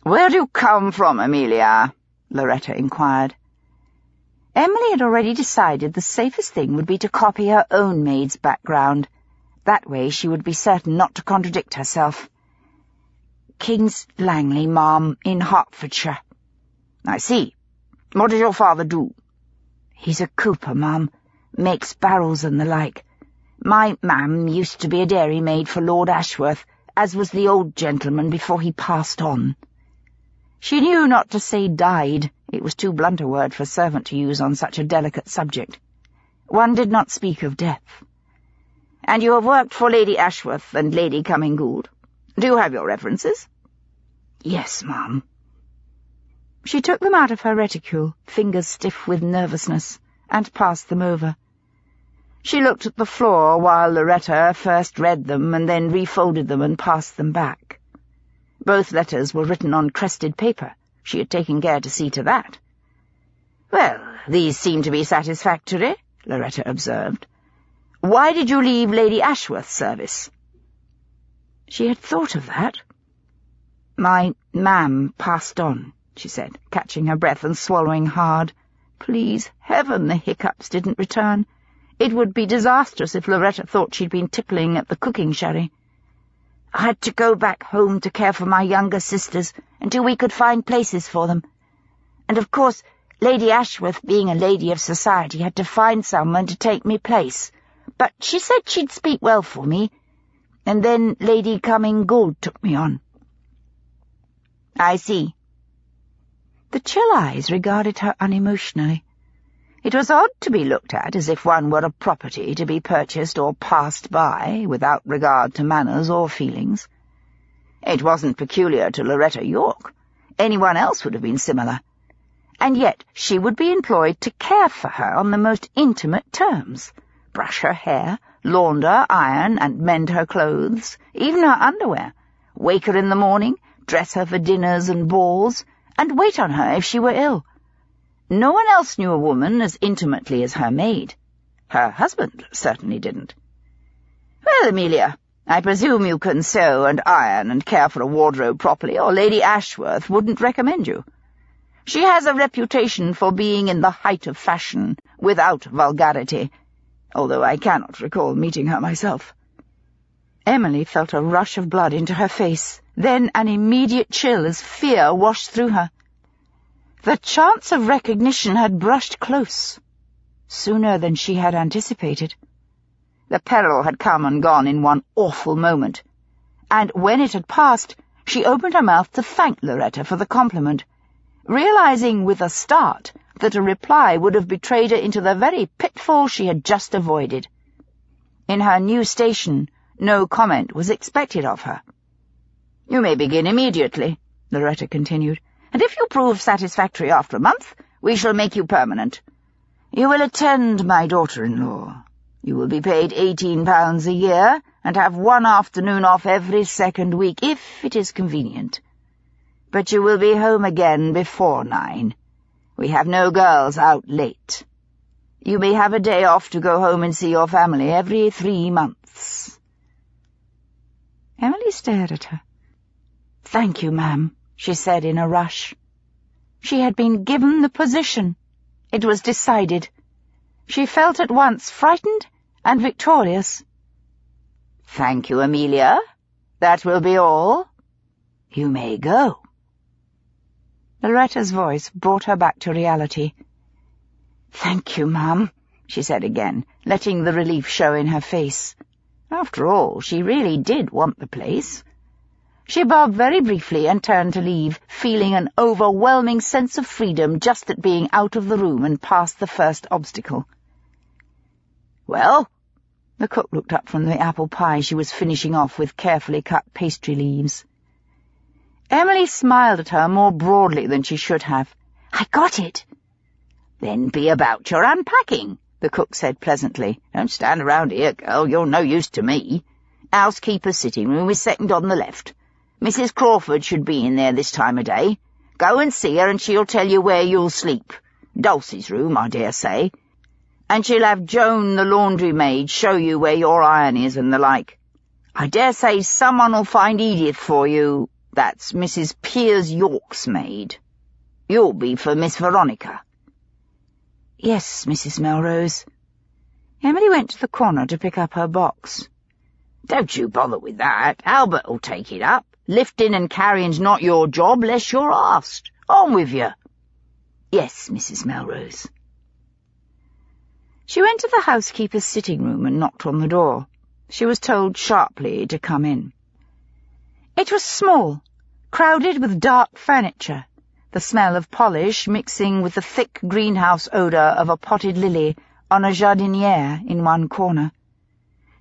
"Where do you come from, Amelia?" Loretta inquired. Emily had already decided the safest thing would be to copy her own maid's background. That way she would be certain not to contradict herself. "King's Langley, ma'am, in Hertfordshire." "I see. What does your father do?" "He's a cooper, ma'am. Makes barrels and the like. My ma'am used to be a dairymaid for Lord Ashworth, as was the old gentleman before he passed on." She knew not to say died. It was too blunt a word for a servant to use on such a delicate subject. One did not speak of death. "And you have worked for Lady Ashworth and Lady Cumming-Gould. Do you have your references?" "Yes, ma'am." She took them out of her reticule, fingers stiff with nervousness, and passed them over. She looked at the floor while Loretta first read them and then refolded them and passed them back. Both letters were written on crested paper. She had taken care to see to that. "Well, these seem to be satisfactory," Loretta observed. "Why did you leave Lady Ashworth's service?" She had thought of that. "My ma'am passed on," she said, catching her breath and swallowing hard. Please heaven the hiccups didn't return. It would be disastrous if Loretta thought she'd been tippling at the cooking sherry. "I had to go back home to care for my younger sisters until we could find places for them. And of course, Lady Ashworth, being a lady of society, had to find someone to take me place. But she said she'd speak well for me, and then Lady Cumming-Gould took me on." "I see." The chill eyes regarded her unemotionally. It was odd to be looked at as if one were a property to be purchased or passed by without regard to manners or feelings. It wasn't peculiar to Loretta York. Anyone else would have been similar. and yet she would be employed to care for her on the most intimate terms, brush her hair, launder, iron, and mend her clothes, even her underwear, wake her in the morning, dress her for dinners and balls, and wait on her if she were ill. No one else knew a woman as intimately as her maid. Her husband certainly didn't. "Well, Amelia, I presume you can sew and iron and care for a wardrobe properly, or Lady Ashworth wouldn't recommend you. She has a reputation for being in the height of fashion, without vulgarity, although I cannot recall meeting her myself." Emily felt a rush of blood into her face, then an immediate chill as fear washed through her. The chance of recognition had brushed close, sooner than she had anticipated. The peril had come and gone in one awful moment, and when it had passed, she opened her mouth to thank Loretta for the compliment, realizing with a start that a reply would have betrayed her into the very pitfall she had just avoided. In her new station, no comment was expected of her. "You may begin immediately," Loretta continued, "and if you prove satisfactory after a month, we shall make you permanent. You will attend my daughter-in-law. You will be paid £18 a year, and have one afternoon off every second week, if it is convenient. But you will be home again before 9. We have no girls out late. You may have a day off to go home and see your family every 3 months. Emily stared at her. "Thank you, ma'am," she said in a rush. She had been given the position. It was decided. She felt at once frightened and victorious. "Thank you, Amelia. That will be all. You may go." Loretta's voice brought her back to reality. "Thank you, ma'am," she said again, letting the relief show in her face. After all, she really did want the place. She bobbed very briefly and turned to leave, feeling an overwhelming sense of freedom just at being out of the room and past the first obstacle. "Well?" The cook looked up from the apple pie she was finishing off with carefully cut pastry leaves. Emily smiled at her more broadly than she should have. "I got it." "Then be about your unpacking," the cook said pleasantly. "Don't stand around here, girl. You're no use to me. Housekeeper's sitting room is second on the left. Mrs. Crawford should be in there this time of day. Go and see her, and she'll tell you where you'll sleep. Dulcie's room, I dare say. And she'll have Joan, the laundry maid, show you where your iron is and the like. I dare say someone'll find Edith for you. That's Mrs. Piers York's maid. You'll be for Miss Veronica." "Yes, Mrs. Melrose." Emily went to the corner to pick up her box. "Don't you bother with that. Albert'll take it up. Lifting and carrying's not your job, less you're asked. On with you." "Yes, Mrs. Melrose." She went to the housekeeper's sitting room and knocked on the door. She was told sharply to come in. It was small, crowded with dark furniture, the smell of polish mixing with the thick greenhouse odour of a potted lily on a jardinière in one corner.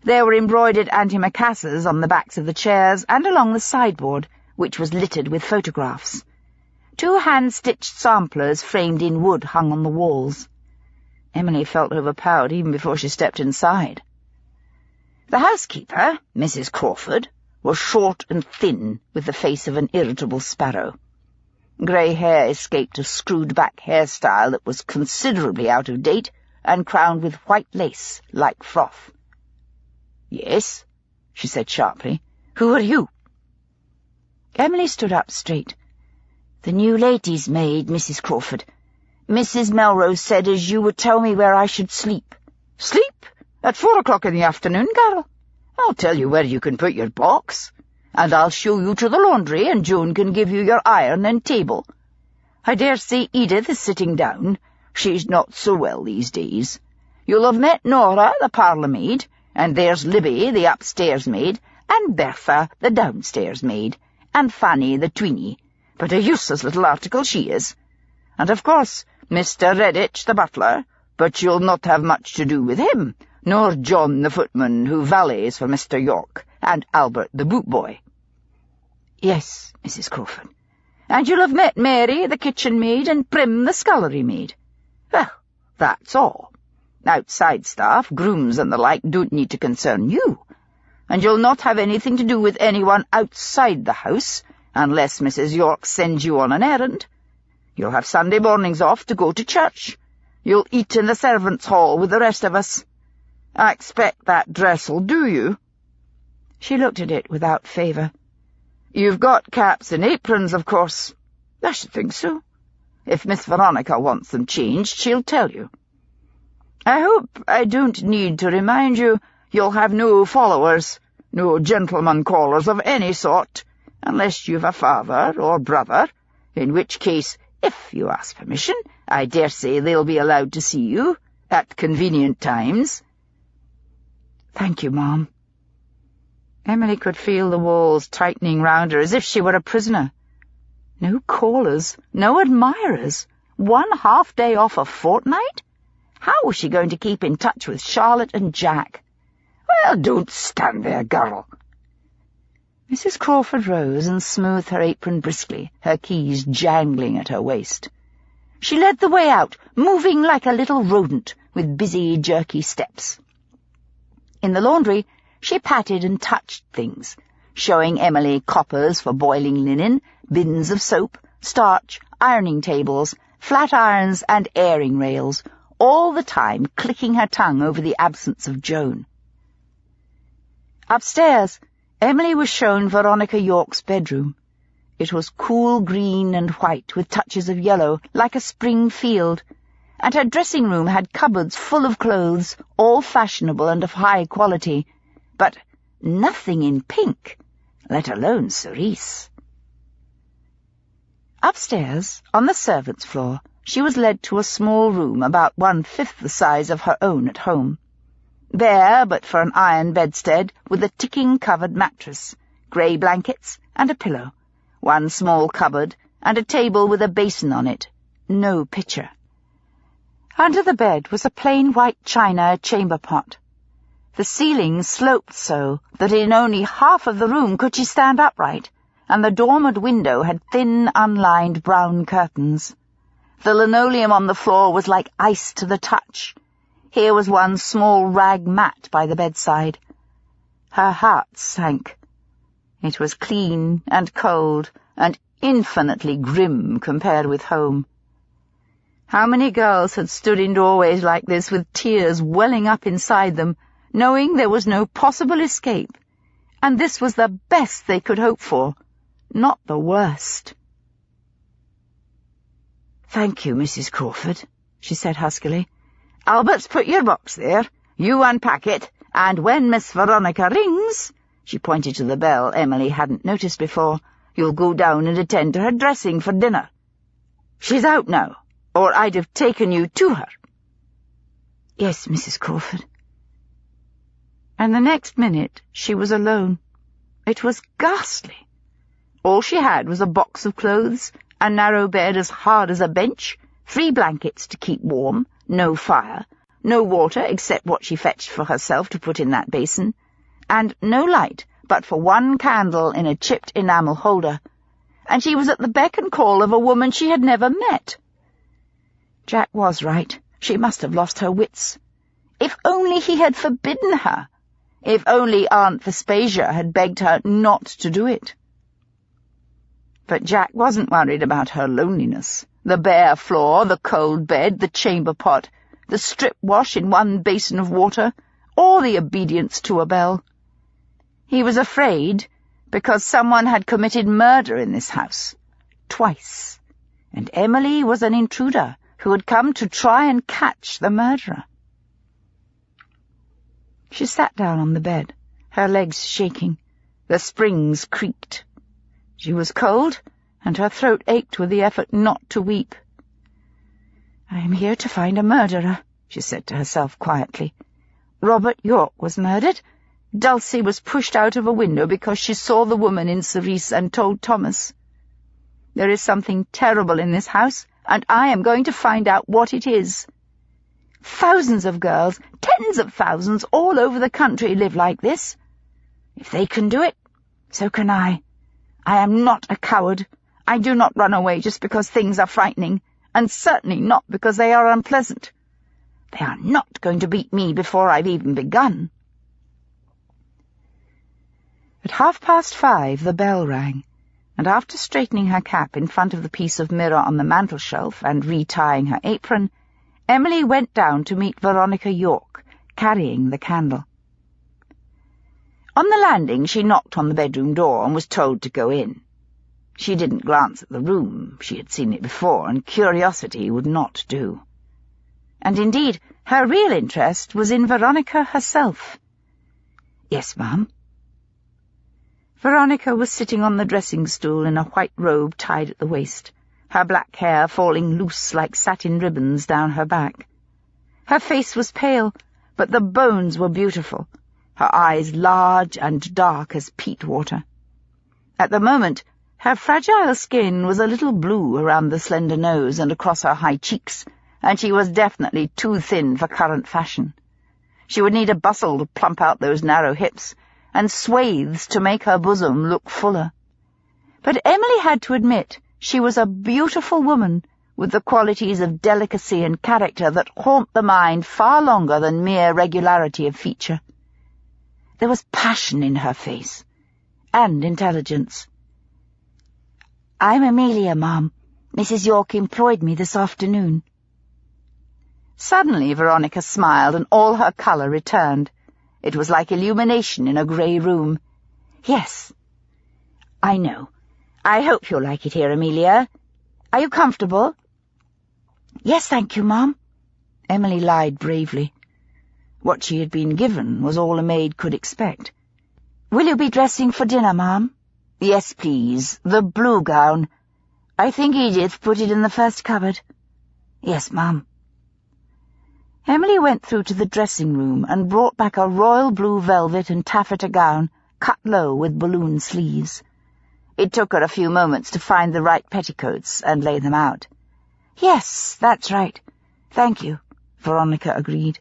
There were embroidered antimacassars on the backs of the chairs and along the sideboard, which was littered with photographs. 2 hand-stitched samplers framed in wood hung on the walls. Emily felt overpowered even before she stepped inside. The housekeeper, Mrs. Crawford, was short and thin, with the face of an irritable sparrow. Grey hair escaped a screwed-back hairstyle that was considerably out of date and crowned with white lace, like froth. "Yes," she said sharply. "Who are you?" Emily stood up straight. "The new lady's maid, Mrs. Crawford. Mrs. Melrose said as you would tell me where I should sleep." "Sleep? At 4 o'clock in the afternoon, girl? I'll tell you where you can put your box, and I'll show you to the laundry, and June can give you your iron and table. I dare say Edith is sitting down. She's not so well these days. You'll have met Nora, the parlour maid, and there's Libby, the upstairs maid, and Bertha, the downstairs maid, and Fanny, the tweenie, but a useless little article she is. And, of course, Mr. Redditch, the butler, but you'll not have much to do with him, nor John, the footman, who valets for Mr. York, and Albert, the boot boy." "Yes, Mrs. Crawford." And you'll have met Mary, the kitchen maid, and Prim, the scullery maid. Well, that's all. Outside staff, grooms and the like, don't need to concern you. And you'll not have anything to do with anyone outside the house, unless Mrs. York sends you on an errand. You'll have Sunday mornings off to go to church. You'll eat in the servants' hall with the rest of us. I expect that dress'll do you." She looked at it without favour. "You've got caps and aprons, of course." "I should think so. If Miss Veronica wants them changed, she'll tell you. I hope I don't need to remind you you'll have no followers, no gentleman callers of any sort, unless you've a father or brother, in which case, if you ask permission, I dare say they'll be allowed to see you, at convenient times." "Thank you, Mom." Emily could feel the walls tightening round her as if she were a prisoner. No callers, no admirers, 1 half-day off a fortnight? How was she going to keep in touch with Charlotte and Jack? "Well, don't stand there, girl." Mrs. Crawford rose and smoothed her apron briskly, her keys jangling at her waist. She led the way out, moving like a little rodent, with busy, jerky steps. In the laundry, she patted and touched things, showing Emily coppers for boiling linen, bins of soap, starch, ironing tables, flat irons and airing rails, all the time clicking her tongue over the absence of Joan. Upstairs, Emily was shown Veronica York's bedroom. It was cool green and white with touches of yellow, like a spring field, and her dressing-room had cupboards full of clothes, all fashionable and of high quality, but nothing in pink, let alone cerise. Upstairs, on the servants' floor, she was led to a small room about 1/5 the size of her own at home. Bare, but for an iron bedstead, with a ticking-covered mattress, grey blankets, and a pillow, one small cupboard, and a table with a basin on it, no pitcher. Under the bed was a plain white china chamber pot. The ceiling sloped so that in only half of the room could she stand upright, and the dormered window had thin, unlined brown curtains. The linoleum on the floor was like ice to the touch. Here was one small rag mat by the bedside. Her heart sank. It was clean and cold and infinitely grim compared with home. How many girls had stood in doorways like this with tears welling up inside them, knowing there was no possible escape, and this was the best they could hope for, not the worst. "Thank you, Mrs. Crawford," she said huskily. "Albert's put your box there. You unpack it, and when Miss Veronica rings," she pointed to the bell Emily hadn't noticed before, "you'll go down and attend to her dressing for dinner. She's out now, or I'd have taken you to her." "Yes, Mrs. Crawford." And the next minute she was alone. It was ghastly. All she had was a box of clothes, a narrow bed as hard as a bench, 3 blankets to keep warm, no fire, no water except what she fetched for herself to put in that basin, and no light but for one candle in a chipped enamel holder, and she was at the beck and call of a woman she had never met. Jack was right. She must have lost her wits. If only he had forbidden her. If only Aunt Vespasia had begged her not to do it. But Jack wasn't worried about her loneliness. The bare floor, the cold bed, the chamber pot, the strip wash in one basin of water, or the obedience to a bell. He was afraid because someone had committed murder in this house, twice, and Emily was an intruder who had come to try and catch the murderer. She sat down on the bed, her legs shaking. The springs creaked. She was cold, and her throat ached with the effort not to weep. "I am here to find a murderer," she said to herself quietly. "Robert York was murdered. Dulcie was pushed out of a window because she saw the woman in cerise and told Thomas. There is something terrible in this house, and I am going to find out what it is. Thousands of girls, tens of thousands, all over the country live like this. If they can do it, so can I. I am not a coward. I do not run away just because things are frightening, and certainly not because they are unpleasant. They are not going to beat me before I've even begun." At 5:30 the bell rang, and after straightening her cap in front of the piece of mirror on the mantelshelf and retying her apron, Emily went down to meet Veronica York, carrying the candle. On the landing she knocked on the bedroom door and was told to go in. She didn't glance at the room. She had seen it before, and curiosity would not do. And indeed, her real interest was in Veronica herself. "Yes, ma'am." Veronica was sitting on the dressing stool in a white robe tied at the waist, her black hair falling loose like satin ribbons down her back. Her face was pale, but the bones were beautiful, her eyes large and dark as peat water. At the moment, her fragile skin was a little blue around the slender nose and across her high cheeks, and she was definitely too thin for current fashion. She would need a bustle to plump out those narrow hips, and swathes to make her bosom look fuller. But Emily had to admit she was a beautiful woman with the qualities of delicacy and character that haunt the mind far longer than mere regularity of feature. There was passion in her face, and intelligence. "I'm Amelia, ma'am. Mrs. York employed me this afternoon." Suddenly Veronica smiled, and all her colour returned. It was like illumination in a grey room. "Yes, I know. I hope you'll like it here, Amelia. Are you comfortable?" "Yes, thank you, ma'am." Emily lied bravely. What she had been given was all a maid could expect. "Will you be dressing for dinner, ma'am?" "Yes, please. The blue gown. I think Edith put it in the first cupboard." "Yes, ma'am." Emily went through to the dressing-room and brought back a royal blue velvet and taffeta gown, cut low with balloon sleeves. It took her a few moments to find the right petticoats and lay them out. "Yes, that's right. Thank you," Veronica agreed.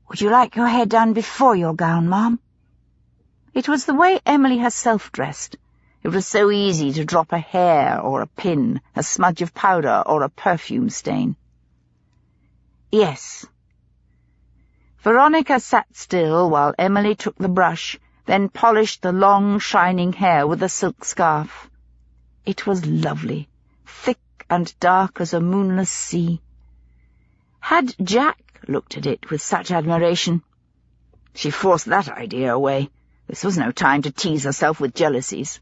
"Would you like your hair done before your gown, ma'am?" It was the way Emily herself dressed. It was so easy to drop a hair or a pin, a smudge of powder or a perfume stain. "Yes." Veronica sat still while Emily took the brush, then polished the long, shining hair with a silk scarf. It was lovely, thick and dark as a moonless sea. Had Jack looked at it with such admiration? She forced that idea away. This was no time to tease herself with jealousies.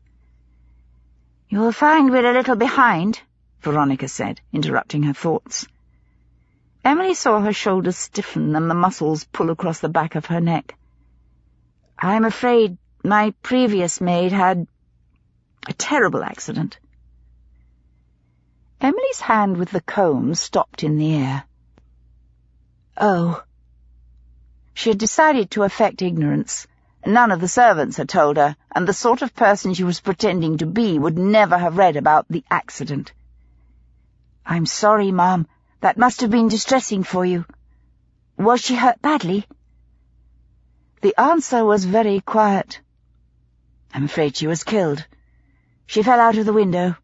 "You'll find we're a little behind," Veronica said, interrupting her thoughts. Emily saw her shoulders stiffen and the muscles pull across the back of her neck. "I'm afraid my previous maid had a terrible accident." Emily's hand with the comb stopped in the air. "Oh." She had decided to affect ignorance. None of the servants had told her, and the sort of person she was pretending to be would never have read about the accident. "I'm sorry, ma'am. That must have been distressing for you. Was she hurt badly?" The answer was very quiet. "I'm afraid she was killed. She fell out of the window."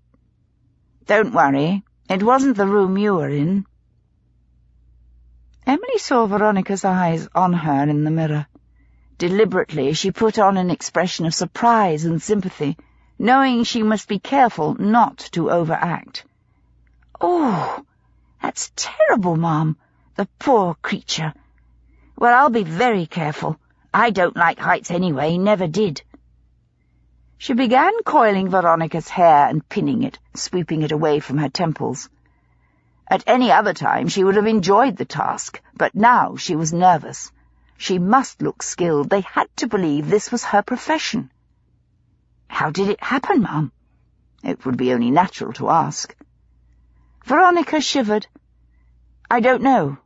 "Don't worry. It wasn't the room you were in." Emily saw Veronica's eyes on her in the mirror. Deliberately she put on an expression of surprise and sympathy, knowing she must be careful not to overact. "Oh, that's terrible, ma'am. The poor creature. Well, I'll be very careful. I don't like heights anyway, never did." She began coiling Veronica's hair and pinning it, sweeping it away from her temples. At any other time she would have enjoyed the task, but now she was nervous. She must look skilled. They had to believe this was her profession. "How did it happen, ma'am?" It would be only natural to ask. Veronica shivered. "I don't know.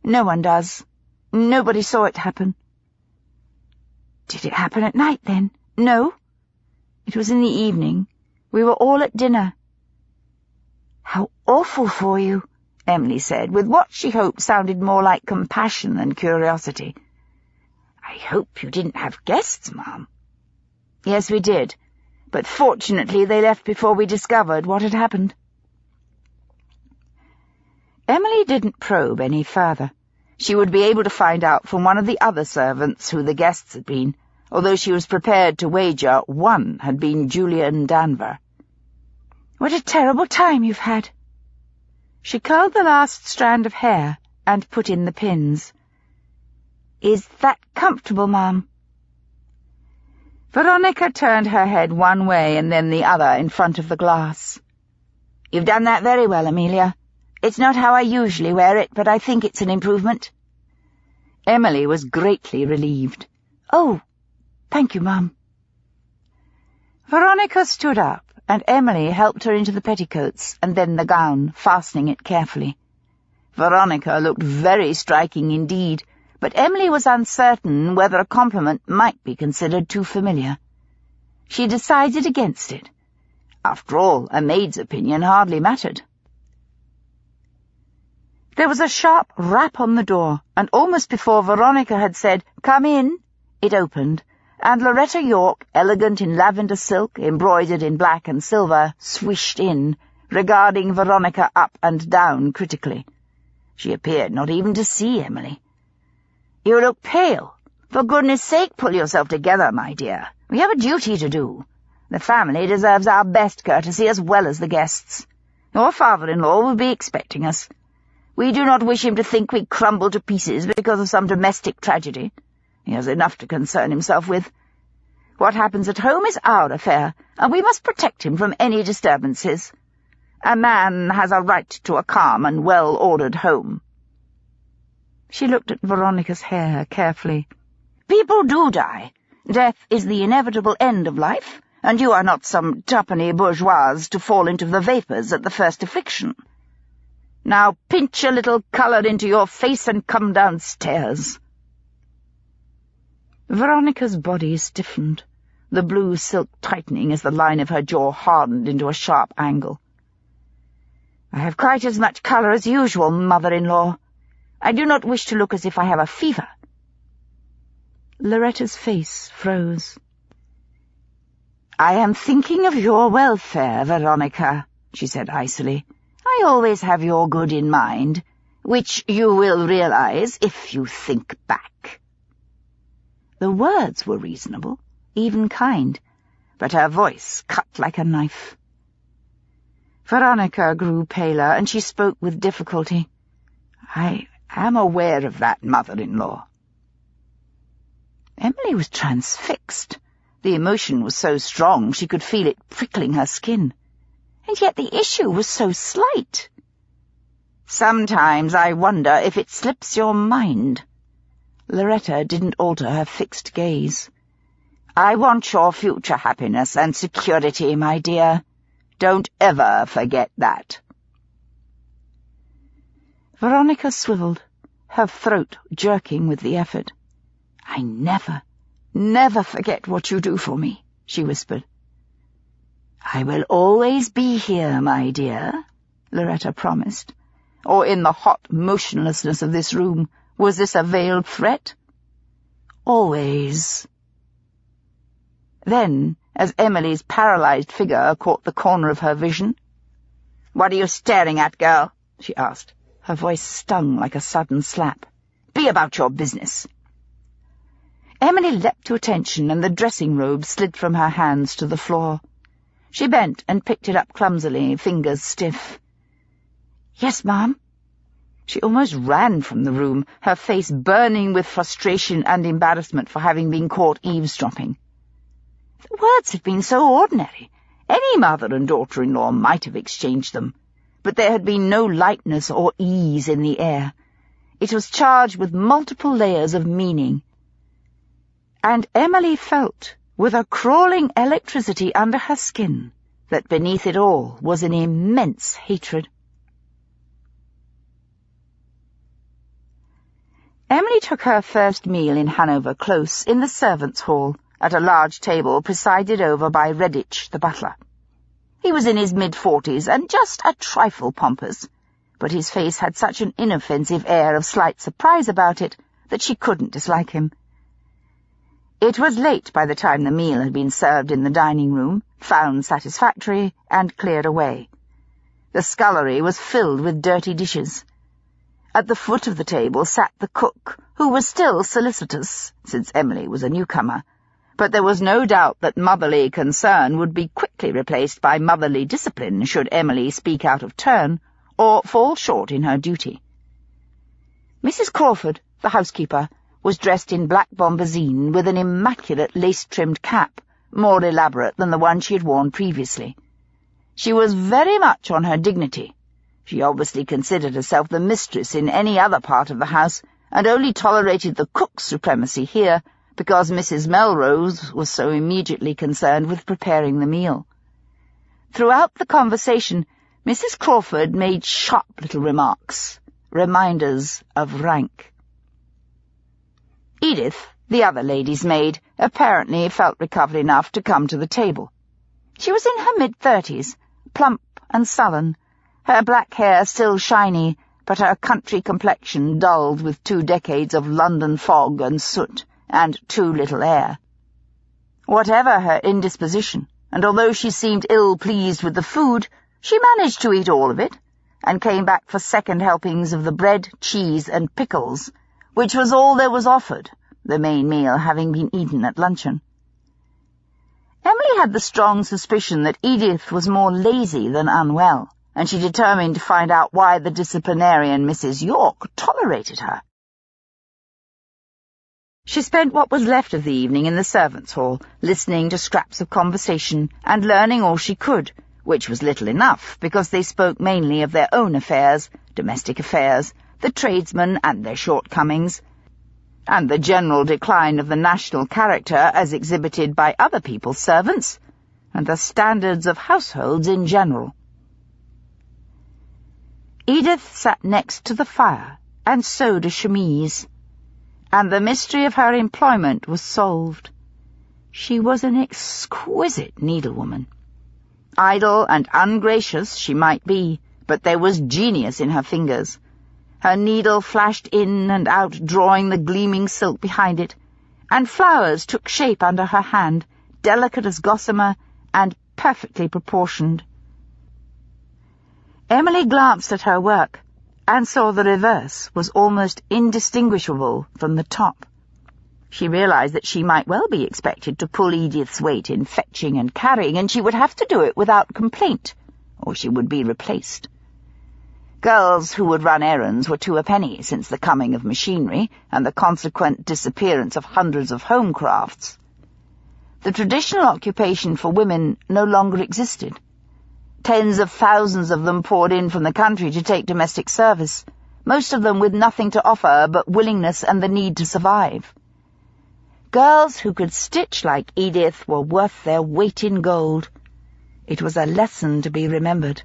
No one does. Nobody saw it happen." "Did it happen at night, then?" "No. It was in the evening. We were all at dinner." "How awful for you," Emily said, with what she hoped sounded more like compassion than curiosity. "I hope you didn't have guests, ma'am." "Yes, we did. but fortunately they left before we discovered what had happened." Emily didn't probe any further. She would be able to find out from one of the other servants who the guests had been, although she was prepared to wager one had been Julian Danvers. "What a terrible time you've had." She curled the last strand of hair and put in the pins. "Is that comfortable, Ma'am?" Veronica turned her head one way and then the other in front of the glass. "You've done that very well, Amelia. It's not how I usually wear it, but I think it's an improvement." Emily was greatly relieved. "Oh, thank you, Mum." Veronica stood up, and Emily helped her into the petticoats and then the gown, fastening it carefully. Veronica looked very striking indeed, but Emily was uncertain whether a compliment might be considered too familiar. She decided against it. After all, a maid's opinion hardly mattered. There was a sharp rap on the door, and almost before Veronica had said, "Come in," it opened, and Loretta York, elegant in lavender silk, embroidered in black and silver, swished in, regarding Veronica up and down critically. She appeared not even to see Emily. "You look pale. For goodness sake, pull yourself together, my dear. We have a duty to do. The family deserves our best courtesy as well as the guests. Your father-in-law will be expecting us. We do not wish him to think we crumble to pieces because of some domestic tragedy. He has enough to concern himself with. What happens at home is our affair, and we must protect him from any disturbances. A man has a right to a calm and well-ordered home." She looked at Veronica's hair carefully. "People do die. Death is the inevitable end of life, and you are not some tuppenny bourgeoise to fall into the vapours at the first affliction. Now pinch a little colour into your face and come downstairs." Veronica's body stiffened, the blue silk tightening as the line of her jaw hardened into a sharp angle. "I have quite as much colour as usual, mother-in-law. I do not wish to look as if I have a fever." Loretta's face froze. "I am thinking of your welfare, Veronica," she said icily. "I always have your good in mind, which you will realize if you think back." The words were reasonable, even kind, but her voice cut like a knife. Veronica grew paler, and she spoke with difficulty. "I am aware of that, mother-in-law." Emily was transfixed. The emotion was so strong she could feel it prickling her skin. And yet the issue was so slight. "Sometimes I wonder if it slips your mind." Loretta didn't alter her fixed gaze. "I want your future happiness and security, my dear. Don't ever forget that." Veronica swiveled, her throat jerking with the effort. "I never forget what you do for me," she whispered. "I will always be here, my dear," Loretta promised. Or in the hot motionlessness of this room, was this a veiled threat? "Always." Then, as Emily's paralyzed figure caught the corner of her vision, "What are you staring at, girl?" she asked. Her voice stung like a sudden slap. "Be about your business." Emily leapt to attention, and the dressing robe slid from her hands to the floor. She bent and picked it up clumsily, fingers stiff. "Yes, Ma'am." She almost ran from the room, her face burning with frustration and embarrassment for having been caught eavesdropping. The words had been so ordinary. Any mother and daughter-in-law might have exchanged them, but there had been no lightness or ease in the air. It was charged with multiple layers of meaning. And Emily felt, with a crawling electricity under her skin, that beneath it all was an immense hatred. Emily took her first meal in Hanover Close in the servants' hall, at a large table presided over by Redditch, the butler. He was in his mid-40s and just a trifle pompous, but his face had such an inoffensive air of slight surprise about it that she couldn't dislike him. It was late by the time the meal had been served in the dining room, found satisfactory, and cleared away. The scullery was filled with dirty dishes. At the foot of the table sat the cook, who was still solicitous, since Emily was a newcomer, but there was no doubt that motherly concern would be quickly replaced by motherly discipline should Emily speak out of turn or fall short in her duty. Mrs. Crawford, the housekeeper, was dressed in black bombazine with an immaculate lace-trimmed cap, more elaborate than the one she had worn previously. She was very much on her dignity. She obviously considered herself the mistress in any other part of the house, and only tolerated the cook's supremacy here because Mrs. Melrose was so immediately concerned with preparing the meal. Throughout the conversation, Mrs. Crawford made sharp little remarks, reminders of rank. Edith, the other lady's maid, apparently felt recovered enough to come to the table. She was in her mid-30s, plump and sullen, her black hair still shiny, but her country complexion dulled with 2 decades of London fog and soot, and too little air. Whatever her indisposition, and although she seemed ill-pleased with the food, she managed to eat all of it, and came back for second helpings of the bread, cheese, and pickles, which was all there was offered, the main meal having been eaten at luncheon. Emily had the strong suspicion that Edith was more lazy than unwell, and she determined to find out why the disciplinarian Mrs. York tolerated her. She spent what was left of the evening in the servants' hall, listening to scraps of conversation and learning all she could, which was little enough, because they spoke mainly of their own affairs, domestic affairs, the tradesmen and their shortcomings, and the general decline of the national character as exhibited by other people's servants, and the standards of households in general. Edith sat next to the fire and sewed a chemise, and the mystery of her employment was solved. She was an exquisite needlewoman. Idle and ungracious she might be, but there was genius in her fingers. Her needle flashed in and out, drawing the gleaming silk behind it, and flowers took shape under her hand, delicate as gossamer and perfectly proportioned. Emily glanced at her work, and saw the reverse was almost indistinguishable from the top. She realized that she might well be expected to pull Edith's weight in fetching and carrying, and she would have to do it without complaint, or she would be replaced. Girls who would run errands were 2 a penny since the coming of machinery and the consequent disappearance of hundreds of home crafts. The traditional occupation for women no longer existed. Tens of thousands of them poured in from the country to take domestic service, most of them with nothing to offer but willingness and the need to survive. Girls who could stitch like Edith were worth their weight in gold. It was a lesson to be remembered.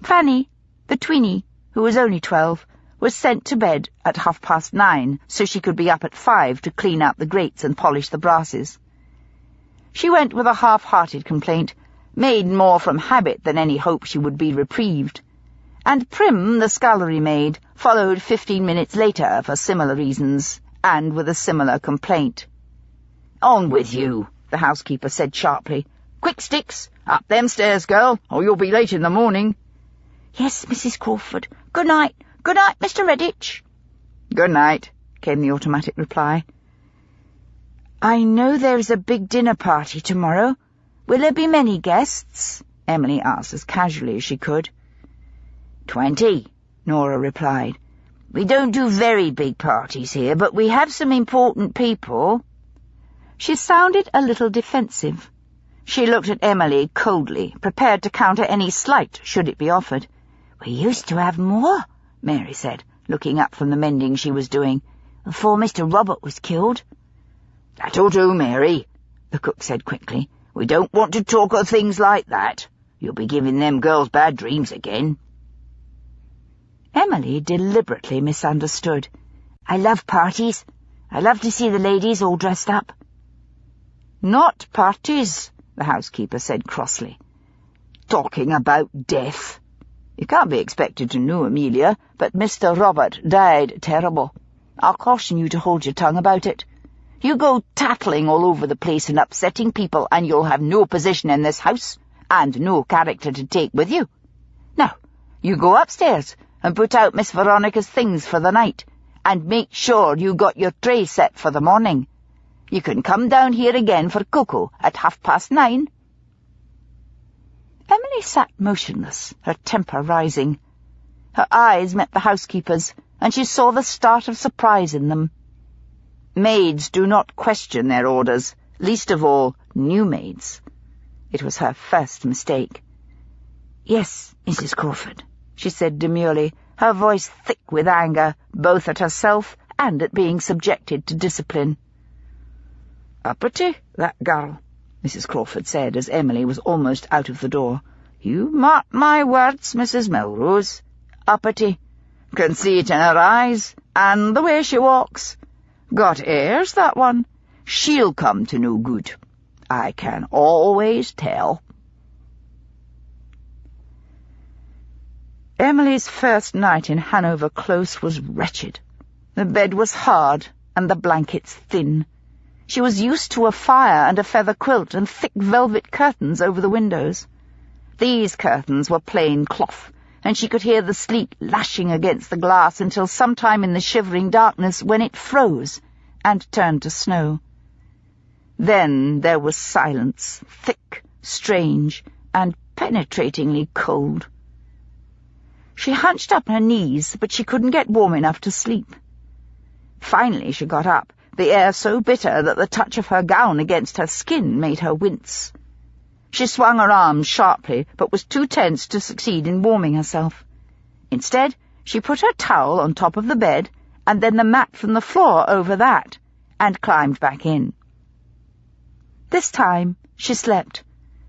Fanny, the tweenie, who was only 12, was sent to bed at 9:30 so she could be up at 5 to clean out the grates and polish the brasses. She went with a half-hearted complaint, made more from habit than any hope she would be reprieved, and Prim, the scullery maid, followed 15 minutes later for similar reasons, and with a similar complaint. "On with you," the housekeeper said sharply. "Quick, Sticks! Up them stairs, girl, or you'll be late in the morning." "Yes, Mrs. Crawford. Good night. Good night, Mr. Redditch." "Good night," came the automatic reply. "I know there is a big dinner party tomorrow. Will there be many guests?" Emily asked as casually as she could. 20, Nora replied. "We don't do very big parties here, but we have some important people." She sounded a little defensive. She looked at Emily coldly, prepared to counter any slight should it be offered. "We used to have more," Mary said, looking up from the mending she was doing, "before Mr. Robert was killed." "That'll do, Mary," the cook said quickly. "We don't want to talk of things like that. You'll be giving them girls bad dreams again." Emily deliberately misunderstood. "I love parties. I love to see the ladies all dressed up." "Not parties," the housekeeper said crossly. "Talking about death. You can't be expected to know, Amelia, but Mr. Robert died terrible. I'll caution you to hold your tongue about it. You go tattling all over the place and upsetting people, and you'll have no position in this house, and no character to take with you. Now, you go upstairs and put out Miss Veronica's things for the night, and make sure you got your tray set for the morning. You can come down here again for cocoa at 9:30. Emily sat motionless, her temper rising. Her eyes met the housekeeper's, and she saw the start of surprise in them. Maids do not question their orders, least of all new maids. It was her first mistake. "Yes, Mrs. Crawford," she said demurely, her voice thick with anger, both at herself and at being subjected to discipline. "Uppity, that girl," Mrs. Crawford said as Emily was almost out of the door. "You mark my words, Mrs. Melrose. Uppity. Can see it in her eyes, and the way she walks. Got airs, that one. She'll come to no good. I can always tell." Emily's first night in Hanover Close was wretched. The bed was hard and the blankets thin. She was used to a fire and a feather quilt and thick velvet curtains over the windows. These curtains were plain cloth, and she could hear the sleet lashing against the glass until sometime in the shivering darkness when it froze and turned to snow. Then there was silence, thick, strange, and penetratingly cold. She hunched up her knees, but she couldn't get warm enough to sleep. Finally she got up, the air so bitter that the touch of her gown against her skin made her wince. She swung her arms sharply, but was too tense to succeed in warming herself. Instead, she put her towel on top of the bed, and then the mat from the floor over that, and climbed back in. This time she slept,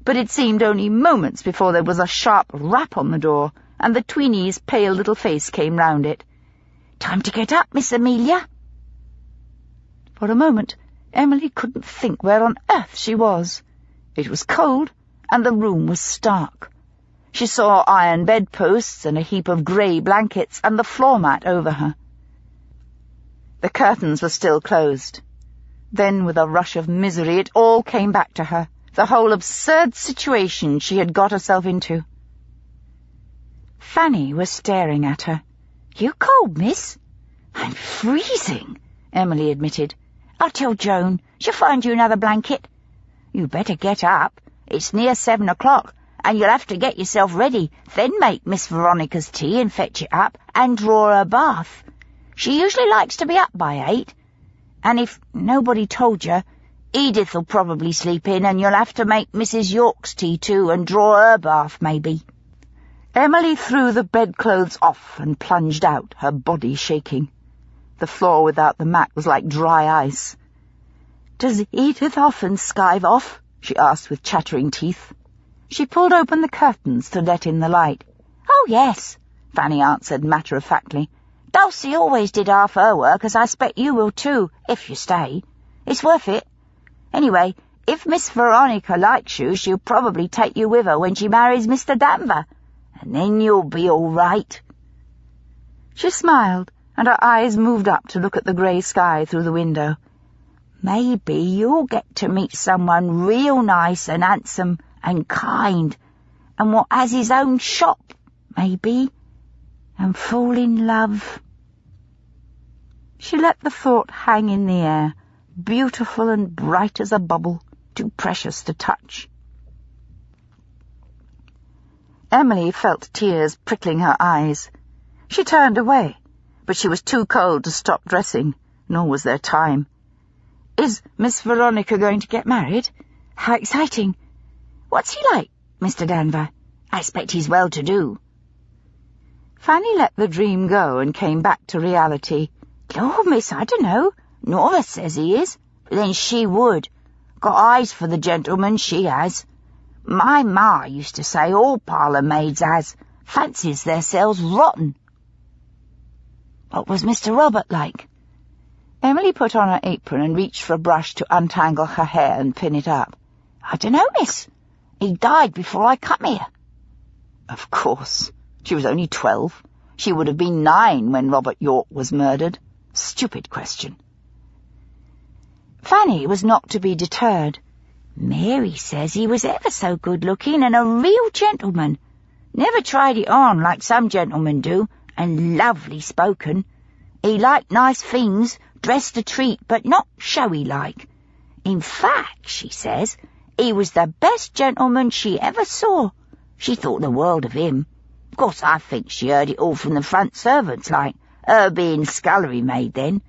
but it seemed only moments before there was a sharp rap on the door, and the tweeny's pale little face came round it. "Time to get up, Miss Amelia." For a moment, Emily couldn't think where on earth she was. It was cold, and the room was stark. She saw iron bedposts and a heap of grey blankets and the floor mat over her. The curtains were still closed. Then, with a rush of misery, it all came back to her, the whole absurd situation she had got herself into. Fanny was staring at her. "You cold, miss?" "I'm freezing," Emily admitted. "I'll tell Joan. She'll find you another blanket. You better get up. It's near 7 o'clock, and you'll have to get yourself ready, then make Miss Veronica's tea and fetch it up, and draw her a bath. She usually likes to be up by 8. And if nobody told you, Edith'll probably sleep in, and you'll have to make Mrs. York's tea too, and draw her bath, maybe." Emily threw the bedclothes off and plunged out, her body shaking. The floor without the mat was like dry ice. "Does Edith often skive off?" she asked with chattering teeth. She pulled open the curtains to let in the light. "Oh, yes," Fanny answered matter-of-factly. "Dulcie always did half her work, as I expect you will too, if you stay. It's worth it. Anyway, if Miss Veronica likes you, she'll probably take you with her when she marries Mr. Danvers, and then you'll be all right." She smiled, and her eyes moved up to look at the grey sky through the window. "Maybe you'll get to meet someone real nice and handsome and kind, and what has his own shop, maybe, and fall in love." She let the thought hang in the air, beautiful and bright as a bubble, too precious to touch. Emily felt tears prickling her eyes. She turned away, but she was too cold to stop dressing, nor was there time. "Is Miss Veronica going to get married? How exciting! What's he like, Mr. Danvers? I expect he's well-to-do." Fanny let the dream go and came back to reality. "Lord, miss, I dunno. Nora says he is, but then she would. Got eyes for the gentleman, she has. My ma used to say all parlour maids has. Fancies theirselves rotten." "What was Mr. Robert like?" Emily put on her apron and reached for a brush to untangle her hair and pin it up. "I dunno, miss. He died before I come here." Of course. She was only 12. She would have been 9 when Robert York was murdered. Stupid question. Fanny was not to be deterred. Mary says he was ever so good-looking and a real gentleman. Never tried it on like some gentlemen do, and lovely spoken. He liked nice things, dressed a treat, but not showy-like. In fact, she says, he was the best gentleman she ever saw. She thought the world of him. Of course, I think she heard it all from the front servants, like, her being scullery maid then.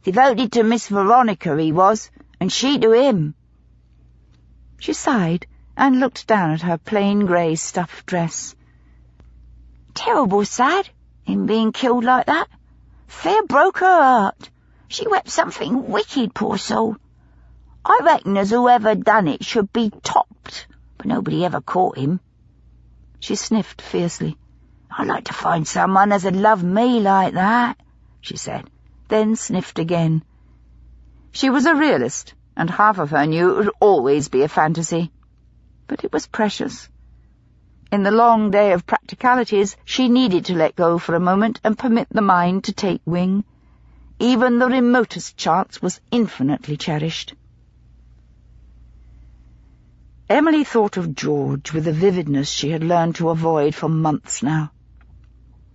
Devoted to Miss Veronica he was, and she to him. She sighed and looked down at her plain grey stuff dress. Terrible sad, him being killed like that. Fair broke her heart. She wept something wicked, poor soul. I reckon as whoever done it should be topped, but nobody ever caught him. She sniffed fiercely. I'd like to find someone as'd love me like that, she said, then sniffed again. She was a realist, and half of her knew it would always be a fantasy. But it was precious. In the long day of practicalities, she needed to let go for a moment and permit the mind to take wing. Even the remotest chance was infinitely cherished. Emily thought of George with a vividness she had learned to avoid for months now.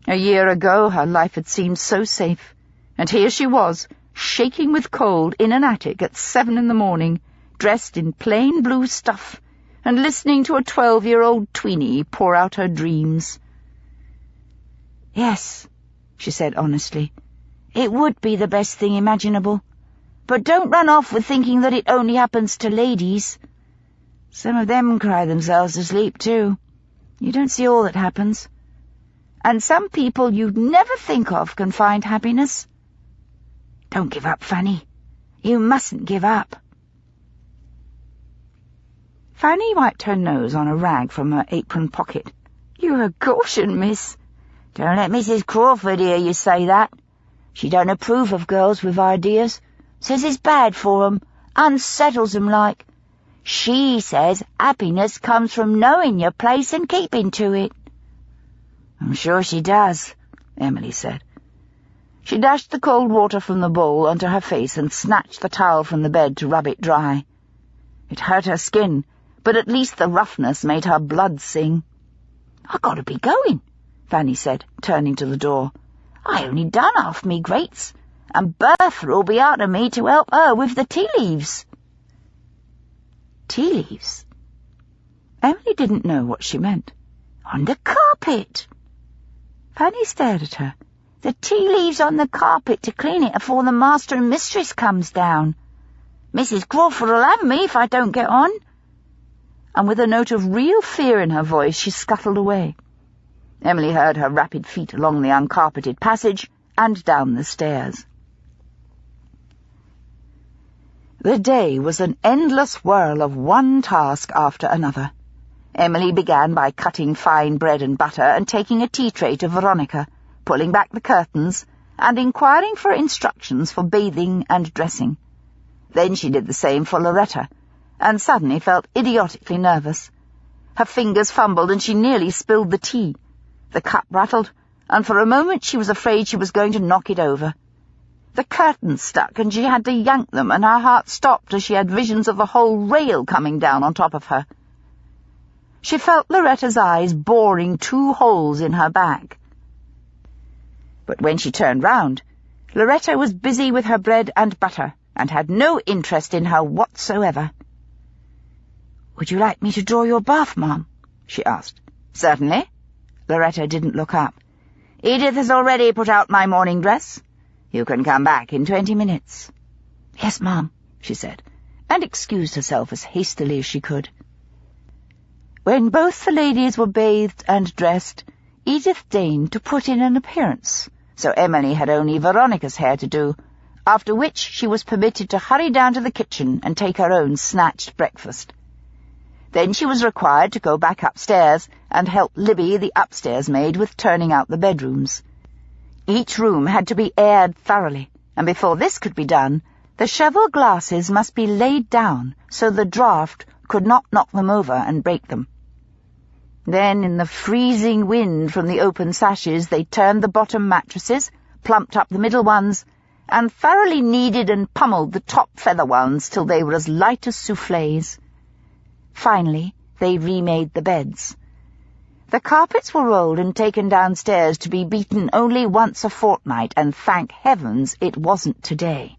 A year ago her life had seemed so safe, and here she was, shaking with cold in an attic at 7 a.m, dressed in plain blue stuff, and listening to a 12-year-old tweenie pour out her dreams. Yes, she said honestly, it would be the best thing imaginable. But don't run off with thinking that it only happens to ladies. Some of them cry themselves to sleep, too. You don't see all that happens. And some people you'd never think of can find happiness. Don't give up, Fanny. You mustn't give up. Fanny wiped her nose on a rag from her apron pocket. You're a caution, miss. Don't let Mrs. Crawford hear you say that. She don't approve of girls with ideas. Says it's bad for 'em, unsettles 'em like. She says happiness comes from knowing your place and keeping to it. I'm sure she does, Emily said. She dashed the cold water from the bowl onto her face and snatched the towel from the bed to rub it dry. It hurt her skin, but at least the roughness made her blood sing. I gotta be going, Fanny said, turning to the door. I only done half me grates, and Bertha'll be arter me to help her with the tea leaves. Tea leaves? Emily didn't know what she meant. On the carpet. Fanny stared at her. The tea leaves on the carpet to clean it afore the master and mistress comes down. Mrs. Crawford'll have me if I don't get on. And with a note of real fear in her voice, she scuttled away. Emily heard her rapid feet along the uncarpeted passage and down the stairs. The day was an endless whirl of one task after another. Emily began by cutting fine bread and butter and taking a tea tray to Veronica, pulling back the curtains, and inquiring for instructions for bathing and dressing. Then she did the same for Loretta, and suddenly felt idiotically nervous. Her fingers fumbled and she nearly spilled the tea. The cup rattled, and for a moment she was afraid she was going to knock it over. The curtains stuck, and she had to yank them, and her heart stopped as she had visions of the whole rail coming down on top of her. She felt Loretta's eyes boring 2 holes in her back. But when she turned round, Loretta was busy with her bread and butter, and had no interest in her whatsoever. "Would you like me to draw your bath, Mum?" she asked. "Certainly." Loretta didn't look up. "Edith has already put out my morning dress. You can come back in 20 minutes. "Yes, Mum," she said, and excused herself as hastily as she could. When both the ladies were bathed and dressed, Edith deigned to put in an appearance, so Emily had only Veronica's hair to do, after which she was permitted to hurry down to the kitchen and take her own snatched breakfast. Then she was required to go back upstairs and help Libby, the upstairs maid, with turning out the bedrooms. Each room had to be aired thoroughly, and before this could be done, the cheval glasses must be laid down so the draught could not knock them over and break them. Then, in the freezing wind from the open sashes, they turned the bottom mattresses, plumped up the middle ones, and thoroughly kneaded and pummeled the top feather ones till they were as light as soufflés. Finally, they remade the beds. The carpets were rolled and taken downstairs to be beaten only once a fortnight, and thank heavens it wasn't today.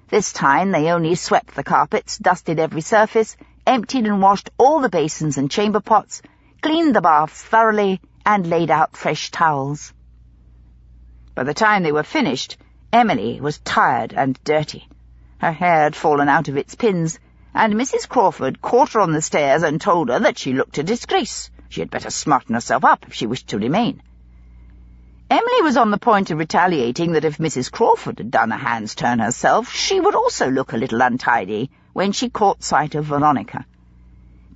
This time they only swept the carpets, dusted every surface, emptied and washed all the basins and chamber pots, cleaned the baths thoroughly, and laid out fresh towels. By the time they were finished, Emily was tired and dirty. Her hair had fallen out of its pins, and Mrs. Crawford caught her on the stairs and told her that she looked a disgrace. She had better smarten herself up if she wished to remain. Emily was on the point of retaliating that if Mrs. Crawford had done a hand's turn herself, she would also look a little untidy, when she caught sight of Veronica.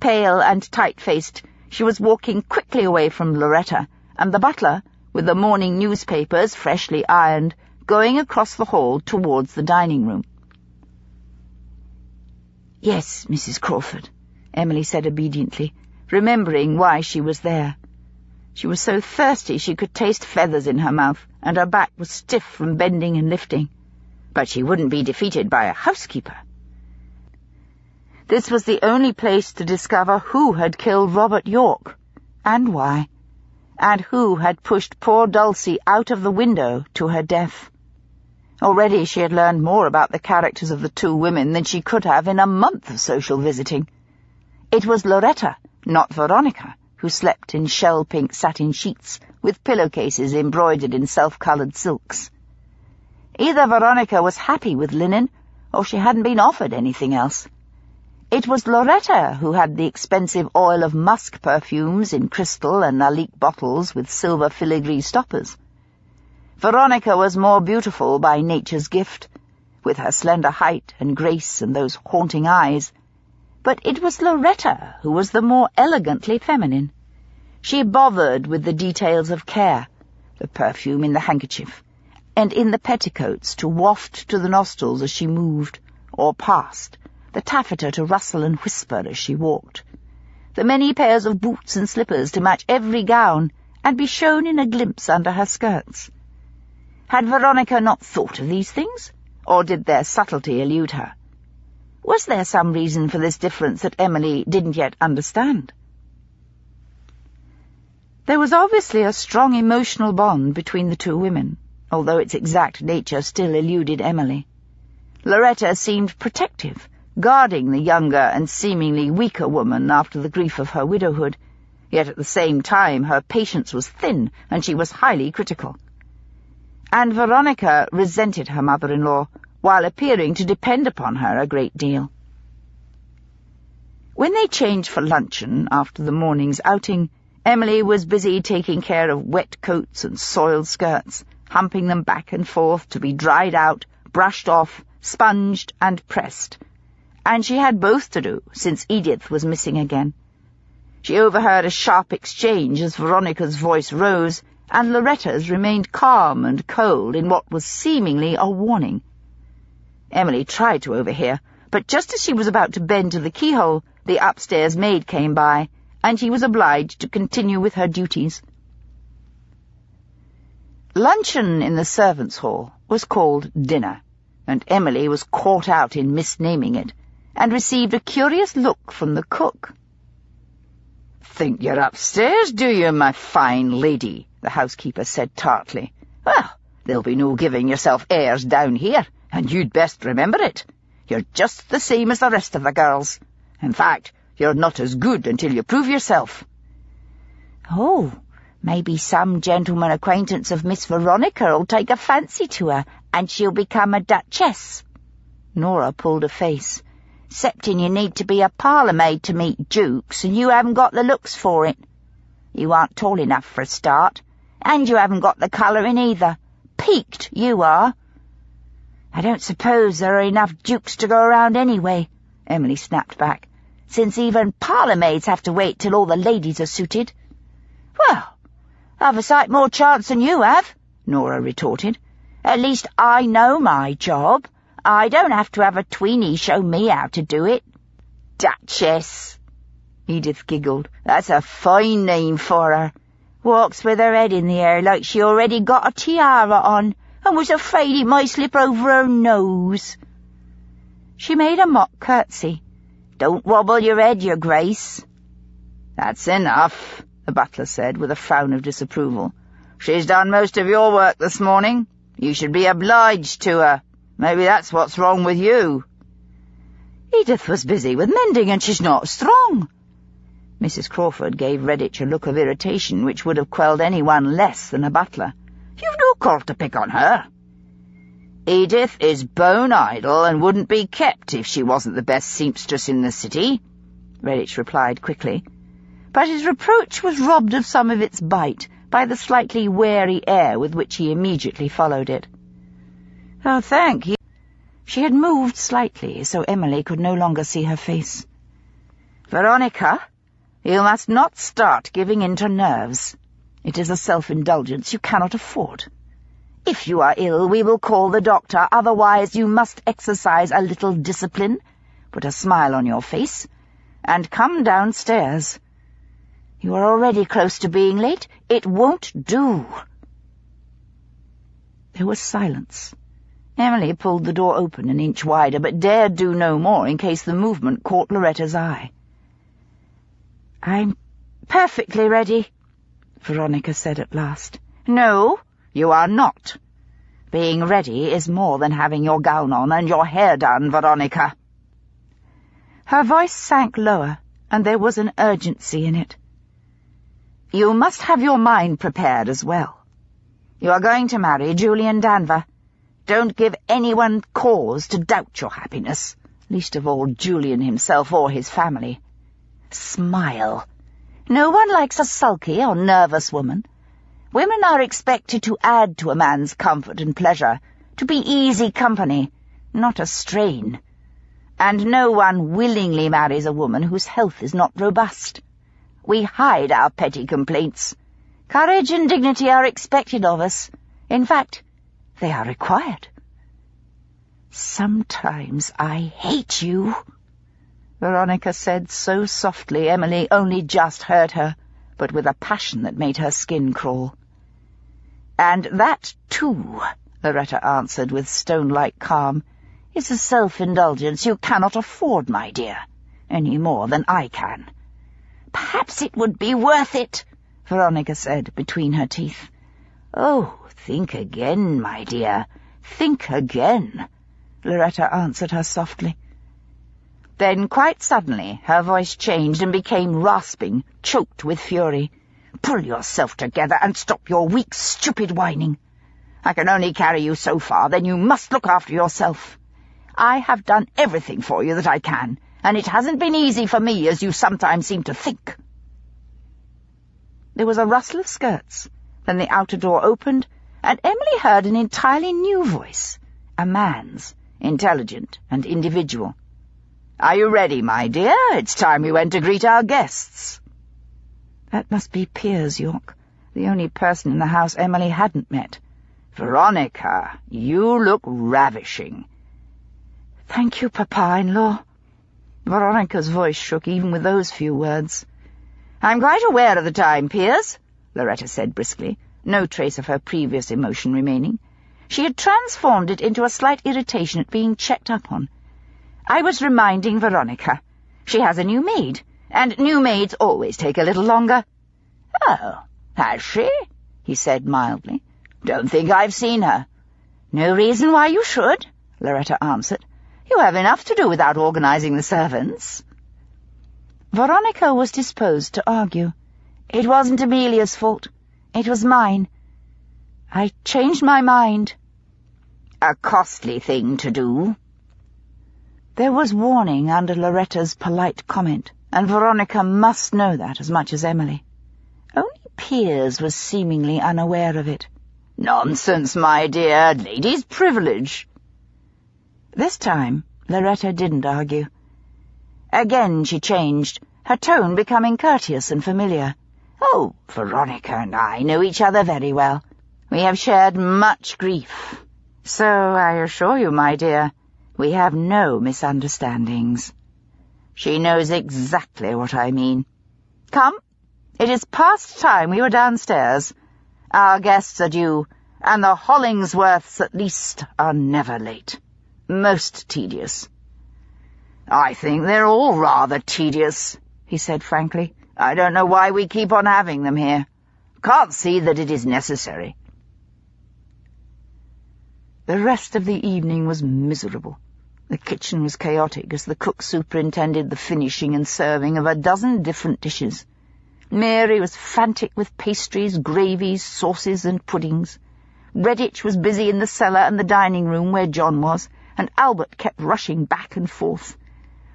Pale and tight-faced, she was walking quickly away from Loretta, and the butler, with the morning newspapers freshly ironed, going across the hall towards the dining room. "Yes, Mrs. Crawford," Emily said obediently, remembering why she was there. She was so thirsty she could taste feathers in her mouth, and her back was stiff from bending and lifting. But she wouldn't be defeated by a housekeeper. This was the only place to discover who had killed Robert York, and why, and who had pushed poor Dulcie out of the window to her death. Already she had learned more about the characters of the two women than she could have in a month of social visiting. It was Loretta, not Veronica, who slept in shell-pink satin sheets with pillowcases embroidered in self-coloured silks. Either Veronica was happy with linen, or she hadn't been offered anything else. It was Loretta who had the expensive oil of musk perfumes in crystal and Lalique bottles with silver filigree stoppers. Veronica was more beautiful by nature's gift, with her slender height and grace and those haunting eyes. But it was Loretta who was the more elegantly feminine. She bothered with the details of care, the perfume in the handkerchief, and in the petticoats to waft to the nostrils as she moved, or passed, the taffeta to rustle and whisper as she walked, the many pairs of boots and slippers to match every gown and be shown in a glimpse under her skirts. Had Veronica not thought of these things, or did their subtlety elude her? Was there some reason for this difference that Emily didn't yet understand? There was obviously a strong emotional bond between the two women, although its exact nature still eluded Emily. Loretta seemed protective, guarding the younger and seemingly weaker woman after the grief of her widowhood, yet at the same time her patience was thin and she was highly critical. And Veronica resented her mother-in-law, while appearing to depend upon her a great deal. When they changed for luncheon after the morning's outing, Emily was busy taking care of wet coats and soiled skirts, humping them back and forth to be dried out, brushed off, sponged and pressed. And she had both to do, since Edith was missing again. She overheard a sharp exchange as Veronica's voice rose, and Loretta's remained calm and cold in what was seemingly a warning. Emily tried to overhear, but just as she was about to bend to the keyhole, the upstairs maid came by, and she was obliged to continue with her duties. Luncheon in the servants' hall was called dinner, and Emily was caught out in misnaming it, and received a curious look from the cook. "Think you're upstairs, do you, my fine lady?" the housekeeper said tartly. "Well, there'll be no giving yourself airs down here, and you'd best remember it. You're just the same as the rest of the girls. In fact, you're not as good until you prove yourself." "Oh, maybe some gentleman acquaintance of Miss Veronica'll take a fancy to her, and she'll become a duchess." Nora pulled a face. "'Ceptin' you need to be a parlour maid to meet dukes, and you haven't got the looks for it. You aren't tall enough for a start, and you haven't got the colouring either. Peaked, you are." "I don't suppose there are enough dukes to go around anyway," Emily snapped back, "since even parlour maids have to wait till all the ladies are suited." "Well, I've a sight more chance than you have," Nora retorted. "At least I know my job. I don't have to have a tweenie show me how to do it." "Duchess," Edith giggled. "That's a fine name for her. Walks with her head in the air like she already got a tiara on. and was afraid it might slip over her nose." She made a mock curtsy. "Don't wobble your head, your grace." "That's enough," the butler said, with a frown of disapproval. "She's done most of your work this morning. You should be obliged to her. Maybe that's what's wrong with you." "Edith was busy with mending, and she's not strong." Mrs. Crawford gave Redditch a look of irritation which would have quelled anyone less than a butler. "You've no call to pick on her. Edith is bone idle and wouldn't be kept if she wasn't the best seamstress in the city," Redditch replied quickly. But his reproach was robbed of some of its bite by the slightly wary air with which he immediately followed it. "Oh, thank you." She had moved slightly, so Emily could no longer see her face. "Veronica, you must not start giving in to nerves. It is a self-indulgence you cannot afford. If you are ill, we will call the doctor. Otherwise, you must exercise a little discipline, put a smile on your face, and come downstairs. You are already close to being late. It won't do." There was silence. Emily pulled the door open an inch wider, but dared do no more in case the movement caught Loretta's eye. "I'm perfectly ready," Veronica said at last. "No, you are not. Being ready is more than having your gown on and your hair done, Veronica." Her voice sank lower, and there was an urgency in it. "You must have your mind prepared as well. You are going to marry Julian Danvers. Don't give anyone cause to doubt your happiness, least of all Julian himself or his family. Smile. No one likes a sulky or nervous woman. Women are expected to add to a man's comfort and pleasure, to be easy company, not a strain. And no one willingly marries a woman whose health is not robust. We hide our petty complaints. Courage and dignity are expected of us. In fact, they are required." "Sometimes I hate you," Veronica said so softly Emily only just heard her, but with a passion that made her skin crawl. "And that, too," Loretta answered with stone-like calm, "is a self-indulgence you cannot afford, my dear, any more than I can." "Perhaps it would be worth it," Veronica said between her teeth. "Oh, think again, my dear, think again," Loretta answered her softly. Then, quite suddenly, her voice changed and became rasping, choked with fury. "Pull yourself together and stop your weak, stupid whining. I can only carry you so far, then you must look after yourself. I have done everything for you that I can, and it hasn't been easy for me, as you sometimes seem to think." There was a rustle of skirts, then the outer door opened, and Emily heard an entirely new voice, a man's, intelligent and individual. "Are you ready, my dear? It's time we went to greet our guests." That must be Piers, York, the only person in the house Emily hadn't met. "Veronica, you look ravishing." "Thank you, Papa-in-law." Veronica's voice shook even with those few words. "I'm quite aware of the time, Piers," Loretta said briskly, no trace of her previous emotion remaining. She had transformed it into a slight irritation at being checked up on. "I was reminding Veronica. She has a new maid, and new maids always take a little longer." "Oh, has she?" he said mildly. "Don't think I've seen her." "No reason why you should," Loretta answered. "You have enough to do without organizing the servants." Veronica was disposed to argue. "It wasn't Amelia's fault. It was mine. I changed my mind." "A costly thing to do." There was warning under Loretta's polite comment, and Veronica must know that as much as Emily. Only Piers was seemingly unaware of it. "Nonsense, my dear. Ladies' privilege." This time, Loretta didn't argue. Again she changed, her tone becoming courteous and familiar. "Oh, Veronica and I know each other very well. We have shared much grief. So I assure you, my dear, we have no misunderstandings." She knows exactly what I mean. "Come, it is past time we were downstairs. Our guests are due, and the Hollingsworths at least are never late. Most tedious." "I think they're all rather tedious," he said frankly. "I don't know why we keep on having them here. Can't see that it is necessary." The rest of the evening was miserable. The kitchen was chaotic as the cook superintended the finishing and serving of a dozen different dishes. Mary was frantic with pastries, gravies, sauces, and puddings. Redditch was busy in the cellar and the dining room where John was, and Albert kept rushing back and forth.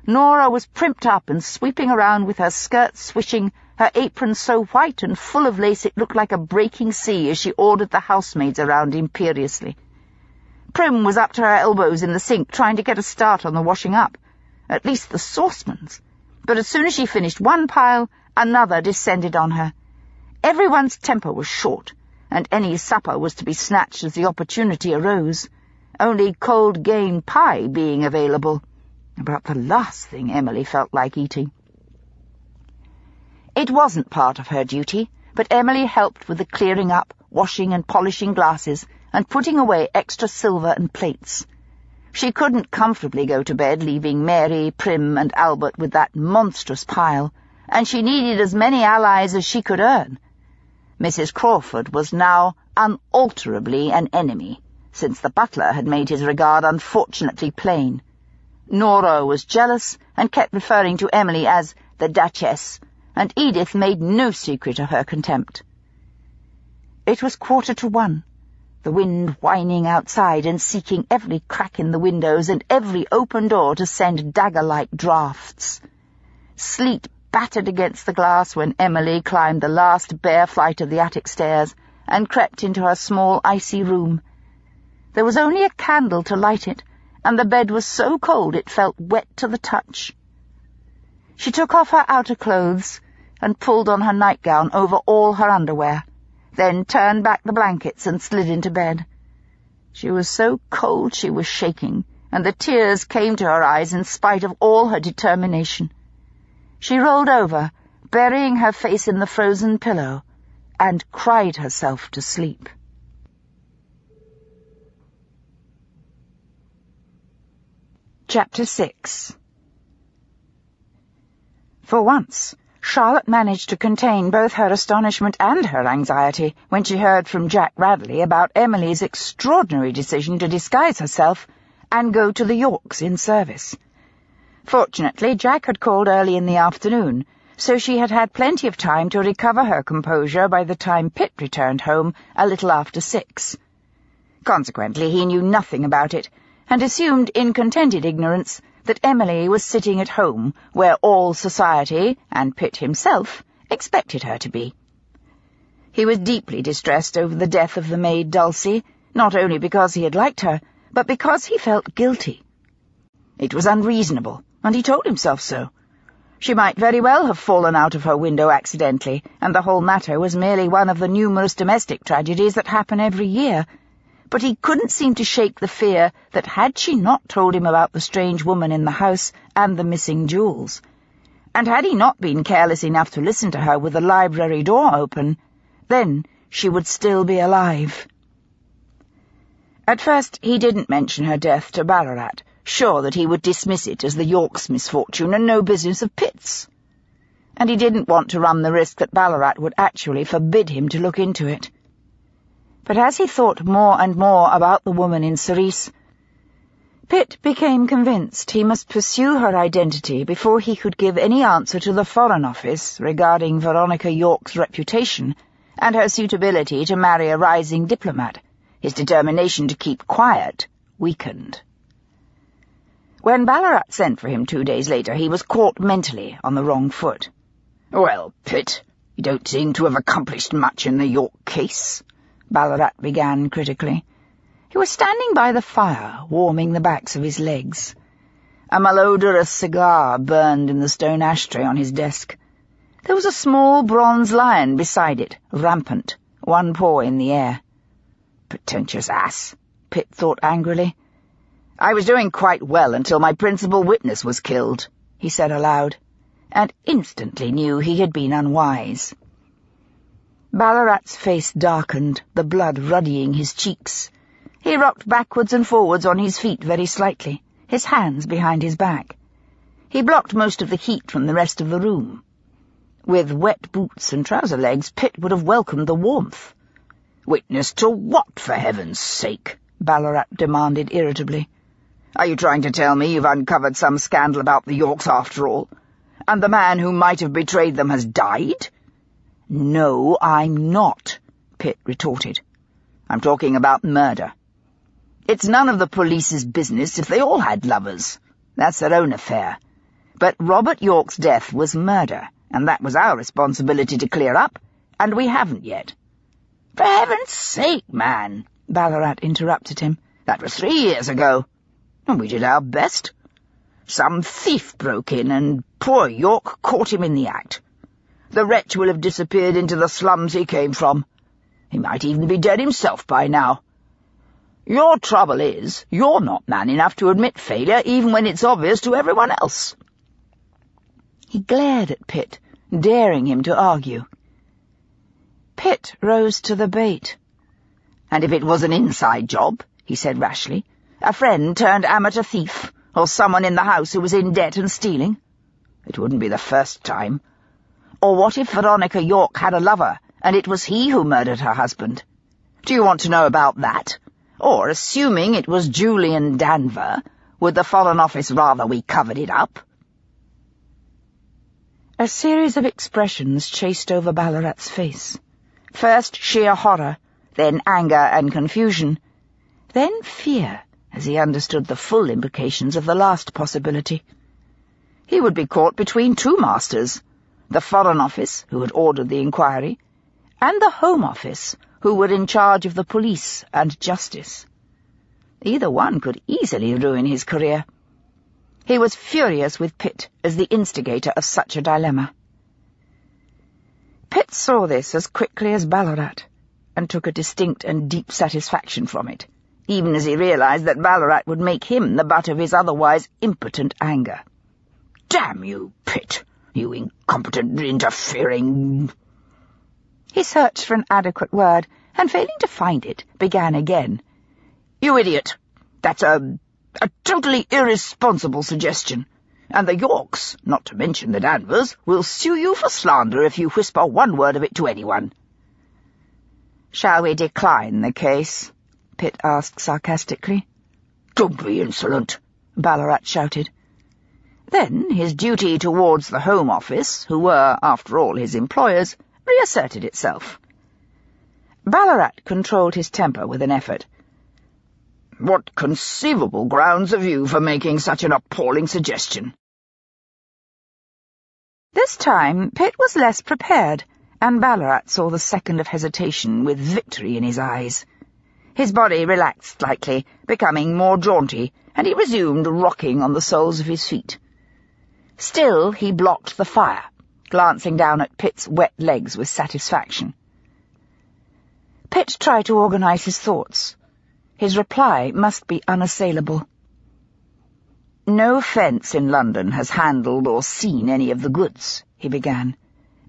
Nora was primped up and sweeping around with her skirts swishing, her apron so white and full of lace it looked like a breaking sea as she ordered the housemaids around imperiously. Prim was up to her elbows in the sink trying to get a start on the washing up, at least the saucepans, but as soon as she finished one pile, another descended on her. Everyone's temper was short, and any supper was to be snatched as the opportunity arose, only cold game pie being available, about the last thing Emily felt like eating. It wasn't part of her duty, but Emily helped with the clearing up, washing and polishing glasses, and putting away extra silver and plates. She couldn't comfortably go to bed, leaving Mary, Prim, and Albert with that monstrous pile, and she needed as many allies as she could earn. Mrs. Crawford was now unalterably an enemy, since the butler had made his regard unfortunately plain. Nora was jealous and kept referring to Emily as the Duchess, and Edith made no secret of her contempt. It was 1:45, the wind whining outside and seeking every crack in the windows and every open door to send dagger-like draughts. Sleet battered against the glass when Emily climbed the last bare flight of the attic stairs and crept into her small icy room. There was only a candle to light it, and the bed was so cold it felt wet to the touch. She took off her outer clothes and pulled on her nightgown over all her underwear, then turned back the blankets and slid into bed. She was so cold she was shaking, and the tears came to her eyes in spite of all her determination. She rolled over, burying her face in the frozen pillow, and cried herself to sleep. Chapter 6. For once, Charlotte managed to contain both her astonishment and her anxiety when she heard from Jack Radley about Emily's extraordinary decision to disguise herself and go to the Yorks in service. Fortunately, Jack had called early in the afternoon, so she had had plenty of time to recover her composure by the time Pitt returned home a little after 6. Consequently, he knew nothing about it, and assumed in contented ignorance that Emily was sitting at home, where all society, and Pitt himself, expected her to be. He was deeply distressed over the death of the maid Dulcie, not only because he had liked her, but because he felt guilty. It was unreasonable, and he told himself so. She might very well have fallen out of her window accidentally, and the whole matter was merely one of the numerous domestic tragedies that happen every year, but he couldn't seem to shake the fear that had she not told him about the strange woman in the house and the missing jewels, and had he not been careless enough to listen to her with the library door open, then she would still be alive. At first he didn't mention her death to Balorat, sure that he would dismiss it as the Yorks' misfortune and no business of Pitt's. And he didn't want to run the risk that Balorat would actually forbid him to look into it. But as he thought more and more about the woman in Sice, Pitt became convinced he must pursue her identity before he could give any answer to the Foreign Office regarding Veronica York's reputation and her suitability to marry a rising diplomat. His determination to keep quiet weakened. When Balorat sent for him 2 days later, he was caught mentally on the wrong foot. "Well, Pitt, you don't seem to have accomplished much in the York case," Balorat began critically. He was standing by the fire, warming the backs of his legs. A malodorous cigar burned in the stone ashtray on his desk. There was a small bronze lion beside it, rampant, one paw in the air. "Pretentious ass," Pitt thought angrily. "I was doing quite well until my principal witness was killed," he said aloud, and instantly knew he had been unwise. Balorat's face darkened, the blood ruddying his cheeks. He rocked backwards and forwards on his feet very slightly, his hands behind his back. He blocked most of the heat from the rest of the room. With wet boots and trouser legs, Pitt would have welcomed the warmth. "Witness to what, for heaven's sake?" Balorat demanded irritably. "Are you trying to tell me you've uncovered some scandal about the Yorks after all, and the man who might have betrayed them has died?" "No, I'm not," Pitt retorted. "I'm talking about murder. It's none of the police's business if they all had lovers. That's their own affair. But Robert York's death was murder, and that was our responsibility to clear up, and we haven't yet." "For heaven's sake, man," Balorat interrupted him. "That was 3 years ago, and we did our best. Some thief broke in, and poor York caught him in the act. The wretch will have disappeared into the slums he came from. He might even be dead himself by now. Your trouble is, you're not man enough to admit failure even when it's obvious to everyone else." He glared at Pitt, daring him to argue. Pitt rose to the bait. "And if it was an inside job," he said rashly, "a friend turned amateur thief, or someone in the house who was in debt and stealing? It wouldn't be the first time. Or what if Veronica York had a lover, and it was he who murdered her husband? Do you want to know about that? Or, assuming it was Julian Danvers, would the Foreign Office rather we covered it up?" A series of expressions chased over Balorat's face. First sheer horror, then anger and confusion, then fear, as he understood the full implications of the last possibility. He would be caught between two masters, the Foreign Office, who had ordered the inquiry, and the Home Office, who were in charge of the police and justice. Either one could easily ruin his career. He was furious with Pitt as the instigator of such a dilemma. Pitt saw this as quickly as Balorat, and took a distinct and deep satisfaction from it, even as he realized that Balorat would make him the butt of his otherwise impotent anger. "Damn you, Pitt, you incompetent, interfering—" He searched for an adequate word, and failing to find it, began again. "You idiot! That's a totally irresponsible suggestion, and the Yorks, not to mention the Danvers, will sue you for slander if you whisper one word of it to anyone." "Shall we decline the case?" Pitt asked sarcastically. "Don't be insolent," Balorat shouted. Then his duty towards the Home Office, who were, after all, his employers, reasserted itself. Balorat controlled his temper with an effort. "What conceivable grounds have you for making such an appalling suggestion?" This time Pitt was less prepared, and Balorat saw the second of hesitation with victory in his eyes. His body relaxed slightly, becoming more jaunty, and he resumed rocking on the soles of his feet. Still he blocked the fire, glancing down at Pitt's wet legs with satisfaction. Pitt tried to organize his thoughts. His reply must be unassailable. "No fence in London has handled or seen any of the goods," he began.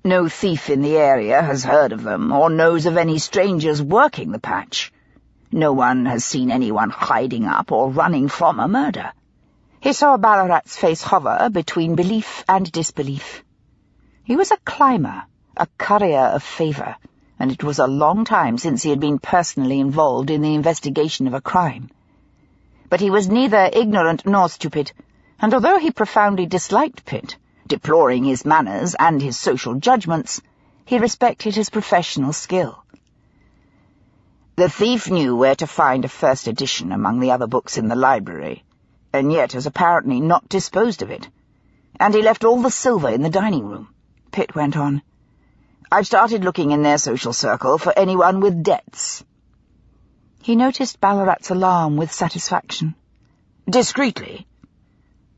"No thief in the area has heard of them, or knows of any strangers working the patch. No one has seen anyone hiding up or running from a murder." He saw Balorat's face hover between belief and disbelief. He was a climber, a courier of favour, and it was a long time since he had been personally involved in the investigation of a crime. But he was neither ignorant nor stupid, and although he profoundly disliked Pitt, deploring his manners and his social judgments, he respected his professional skill. "The thief knew where to find a first edition among the other books in the library, and yet has apparently not disposed of it. And he left all the silver in the dining room," Pitt went on. "I've started looking in their social circle for anyone with debts." He noticed Balorat's alarm with satisfaction. "Discreetly.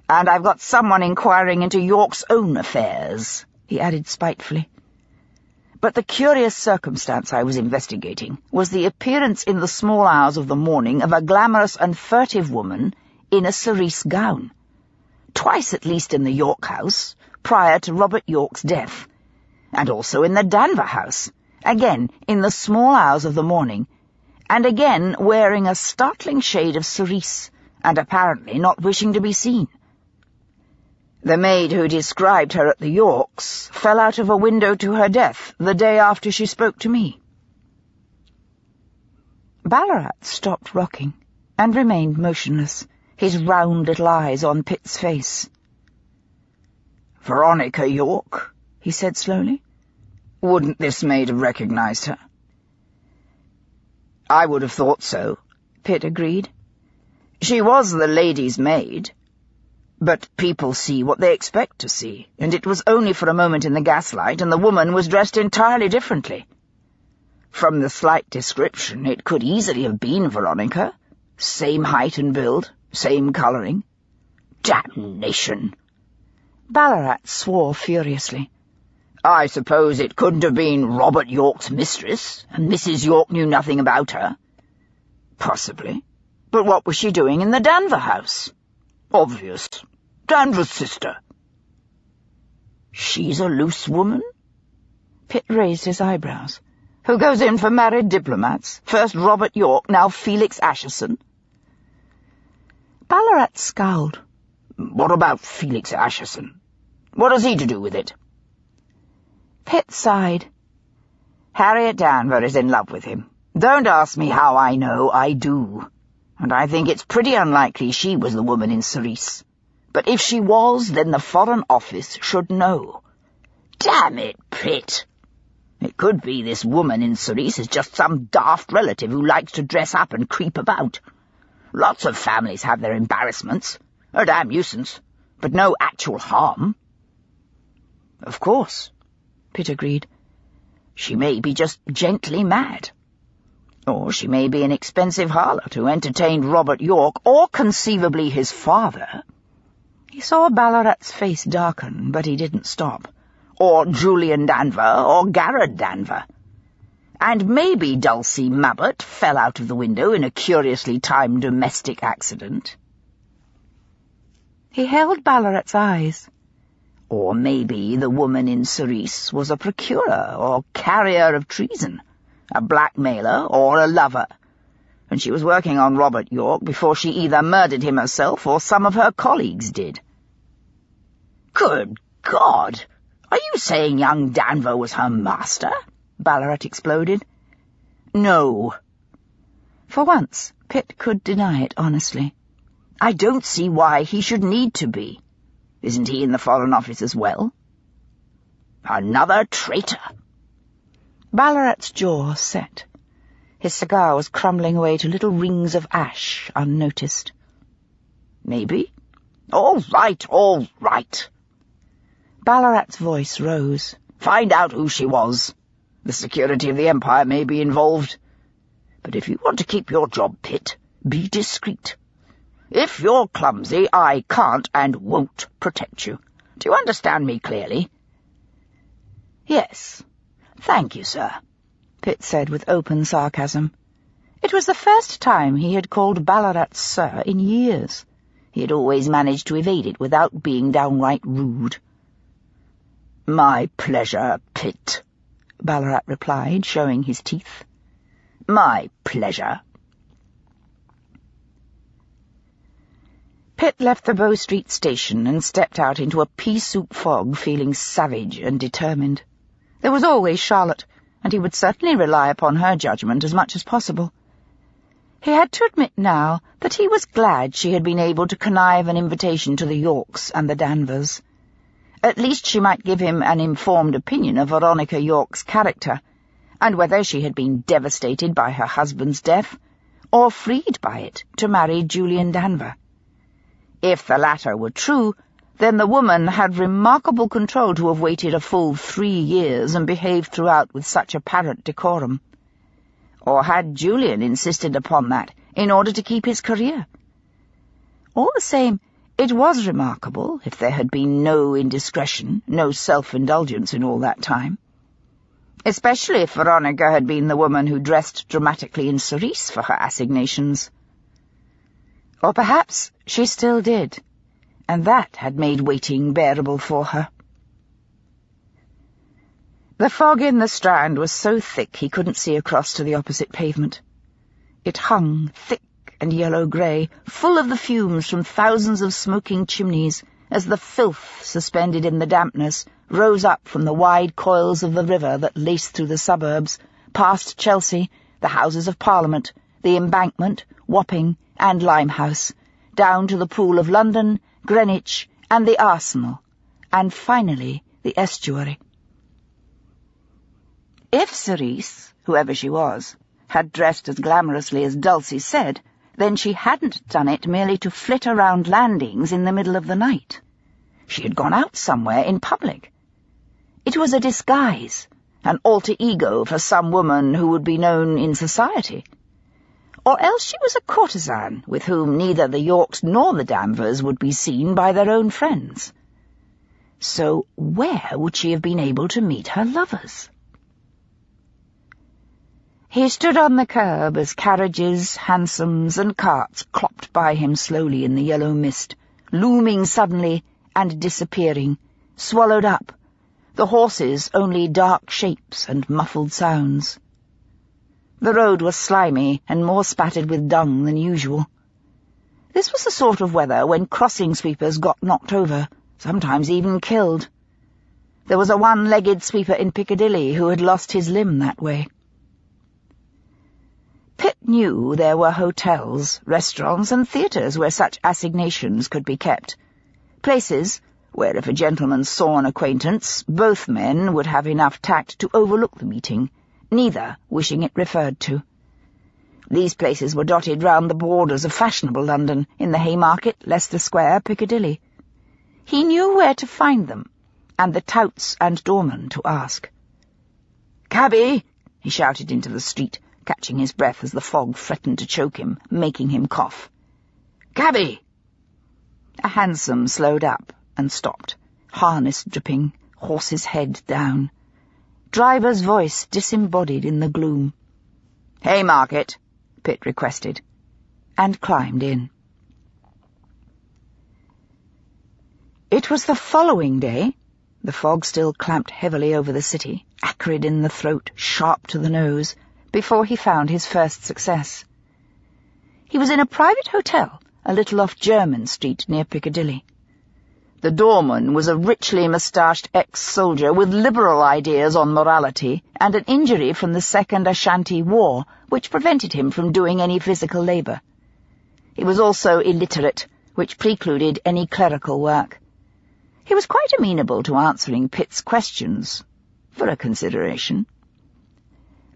And I've got someone inquiring into York's own affairs," he added spitefully. "But the curious circumstance I was investigating was the appearance in the small hours of the morning of a glamorous and furtive woman in a cerise gown. Twice at least in the York house, prior to Robert York's death, and also in the Danvers house, again in the small hours of the morning, and again wearing a startling shade of cerise, and apparently not wishing to be seen. The maid who described her at the Yorks fell out of a window to her death the day after she spoke to me." Balorat stopped rocking and remained motionless, his round little eyes on Pitt's face. "Veronica York," he said slowly. "Wouldn't this maid have recognized her?" "I would have thought so," Pitt agreed. "She was the lady's maid. But people see what they expect to see, and it was only for a moment in the gaslight, and the woman was dressed entirely differently. From the slight description, it could easily have been Veronica. Same height and build, same colouring." "Damnation!" Balorat swore furiously. "I suppose it couldn't have been Robert York's mistress, and Mrs. York knew nothing about her?" "Possibly. But what was she doing in the Danvers house?" "Obvious. Danvers' sister." "She's a loose woman?" Pitt raised his eyebrows. "Who goes in for married diplomats? First Robert York, now Felix Asherson." Balorat scowled. "What about Felix Asherson? What has he to do with it?" Pitt sighed. "Harriet Danvers is in love with him. Don't ask me how I know, I do. And I think it's pretty unlikely she was the woman in cerise. But if she was, then the Foreign Office should know. Damn it, Pitt! It could be this woman in cerise is just some daft relative who likes to dress up and creep about. Lots of families have their embarrassments. A damn nuisance, but no actual harm." "Of course," Pitt agreed. "She may be just gently mad. Or she may be an expensive harlot who entertained Robert York, or conceivably his father." He saw Balorat's face darken, but he didn't stop. "Or Julian Danvers, or Garrett Danvers. And maybe Dulcie Mabbott fell out of the window in a curiously timed domestic accident." He held Balorat's eyes. "Or maybe the woman in cerise was a procurer or carrier of treason, a blackmailer or a lover, and she was working on Robert York before she either murdered him herself or some of her colleagues did." "Good God! Are you saying young Danvers was her master?" Balorat exploded. "No." For once, Pitt could deny it honestly. "I don't see why he should need to be. Isn't he in the Foreign Office as well?" "Another traitor." Balorat's jaw set. His cigar was crumbling away to little rings of ash, unnoticed. "Maybe. All right, all right." Balorat's voice rose. "Find out who she was. The security of the Empire may be involved. But if you want to keep your job, Pitt, be discreet. If you're clumsy, I can't and won't protect you. Do you understand me clearly?" "Yes. Thank you, sir," Pitt said with open sarcasm. It was the first time he had called Balorat sir in years. He had always managed to evade it without being downright rude. "My pleasure, Pitt," Balorat replied, showing his teeth. "My pleasure." Pitt left the Bow Street station and stepped out into a pea-soup fog, feeling savage and determined. There was always Charlotte, and he would certainly rely upon her judgment as much as possible. He had to admit now that he was glad she had been able to connive an invitation to the Yorks and the Danvers. At least she might give him an informed opinion of Veronica York's character, and whether she had been devastated by her husband's death, or freed by it to marry Julian Danvers. If the latter were true, then the woman had remarkable control to have waited a full 3 years and behaved throughout with such apparent decorum. Or had Julian insisted upon that in order to keep his career? All the same, it was remarkable if there had been no indiscretion, no self-indulgence in all that time. Especially if Veronica had been the woman who dressed dramatically in cerise for her assignations. Or perhaps she still did, and that had made waiting bearable for her. The fog in the Strand was so thick he couldn't see across to the opposite pavement. It hung, thick and yellow-grey, full of the fumes from thousands of smoking chimneys, as the filth suspended in the dampness rose up from the wide coils of the river that laced through the suburbs, past Chelsea, the Houses of Parliament, the Embankment, Wapping, and Limehouse, down to the Pool of London, Greenwich, and the Arsenal, and finally the estuary. If Sice, whoever she was, had dressed as glamorously as Dulcie said, then she hadn't done it merely to flit around landings in the middle of the night. She had gone out somewhere in public. It was a disguise, an alter ego for some woman who would be known in society. Or else she was a courtesan with whom neither the Yorks nor the Danvers would be seen by their own friends. So where would she have been able to meet her lovers? He stood on the curb as carriages, hansoms, and carts clopped by him slowly in the yellow mist, looming suddenly and disappearing, swallowed up, the horses only dark shapes and muffled sounds. The road was slimy and more spattered with dung than usual. This was the sort of weather when crossing sweepers got knocked over, sometimes even killed. There was a one-legged sweeper in Piccadilly who had lost his limb that way. Pitt knew there were hotels, restaurants, and theatres where such assignations could be kept. Places where, if a gentleman saw an acquaintance, both men would have enough tact to overlook the meeting, neither wishing it referred to. These places were dotted round the borders of fashionable London, in the Haymarket, Leicester Square, Piccadilly. He knew where to find them, and the touts and doormen to ask. "Cabby!" he shouted into the street, catching his breath as the fog threatened to choke him, making him cough. "Cabby!" A hansom slowed up and stopped, harness dripping, horse's head down. Driver's voice disembodied in the gloom. "Haymarket," Pitt requested, and climbed in. It was the following day, the fog still clamped heavily over the city, acrid in the throat, sharp to the nose, before he found his first success. He was in a private hotel, a little off Jermyn Street near Piccadilly. The doorman was a richly moustached ex-soldier with liberal ideas on morality and an injury from the Second Ashanti War, which prevented him from doing any physical labour. He was also illiterate, which precluded any clerical work. He was quite amenable to answering Pitt's questions, for a consideration.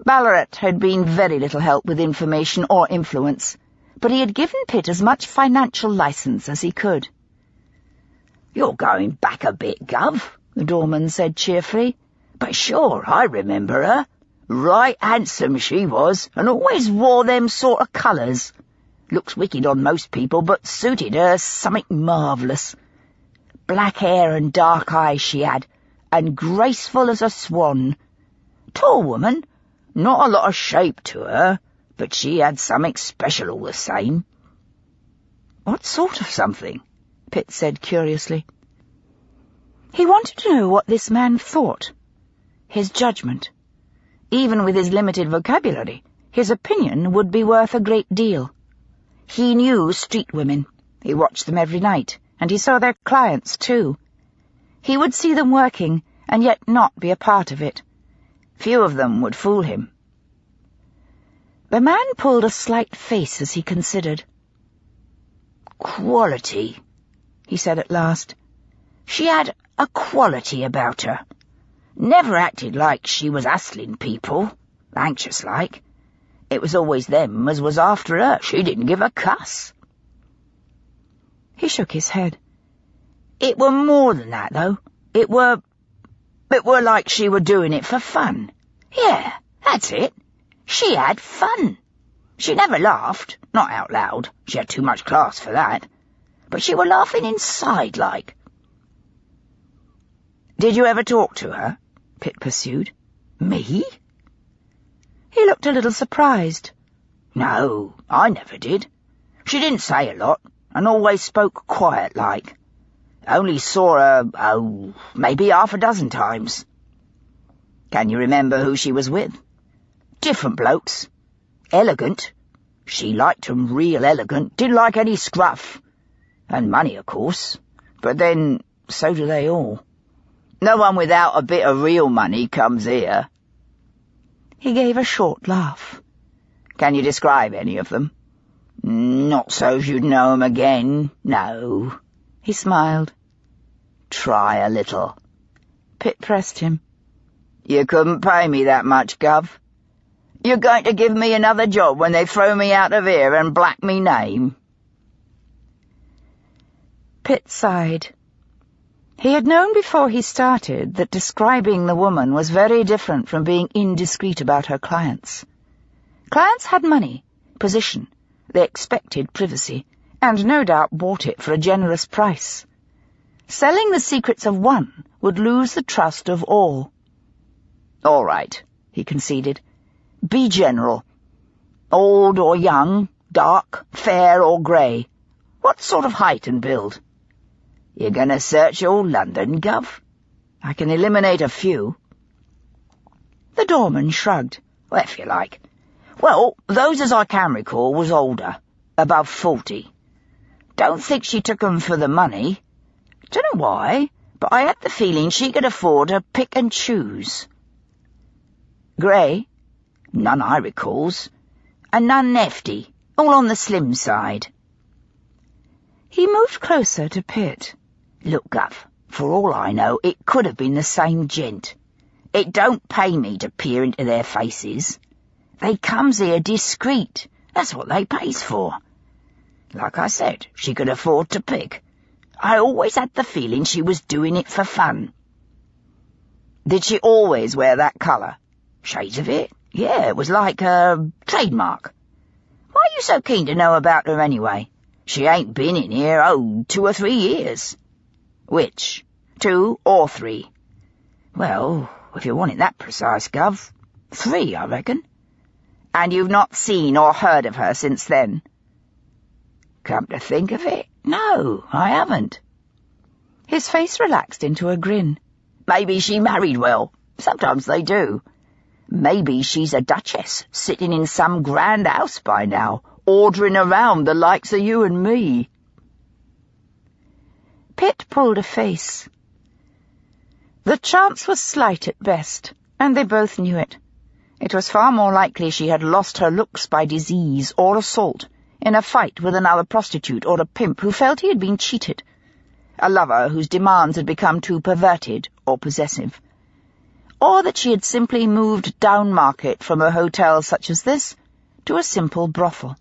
Balorat had been very little help with information or influence, but he had given Pitt as much financial licence as he could. "You're going back a bit, Gov," the doorman said cheerfully. "But sure, I remember her. Right handsome she was, and always wore them sort of colours. Looks wicked on most people, but suited her something marvellous. Black hair and dark eyes she had, and graceful as a swan. Tall woman, not a lot of shape to her, but she had something special all the same." "What sort of something?" Pitt said curiously. He wanted to know what this man thought. His judgment. Even with his limited vocabulary, his opinion would be worth a great deal. He knew street women. He watched them every night, and he saw their clients too. He would see them working, and yet not be a part of it. Few of them would fool him. The man pulled a slight face as he considered. "Quality," he said at last. "She had a quality about her. Never acted like she was hassling people, anxious-like. It was always them as was after her. She didn't give a cuss." He shook his head. "It were more than that, though. It were like she were doing it for fun. Yeah, that's it. She had fun. She never laughed, not out loud. She had too much class for that. But she were laughing inside, like." "Did you ever talk to her?" Pitt pursued. "Me?" He looked a little surprised. "No, I never did. She didn't say a lot, and always spoke quiet-like. Only saw her, maybe half a dozen times." Can you remember who she was with? Different blokes. Elegant. She liked 'em real elegant, didn't like any scruff. And money, of course. But then, so do they all. No one without a bit of real money comes here. He gave a short laugh. Can you describe any of them? Not so's you'd know 'em again, no. He smiled. Try a little. Pitt pressed him. You couldn't pay me that much, Gov. You're going to give me another job when they throw me out of here and black me name? Pitt sighed. He had known before he started that describing the woman was very different from being indiscreet about her clients. Clients had money, position, they expected privacy, and no doubt bought it for a generous price. Selling the secrets of one would lose the trust of all. All right, he conceded. Be general. Old or young, dark, fair or grey. What sort of height and build? You're going to search all London, Gov? I can eliminate a few. The doorman shrugged. Well, if you like. Well, those as I can recall was older, above 40. Don't think she took 'em for the money. Don't know why, but I had the feeling she could afford to pick and choose. Grey? None I recalls. And none hefty, all on the slim side. He moved closer to Pitt. Look, Gov, for all I know, it could have been the same gent. It don't pay me to peer into their faces. They comes here discreet. That's what they pays for. Like I said, she could afford to pick. I always had the feeling she was doing it for fun. Did she always wear that colour? Shades of it? Yeah, it was like a trademark. Why are you so keen to know about her anyway? She ain't been in here, 2 or 3 years. Which? 2 or 3? Well, if you want it that precise, Gov, 3, I reckon. And you've not seen or heard of her since then? Come to think of it, no, I haven't. His face relaxed into a grin. Maybe she married well. Sometimes they do. Maybe she's a duchess, sitting in some grand house by now, ordering around the likes of you and me. Pitt pulled a face. The chance was slight at best, and they both knew it. It was far more likely she had lost her looks by disease or assault, in a fight with another prostitute or a pimp who felt he had been cheated, a lover whose demands had become too perverted or possessive, or that she had simply moved down market from a hotel such as this to a simple brothel.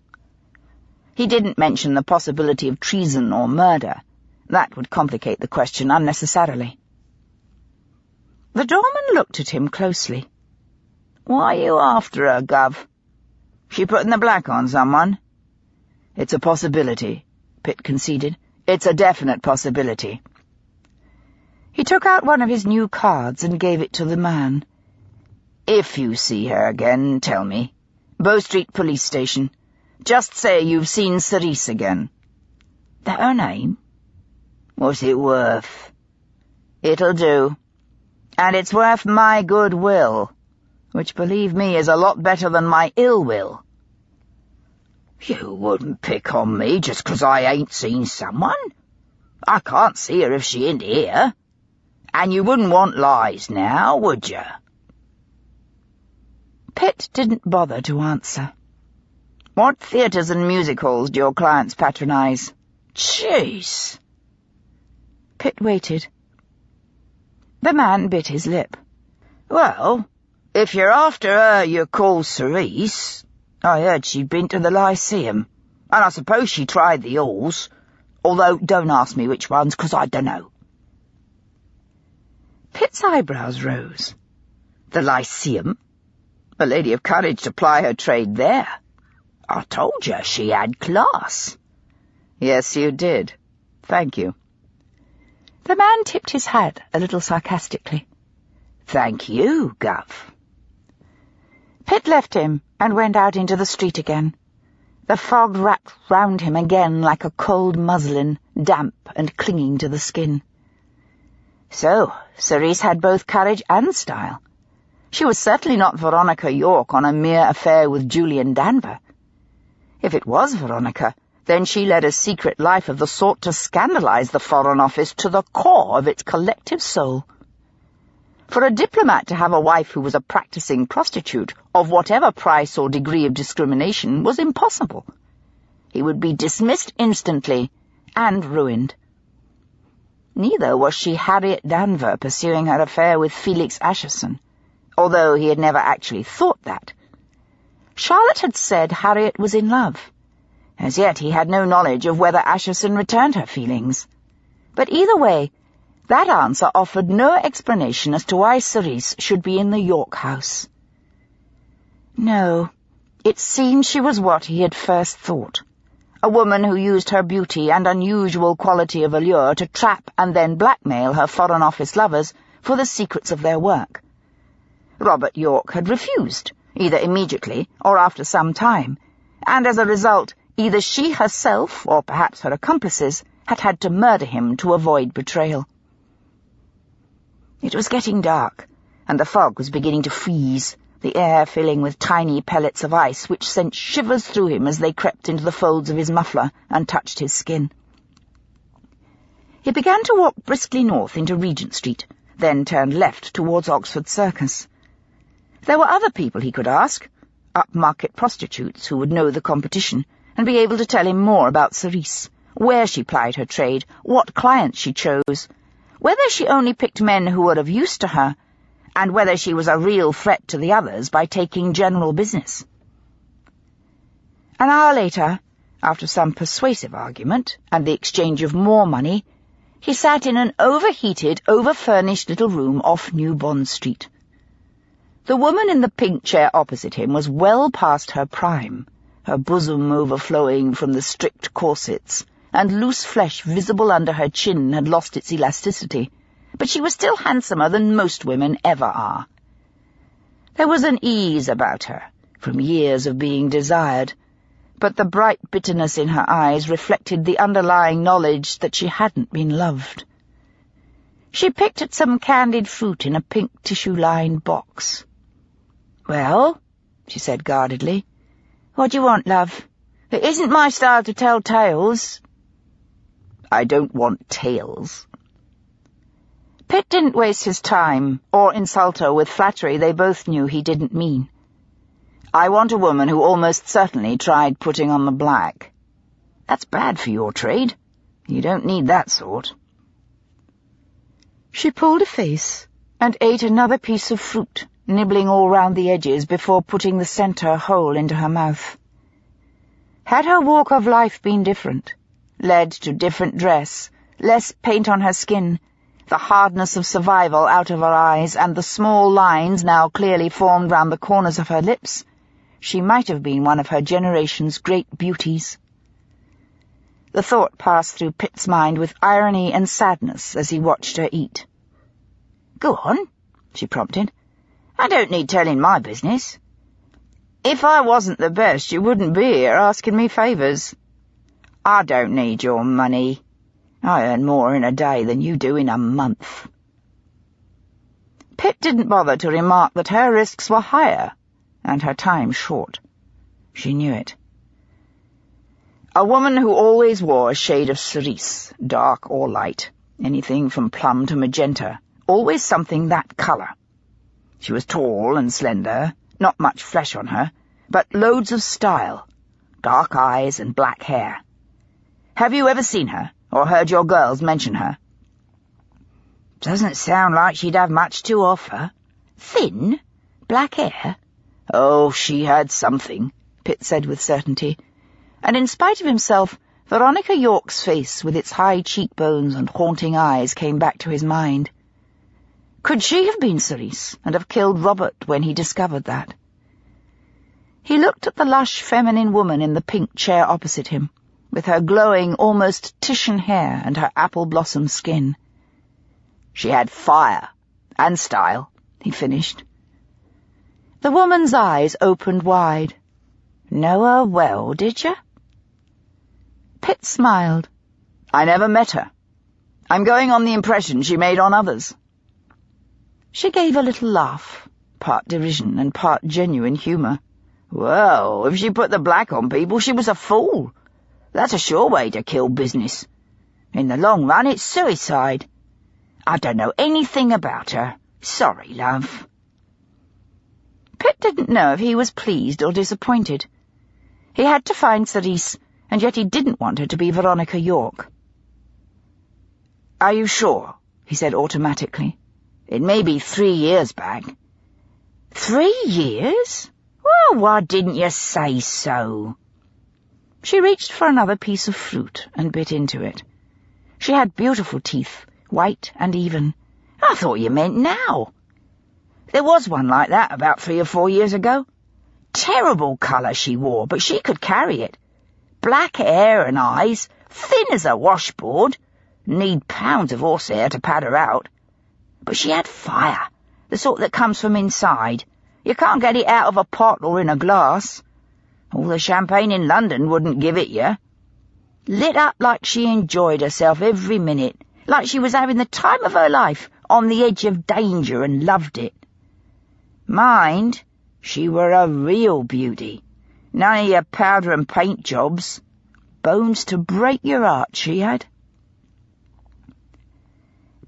He didn't mention the possibility of treason or murder. That would complicate the question unnecessarily. The doorman looked at him closely. Why are you after her, Gov? She putting the black on someone? It's a possibility, Pitt conceded. It's a definite possibility. He took out one of his new cards and gave it to the man. If you see her again, tell me. Bow Street Police Station. Just say you've seen Sice again. That her name? What's it worth? It'll do. And it's worth my goodwill, which, believe me, is a lot better than my ill will. You wouldn't pick on me just 'cause I ain't seen someone. I can't see her if she ain't here. And you wouldn't want lies now, would you? Pitt didn't bother to answer. What theatres and music halls do your clients patronize? Jeez! Pitt waited. The man bit his lip. Well, if you're after her you call Sice, I heard she'd been to the Lyceum, and I suppose she tried the halls, although don't ask me which ones, 'cause I dunno. Pitt's eyebrows rose. The Lyceum? A lady of courage to ply her trade there. I told you she had class. Yes, you did. Thank you. The man tipped his hat a little sarcastically. Thank you, Gov. Pitt left him and went out into the street again. The fog wrapped round him again like a cold muslin, damp and clinging to the skin. So, Sice had both courage and style. She was certainly not Veronica York on a mere affair with Julian Danvers. If it was Veronica, then she led a secret life of the sort to scandalize the Foreign Office to the core of its collective soul. For a diplomat to have a wife who was a practicing prostitute, of whatever price or degree of discrimination, was impossible. He would be dismissed instantly and ruined. Neither was she Harriet Danvers pursuing her affair with Felix Asherson, although he had never actually thought that. Charlotte had said Harriet was in love. As yet he had no knowledge of whether Asherson returned her feelings. But either way, that answer offered no explanation as to why Sice should be in the York house. No, it seemed she was what he had first thought. A woman who used her beauty and unusual quality of allure to trap and then blackmail her Foreign Office lovers for the secrets of their work. Robert York had refused, either immediately or after some time, and as a result, either she herself, or perhaps her accomplices, had had to murder him to avoid betrayal. It was getting dark, and the fog was beginning to freeze, the air filling with tiny pellets of ice which sent shivers through him as they crept into the folds of his muffler and touched his skin. He began to walk briskly north into Regent Street, then turned left towards Oxford Circus. There were other people he could ask, upmarket prostitutes who would know the competition and be able to tell him more about Sice, where she plied her trade, what clients she chose, whether she only picked men who were of use to her, and whether she was a real threat to the others by taking general business. An hour later, after some persuasive argument and the exchange of more money, he sat in an overheated, overfurnished little room off New Bond Street. The woman in the pink chair opposite him was well past her prime, her bosom overflowing from the strict corsets, and loose flesh visible under her chin had lost its elasticity, but she was still handsomer than most women ever are. There was an ease about her, from years of being desired, but the bright bitterness in her eyes reflected the underlying knowledge that she hadn't been loved. She picked at some candied fruit in a pink tissue-lined box. "Well," she said guardedly, "what do you want, love? It isn't my style to tell tales." "I don't want tales." Pitt didn't waste his time, or insult her with flattery they both knew he didn't mean. "I want a woman who almost certainly tried putting on the black. That's bad for your trade. You don't need that sort." She pulled a face and ate another piece of fruit, nibbling all round the edges before putting the centre whole into her mouth. Had her walk of life been different, led to different dress, less paint on her skin, the hardness of survival out of her eyes, and the small lines now clearly formed round the corners of her lips, she might have been one of her generation's great beauties. The thought passed through Pitt's mind with irony and sadness as he watched her eat. "Go on," she prompted. "I don't need telling my business. If I wasn't the best, you wouldn't be here asking me favours. I don't need your money. I earn more in a day than you do in a month." Pitt didn't bother to remark that her risks were higher and her time short. She knew it. A woman who always wore a shade of cerise, dark or light, anything from plum to magenta, always something that colour. She was tall and slender, not much flesh on her, but loads of style, dark eyes and black hair. Have you ever seen her, or heard your girls mention her? "Doesn't sound like she'd have much to offer. Thin? Black hair?" "Oh, she had something," Pitt said with certainty, and in spite of himself, Veronica York's face with its high cheekbones and haunting eyes came back to his mind. Could she have been Sice and have killed Robert when he discovered that? He looked at the lush feminine woman in the pink chair opposite him, with her glowing, almost Titian hair and her apple-blossom skin. "She had fire and style," he finished. The woman's eyes opened wide. "Know her well, did you?" Pitt smiled. "I never met her. I'm going on the impression she made on others." She gave a little laugh. part derision and part genuine humour. "Well, if she put the black on people, she was a fool. That's a sure way to kill business. In the long run, it's suicide. I don't know anything about her. Sorry, love." Pitt didn't know if he was pleased or disappointed. He had to find Sice, and yet he didn't want her to be Veronica York. "Are you sure?" he said automatically. "It may be 3 years back." 3 years? Well, why didn't you say so? She reached for another piece of fruit and bit into it. She had beautiful teeth, white and even. "I thought you meant now." "There was one like that about 3 or 4 years ago. Terrible colour she wore, but she could carry it. Black hair and eyes, thin as a washboard. Need pounds of horsehair to pad her out. But she had fire, the sort that comes from inside. You can't get it out of a pot or in a glass. All the champagne in London wouldn't give it you. Lit up like she enjoyed herself every minute, like she was having the time of her life, on the edge of danger, and loved it. Mind, she were a real beauty. None of your powder and paint jobs. Bones to break your heart, she had."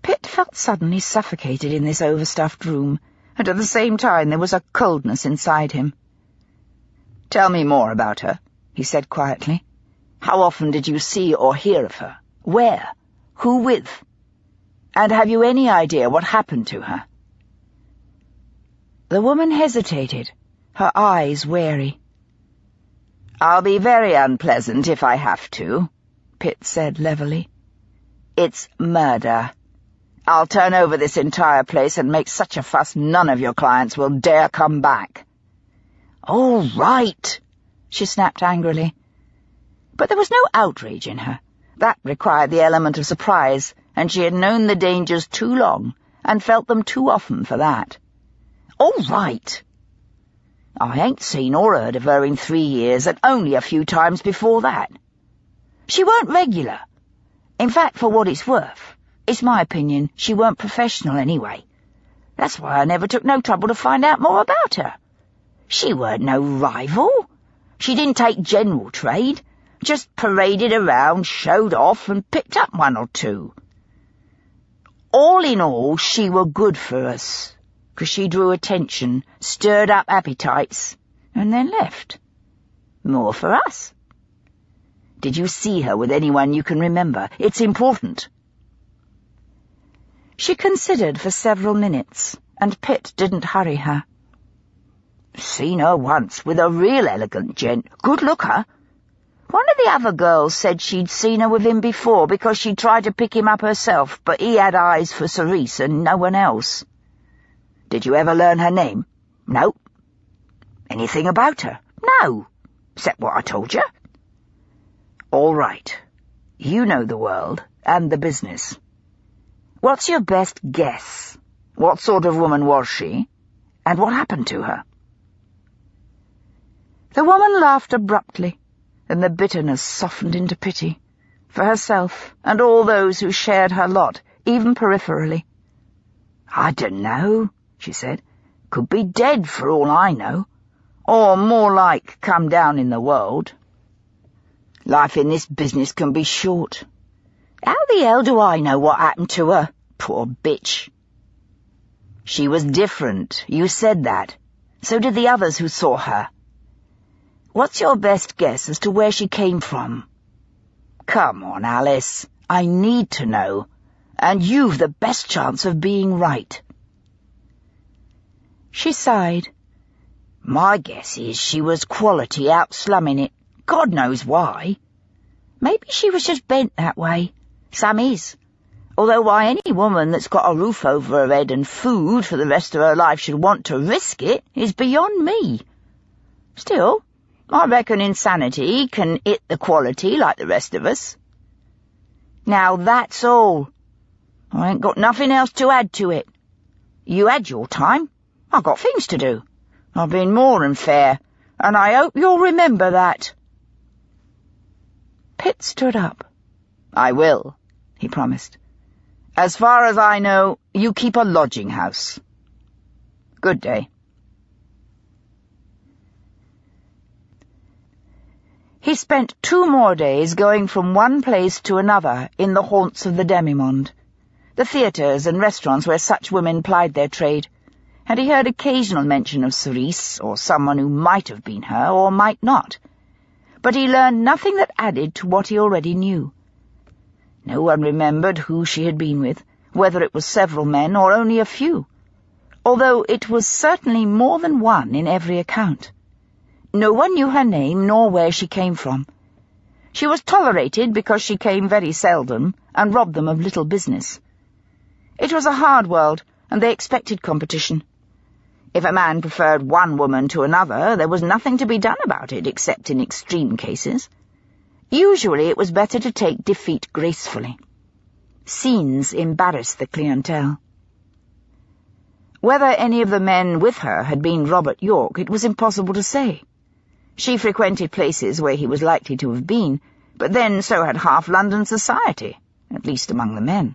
Pitt felt suddenly suffocated in this overstuffed room, and at the same time there was a coldness inside him. "Tell me more about her," he said quietly. "How often did you see or hear of her? Where? Who with? And have you any idea what happened to her?" The woman hesitated, her eyes wary. "I'll be very unpleasant if I have to," Pitt said levelly. "It's murder. I'll turn over this entire place and make such a fuss none of your clients will dare come back." "All right," she snapped angrily. But there was no outrage in her. That required the element of surprise, and she had known the dangers too long and felt them too often for that. "All right. I ain't seen or heard of her in 3 years, and only a few times before that. She weren't regular. In fact, for what it's worth, it's my opinion she weren't professional anyway. That's why I never took no trouble to find out more about her. She weren't no rival. She didn't take general trade, just paraded around, showed off, and picked up 1 or 2. All in all, she were good for us, 'cause she drew attention, stirred up appetites, and then left. More for us. Did you see her with anyone you can remember? It's important." She considered for several minutes, and Pitt didn't hurry her. "Seen her once, with a real elegant gent. Good looker. One of the other girls said she'd seen her with him before because she tried to pick him up herself, but he had eyes for Sice and no one else." "Did you ever learn her name?" "No." "Anything about her?" "No, except what I told you." "All right. You know the world and the business. What's your best guess? What sort of woman was she, and what happened to her?" The woman laughed abruptly, and the bitterness softened into pity, for herself and all those who shared her lot, even peripherally. "I dunno," she said. "Could be dead for all I know, or more like come down in the world. Life in this business can be short. How the hell do I know what happened to her? Poor bitch." "She was different. You said that. So did the others who saw her. What's your best guess as to where she came from? Come on, Alice. I need to know, and you've the best chance of being right." She sighed. "My guess is she was quality out slumming it. God knows why. Maybe she was just bent that way. Some is. Although why any woman that's got a roof over her head and food for the rest of her life should want to risk it is beyond me. Still, I reckon insanity can hit the quality like the rest of us. Now that's all. I ain't got nothing else to add to it. You had your time. I've got things to do. I've been more than fair, and I hope you'll remember that." Pitt stood up. "I will," he promised. "As far as I know, you keep a lodging-house. Good day." He spent 2 more days going from one place to another in the haunts of the demimonde, the theatres and restaurants where such women plied their trade, and he heard occasional mention of Sice, or someone who might have been her or might not. But he learned nothing that added to what he already knew. No one remembered who she had been with, whether it was several men or only a few, although it was certainly more than one in every account. No one knew her name nor where she came from. She was tolerated because she came very seldom and robbed them of little business. It was a hard world, and they expected competition. If a man preferred one woman to another, there was nothing to be done about it except in extreme cases. Usually it was better to take defeat gracefully. Scenes embarrassed the clientele. Whether any of the men with her had been Robert York, it was impossible to say. She frequented places where he was likely to have been, but then so had half London society, at least among the men.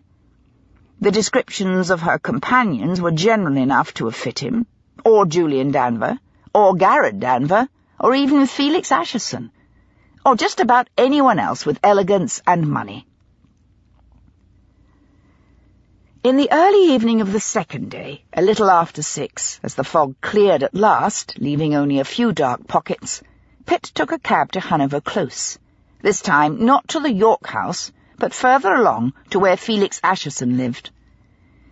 The descriptions of her companions were general enough to have fit him, or Julian Danvers, or Garrett Danvers, or even Felix Asherson, or just about anyone else with elegance and money. In the early evening of the second day, a little after 6, as the fog cleared at last, leaving only a few dark pockets, Pitt took a cab to Hanover Close, this time not to the York house, but further along to where Felix Asherson lived.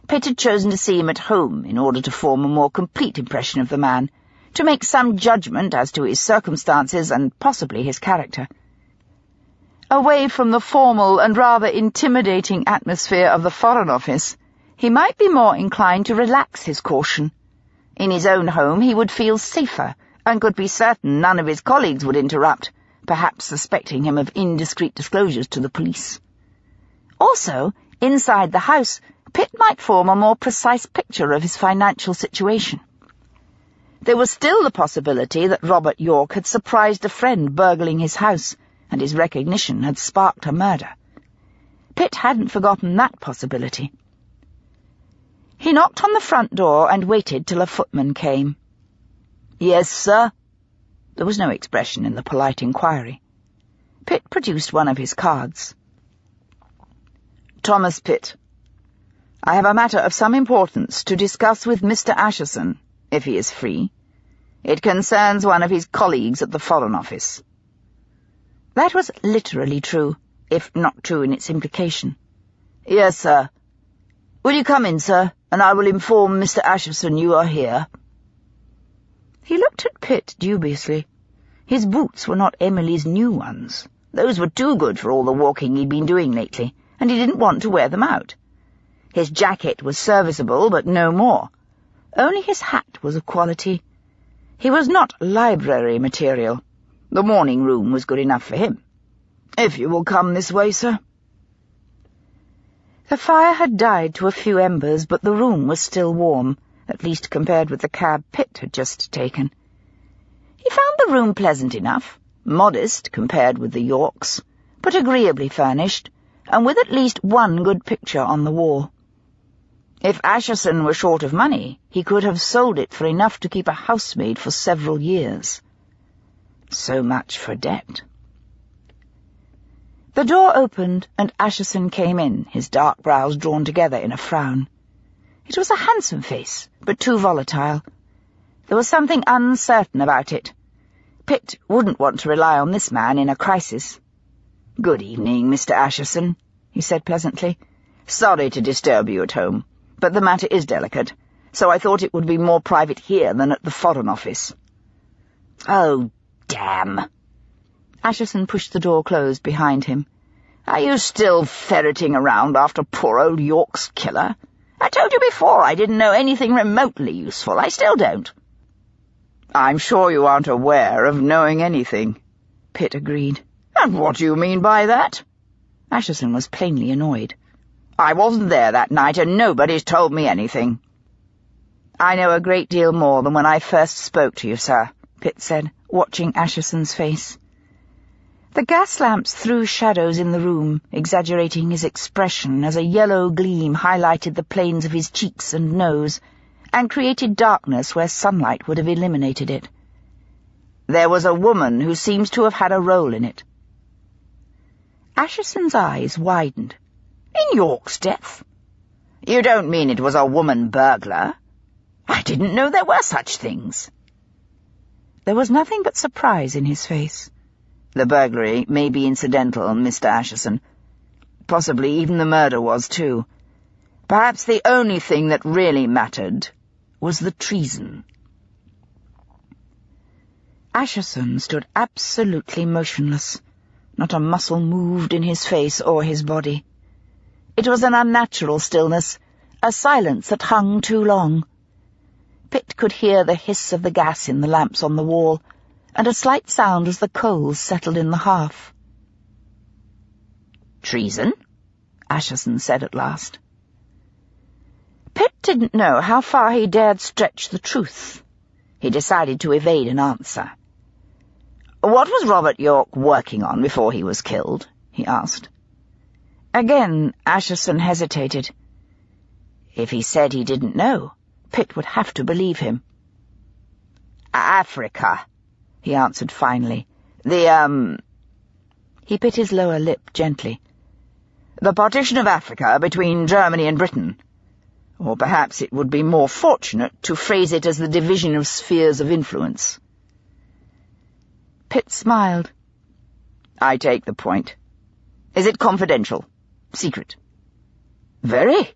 Pitt had chosen to see him at home in order to form a more complete impression of the man, to make some judgment as to his circumstances and possibly his character. Away from the formal and rather intimidating atmosphere of the Foreign Office, he might be more inclined to relax his caution. In his own home he would feel safer, and could be certain none of his colleagues would interrupt, perhaps suspecting him of indiscreet disclosures to the police. Also, inside the house, Pitt might form a more precise picture of his financial situation. There was still the possibility that Robert York had surprised a friend burgling his house, and his recognition had sparked a murder. Pitt hadn't forgotten that possibility. He knocked on the front door and waited till a footman came. "Yes, sir?" There was no expression in the polite inquiry. Pitt produced one of his cards. "Thomas Pitt. I have a matter of some importance to discuss with Mr. Asherson, if he is free. It concerns one of his colleagues at the Foreign Office." That was literally true, if not true in its implication. "Yes, sir. Will you come in, sir, and I will inform Mr. Asherson you are here." He looked at Pitt dubiously. His boots were not Emily's new ones. Those were too good for all the walking he'd been doing lately, and he didn't want to wear them out. His jacket was serviceable, but no more. Only his hat was of quality. He was not library material. The morning room was good enough for him. "If you will come this way, sir." The fire had died to a few embers, but the room was still warm, at least compared with the cab Pitt had just taken. He found the room pleasant enough, modest compared with the Yorks, but agreeably furnished, and with at least one good picture on the wall. If Asherson were short of money, he could have sold it for enough to keep a housemaid for several years. So much for debt. The door opened, and Asherson came in, his dark brows drawn together in a frown. It was a handsome face, but too volatile. There was something uncertain about it. Pitt wouldn't want to rely on this man in a crisis. "Good evening, Mr. Asherson," he said pleasantly. "Sorry to disturb you at home, but the matter is delicate, so I thought it would be more private here than at the Foreign Office." "Oh, damn!" Asherson pushed the door closed behind him. "Are you still ferreting around after poor old York's killer? I told you before I didn't know anything remotely useful. I still don't." "I'm sure you aren't aware of knowing anything," Pitt agreed. "And what do you mean by that?" Asherson was plainly annoyed. "I wasn't there that night, and nobody's told me anything." "I know a great deal more than when I first spoke to you, sir," Pitt said, watching Asherson's face. The gas lamps threw shadows in the room, exaggerating his expression as a yellow gleam highlighted the planes of his cheeks and nose, and created darkness where sunlight would have eliminated it. There was a woman who seems to have had a role in it. Asherson's eyes widened. In York's death? You don't mean it was a woman burglar? I didn't know there were such things. There was nothing but surprise in his face. The burglary may be incidental, Mr. Asherson. Possibly even the murder was, too. Perhaps the only thing that really mattered was the treason. Asherson stood absolutely motionless. Not a muscle moved in his face or his body. It was an unnatural stillness, a silence that hung too long. Pitt could hear the hiss of the gas in the lamps on the wall, and a slight sound as the coals settled in the hearth. "Treason?" Asherson said at last. Pitt didn't know how far he dared stretch the truth. He decided to evade an answer. "What was Robert York working on before he was killed?" he asked. Again, Asherson hesitated. If he said he didn't know, Pitt would have to believe him. "Africa," he answered finally. He bit his lower lip gently. "The partition of Africa between Germany and Britain. Or perhaps it would be more fortunate to phrase it as the division of spheres of influence." Pitt smiled. "I take the point. Is it confidential? Secret?" "Very."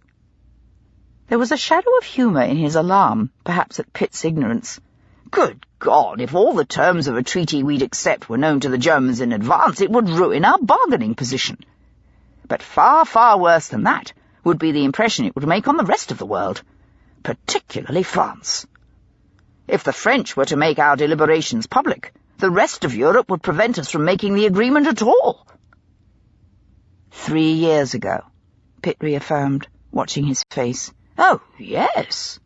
There was a shadow of humour in his alarm, perhaps at Pitt's ignorance. "Good God, if all the terms of a treaty we'd accept were known to the Germans in advance, it would ruin our bargaining position. But far, far worse than that would be the impression it would make on the rest of the world, particularly France. If the French were to make our deliberations public, the rest of Europe would prevent us from making the agreement at all." 3 years ago, Pitt reaffirmed, watching his face. "Oh, yes.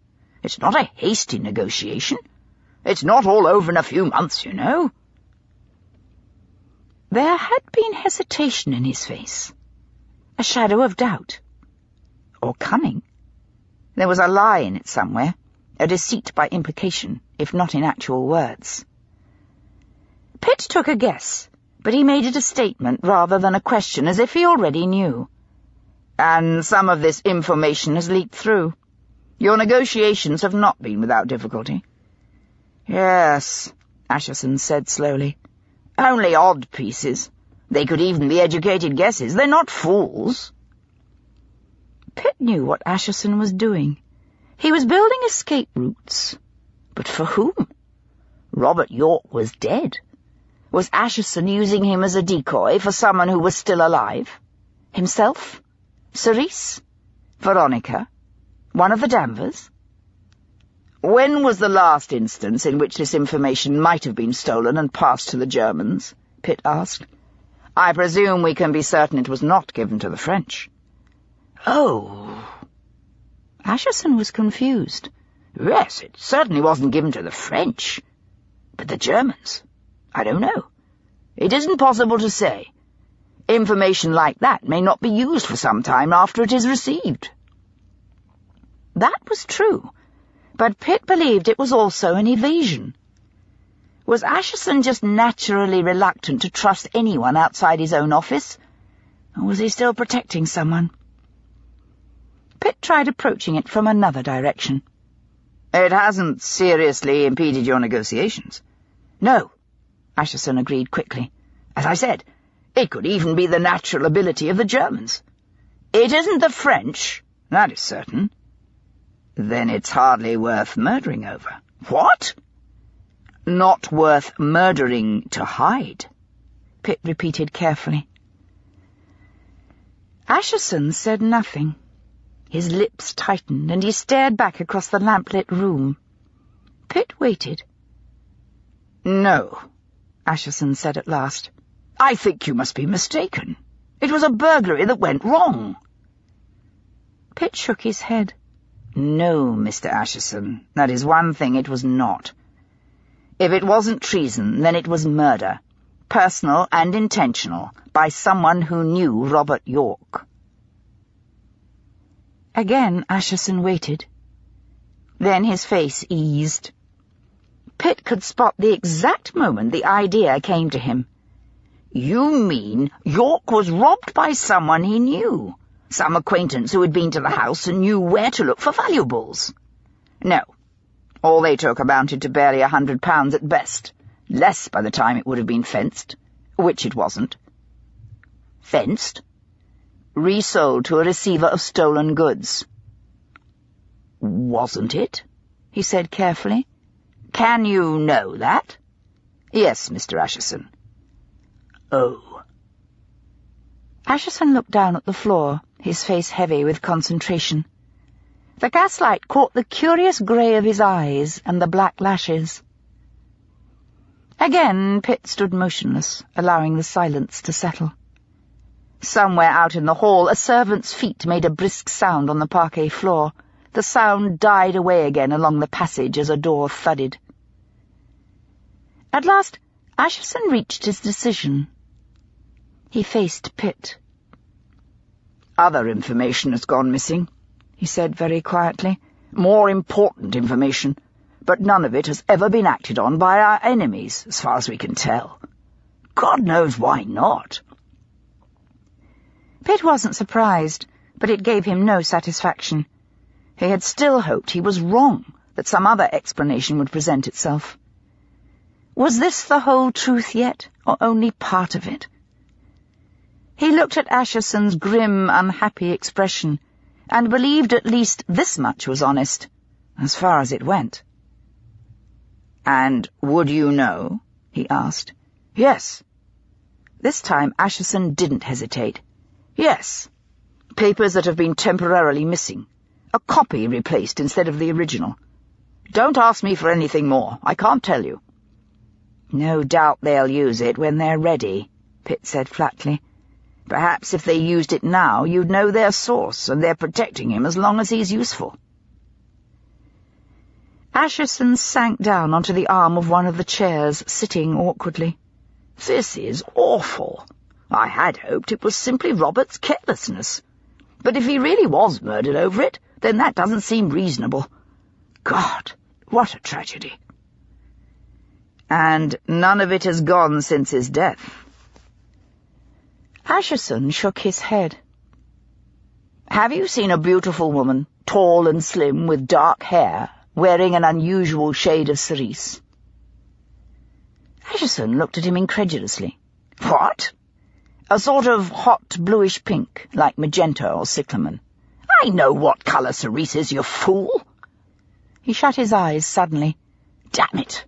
It's not a hasty negotiation. It's not all over in a few months, you know." There had been hesitation in his face, a shadow of doubt. Or cunning. There was a lie in it somewhere, a deceit by implication, if not in actual words. Pitt took a guess, but he made it a statement rather than a question, as if he already knew. "And some of this information has leaked through. Your negotiations have not been without difficulty." "Yes," Asherson said slowly. "Only odd pieces. They could even be educated guesses. They're not fools." Pitt knew what Asherson was doing. He was building escape routes. But for whom? Robert York was dead. Was Asherson using him as a decoy for someone who was still alive? Himself? Sice? Veronica? One of the Danvers? "When was the last instance in which this information might have been stolen and passed to the Germans?" Pitt asked. "I presume we can be certain it was not given to the French." "Oh." Asherson was confused. "Yes, it certainly wasn't given to the French. But the Germans? I don't know. It isn't possible to say. Information like that may not be used for some time after it is received." That was true, but Pitt believed it was also an evasion. Was Asherson just naturally reluctant to trust anyone outside his own office? Or was he still protecting someone? Pitt tried approaching it from another direction. "It hasn't seriously impeded your negotiations?" "No," Asherson agreed quickly. "As I said, it could even be the natural ability of the Germans. It isn't the French, that is certain." "Then it's hardly worth murdering over." "What?" "Not worth murdering to hide," Pitt repeated carefully. Asherson said nothing. His lips tightened, and he stared back across the lamplit room. Pitt waited. "No," Asherson said at last. "I think you must be mistaken. It was a burglary that went wrong." Pitt shook his head. "No, Mr. Asherson, that is one thing it was not. If it wasn't treason, then it was murder, personal and intentional, by someone who knew Robert York." Again Asherson waited. Then his face eased. Pitt could spot the exact moment the idea came to him. You mean York was robbed by someone he knew? Some acquaintance who had been to the house and knew where to look for valuables? No. All they took amounted to barely £100 at best. Less by the time it would have been fenced, which it wasn't. Fenced? Resold to a receiver of stolen goods. Wasn't it? He said carefully. Can you know that? Yes, Mr. Asherson. Oh. Asherson looked down at the floor, his face heavy with concentration. The gaslight caught the curious grey of his eyes and the black lashes. Again, Pitt stood motionless, allowing the silence to settle. Somewhere out in the hall, a servant's feet made a brisk sound on the parquet floor. The sound died away again along the passage as a door thudded. At last, Asherson reached his decision. He faced Pitt. Other information has gone missing, he said very quietly. More important information, but none of it has ever been acted on by our enemies, as far as we can tell. God knows why not. Pitt wasn't surprised, but it gave him no satisfaction. He had still hoped he was wrong, that some other explanation would present itself. Was this the whole truth yet, or only part of it? He looked at Asherson's grim, unhappy expression, and believed at least this much was honest, as far as it went. "And would you know?" he asked. "Yes." This time Asherson didn't hesitate. "Yes. Papers that have been temporarily missing. A copy replaced instead of the original. Don't ask me for anything more. I can't tell you." "No doubt they'll use it when they're ready," Pitt said flatly. "Perhaps if they used it now, you'd know their source, and they're protecting him as long as he's useful." Asherson sank down onto the arm of one of the chairs, sitting awkwardly. "This is awful. I had hoped it was simply Robert's carelessness. But if he really was murdered over it, then that doesn't seem reasonable. God, what a tragedy." "And none of it has gone since his death." Asherson shook his head. "Have you seen a beautiful woman, tall and slim, with dark hair, wearing an unusual shade of cerise?" Asherson looked at him incredulously. "What?" "A sort of hot bluish pink, like magenta or cyclamen." "I know what colour cerise is, you fool!" He shut his eyes suddenly. "Damn it!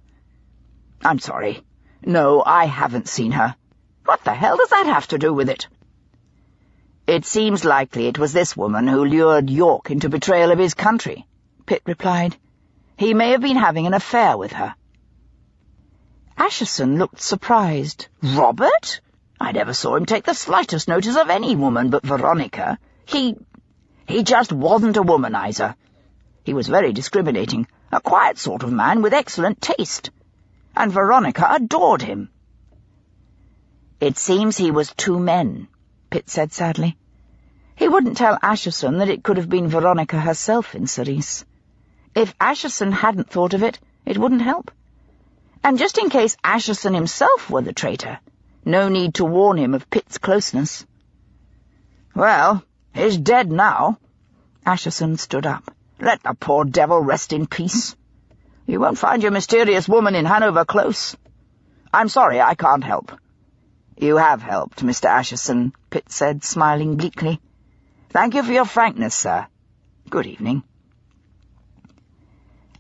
I'm sorry. No, I haven't seen her. What the hell does that have to do with it?" "It seems likely it was this woman who lured York into betrayal of his country," Pitt replied. "He may have been having an affair with her." Asherson looked surprised. "Robert? I never saw him take the slightest notice of any woman but Veronica. He just wasn't a womanizer. He was very discriminating, a quiet sort of man with excellent taste. And Veronica adored him." "It seems he was two men," Pitt said sadly. He wouldn't tell Asherson that it could have been Veronica herself in cerise. If Asherson hadn't thought of it, it wouldn't help. And just in case Asherson himself were the traitor, no need to warn him of Pitt's closeness. "Well, he's dead now." Asherson stood up. "Let the poor devil rest in peace. You won't find your mysterious woman in Hanover Close. I'm sorry, I can't help." "You have helped, Mr. Asherson," Pitt said, smiling bleakly. "Thank you for your frankness, sir. Good evening."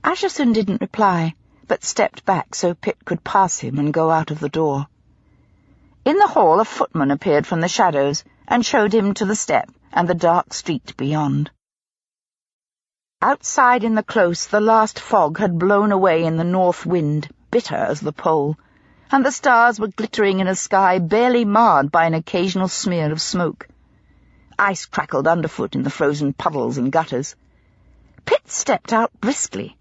Asherson didn't reply, but stepped back so Pitt could pass him and go out of the door. In the hall, a footman appeared from the shadows and showed him to the step and the dark street beyond. Outside in the close, the last fog had blown away in the north wind, bitter as the pole, and the stars were glittering in a sky barely marred by an occasional smear of smoke. Ice crackled underfoot in the frozen puddles and gutters. Pitt stepped out briskly.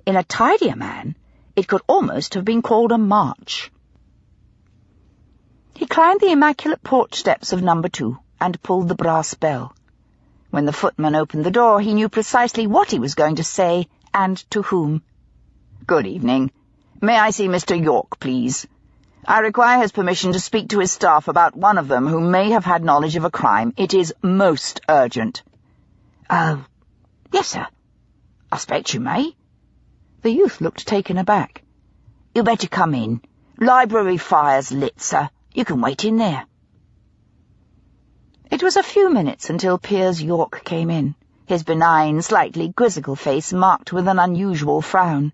In a tidier man, it could almost have been called a march. He climbed the immaculate porch steps of number 2 and pulled the brass bell. When the footman opened the door, he knew precisely what he was going to say and to whom. "Good evening. May I see Mr. York, please? I require his permission to speak to his staff about one of them who may have had knowledge of a crime. It is most urgent." "Oh, yes, sir. I expect you may." The youth looked taken aback. "You better come in. Library fire's lit, sir. You can wait in there." It was a few minutes until Piers York came in, his benign, slightly quizzical face marked with an unusual frown.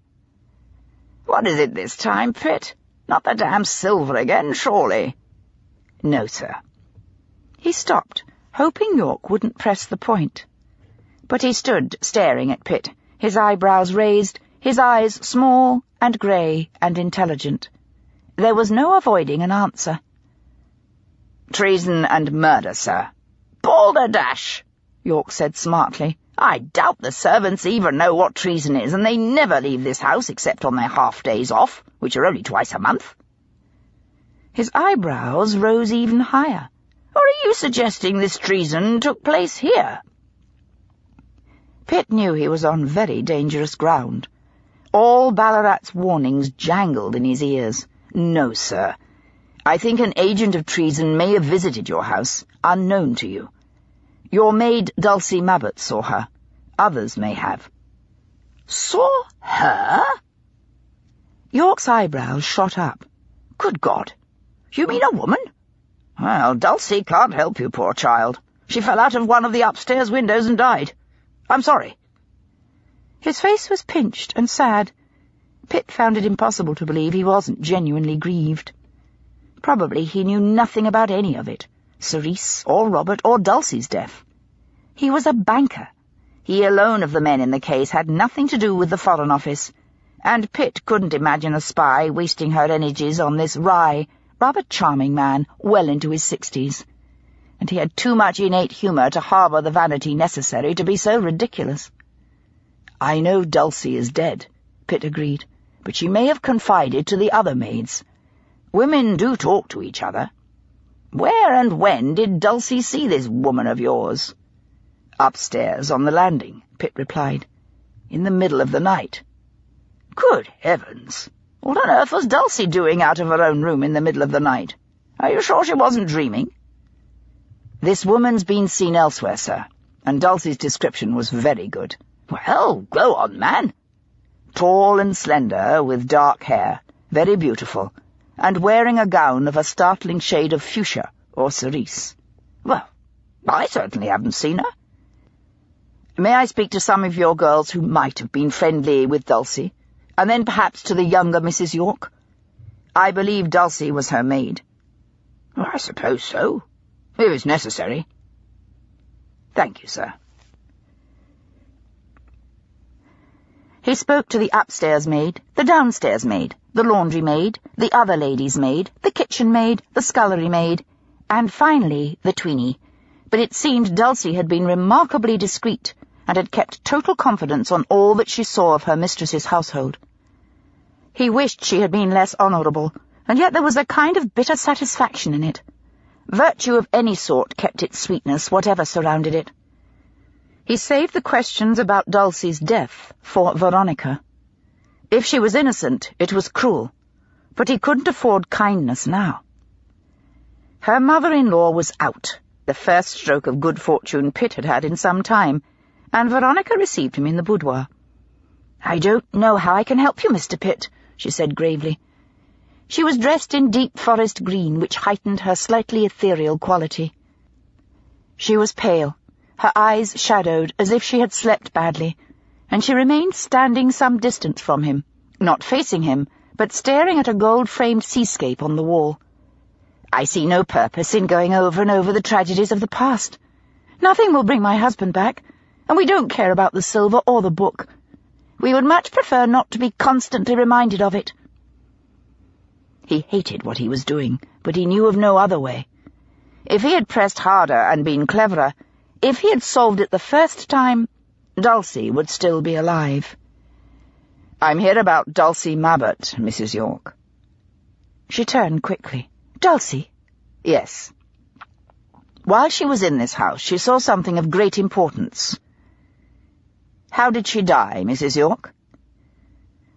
"What is it this time, Pitt? Not the damn silver again, surely?" "No, sir." He stopped, hoping York wouldn't press the point. But he stood staring at Pitt, his eyebrows raised, his eyes small and grey and intelligent. There was no avoiding an answer. "Treason and murder, sir." "Balderdash!" York said smartly. "I doubt the servants even know what treason is, and they never leave this house except on their half-days off, which are only twice a month." His eyebrows rose even higher. "Or are you suggesting this treason took place here?" Pitt knew he was on very dangerous ground. All Balorat's warnings jangled in his ears. "No, sir. I think an agent of treason may have visited your house, unknown to you. Your maid, Dulcie Mabbott, saw her. Others may have." "Saw her?" York's eyebrows shot up. "Good God! You mean a woman?" "Well, Dulcie can't help you, poor child. She fell out of one of the upstairs windows and died. I'm sorry." His face was pinched and sad. Pitt found it impossible to believe he wasn't genuinely grieved. Probably he knew nothing about any of it, Sice or Robert or Dulcie's death. He was a banker. He alone of the men in the case had nothing to do with the Foreign Office, and Pitt couldn't imagine a spy wasting her energies on this wry, rather charming man well into his 60s. And he had too much innate humour to harbour the vanity necessary to be so ridiculous. "I know Dulcie is dead," Pitt agreed, "but she may have confided to the other maids. Women do talk to each other. Where and when did Dulcie see this woman of yours?" "Upstairs on the landing," Pitt replied. "In the middle of the night." "Good heavens! What on earth was Dulcie doing out of her own room in the middle of the night? Are you sure she wasn't dreaming?" "This woman's been seen elsewhere, sir, and Dulcie's description was very good." "Well, go on, man." "Tall and slender, with dark hair, very beautiful, and wearing a gown of a startling shade of fuchsia or cerise." "Well, I certainly haven't seen her." "May I speak to some of your girls who might have been friendly with Dulcie, and then perhaps to the younger Mrs. York? I believe Dulcie was her maid." "I suppose so, if it's necessary." "Thank you, sir." He spoke to the upstairs maid, the downstairs maid, the laundry maid, the other lady's maid, the kitchen maid, the scullery maid, and finally the tweenie, but it seemed Dulcie had been remarkably discreet and had kept total confidence on all that she saw of her mistress's household. He wished she had been less honourable, and yet there was a kind of bitter satisfaction in it. Virtue of any sort kept its sweetness, whatever surrounded it. He saved the questions about Dulcie's death for Veronica. If she was innocent, it was cruel, but he couldn't afford kindness now. Her mother-in-law was out, the first stroke of good fortune Pitt had had in some time, and Veronica received him in the boudoir. "I don't know how I can help you, Mr. Pitt," she said gravely. She was dressed in deep forest green, which heightened her slightly ethereal quality. She was pale, her eyes shadowed as if she had slept badly, and she remained standing some distance from him, not facing him, but staring at a gold-framed seascape on the wall. "I see no purpose in going over and over the tragedies of the past. Nothing will bring my husband back, and we don't care about the silver or the book. We would much prefer not to be constantly reminded of it." He hated what he was doing, but he knew of no other way. If he had pressed harder and been cleverer, if he had solved it the first time, Dulcie would still be alive. "I'm here about Dulcie Mabbott, Mrs. York." She turned quickly. "Dulcie?" "Yes. While she was in this house, she saw something of great importance. How did she die, Mrs. York?"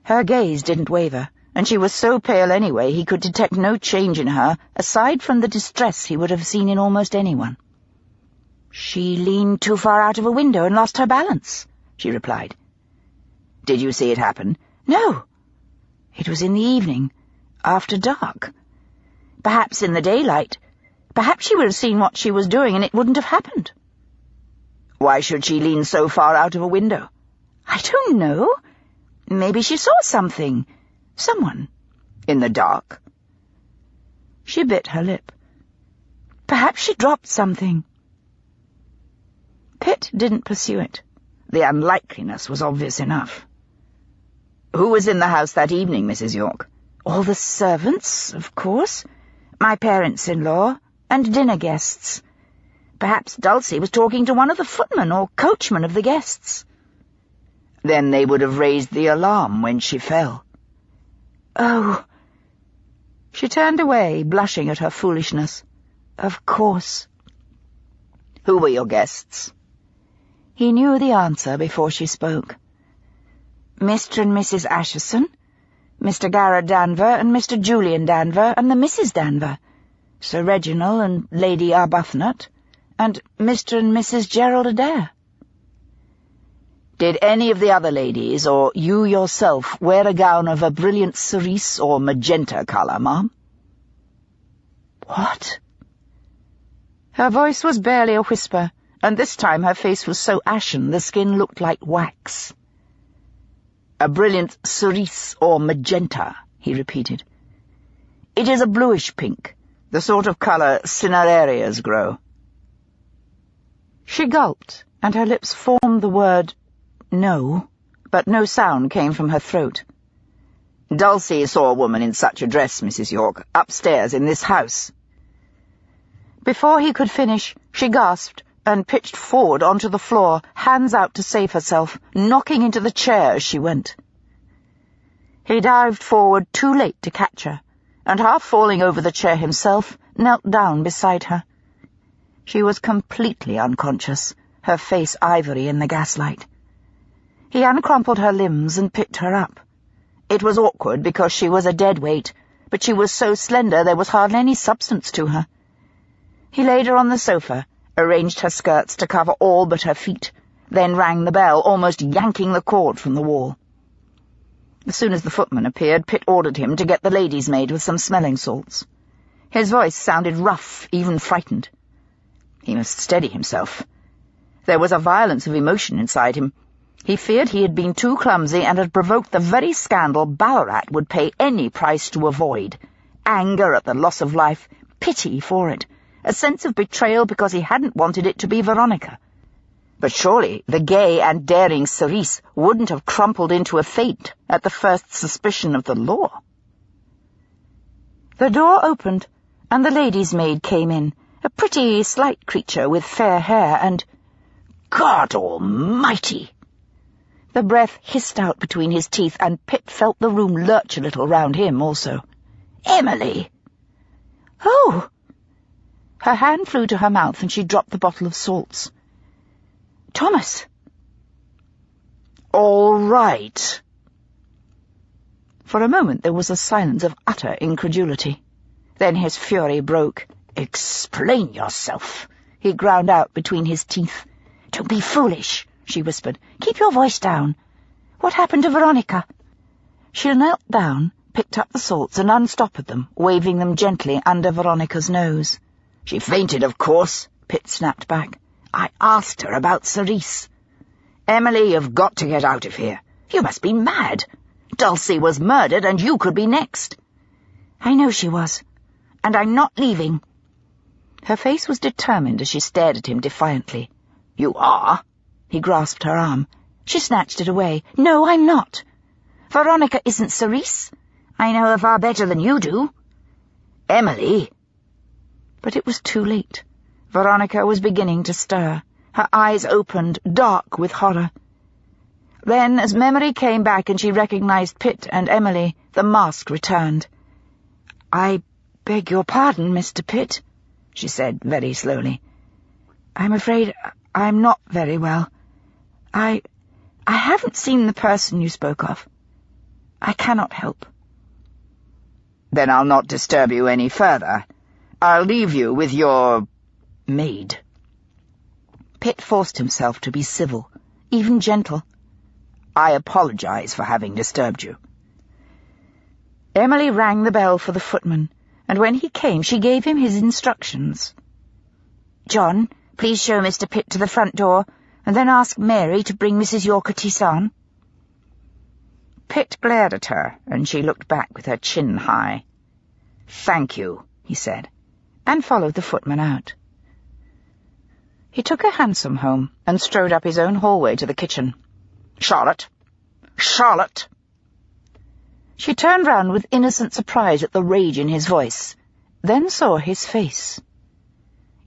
Her gaze didn't waver, and she was so pale anyway he could detect no change in her aside from the distress he would have seen in almost anyone. "She leaned too far out of a window and lost her balance," she replied. "Did you see it happen?" "No. It was in the evening, after dark. Perhaps in the daylight. Perhaps she would have seen what she was doing and it wouldn't have happened." "Why should she lean so far out of a window?" "I don't know. Maybe she saw something. Someone." "In the dark?" She bit her lip. "Perhaps she dropped something." Pitt didn't pursue it. The unlikeliness was obvious enough. "Who was in the house that evening, Mrs. York?" "All the servants, of course. My parents-in-law, and dinner guests. Perhaps Dulcie was talking to one of the footmen or coachmen of the guests." "Then they would have raised the alarm when she fell." "Oh." She turned away, blushing at her foolishness. "Of course." "Who were your guests?" He knew the answer before she spoke. "Mr. and Mrs. Asherson, Mr. Garrett Danver and Mr. Julian Danver and the Mrs. Danver, Sir Reginald and Lady Arbuthnot, and Mr. and Mrs. Gerald Adair." "Did any of the other ladies, or you yourself, wear a gown of a brilliant cerise or magenta colour, ma'am?" "What?" Her voice was barely a whisper, and this time her face was so ashen the skin looked like wax. "A brilliant cerise or magenta," he repeated. "It is a bluish pink, the sort of colour cinerarias grow." She gulped, and her lips formed the word "no," but no sound came from her throat. "Dulcie saw a woman in such a dress, Mrs. York, upstairs in this house." Before he could finish, she gasped and pitched forward onto the floor, hands out to save herself, knocking into the chair as she went. He dived forward too late to catch her, and half falling over the chair himself, knelt down beside her. She was completely unconscious, her face ivory in the gaslight. He uncrumpled her limbs and picked her up. It was awkward because she was a dead weight, but she was so slender there was hardly any substance to her. He laid her on the sofa, arranged her skirts to cover all but her feet, then rang the bell, almost yanking the cord from the wall. As soon as the footman appeared, Pitt ordered him to get the lady's maid with some smelling salts. His voice sounded rough, even frightened. He must steady himself. There was a violence of emotion inside him. He feared he had been too clumsy and had provoked the very scandal Balorat would pay any price to avoid. Anger at the loss of life, pity for it, a sense of betrayal because he hadn't wanted it to be Veronica. But surely the gay and daring Cerise wouldn't have crumpled into a faint at the first suspicion of the law. The door opened, and the lady's maid came in, a pretty, slight creature with fair hair and— "God Almighty!" The breath hissed out between his teeth, and Pitt felt the room lurch a little round him also. "Emily!" "Oh!" Her hand flew to her mouth, and she dropped the bottle of salts. "Thomas!" "All right." For a moment there was a silence of utter incredulity. Then his fury broke. "Explain yourself," he ground out between his teeth. "Don't be foolish," she whispered. "Keep your voice down. What happened to Veronica?" She knelt down, picked up the salts, and unstoppered them, waving them gently under Veronica's nose. "She fainted, of course," Pitt snapped back. "I asked her about Cerise. Emily, you've got to get out of here. You must be mad. Dulcie was murdered, and you could be next." "I know she was, and I'm not leaving." Her face was determined as she stared at him defiantly. "You are?" He grasped her arm. She snatched it away. "No, I'm not. Veronica isn't Cerise. I know her far better than you do." "Emily!" But it was too late. Veronica was beginning to stir. Her eyes opened, dark with horror. Then, as memory came back and she recognized Pitt and Emily, the mask returned. "I beg your pardon, Mr. Pitt," she said very slowly. "I'm afraid I'm not very well. I haven't seen the person you spoke of. I cannot help. Then I'll not disturb you any further. I'll leave you with your maid." Pitt forced himself to be civil, even gentle. "I apologize for having disturbed you." Emily rang the bell for the footman, and when he came she gave him his instructions. "John, please show Mr. Pitt to the front door, and then ask Mary to bring Mrs. Yorker-Tissan." Pitt glared at her, and she looked back with her chin high. "Thank you," he said, and followed the footman out. He took a hansom home and strode up his own hallway to the kitchen. "Charlotte! Charlotte!" She turned round with innocent surprise at the rage in his voice, then saw his face.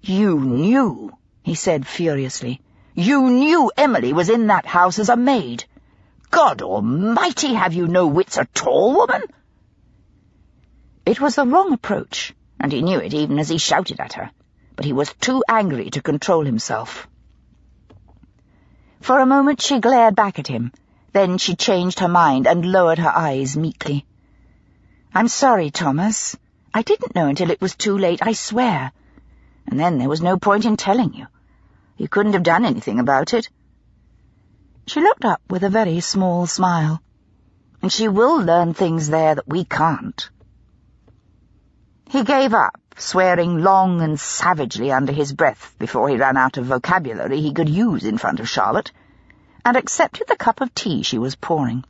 "You knew," he said furiously. "You knew Emily was in that house as a maid. God almighty, have you no wits at all, woman?" It was the wrong approach, and he knew it even as he shouted at her, but he was too angry to control himself. For a moment she glared back at him, then she changed her mind and lowered her eyes meekly. "I'm sorry, Thomas. I didn't know until it was too late, I swear. And then there was no point in telling you. You couldn't have done anything about it." She looked up with a very small smile. "And she will learn things there that we can't." He gave up, swearing long and savagely under his breath before he ran out of vocabulary he could use in front of Charlotte, and accepted the cup of tea she was pouring.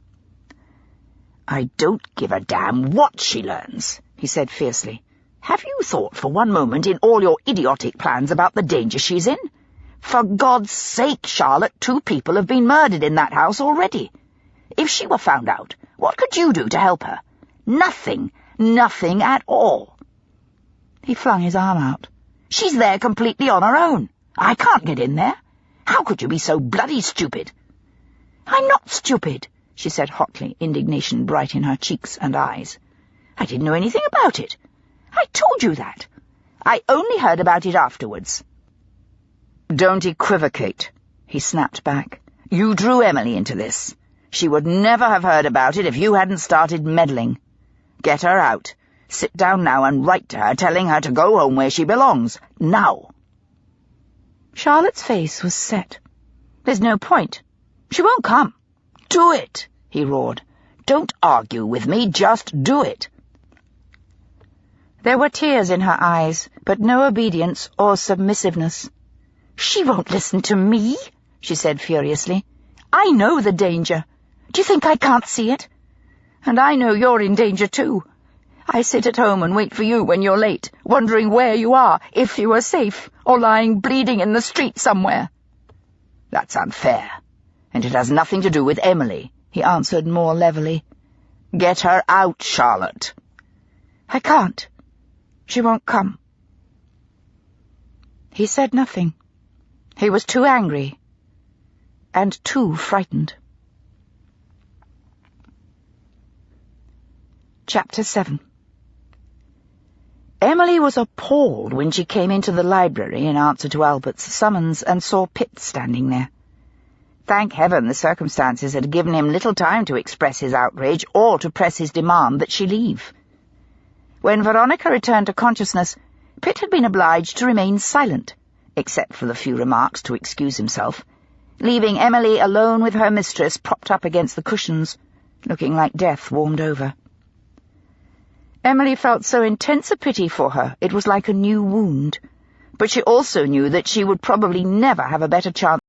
"I don't give a damn what she learns," he said fiercely. "Have you thought for one moment in all your idiotic plans about the danger she's in? For God's sake, Charlotte, 2 people have been murdered in that house already. If she were found out, what could you do to help her? Nothing. Nothing at all." He flung his arm out. "She's there completely on her own. I can't get in there. How could you be so bloody stupid?" "I'm not stupid," she said hotly, indignation bright in her cheeks and eyes. "I didn't know anything about it. I told you that. I only heard about it afterwards." "Don't equivocate," he snapped back. "You drew Emily into this. She would never have heard about it if you hadn't started meddling. Get her out. Sit down now and write to her, telling her to go home where she belongs. Now." Charlotte's face was set. "There's no point. She won't come." "Do it," he roared. "Don't argue with me, just do it." There were tears in her eyes, but no obedience or submissiveness. "She won't listen to me," she said furiously. "I know the danger. Do you think I can't see it? And I know you're in danger too. I sit at home and wait for you when you're late, wondering where you are, if you are safe, or lying bleeding in the street somewhere." "That's unfair, and it has nothing to do with Emily," he answered more levelly. "Get her out, Charlotte." "I can't. She won't come." He said nothing. He was too angry and too frightened. Chapter 7. Emily was appalled when she came into the library in answer to Albert's summons and saw Pitt standing there. Thank heaven the circumstances had given him little time to express his outrage or to press his demand that she leave. When Veronica returned to consciousness, Pitt had been obliged to remain silent, except for the few remarks to excuse himself, leaving Emily alone with her mistress propped up against the cushions, looking like death warmed over. Emily felt so intense a pity for her it was like a new wound, but she also knew that she would probably never have a better chance